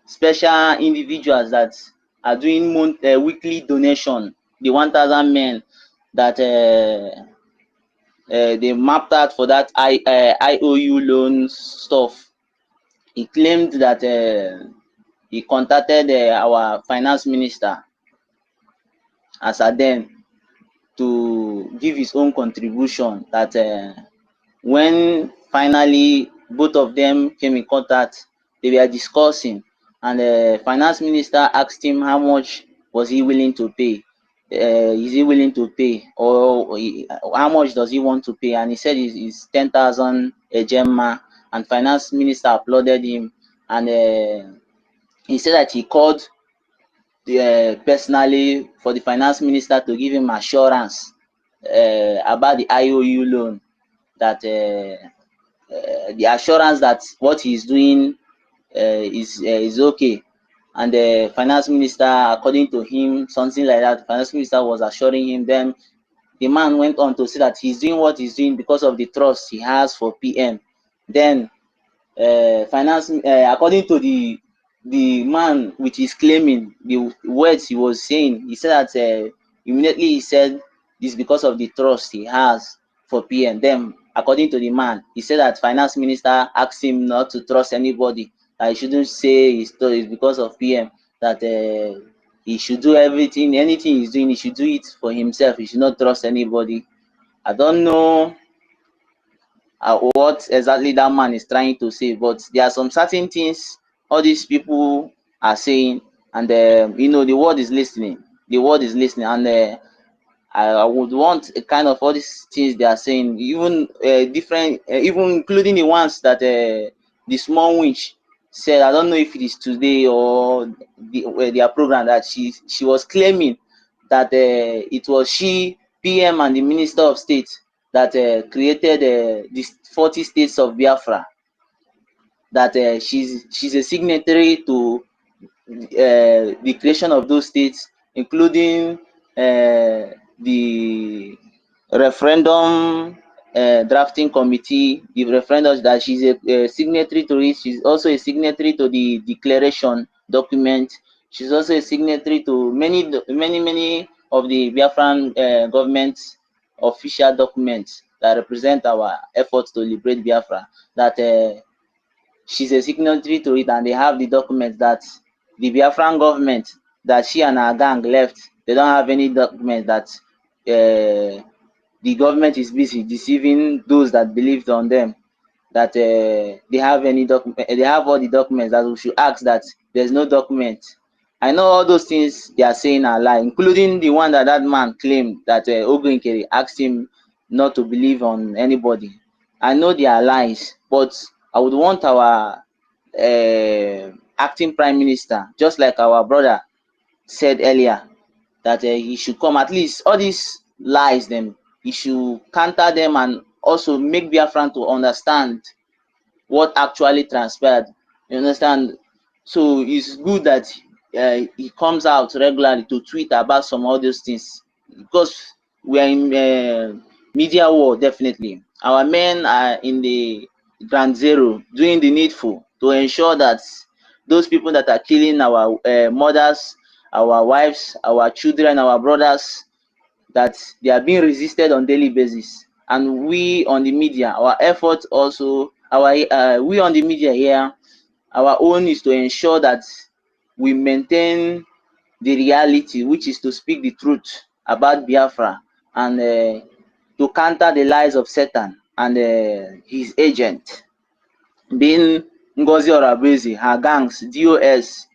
special individuals that are doing weekly donation, the 1,000 men that they mapped out for that IOU loan stuff. He claimed that he contacted our finance minister as a then to give his own contribution, that when finally both of them came in contact, they were discussing, and the finance minister asked him how much was he willing to pay. Is he willing to pay, or how much does he want to pay? And he said it's 10,000 a gemma, and finance minister applauded him, and he said that he called personally for the finance minister to give him assurance about the IOU loan, that the assurance that what he's doing is okay. and the finance minister, according to him, something like that, the finance minister was assuring him. Then the man went on to say that he's doing what he's doing because of the trust he has for PM. Then according to the man which is claiming the words he was saying, he said that immediately he said this because of the trust he has for PM. Then according to the man, he said that finance minister asked him not to trust anybody, that he shouldn't say his story is because of PM, that he should do anything he's doing, he should do it for himself, he should not trust anybody. I don't know what exactly that man is trying to say, but there are some certain things all these people are saying, and the world is listening. The world is listening, and I would want a kind of all these things they are saying, even different, even including the ones that the small winch said. I don't know if it is today or their program, that she was claiming that it was she, PM, and the Minister of State that created these 40 states of Biafra. That she's a signatory to the creation of those states, including the referendum drafting committee, the referendum, that she's a signatory to it. She's also a signatory to the declaration document. She's also a signatory to many of the Biafran government official documents that represent our efforts to liberate Biafra. That she's a signatory to it, and they have the documents that the Biafran government, that she and her gang left, they don't have any document that the government is busy deceiving those that believed on them, that they have any document, they have all the documents, that we should ask that there's no document. I know all those things they are saying are lie, including the one that man claimed that Ogunkere asked him not to believe on anybody. I know they are lies, but I would want our acting prime minister, just like our brother said earlier, that he should come. At least all these lies, them, he should counter them, and also make Biafran to understand what actually transpired. You understand? So it's good that he comes out regularly to tweet about some of those things, because we are in media war. Definitely, our men are in the ground zero doing the needful to ensure that those people that are killing our mothers, our wives, our children, our brothers, that they are being resisted on daily basis. And we on the media, our effort also, we on the media here, our own is to ensure that we maintain the reality, which is to speak the truth about Biafra, and to counter the lies of Satan and his agent, being Ngozi Orabuezi, her gangs, DOS,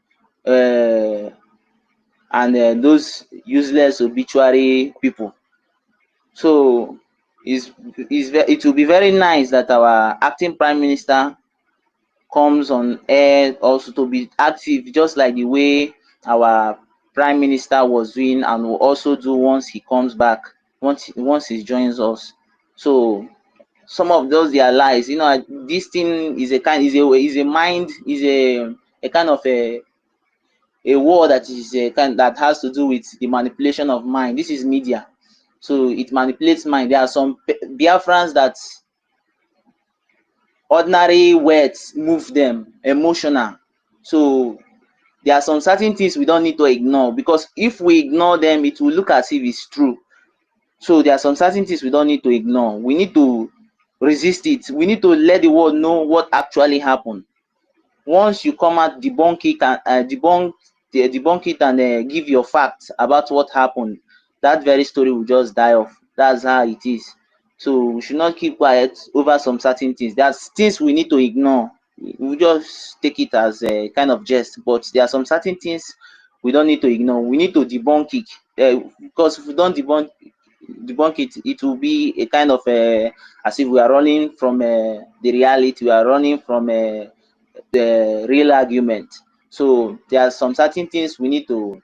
and those useless obituary people. So it will be very nice that our acting prime minister comes on air also to be active, just like the way our prime minister was doing, and will also do once he comes back, once he joins us. So some of those, they are lies. This thing is a kind, is a mind, is a kind of a war that is a kind that has to do with the manipulation of mind. This is media, so it manipulates mind. There are some Biafrans that ordinary words move them, emotional. So there are some certain things we don't need to ignore, because if we ignore them, it will look as if it's true. So there are some certain things we don't need to ignore. We need to resist it. We need to let the world know what actually happened. Once you come out, debunk it, and debunk it, and give your facts about what happened, that very story will just die off. That's how it is. So we should not keep quiet over some certain things. There's things we need to ignore. We just take it as a kind of jest, but there are some certain things we don't need to ignore. We need to debunk it, because if we don't debunk it, it will be a kind of as if we are running from the reality. We are running from the real argument. So there are some certain things we need to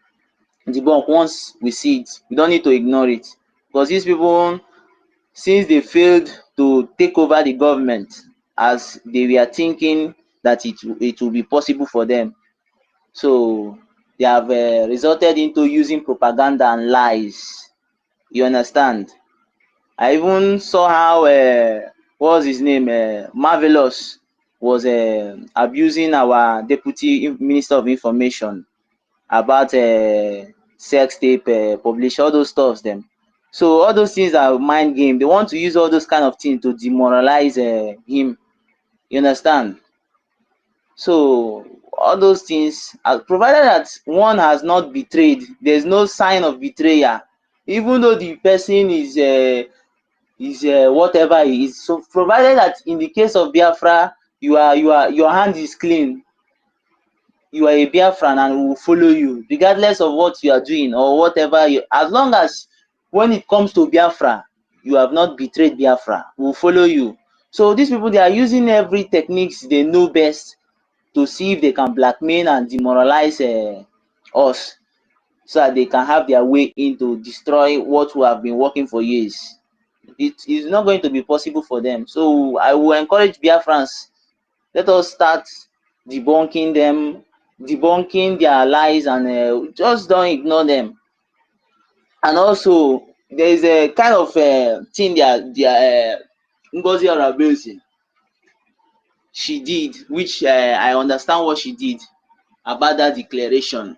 debunk. Once we see it, we don't need to ignore it, because these people, since they failed to take over the government as they were thinking that it will be possible for them, So they have resulted into using propaganda and lies. You understand? I even saw how what was his name? Marvelous was abusing our deputy minister of information about sex tape publish, all those stuffs them. So all those things are mind game. They want to use all those kind of things to demoralize him. You understand? So all those things, provided that one has not betrayed, there's no sign of betrayal, even though the person is whatever he is. So provided that in the case of Biafra, your hand is clean, you are a Biafran and we will follow you regardless of what you are doing or whatever you, as long as when it comes to Biafra you have not betrayed Biafra, we will follow you. So these people, they are using every techniques they know best to see if they can blackmail and demoralize us, so that they can have their way in to destroy what we have been working for years. It is not going to be possible for them. So I will encourage Biafrans, let us start debunking them, debunking their lies, and just don't ignore them. And also, there is a kind of thing that Ngozi Arabesi she did, which I understand what she did about that declaration.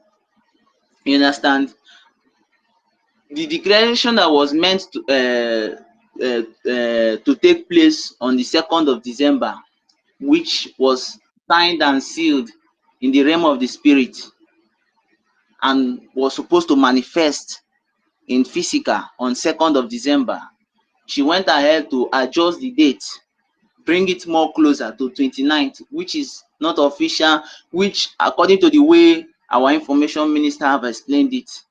You understand? The declaration that was meant to take place on the 2nd of December, which was signed and sealed in the realm of the spirit and was supposed to manifest in physical on 2nd of December, she went ahead to adjust the date, bring it more closer to 29th, which is not official, which according to the way our information minister have explained it,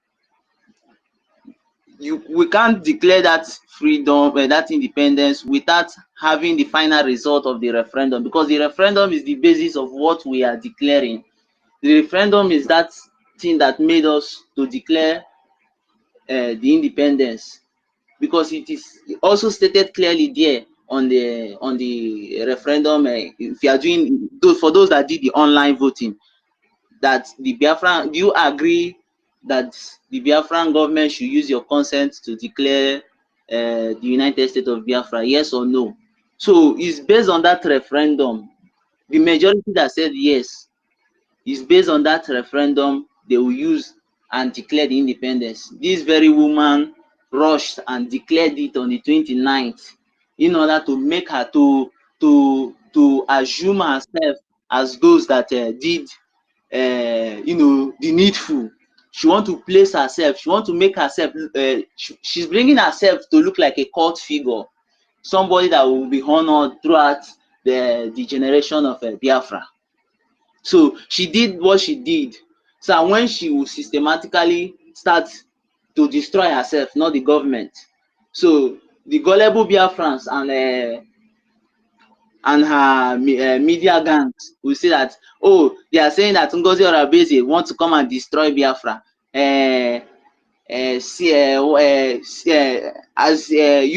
we can't declare that freedom, that independence, without having the final result of the referendum, because the referendum is the basis of what we are declaring. The referendum is that thing that made us to declare the independence, because it is also stated clearly there on the referendum. If you are doing, for those that did the online voting, that the Biafran, do you agree that the Biafran government should use your consent to declare the United States of Biafra, yes or no? So it's based on that referendum. The majority that said yes is based on that referendum they will use and declare the independence. This very woman rushed and declared it on the 29th in order to make her to assume herself as those that did the needful. She want to place herself, she want to make herself she's bringing herself to look like a cult figure, somebody that will be honored throughout the generation of Biafra. So she did what she did. So when she will systematically start to destroy herself, not the government. So the gullible Biafrans and her media gangs will say that, oh, they are saying that Ngozi Orabeze want to come and destroy Biafra. As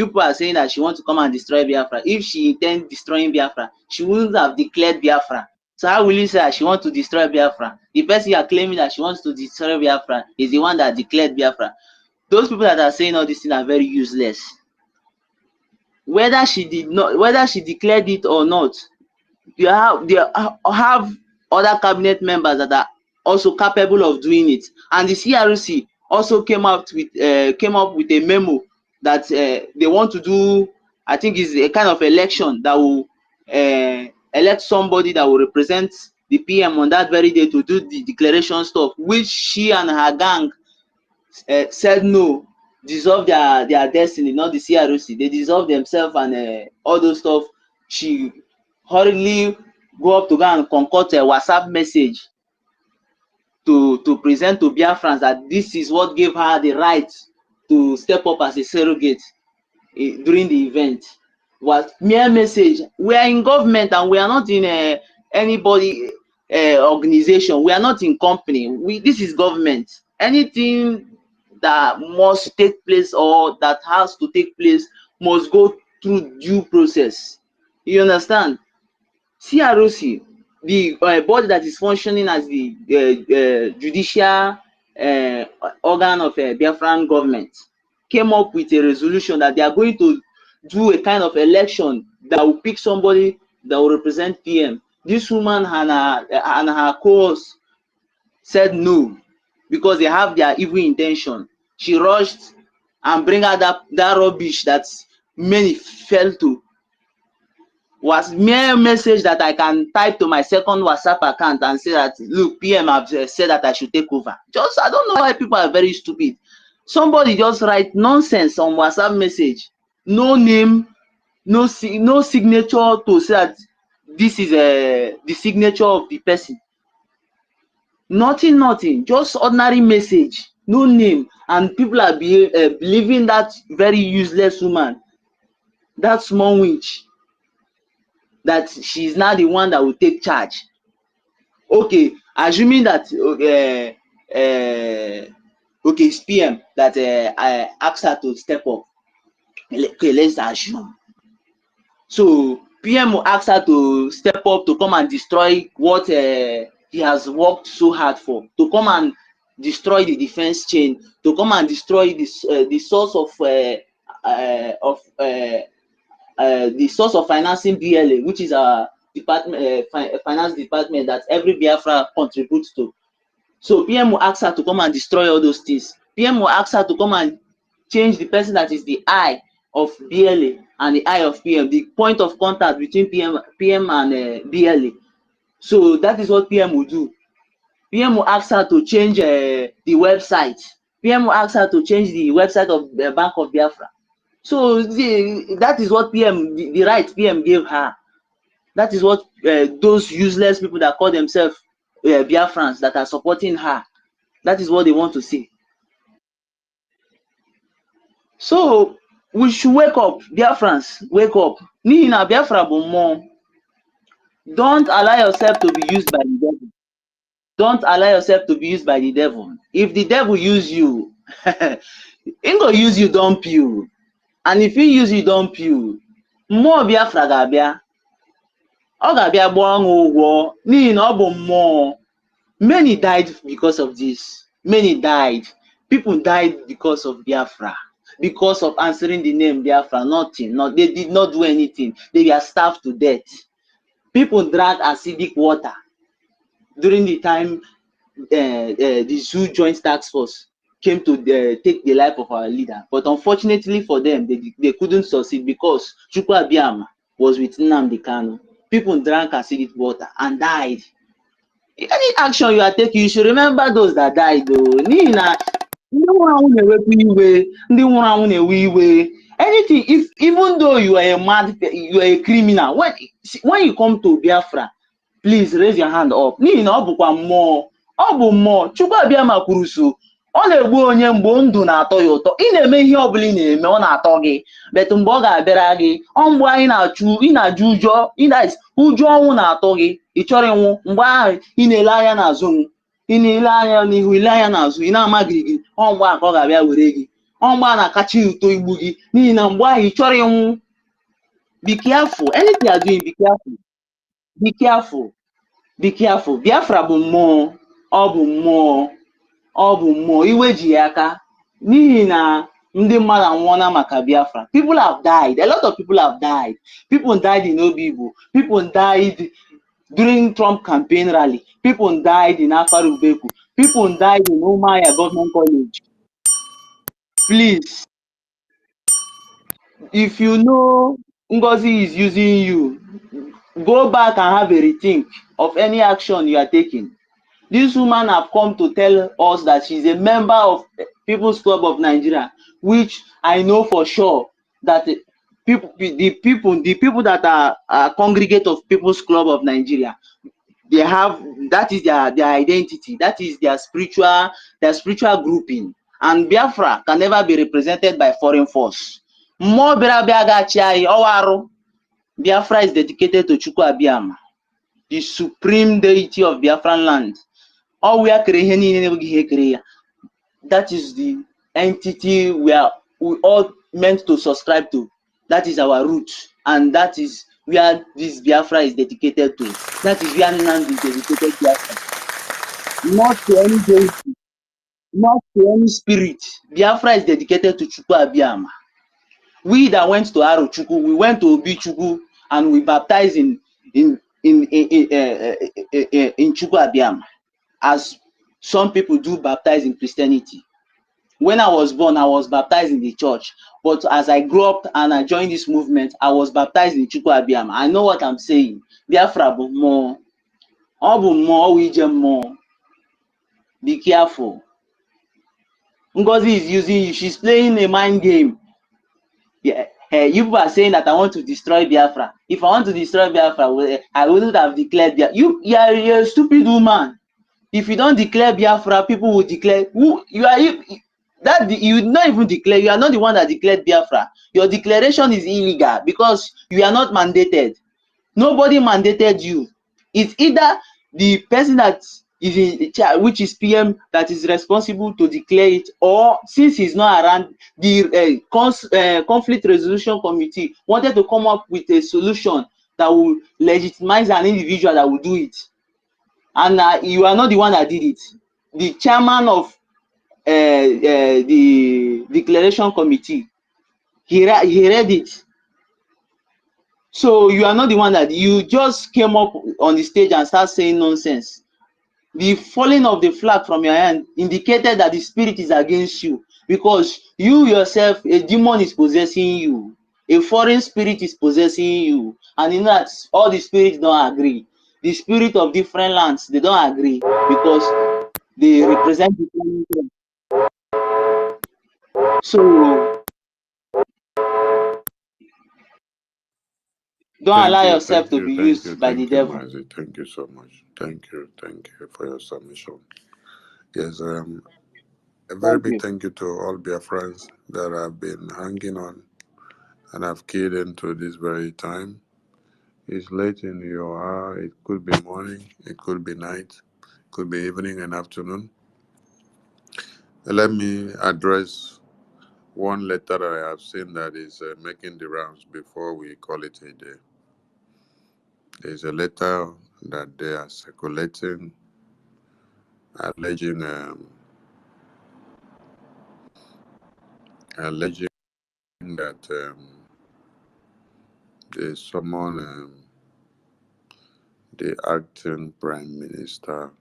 Yupa are saying that she wants to come and destroy Biafra. If she intends destroying Biafra, she wouldn't have declared Biafra. So how will you say that she wants to destroy Biafra? The person you are claiming that she wants to destroy Biafra is the one that declared Biafra. Those people that are saying all these things are very useless. Whether she did not, whether she declared it or not, they have other cabinet members that are also capable of doing it. And the CRC also came up with a memo that they want to do, I think is a kind of election that will elect somebody that will represent the PM on that very day to do the declaration stuff, which she and her gang said no, dissolve their destiny, not the CRC. They dissolve themselves and all those stuff. She hurriedly go up to go and concoct a WhatsApp message to present to Biafrans that this is what gave her the right to step up as a surrogate during the event. Was mere message. We are in government and we are not in anybody organization. We are not in company. This is government. Anything that must take place or that has to take place must go through due process. You understand? CROC, the body that is functioning as the judicial organ of Biafran government came up with a resolution that they are going to do a kind of election that will pick somebody that will represent PM. This woman and her co-host said no because they have their evil intention. She rushed and bring out that rubbish that many fell to. Was mere message that I can type to my second WhatsApp account and say that, look, PM have said that I should take over. Just, I don't know why people are very stupid. Somebody just write nonsense on WhatsApp message, no name, no signature to say that this is the signature of the person. Nothing, just ordinary message, no name, and people are believing that very useless woman, that small witch, that she's now the one that will take charge. Okay, assuming that okay, it's PM that I asked her to step up. Okay, let's assume. So PM will ask her to step up to come and destroy what he has worked so hard for, to come and destroy the defense chain, to come and destroy the source of the source of financing BLA, which is our department, finance department that every Biafra contributes to. So PM will ask her to come and destroy all those things. PM will ask her to come and change the person that is the eye of BLA and the eye of PM, the point of contact between PM and BLA. So that is what PM will do. PM will ask her to change the website. PM will ask her to change the website of the Bank of Biafra. So that is what PM, the right PM gave her. That is what those useless people that call themselves Biafrans that are supporting her, that is what they want to see. So we should wake up, Biafrans, wake up. Nina Biafra Bomo. Don't allow yourself to be used by the devil. Don't allow yourself to be used by the devil. If the devil use you, he go use you, dump you. And if he use you, dump you, more Biafra ga-abịa. Ọ ga-abịa gbaa ọṅụ ụgwọ n'ihi na ọ bụ mmụọ. Many died because of this. Many died. People died because of Biafra, because of answering the name Biafra. Nothing. They did not do anything. They were starved to death. People drank acidic water during the time the Zoo Joint Task Force came to take the life of our leader. But unfortunately for them, they couldn't succeed because Chukwu Abiyama was with Nnamdi Kanu. People drank acidic water and died. Any action you are taking, you should remember those that died though. Anything, if even though you are a mad, you are a criminal, when you come to Biafra, please raise your hand up. Chukwu Abiyama kwuru so, ọ na-egbu onye mgbe ndụ na-atọ ya ụtọ. Ị na-eme ihe ọ bụla ị na-eme, ọ na-atọ gị. But mgbe ọ ga-abịara gị, ọ mgbe anyị ị na-ajụ ụjọ, ụjọ ọnwụ na-atọ gị, ị chọrọ ịnwụ. Mgbe ahụ ị na-ele anya n'azụ, ị na-ele anya n'ihu, ile anya n'azụ, ị na-ama gịrịgịrị, ọ mgbe a ka ọ ga-abịa were gị. Ọ mgbe a na-akacha ụtọ igbu gị, n'ihi na mgbe ahụ ị chọrọ ịnwụ. Be careful. Anything you are doing, be careful. Be careful. Be careful. Biafra bụ mmụọ. Ọ bụ mmụọ. Ọ bụ mmụọ. Iwe ji ya aka. N'ihi na ndị mmadụ anwụọla maka Biafra. People have died. A lot of people have died. People died in Obibo. People died during Trump campaign rally. People died in Afarubeku. People died in Umaya Government College. Please, if you know Ngozi is using you, go back and have a rethink of any action you are taking. This woman have come to tell us that she's a member of People's Club of Nigeria, which I know for sure that the people that are congregate of People's Club of Nigeria, they have, that is their identity, that is their spiritual grouping. And Biafra can never be represented by foreign force. Biafra is dedicated to Chukwu Abiyama, the supreme deity of Biafran land. That is the entity we all meant to subscribe to. That is our root, and that is where this Biafra is dedicated to. That is where Nnamdi is dedicated Biafra. Not to any deity, not to any spirit. Biafra is dedicated to Chukwu Abiyama. We that went to Arochukwu, we went to Obi Chukwu and we baptized in Chukwu Abiyama, as some people do baptize in Christianity. When I was born, I was baptized in the church. But as I grew up and I joined this movement, I was baptized in Chukwu Abiyama. I know what I'm saying. Biafra bụ mmụọ. Ọ bụ mmụọ, ọ ije mmụọ. Be careful. Ngozi is using you. She's playing a mind game. Yeah. You people are saying that I want to destroy Biafra. If I want to destroy Biafra, I wouldn't have declared Biafra. You're a stupid woman. If you don't declare Biafra, people will declare who you are. You not even declare. You are not the one that declared Biafra. Your declaration is illegal because you are not mandated. Nobody mandated you. It's either the person that is in charge, which is PM, that is responsible to declare it, or since he's not around, the conflict resolution committee wanted to come up with a solution that will legitimize an individual that will do it. And you are not the one that did it. The chairman of the declaration committee, he read it. So you are not the one that you just came up on the stage and start saying nonsense. The falling of the flag from your hand indicated that the spirit is against you, because you yourself, a demon is possessing you, a foreign spirit is possessing you, and in that all the spirits don't agree. The spirit of different lands, they don't agree because they represent different lands. So don't allow yourself to be used by the devil. Mazi. Thank you so much. Thank you for your submission. Yes, a very big thank you to all Biafrans that have been hanging on and have keyed into this very time. It's late in your hour. It could be morning. It could be night. It could be evening and afternoon. Let me address one letter that I have seen that is making the rounds before we call it a day. There's a letter that they are circulating alleging that they summon the acting prime minister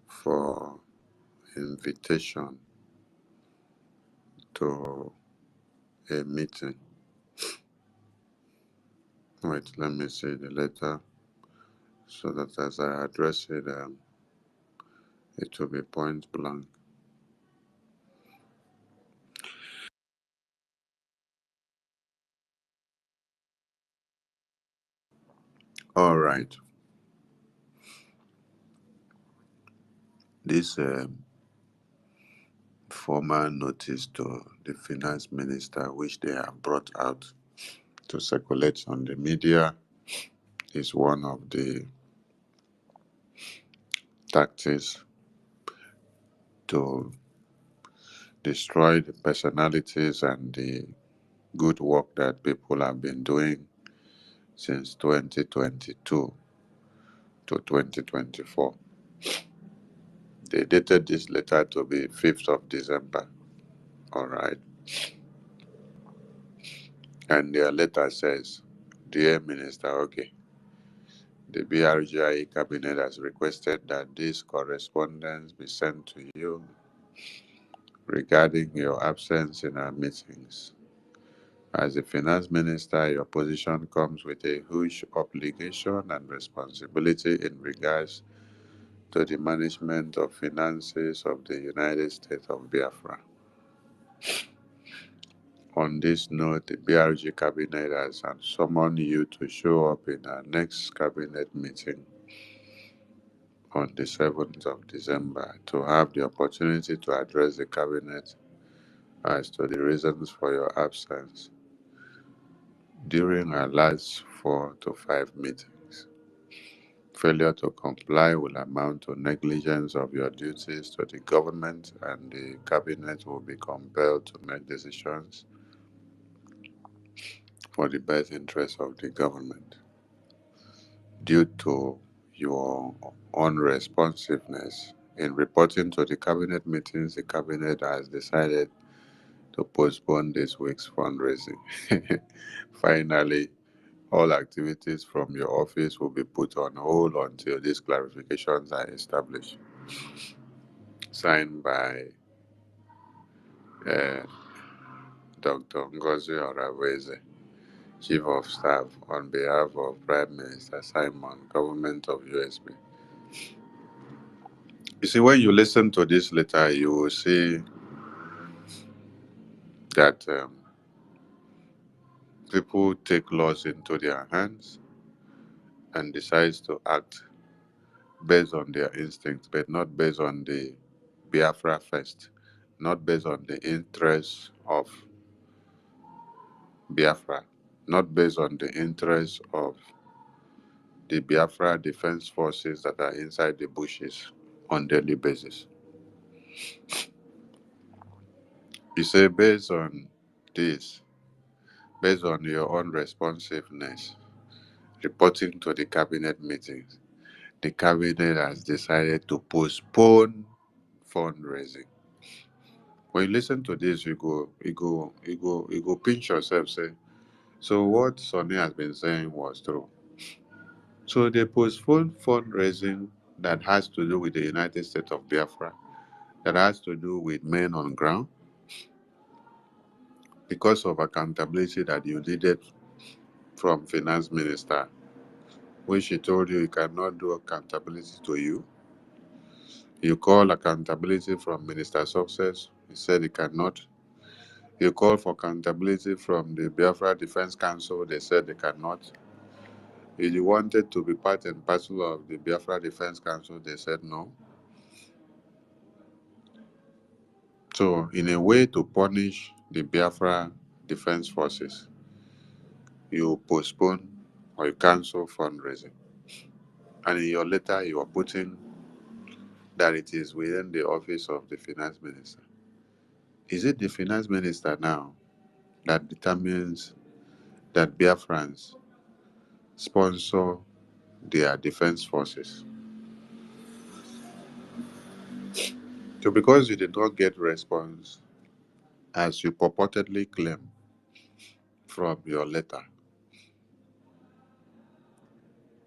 for invitation to a meeting. Wait, let me see the letter so that as I address it, it will be point blank. All right. This formal notice to the finance minister, which they have brought out to circulate on the media, is one of the tactics to destroy the personalities and the good work that people have been doing since 2022 to 2024. They dated this letter to be 5th of December. All right. And their letter says, Dear Minister, okay, the BRGI cabinet has requested that this correspondence be sent to you regarding your absence in our meetings. As the finance minister, your position comes with a huge obligation and responsibility in regards to the management of finances of the United States of Biafra. On this note, the BRG cabinet has summoned you to show up in our next cabinet meeting on the 7th of December to have the opportunity to address the cabinet as to the reasons for your absence during our last 4 to 5 meetings. Failure to comply will amount to negligence of your duties to the government, and the cabinet will be compelled to make decisions for the best interest of the government. Due to your unresponsiveness in reporting to the cabinet meetings, the cabinet has decided to postpone this week's fundraising. Finally, all activities from your office will be put on hold until these clarifications are established. Signed by uh, Dr. Ngozi Madness+Solomon, Chief of Staff, on behalf of Prime Minister Simon, Government of USB. You see, when you listen to this letter, you will see that people take laws into their hands and decide to act based on their instincts, but not based on the Biafra first, not based on the interests of Biafra, not based on the interests of the Biafra defense forces that are inside the bushes on daily basis. You say based on this, based on your own responsiveness, reporting to the cabinet meetings, the cabinet has decided to postpone fundraising. When you listen to this, you go pinch yourself, say, so what Sonny has been saying was true. So they postponed fundraising that has to do with the United States of Biafra, that has to do with men on ground, because of accountability that you needed from finance minister, which he told you he cannot do accountability to you. You call accountability from Minister Success, he said he cannot. You call for accountability from the Biafra Defense Council, they said they cannot. You wanted to be part and parcel of the Biafra Defense Council, they said no. So, in a way to punish the Biafra Defense Forces, you postpone or you cancel fundraising. And in your letter, you are putting that it is within the office of the finance minister. Is it the finance minister now that determines that Biafrans sponsor their defense forces? So, because you did not get response as you purportedly claim from your letter,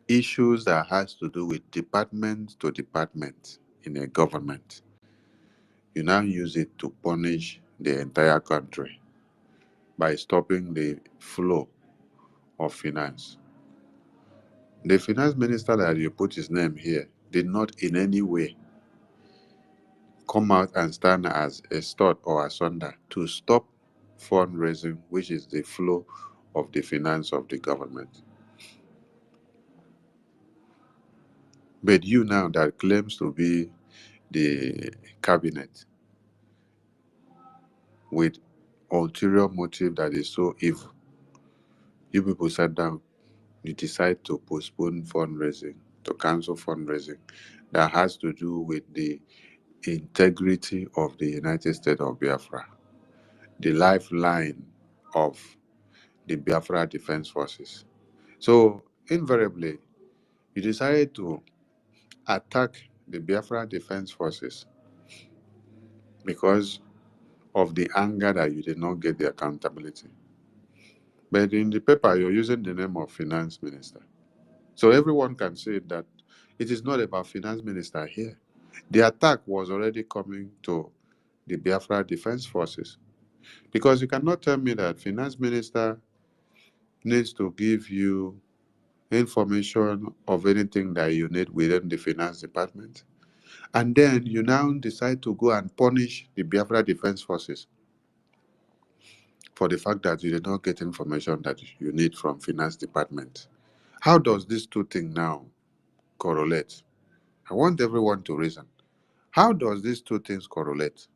issues that has to do with department to department in a government, you now use it to punish the entire country by stopping the flow of finance. The finance minister that you put his name here did not in any way come out and stand as a stud or a sunder to stop fundraising, which is the flow of the finance of the government. But you now that claims to be the cabinet with ulterior motive that is so evil, you people sat down, you decide to postpone fundraising, to cancel fundraising that has to do with the integrity of the United States of Biafra, the lifeline of the Biafra Defense Forces. So, invariably, you decided to attack the Biafra Defense Forces because of the anger that you did not get the accountability. But in the paper, you're using the name of finance minister. So everyone can say that it is not about finance minister here. The attack was already coming to the Biafra Defense Forces. Because you cannot tell me that finance minister needs to give you information of anything that you need within the finance department. And then you now decide to go and punish the Biafra Defense Forces for the fact that you did not get information that you need from finance department. How does these two things now correlate? I want everyone to reason. How does these two things correlate?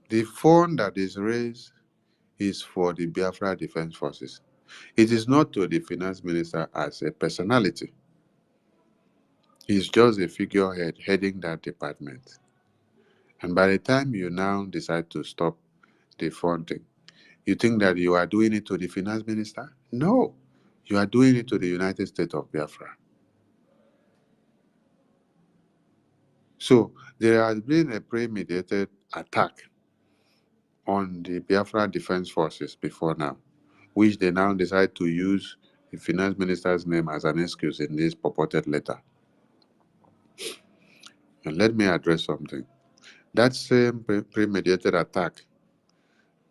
The fund that is raised is for the Biafra Defense Forces. It is not to the finance minister as a personality. He's just a figurehead heading that department. And by the time you now decide to stop the funding, You think that you are doing it to the finance minister? No, you are doing it to the United States of Biafra. So there has been a premeditated attack on the Biafra Defense Forces before now, which they now decide to use the finance minister's name as an excuse in this purported letter. And let me address something. That same premeditated attack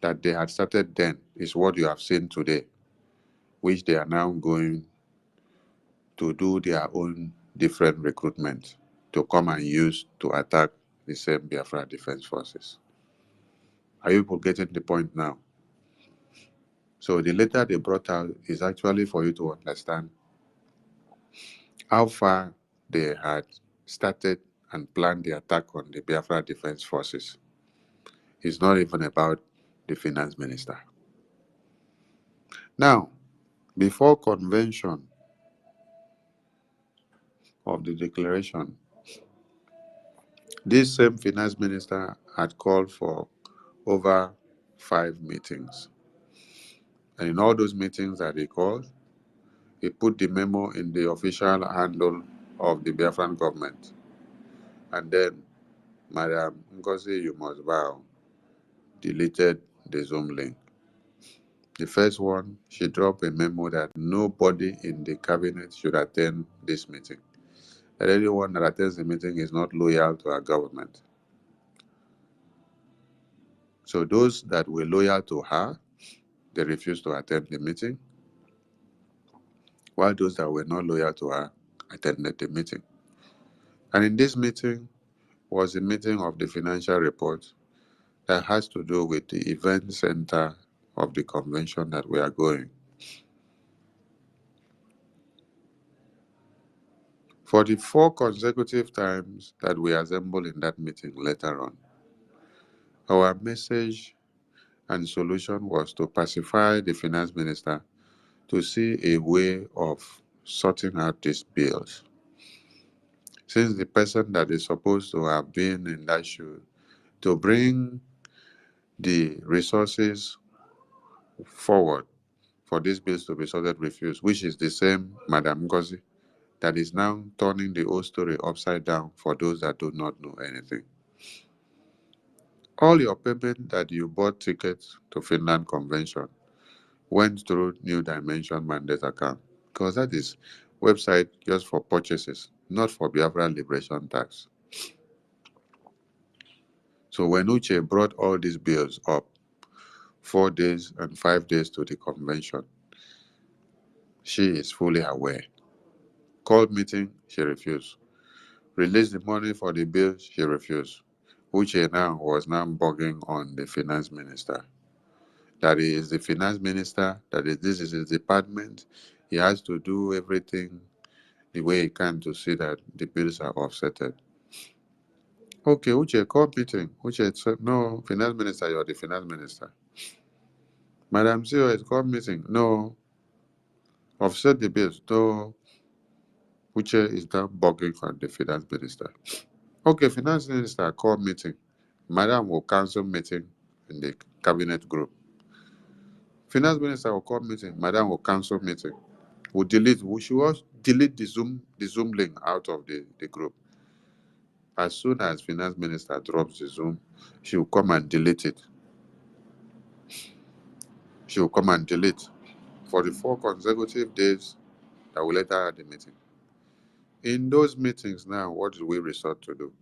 that they had started then is what you have seen today, which they are now going to do their own different recruitment to come and use to attack the same Biafra Defense Forces. Are you people getting the point now? So the letter they brought out is actually for you to understand how far they had started and planned the attack on the Biafra Defense Forces. It's not even about the finance minister. Now, before convention of the declaration, this same finance minister had called for over 5 meetings. And in all those meetings that he called, he put the memo in the official handle of the Biafran government. And then Madam Ngozi, you must bow, deleted the Zoom link. The first one, she dropped a memo that nobody in the cabinet should attend this meeting. That anyone that attends the meeting is not loyal to our government. So those that were loyal to her, they refused to attend the meeting, while those that were not loyal to her attended the meeting. And in this meeting was a meeting of the financial report that has to do with the event center of the convention that we are going. For the 4 consecutive times that we assembled in that meeting later on, our message and solution was to pacify the finance minister to see a way of sorting out these bills. Since the person that is supposed to have been in that shoe to bring the resources forward for these bills to be sorted refused, which is the same Madam Ngozi that is now turning the whole story upside down for those that do not know anything. All your payment that you bought tickets to Finland Convention went through New Dimension Mandate account, because that is website just for purchases, not for Biafra Liberation Tax. So when Uche brought all these bills up, 4 days and 5 days to the convention, she is fully aware. Called meeting, she refused. Released the money for the bills, she refused. Uche now was now bugging on the finance minister. That he is the finance minister, this is his department. He has to do everything the way he can to see that the bills are offsetted. Okay, Uche, call meeting. Uche said, no, finance minister, you're the finance minister. Madam CEO is called meeting. No, offset the bills. No, Uche is now bugging on the finance minister. Okay, finance minister, call meeting. Madam will cancel meeting in the cabinet group. Finance minister will call meeting. Madam will cancel meeting. She will delete the Zoom link out of the group. As soon as finance minister drops the Zoom, she will come and delete it. She will come and delete for the 4 consecutive days that we later had the meeting. In those meetings now, what do we resort to do?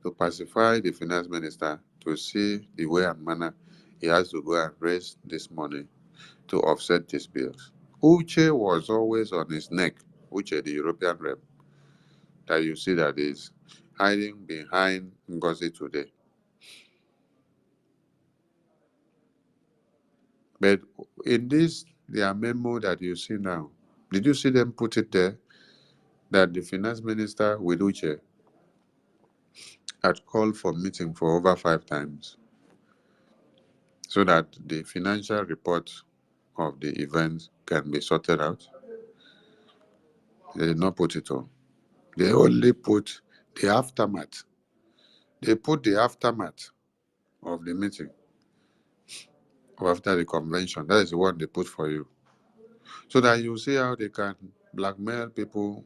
To pacify the finance minister to see the way and manner he has to go and raise this money to offset these bills. Uche was always on his neck. Uche, the European rep, that you see that is hiding behind Ngozi today. But in this, their memo that you see now, did you see them put it there that the finance minister with Uche had called for meeting for over 5 times so that the financial report of the event can be sorted out? They did not put it on. They only put the aftermath. They put the aftermath of the meeting. or after the convention. That is the one they put for you. So that you see how they can blackmail people,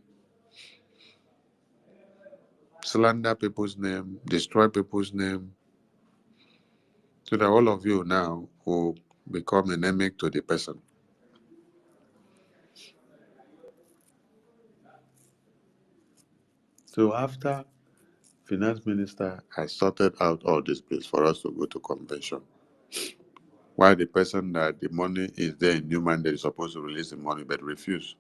slander people's name, destroy people's name, so that all of you now will become endemic to the person. So after finance minister has sorted out all this place for us to go to convention, while the person that the money is there in new mandate is supposed to release the money but refuse.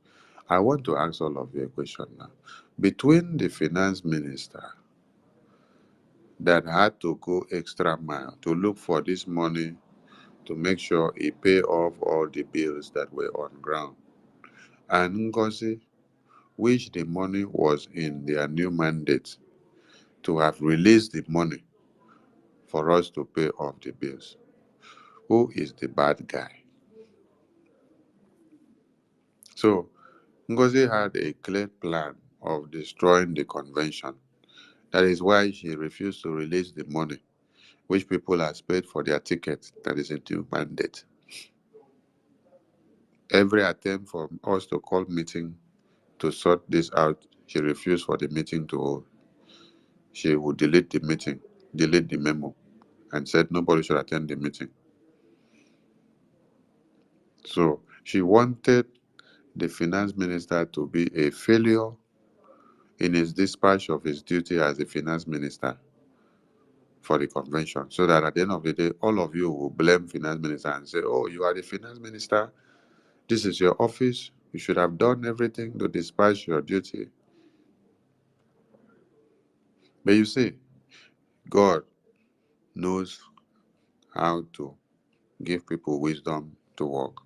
I want to ask all of you a question now. Between the finance minister that had to go extra mile to look for this money to make sure he pay off all the bills that were on ground, and Ngozi, which the money was in their new mandate to have released the money for us to pay off the bills, who is the bad guy? So Ngozi had a clear plan of destroying the convention. That is why she refused to release the money which people has paid for their tickets that is a new mandate. Every attempt for us to call meeting to sort this out, she refused for the meeting to hold. She would delete the meeting, delete the memo, and said nobody should attend the meeting. So she wanted the finance minister to be a failure in his dispatch of his duty as the finance minister for the convention, so that at the end of the day, all of you will blame finance minister and say, oh, you are the finance minister, this is your office, you should have done everything to dispatch your duty. But you see, God knows how to give people wisdom to work.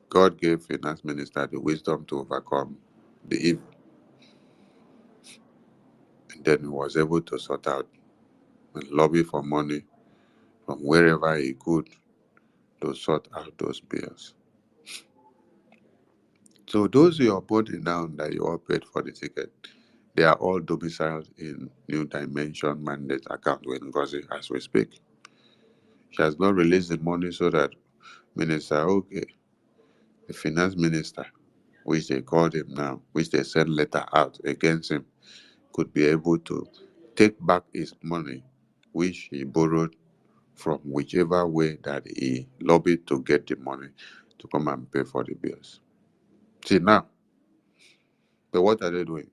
God gave finance minister the wisdom to overcome the evil, and then he was able to sort out and lobby for money from wherever he could to sort out those bills. So those your body now that you all paid for the ticket, they are all domiciled in New Dimension Mandate account with Ngozi as we speak. She has not released the money so that Minister okay, the finance minister, which they called him now, which they sent letter out against him, could be able to take back his money, which he borrowed from whichever way that he lobbied to get the money to come and pay for the bills. See now, but what are they doing?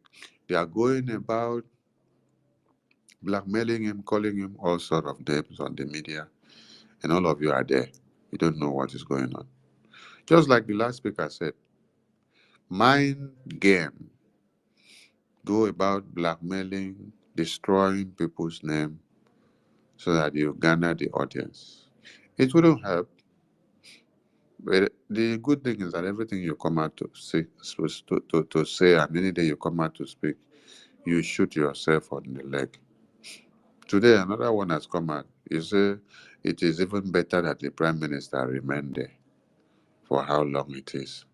They are going about blackmailing him, calling him all sort of names on the media, and all of you are there. You don't know what is going on. Just like the last speaker said, mind game. Go about blackmailing, destroying people's name so that you garner the audience. It wouldn't help. But the good thing is that everything you come out to say, to say, and any day you come out to speak, you shoot yourself on the leg. Today, another one has come out. You say it is even better that the prime minister remain there for how long it is,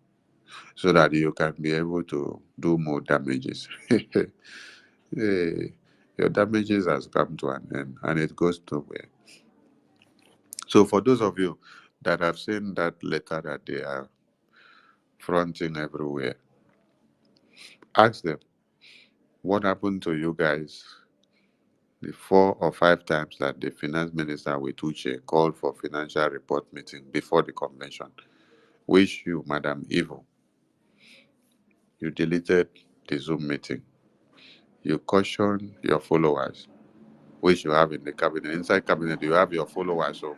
so that you can be able to do more damages. Hey, your damages has come to an end, and it goes nowhere. So, for those of you that have seen that letter that they are fronting everywhere, ask them what happened to you guys the 4 or 5 times that the finance minister with Uche called for financial report meeting before the convention. Wish you, Madam Evil, you deleted the Zoom meeting. You cautioned your followers, which you have in the cabinet. Inside cabinet, you have your followers, so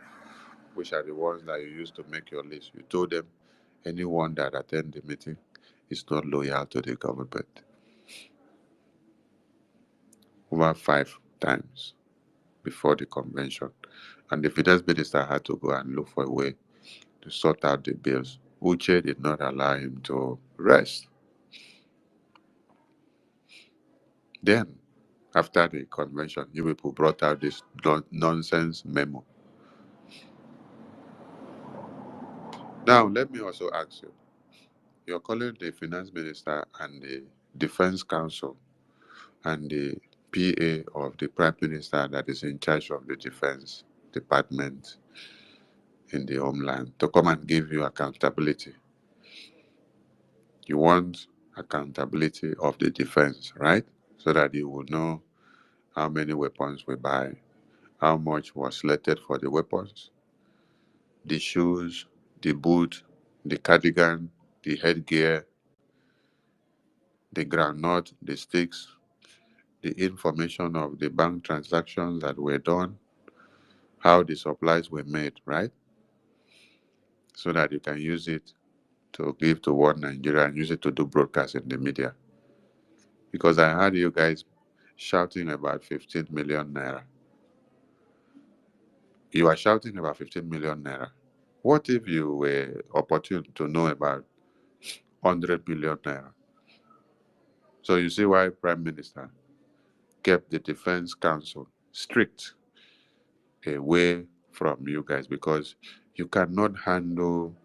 which are the ones that you use to make your list. You told them anyone that attend the meeting is not loyal to the government. Over 5 times before the convention. And the finance minister had to go and look for a way to sort out the bills. Uche did not allow him to rest. Then, after the convention, you people brought out this nonsense memo. Now, let me also ask you. You're calling the finance minister and the defense council and the PA of the prime minister that is in charge of the defense department in the homeland to come and give you accountability. You want accountability of the defense, right? So that you will know how many weapons we buy, how much was slated for the weapons, the shoes, the boot, the cardigan, the headgear, the groundnut, the sticks, the information of the bank transactions that were done, how the supplies were made, right? So that you can use it to give to one Nigeria and use it to do broadcast in the media. Because I heard you guys shouting about 15 million naira. You are shouting about 15 million naira. What if you were opportune to know about 100 billion naira? So you see why Prime Minister kept the Defense Council strict away from you guys, because you cannot handle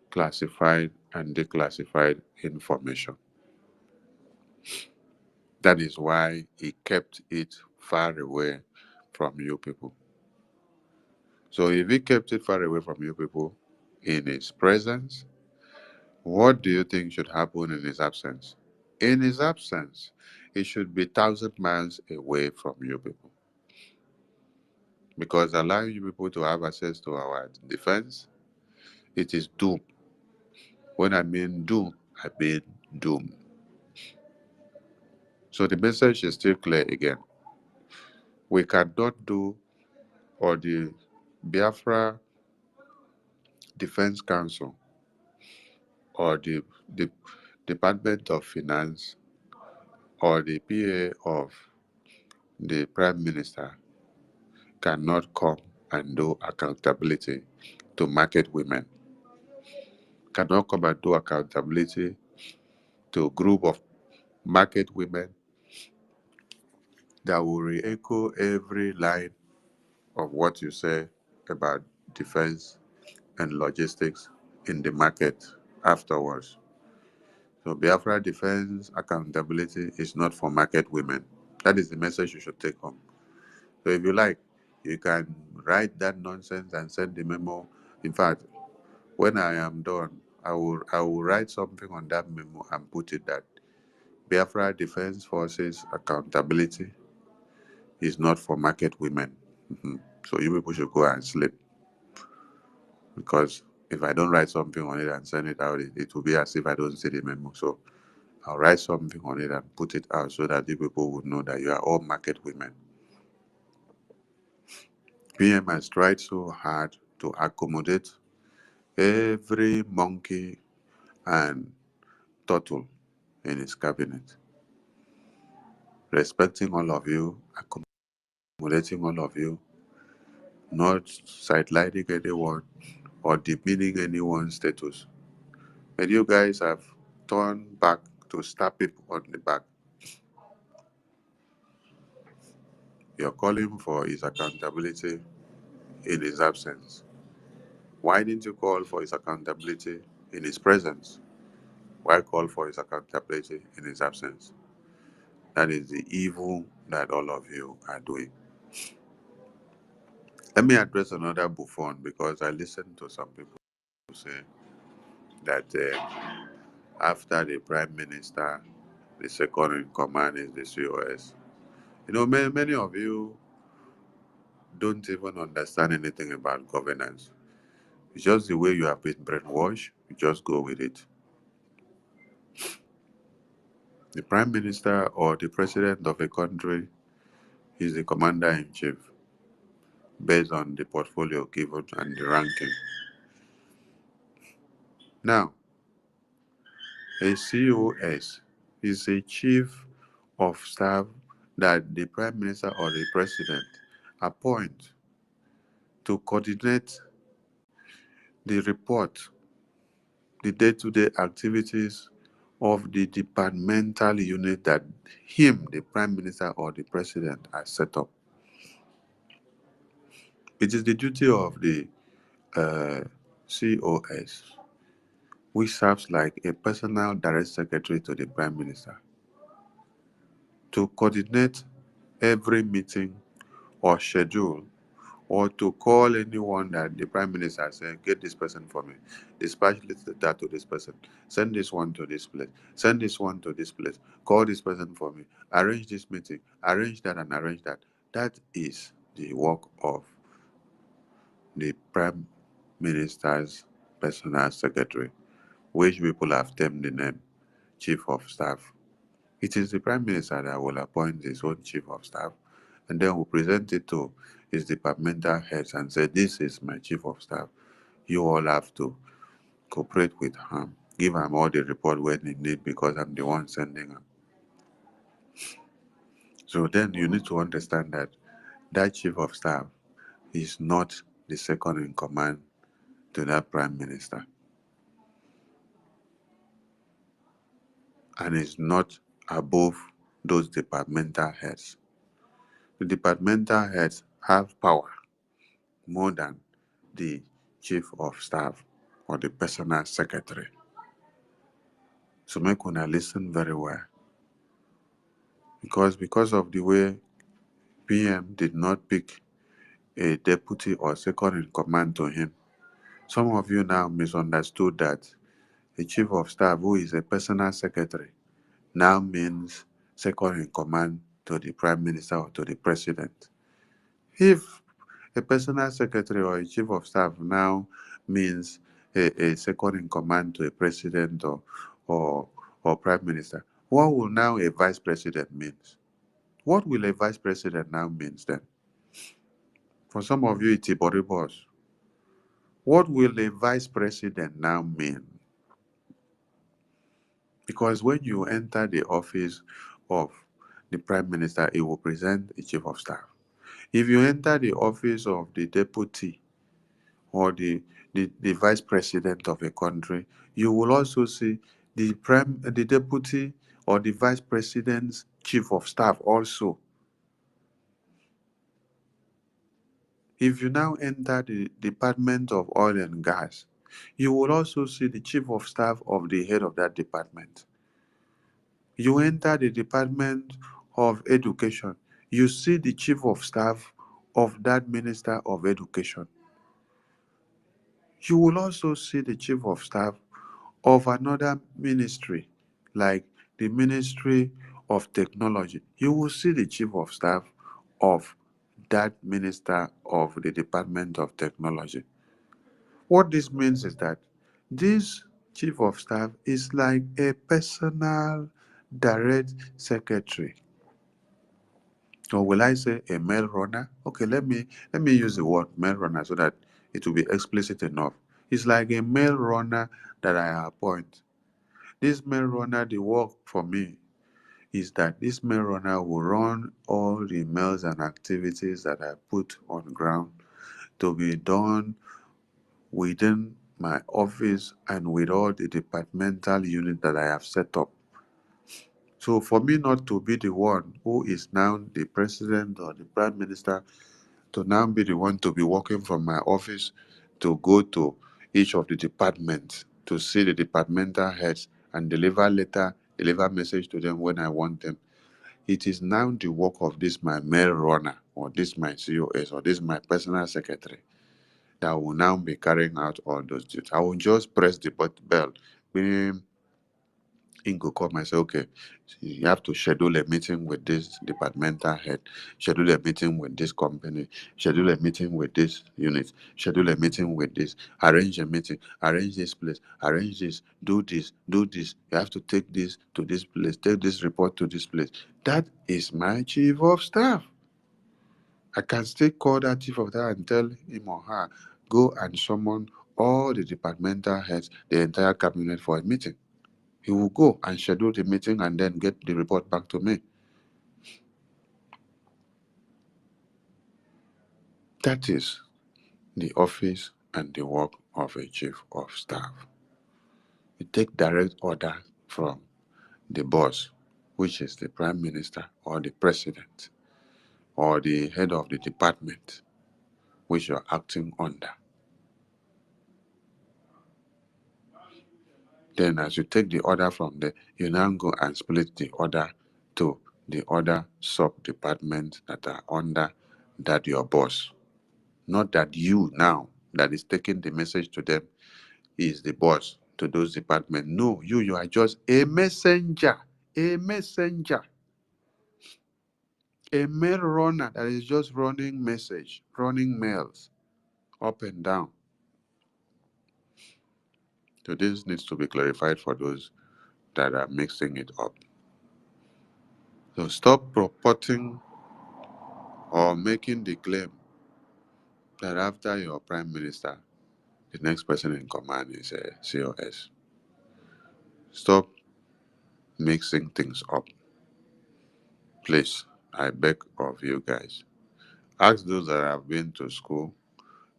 classified and declassified information. That is why he kept it far away from you people. So if he kept it far away from you people in his presence, what do you think should happen in his absence? In his absence, it should be 1,000 miles away from you people. Because allowing you people to have access to our defense, it is doom. When I mean doom, I mean doom. So the message is still clear again. We cannot do, or the Biafra Defense Council, or the Department of Finance, or the PA of the Prime Minister cannot come and do accountability to market women, cannot come and do accountability to a group of market women that will re-echo every line of what you say about defense and logistics in the market afterwards. So Biafra defense accountability is not for market women. That is the message you should take home. So if you like, you can write that nonsense and send the memo. In fact, when I am done, I will write something on that memo and put it that Biafra Defense Forces accountability is not for market women. So you people should go and sleep, because if I don't write something on it and send it out, it will be as if I don't see the memo. So I'll write something on it and put it out so that the people would know that you are all market women. PM has tried so hard to accommodate every monkey and turtle in his cabinet, respecting all of you, accommodating all of you, not sidelining anyone or demeaning anyone's status. And you guys have turned back to stab people on the back. You're calling for his accountability in his absence. Why didn't you call for his accountability in his presence? Why call for his accountability in his absence? That is the evil that all of you are doing. Let me address another buffoon, because I listened to some people say that after the Prime Minister, the second in command is the COS. You know, many of you don't even understand anything about governance. It's just the way you have been brainwashed. You just go with it. The Prime Minister or the President of a country is the Commander-in-Chief based on the portfolio given and the ranking. Now, a COS is a Chief of Staff that the Prime Minister or the President appoint to coordinate the report, the day-to-day activities of the departmental unit that him, the Prime Minister or the President, has set up. It is the duty of the COS, which serves like a personal direct secretary to the Prime Minister, to coordinate every meeting or schedule or to call anyone that the Prime Minister said, get this person for me, dispatch that to this person, send this one to this place, send this one to this place, call this person for me, arrange this meeting, arrange that and arrange that. That is the work of the Prime Minister's personal secretary, which people have termed the name Chief of Staff. It is the Prime Minister that will appoint his own Chief of Staff and then will present it to his departmental heads and say, this is my Chief of Staff. You all have to cooperate with him. Give him all the report when he need because I'm the one sending him. So then you need to understand that that Chief of Staff is not the second in command to that Prime Minister. And is not above those departmental heads. The departmental heads have power more than the Chief of Staff or the personal secretary. So make una listen very well. Because of the way PM did not pick a deputy or second in command to him, some of you now misunderstood that a Chief of Staff who is a personal secretary now means second in command to the Prime Minister or to the President. If a personal secretary or a Chief of Staff now means a second in command to a President or Prime Minister, what will now a Vice President means? What will a Vice President now means then? For some of you, it's Iboribos. What will a Vice President now mean? Because when you enter the office of the Prime Minister, it will present a Chief of Staff. If you enter the office of the Deputy or the Vice President of a country, you will also see the Deputy or the Vice President's Chief of Staff also. If you now enter the Department of Oil and Gas, you will also see the Chief of Staff of the head of that department. You enter the Department of Education, you see the Chief of Staff of that Minister of Education. You will also see the Chief of Staff of another ministry, like the Ministry of Technology. You will see the Chief of Staff of that Minister of the Department of Technology. What this means is that this Chief of Staff is like a personal direct secretary. Or will I say a mail runner? Okay, let me use the word mail runner so that it will be explicit enough. It's like a mail runner that I appoint. This mail runner, the work for me is that this mail runner will run all the mails and activities that I put on ground to be done within my office and with all the departmental units that I have set up. So for me not to be the one who is now the president or the prime minister, to now be the one to be working from my office to go to each of the departments to see the departmental heads and deliver letter, deliver message to them when I want them. It is now the work of this my mail runner or this my COS or this my personal secretary that will now be carrying out all those duties. I will just press the bell. Bing, Ingo come and say, okay, you have to schedule a meeting with this departmental head, schedule a meeting with this company, schedule a meeting with this unit, schedule a meeting with this, arrange a meeting, arrange this place, arrange this, do this, do this. You have to take this to this place, take this report to this place. That is my chief of staff. I can still call that chief of staff and tell him or her, go and summon all the departmental heads, the entire cabinet for a meeting. He will go and schedule the meeting and then get the report back to me. That is the office and the work of a chief of staff. You take direct order from the boss, which is the prime minister or the president or the head of the department which you're acting under. Then as you take the order from there, you now go and split the order to the other sub-departments that are under that your boss. Not that you now that is taking the message to them is the boss to those departments. No, you are just a messenger, a messenger, a mail runner that is just running message, running mails up and down. So this needs to be clarified for those that are mixing it up. So stop purporting or making the claim that after your prime minister, the next person in command is a COS. Stop mixing things up. Please, I beg of you guys. Ask those that have been to school,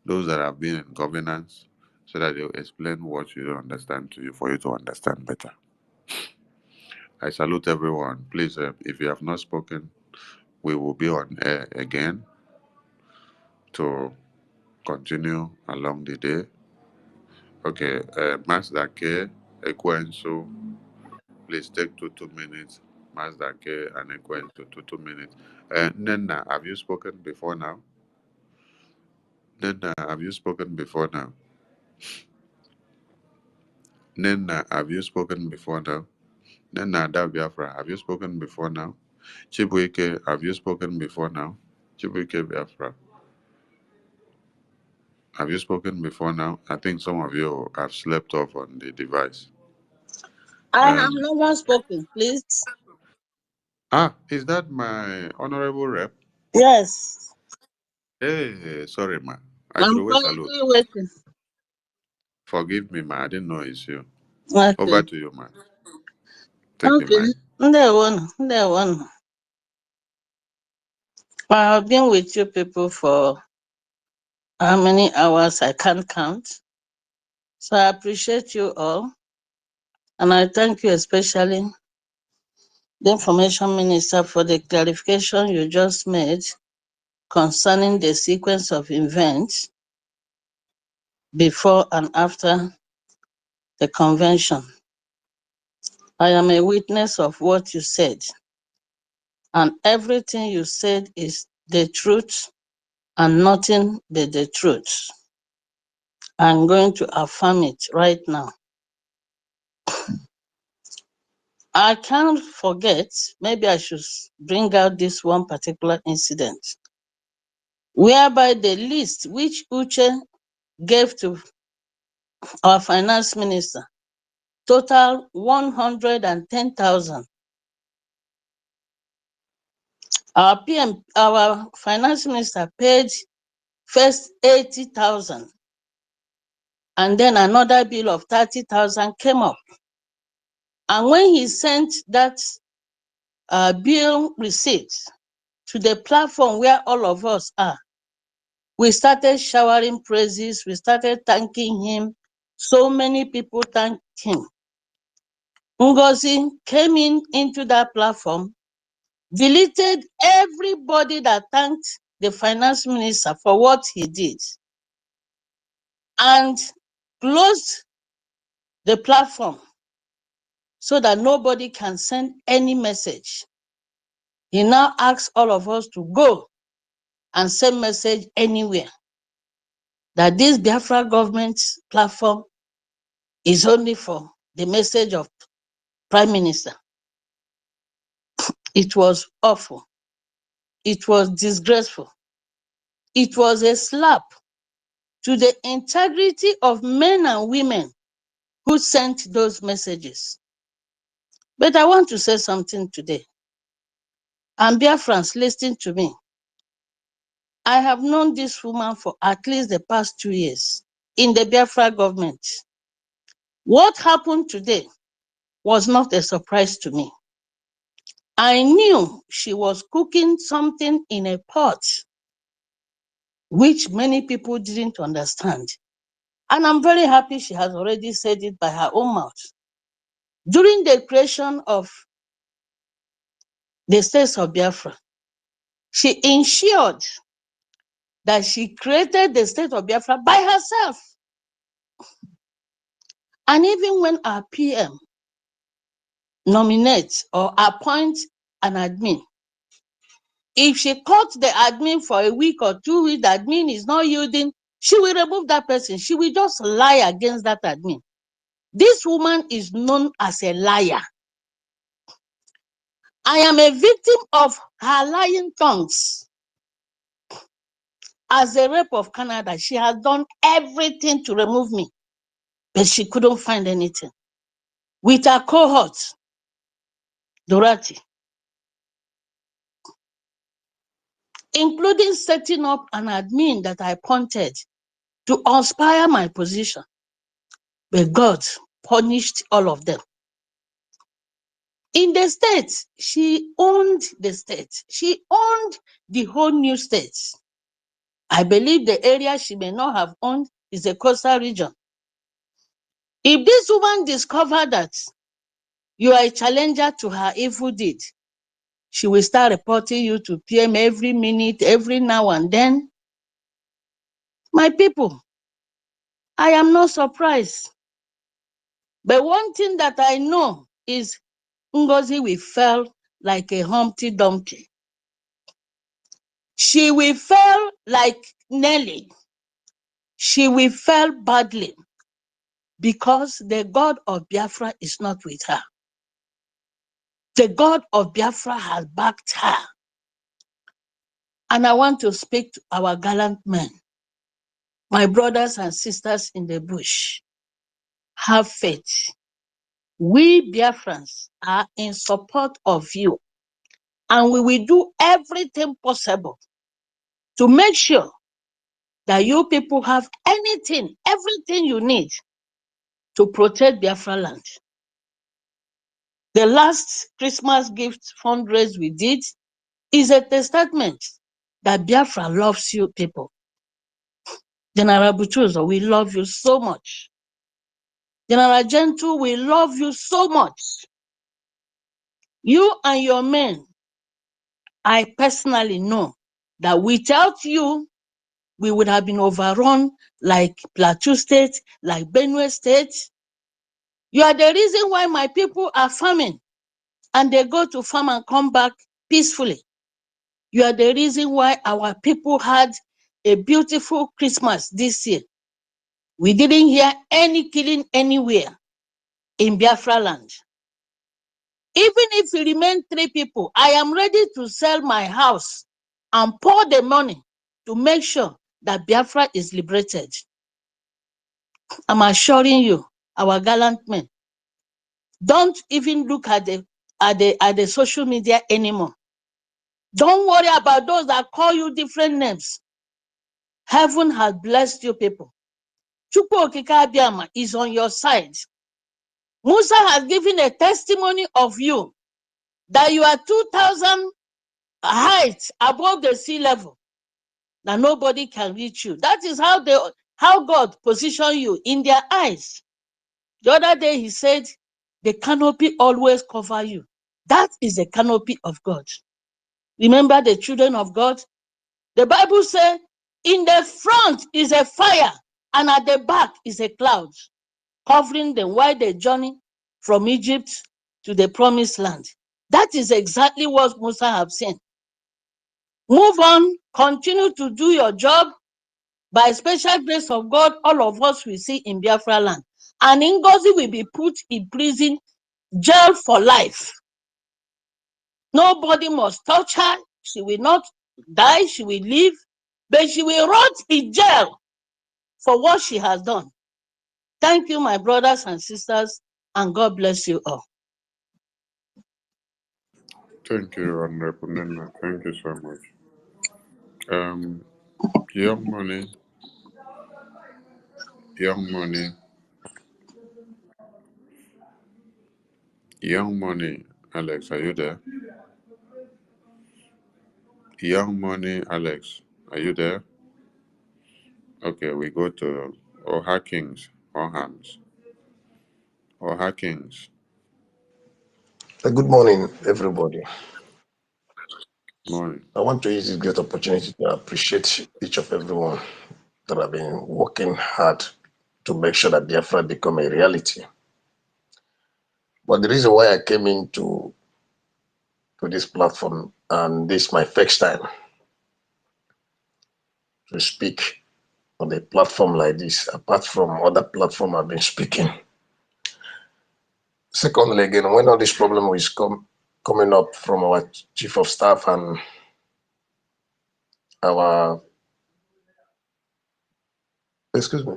those that have been in governance, so that they'll explain what you don't understand to you for you to understand better. I salute everyone. Please, if you have not spoken, we will be on air again to continue along the day. Okay, Master K, Ekwensu, please take 2 minutes. Master K and Ekwensu, 2 minutes. Nena, have you spoken before now? Nena, have you spoken before now? Nena, have you spoken before now? Nena Biafra, have you spoken before now? Chibuike, have you spoken before now? Chibuike Biafra, have you spoken before now? I think some of you have slept off on the device. I have never spoken, please. Is that my honorable rep? Yes. Hey, sorry, ma. I I'm threw away salute. quietly waiting. Forgive me, ma. I didn't know it's you. Okay. Over to you, ma. Take the Okay. mic. There one. I have been with you people for how many hours I can't count. So I appreciate you all. And I thank you especially, the Information Minister, for the clarification you just made concerning the sequence of events before and after the convention. I am a witness of what you said, and everything you said is the truth and nothing but the truth. I'm going to affirm it right now. I can't forget, maybe I should bring out this one particular incident, whereby the list which Uche gave to our finance minister total 110,000. Our finance minister paid first 80,000, and then another bill of 30,000 came up. And when he sent that bill receipt to the platform where all of us are, we started showering praises. We started thanking him. So many people thanked him. Ngozi came into that platform, deleted everybody that thanked the finance minister for what he did, and closed the platform so that nobody can send any message. He now asks all of us to go and send message anywhere, that this Biafra government platform is only for the message of Prime Minister. It was awful. It was disgraceful. It was a slap to the integrity of men and women who sent those messages. But I want to say something today. And Biafrans, listen to me. I have known this woman for at least the past 2 years in the Biafra government. What happened today was not a surprise to me. I knew she was cooking something in a pot, which many people didn't understand. And I'm very happy she has already said it by her own mouth. During the creation of the states of Biafra, she ensured that she created the state of Biafra by herself. And even when our PM nominates or appoints an admin, If she caught the admin for a week or 2 weeks, the admin is not yielding, she will remove that person. She will just lie against that admin. This woman is known as a liar. I am a victim of her lying tongues. As a rep of Canada, she has done everything to remove me, but she couldn't find anything. With her cohort, Dorati, including setting up an admin that I appointed to inspire my position, but God punished all of them. In the state, she owned the state. She owned the whole new state. I believe the area she may not have owned is a coastal region. If this woman discovered that you are a challenger to her evil deed, she will start reporting you to PM every minute, every now and then. My people, I am not surprised. But one thing that I know is Ngozi will fail like a Humpty Dumpty. She will fail like Nelly. She will fail badly because the God of Biafra is not with her. The God of Biafra has backed her. And I want to speak to our gallant men, my brothers and sisters in the bush. Have faith. We Biafrans are in support of you, and we will do everything possible to make sure that you people have anything, everything you need to protect Biafra land. The last Christmas gift fundraise we did is a testament that Biafra loves you people. General Buchuzo, we love you so much. General Gentle, we love you so much. You and your men, I personally know that without you, we would have been overrun like Plateau State, like Benue State. You are the reason why my people are farming and they go to farm and come back peacefully. You are the reason why our people had a beautiful Christmas this year. We didn't hear any killing anywhere in Biafra land. Even if we remain 3 people, I am ready to sell my house and pour the money to make sure that Biafra is liberated. I'm assuring you, our gallant men, don't even look at the social media anymore. Don't worry about those that call you different names. Heaven has blessed you people. Chukwu Okike Abiama is on your side. Musa has given a testimony of you that you are 2,000 height above the sea level, that nobody can reach you. That is how God positioned you in their eyes. The other day he said, the canopy always cover you. That is the canopy of God. Remember the children of God? The Bible says, in the front is a fire, and at the back is a cloud, covering them while they journey from Egypt to the promised land. That is exactly what Musa have seen. Move on, continue to do your job. By special grace of God, all of us will see in Biafra land. And Ngozi will be put in prison, jail for life. Nobody must touch her. She will not die, she will live, but she will rot in jail for what she has done. Thank you, my brothers and sisters, and God bless you all. Thank you, Honorable Nena. Thank you so much. Young Money, Young Money, Young Money. Alex, are you there? Young Money, Alex, are you there? Okay, we go to Oha Kings, Ohams, Oha Kings. Good morning, everybody. Morning. I want to use this great opportunity to appreciate each of everyone that have been working hard to make sure that Biafra become a reality. But the reason why I came in to to this platform, and this is my first time to speak on a platform like this, apart from other platform I've been speaking. Secondly, again, when all this problem is coming up from our chief of staff and our, excuse me.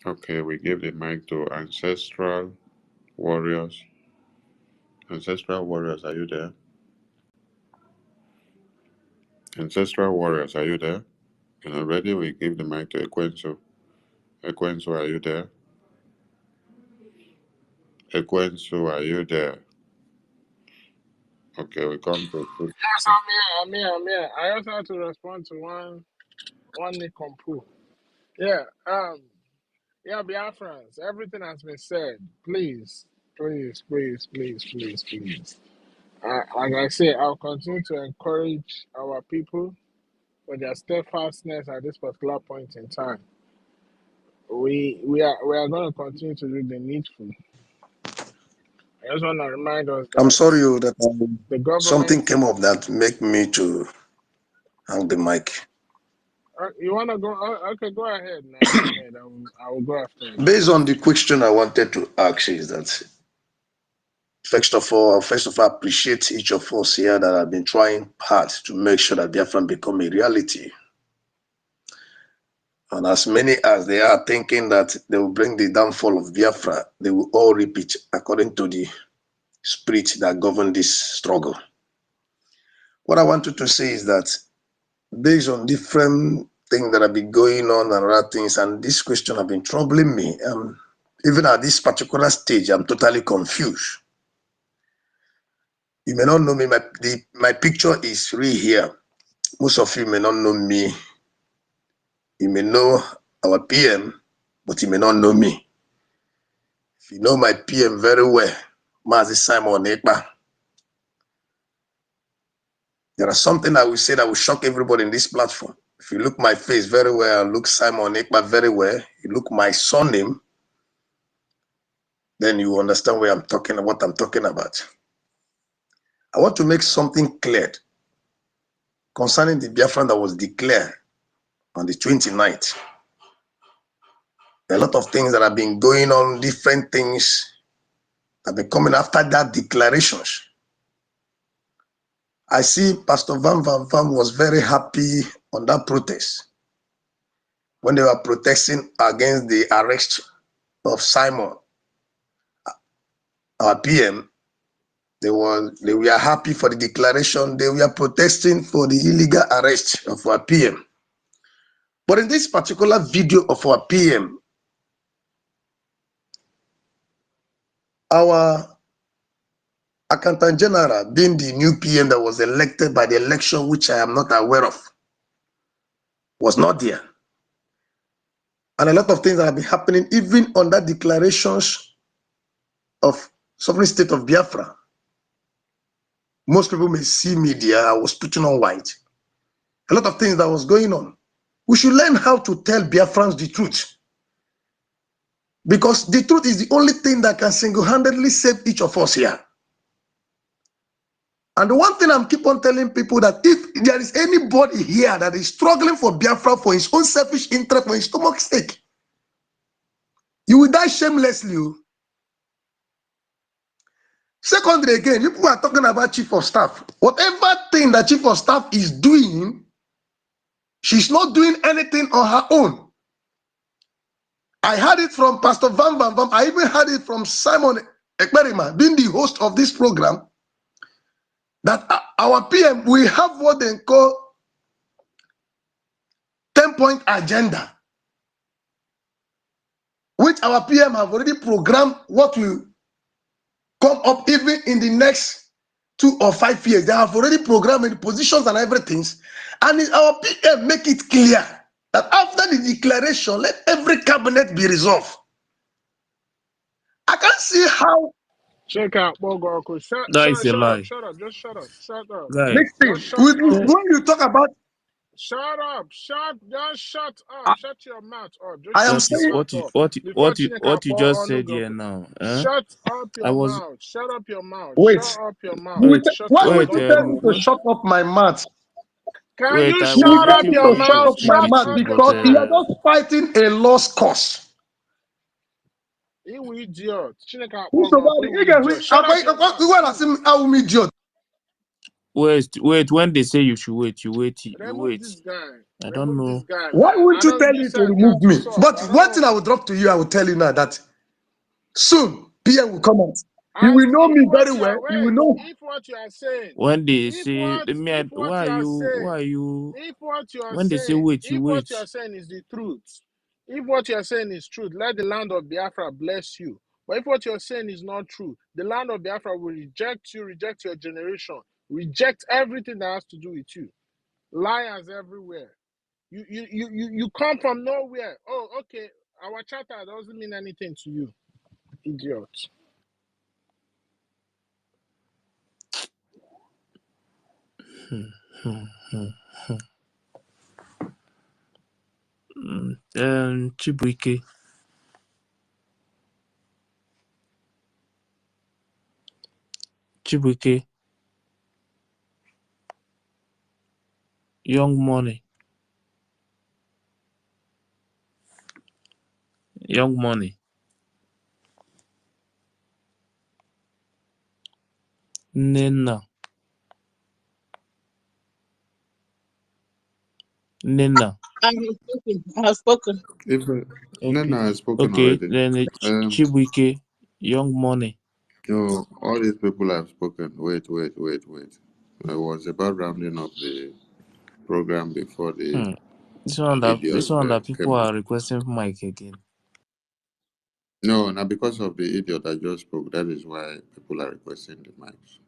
Okay, we give the mic to Ancestral Warriors. Ancestral Warriors, are you there? Ancestral Warriors, are you there? And already we give the mic to Ekwensu. Ekwensu, are you there? Ekwensu, are you there? Okay, we come to. Yes, I'm here. I also have to respond to one Nick Kompu. Yeah, yeah, Biafrans, everything has been said. Please. Like I say, I'll continue to encourage our people for their steadfastness at this particular point in time. We are going to continue to do the needful. I just want to remind us I'm that sorry that the government. something came up that make me to hang the mic. You want to go? Okay, go ahead, man. Go ahead. I will go after you. Based on the question I wanted to ask is that, first of all, I appreciate each of us here that have been trying hard to make sure that Biafra become a reality. And as many as they are thinking that they will bring the downfall of Biafra, they will all repeat according to the spirit that governs this struggle. What I wanted to say is that based on different things that have been going on and other things, and this question have been troubling me, even at this particular stage, I'm totally confused. You may not know me, my picture is real here. Most of you may not know me. You may know our PM, but you may not know me. If you know my PM very well, Mazi Simon Ekpa, there are something I will say that will shock everybody in this platform. If you look my face very well, look Simon Ekpa very well, you look my surname, then you understand what I'm talking about. I want to make something clear concerning the Biafran that was declared on the 29th. A lot of things that have been going on, different things have been coming after that declarations. I see Pastor Van was very happy on that protest when they were protesting against the arrest of Simon, our PM. They were happy for the declaration. They were protesting for the illegal arrest of our PM. But in this particular video of our PM, our Accountant General, being the new PM that was elected by the election, which I am not aware of, was not there. And a lot of things that have been happening, even on that declarations of sovereign state of Biafra. Most people may see media, I was putting on white. A lot of things that was going on. We should learn how to tell Biafrans the truth. Because the truth is the only thing that can single-handedly save each of us here. And the one thing I'm keep on telling people that if there is anybody here that is struggling for Biafra for his own selfish interest, for his stomach's sake, you will die shamelessly. Secondly, again, people are talking about chief of staff. Whatever thing that chief of staff is doing, she's not doing anything on her own. I heard it from Pastor Van. I even heard it from Simon Ekperima, being the host of this program, that our PM, we have what they call 10-point agenda, which our PM have already programmed what will come up even in the next 2 or 5 years. They have already programmed the positions and everything. And our PM make it clear that after the declaration, let every cabinet be resolved. I can't see how. Check out Bogorko. That is a lie. Shut up. Just shut up. Shut up. Guy, Just Listen, shut when up. you talk about Shut up. Just shut I, up. Shut your mouth up. Just I am shut What your is saying, mouth up. Before Chineka what you pour just on said go. here now? Shut up I your was mouth. Shut up your mouth. wait. Shut up your mouth. You will wait Shut why up. would wait you Don't tell talk. me to shut up my mouth? Can wait. you I You was will shut tell up me waiting your for to you shut to mouth? up my Shut speak, mouth up your because but we are mouth. just fighting a lost cause. You idiot. Chineka Who's pour on. somebody? You idiot. Shut up your mouth. When I say how me idiot, wait. When they say you should wait, you wait. You Remove wait. this guy. I don't Remove this know. guy, why man. won't I you know tell you me to said you are remove too me? soft. But I one don't thing I will drop to you, I will tell you now that soon PM will come out. You And will know if me very what you well. are You will wait, know. if what you are saying, When they if say what me, if what you are saying, why are you? if what you are When they say saying, wait, you if what wait. you are saying is the truth, if what you are saying is truth, let the land of Biafra bless you. But if what you are saying is not true, the land of Biafra will reject you, reject your generation, reject everything that has to do with you. Liars everywhere. You come from nowhere. Oh, okay. Our charter doesn't mean anything to you, idiot. Chibuike, young money, Nena, I have spoken. I have spoken. If Okay, Nana has spoken okay. already, Then Chibuike, young money. all these people have spoken. Wait. It was about rounding up the program before the This idiots one that people came up. are requesting mic again. No, now because of the idiot that just spoke, that is why people are requesting the mics.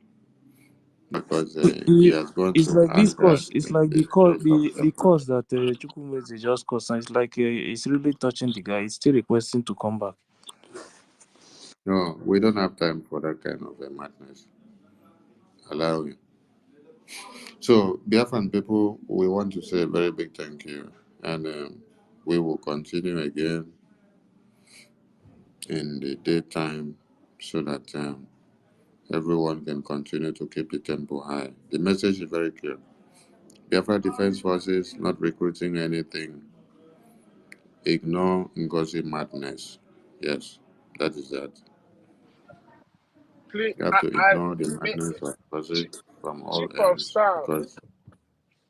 Because he has gone It's so like this hard that course. It's like it's very the comfortable. course that Chukwumeze just caused. It's like it's really touching the guy. He's still requesting to come back. No, we don't have time for that kind of madness. Allow him. So, Biafran people, we want to say a very big thank you. And we will continue again in the daytime so that everyone can continue to keep the tempo high. The message is very clear. Biafra Defense Forces not recruiting anything. Ignore Ngozi Madness. Yes, that is that. Please, You have to ignore the me, madness of Ngozi from all chief of ends staff. because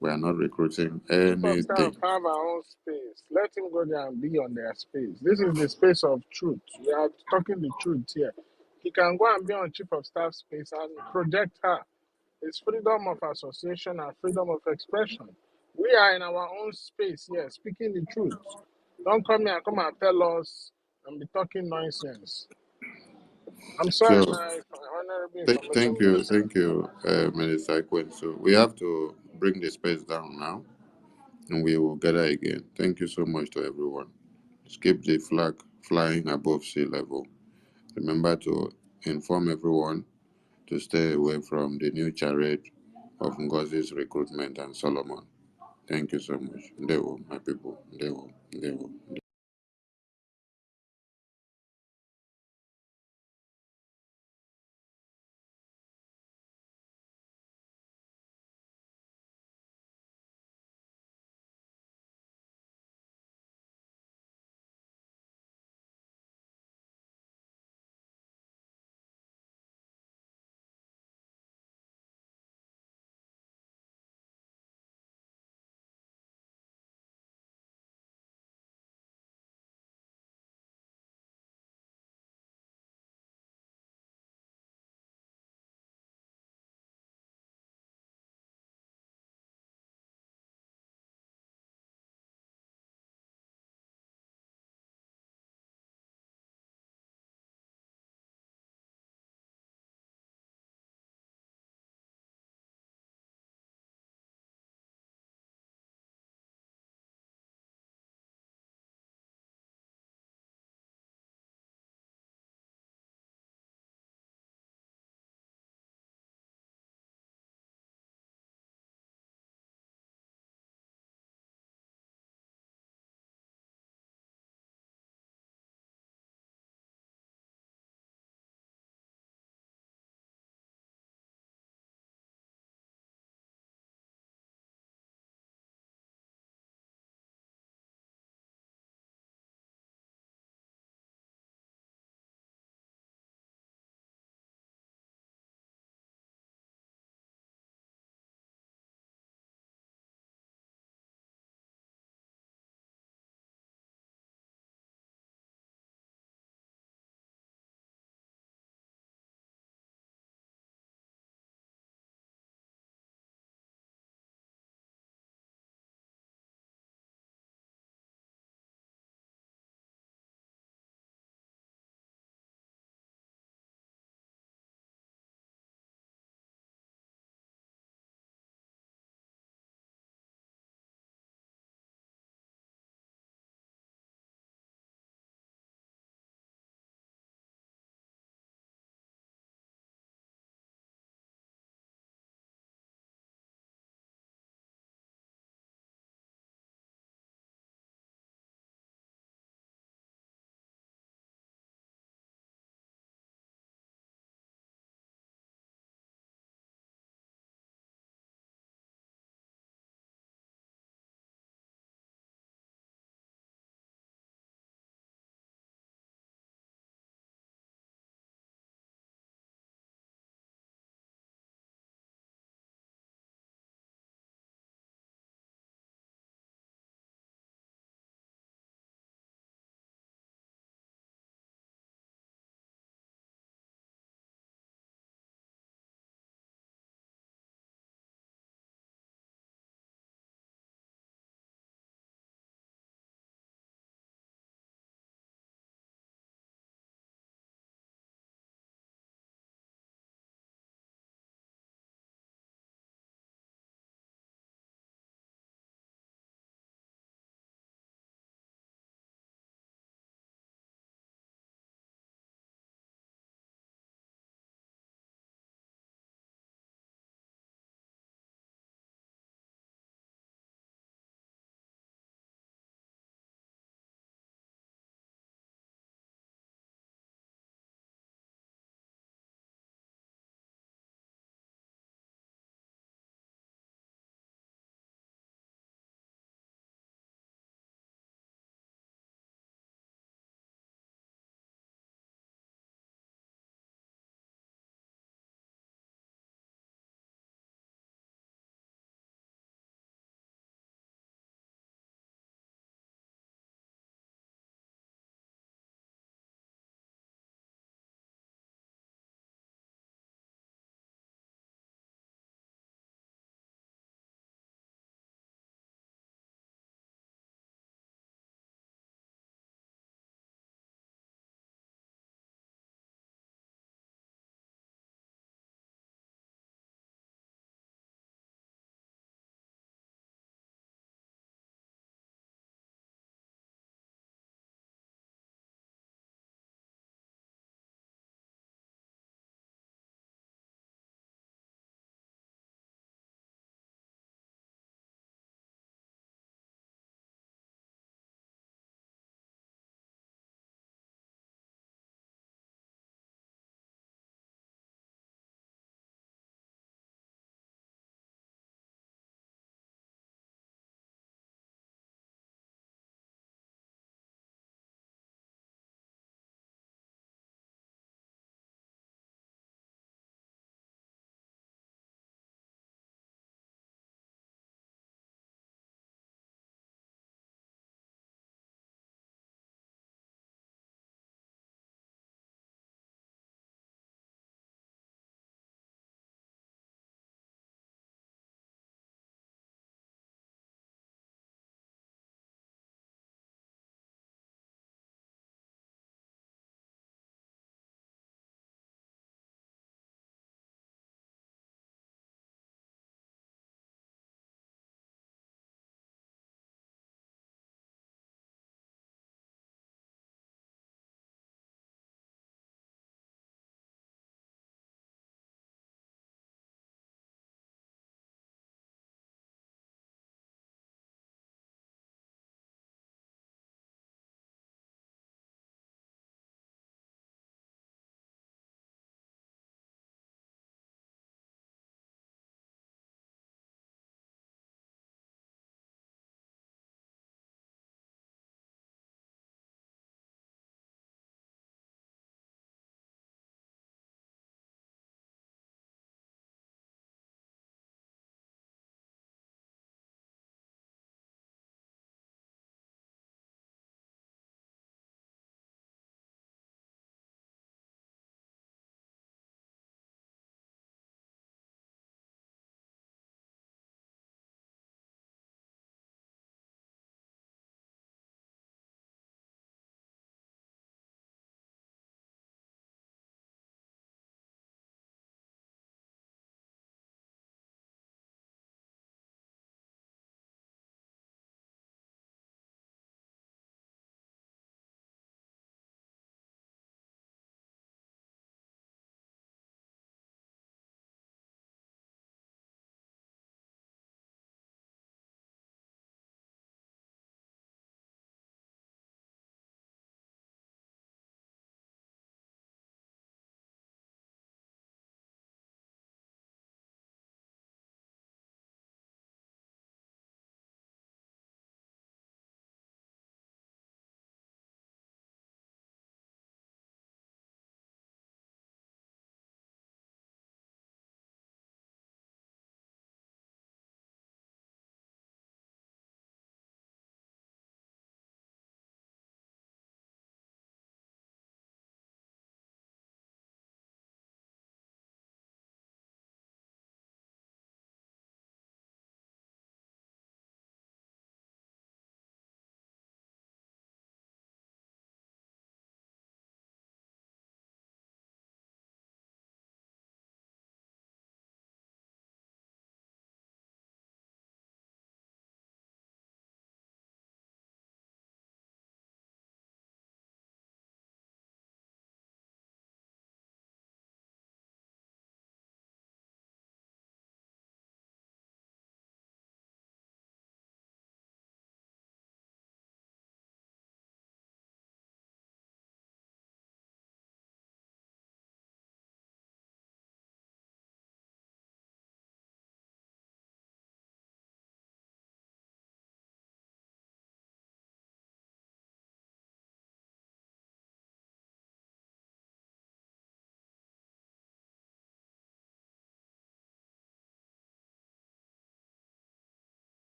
we are not recruiting Chief of staff anything. have our own space. Let him go there and be on their space. This is the space of truth. We are talking the truth here. He can go and be on chief of staff space and project her. It's freedom of association and freedom of expression. We are in our own space here, speaking the truth. Don't come here and come and tell us and be talking nonsense. I'm sorry, So, my honorable information minister. thank you, Minister Quinn. So, we have to bring the space down now and we will gather again. Thank you so much to everyone. Just keep the flag flying above sea level. Remember to inform everyone to stay away from the new charade of Ngozi's recruitment and Solomon. Thank you so much. Ndewo, my people. Ndewo.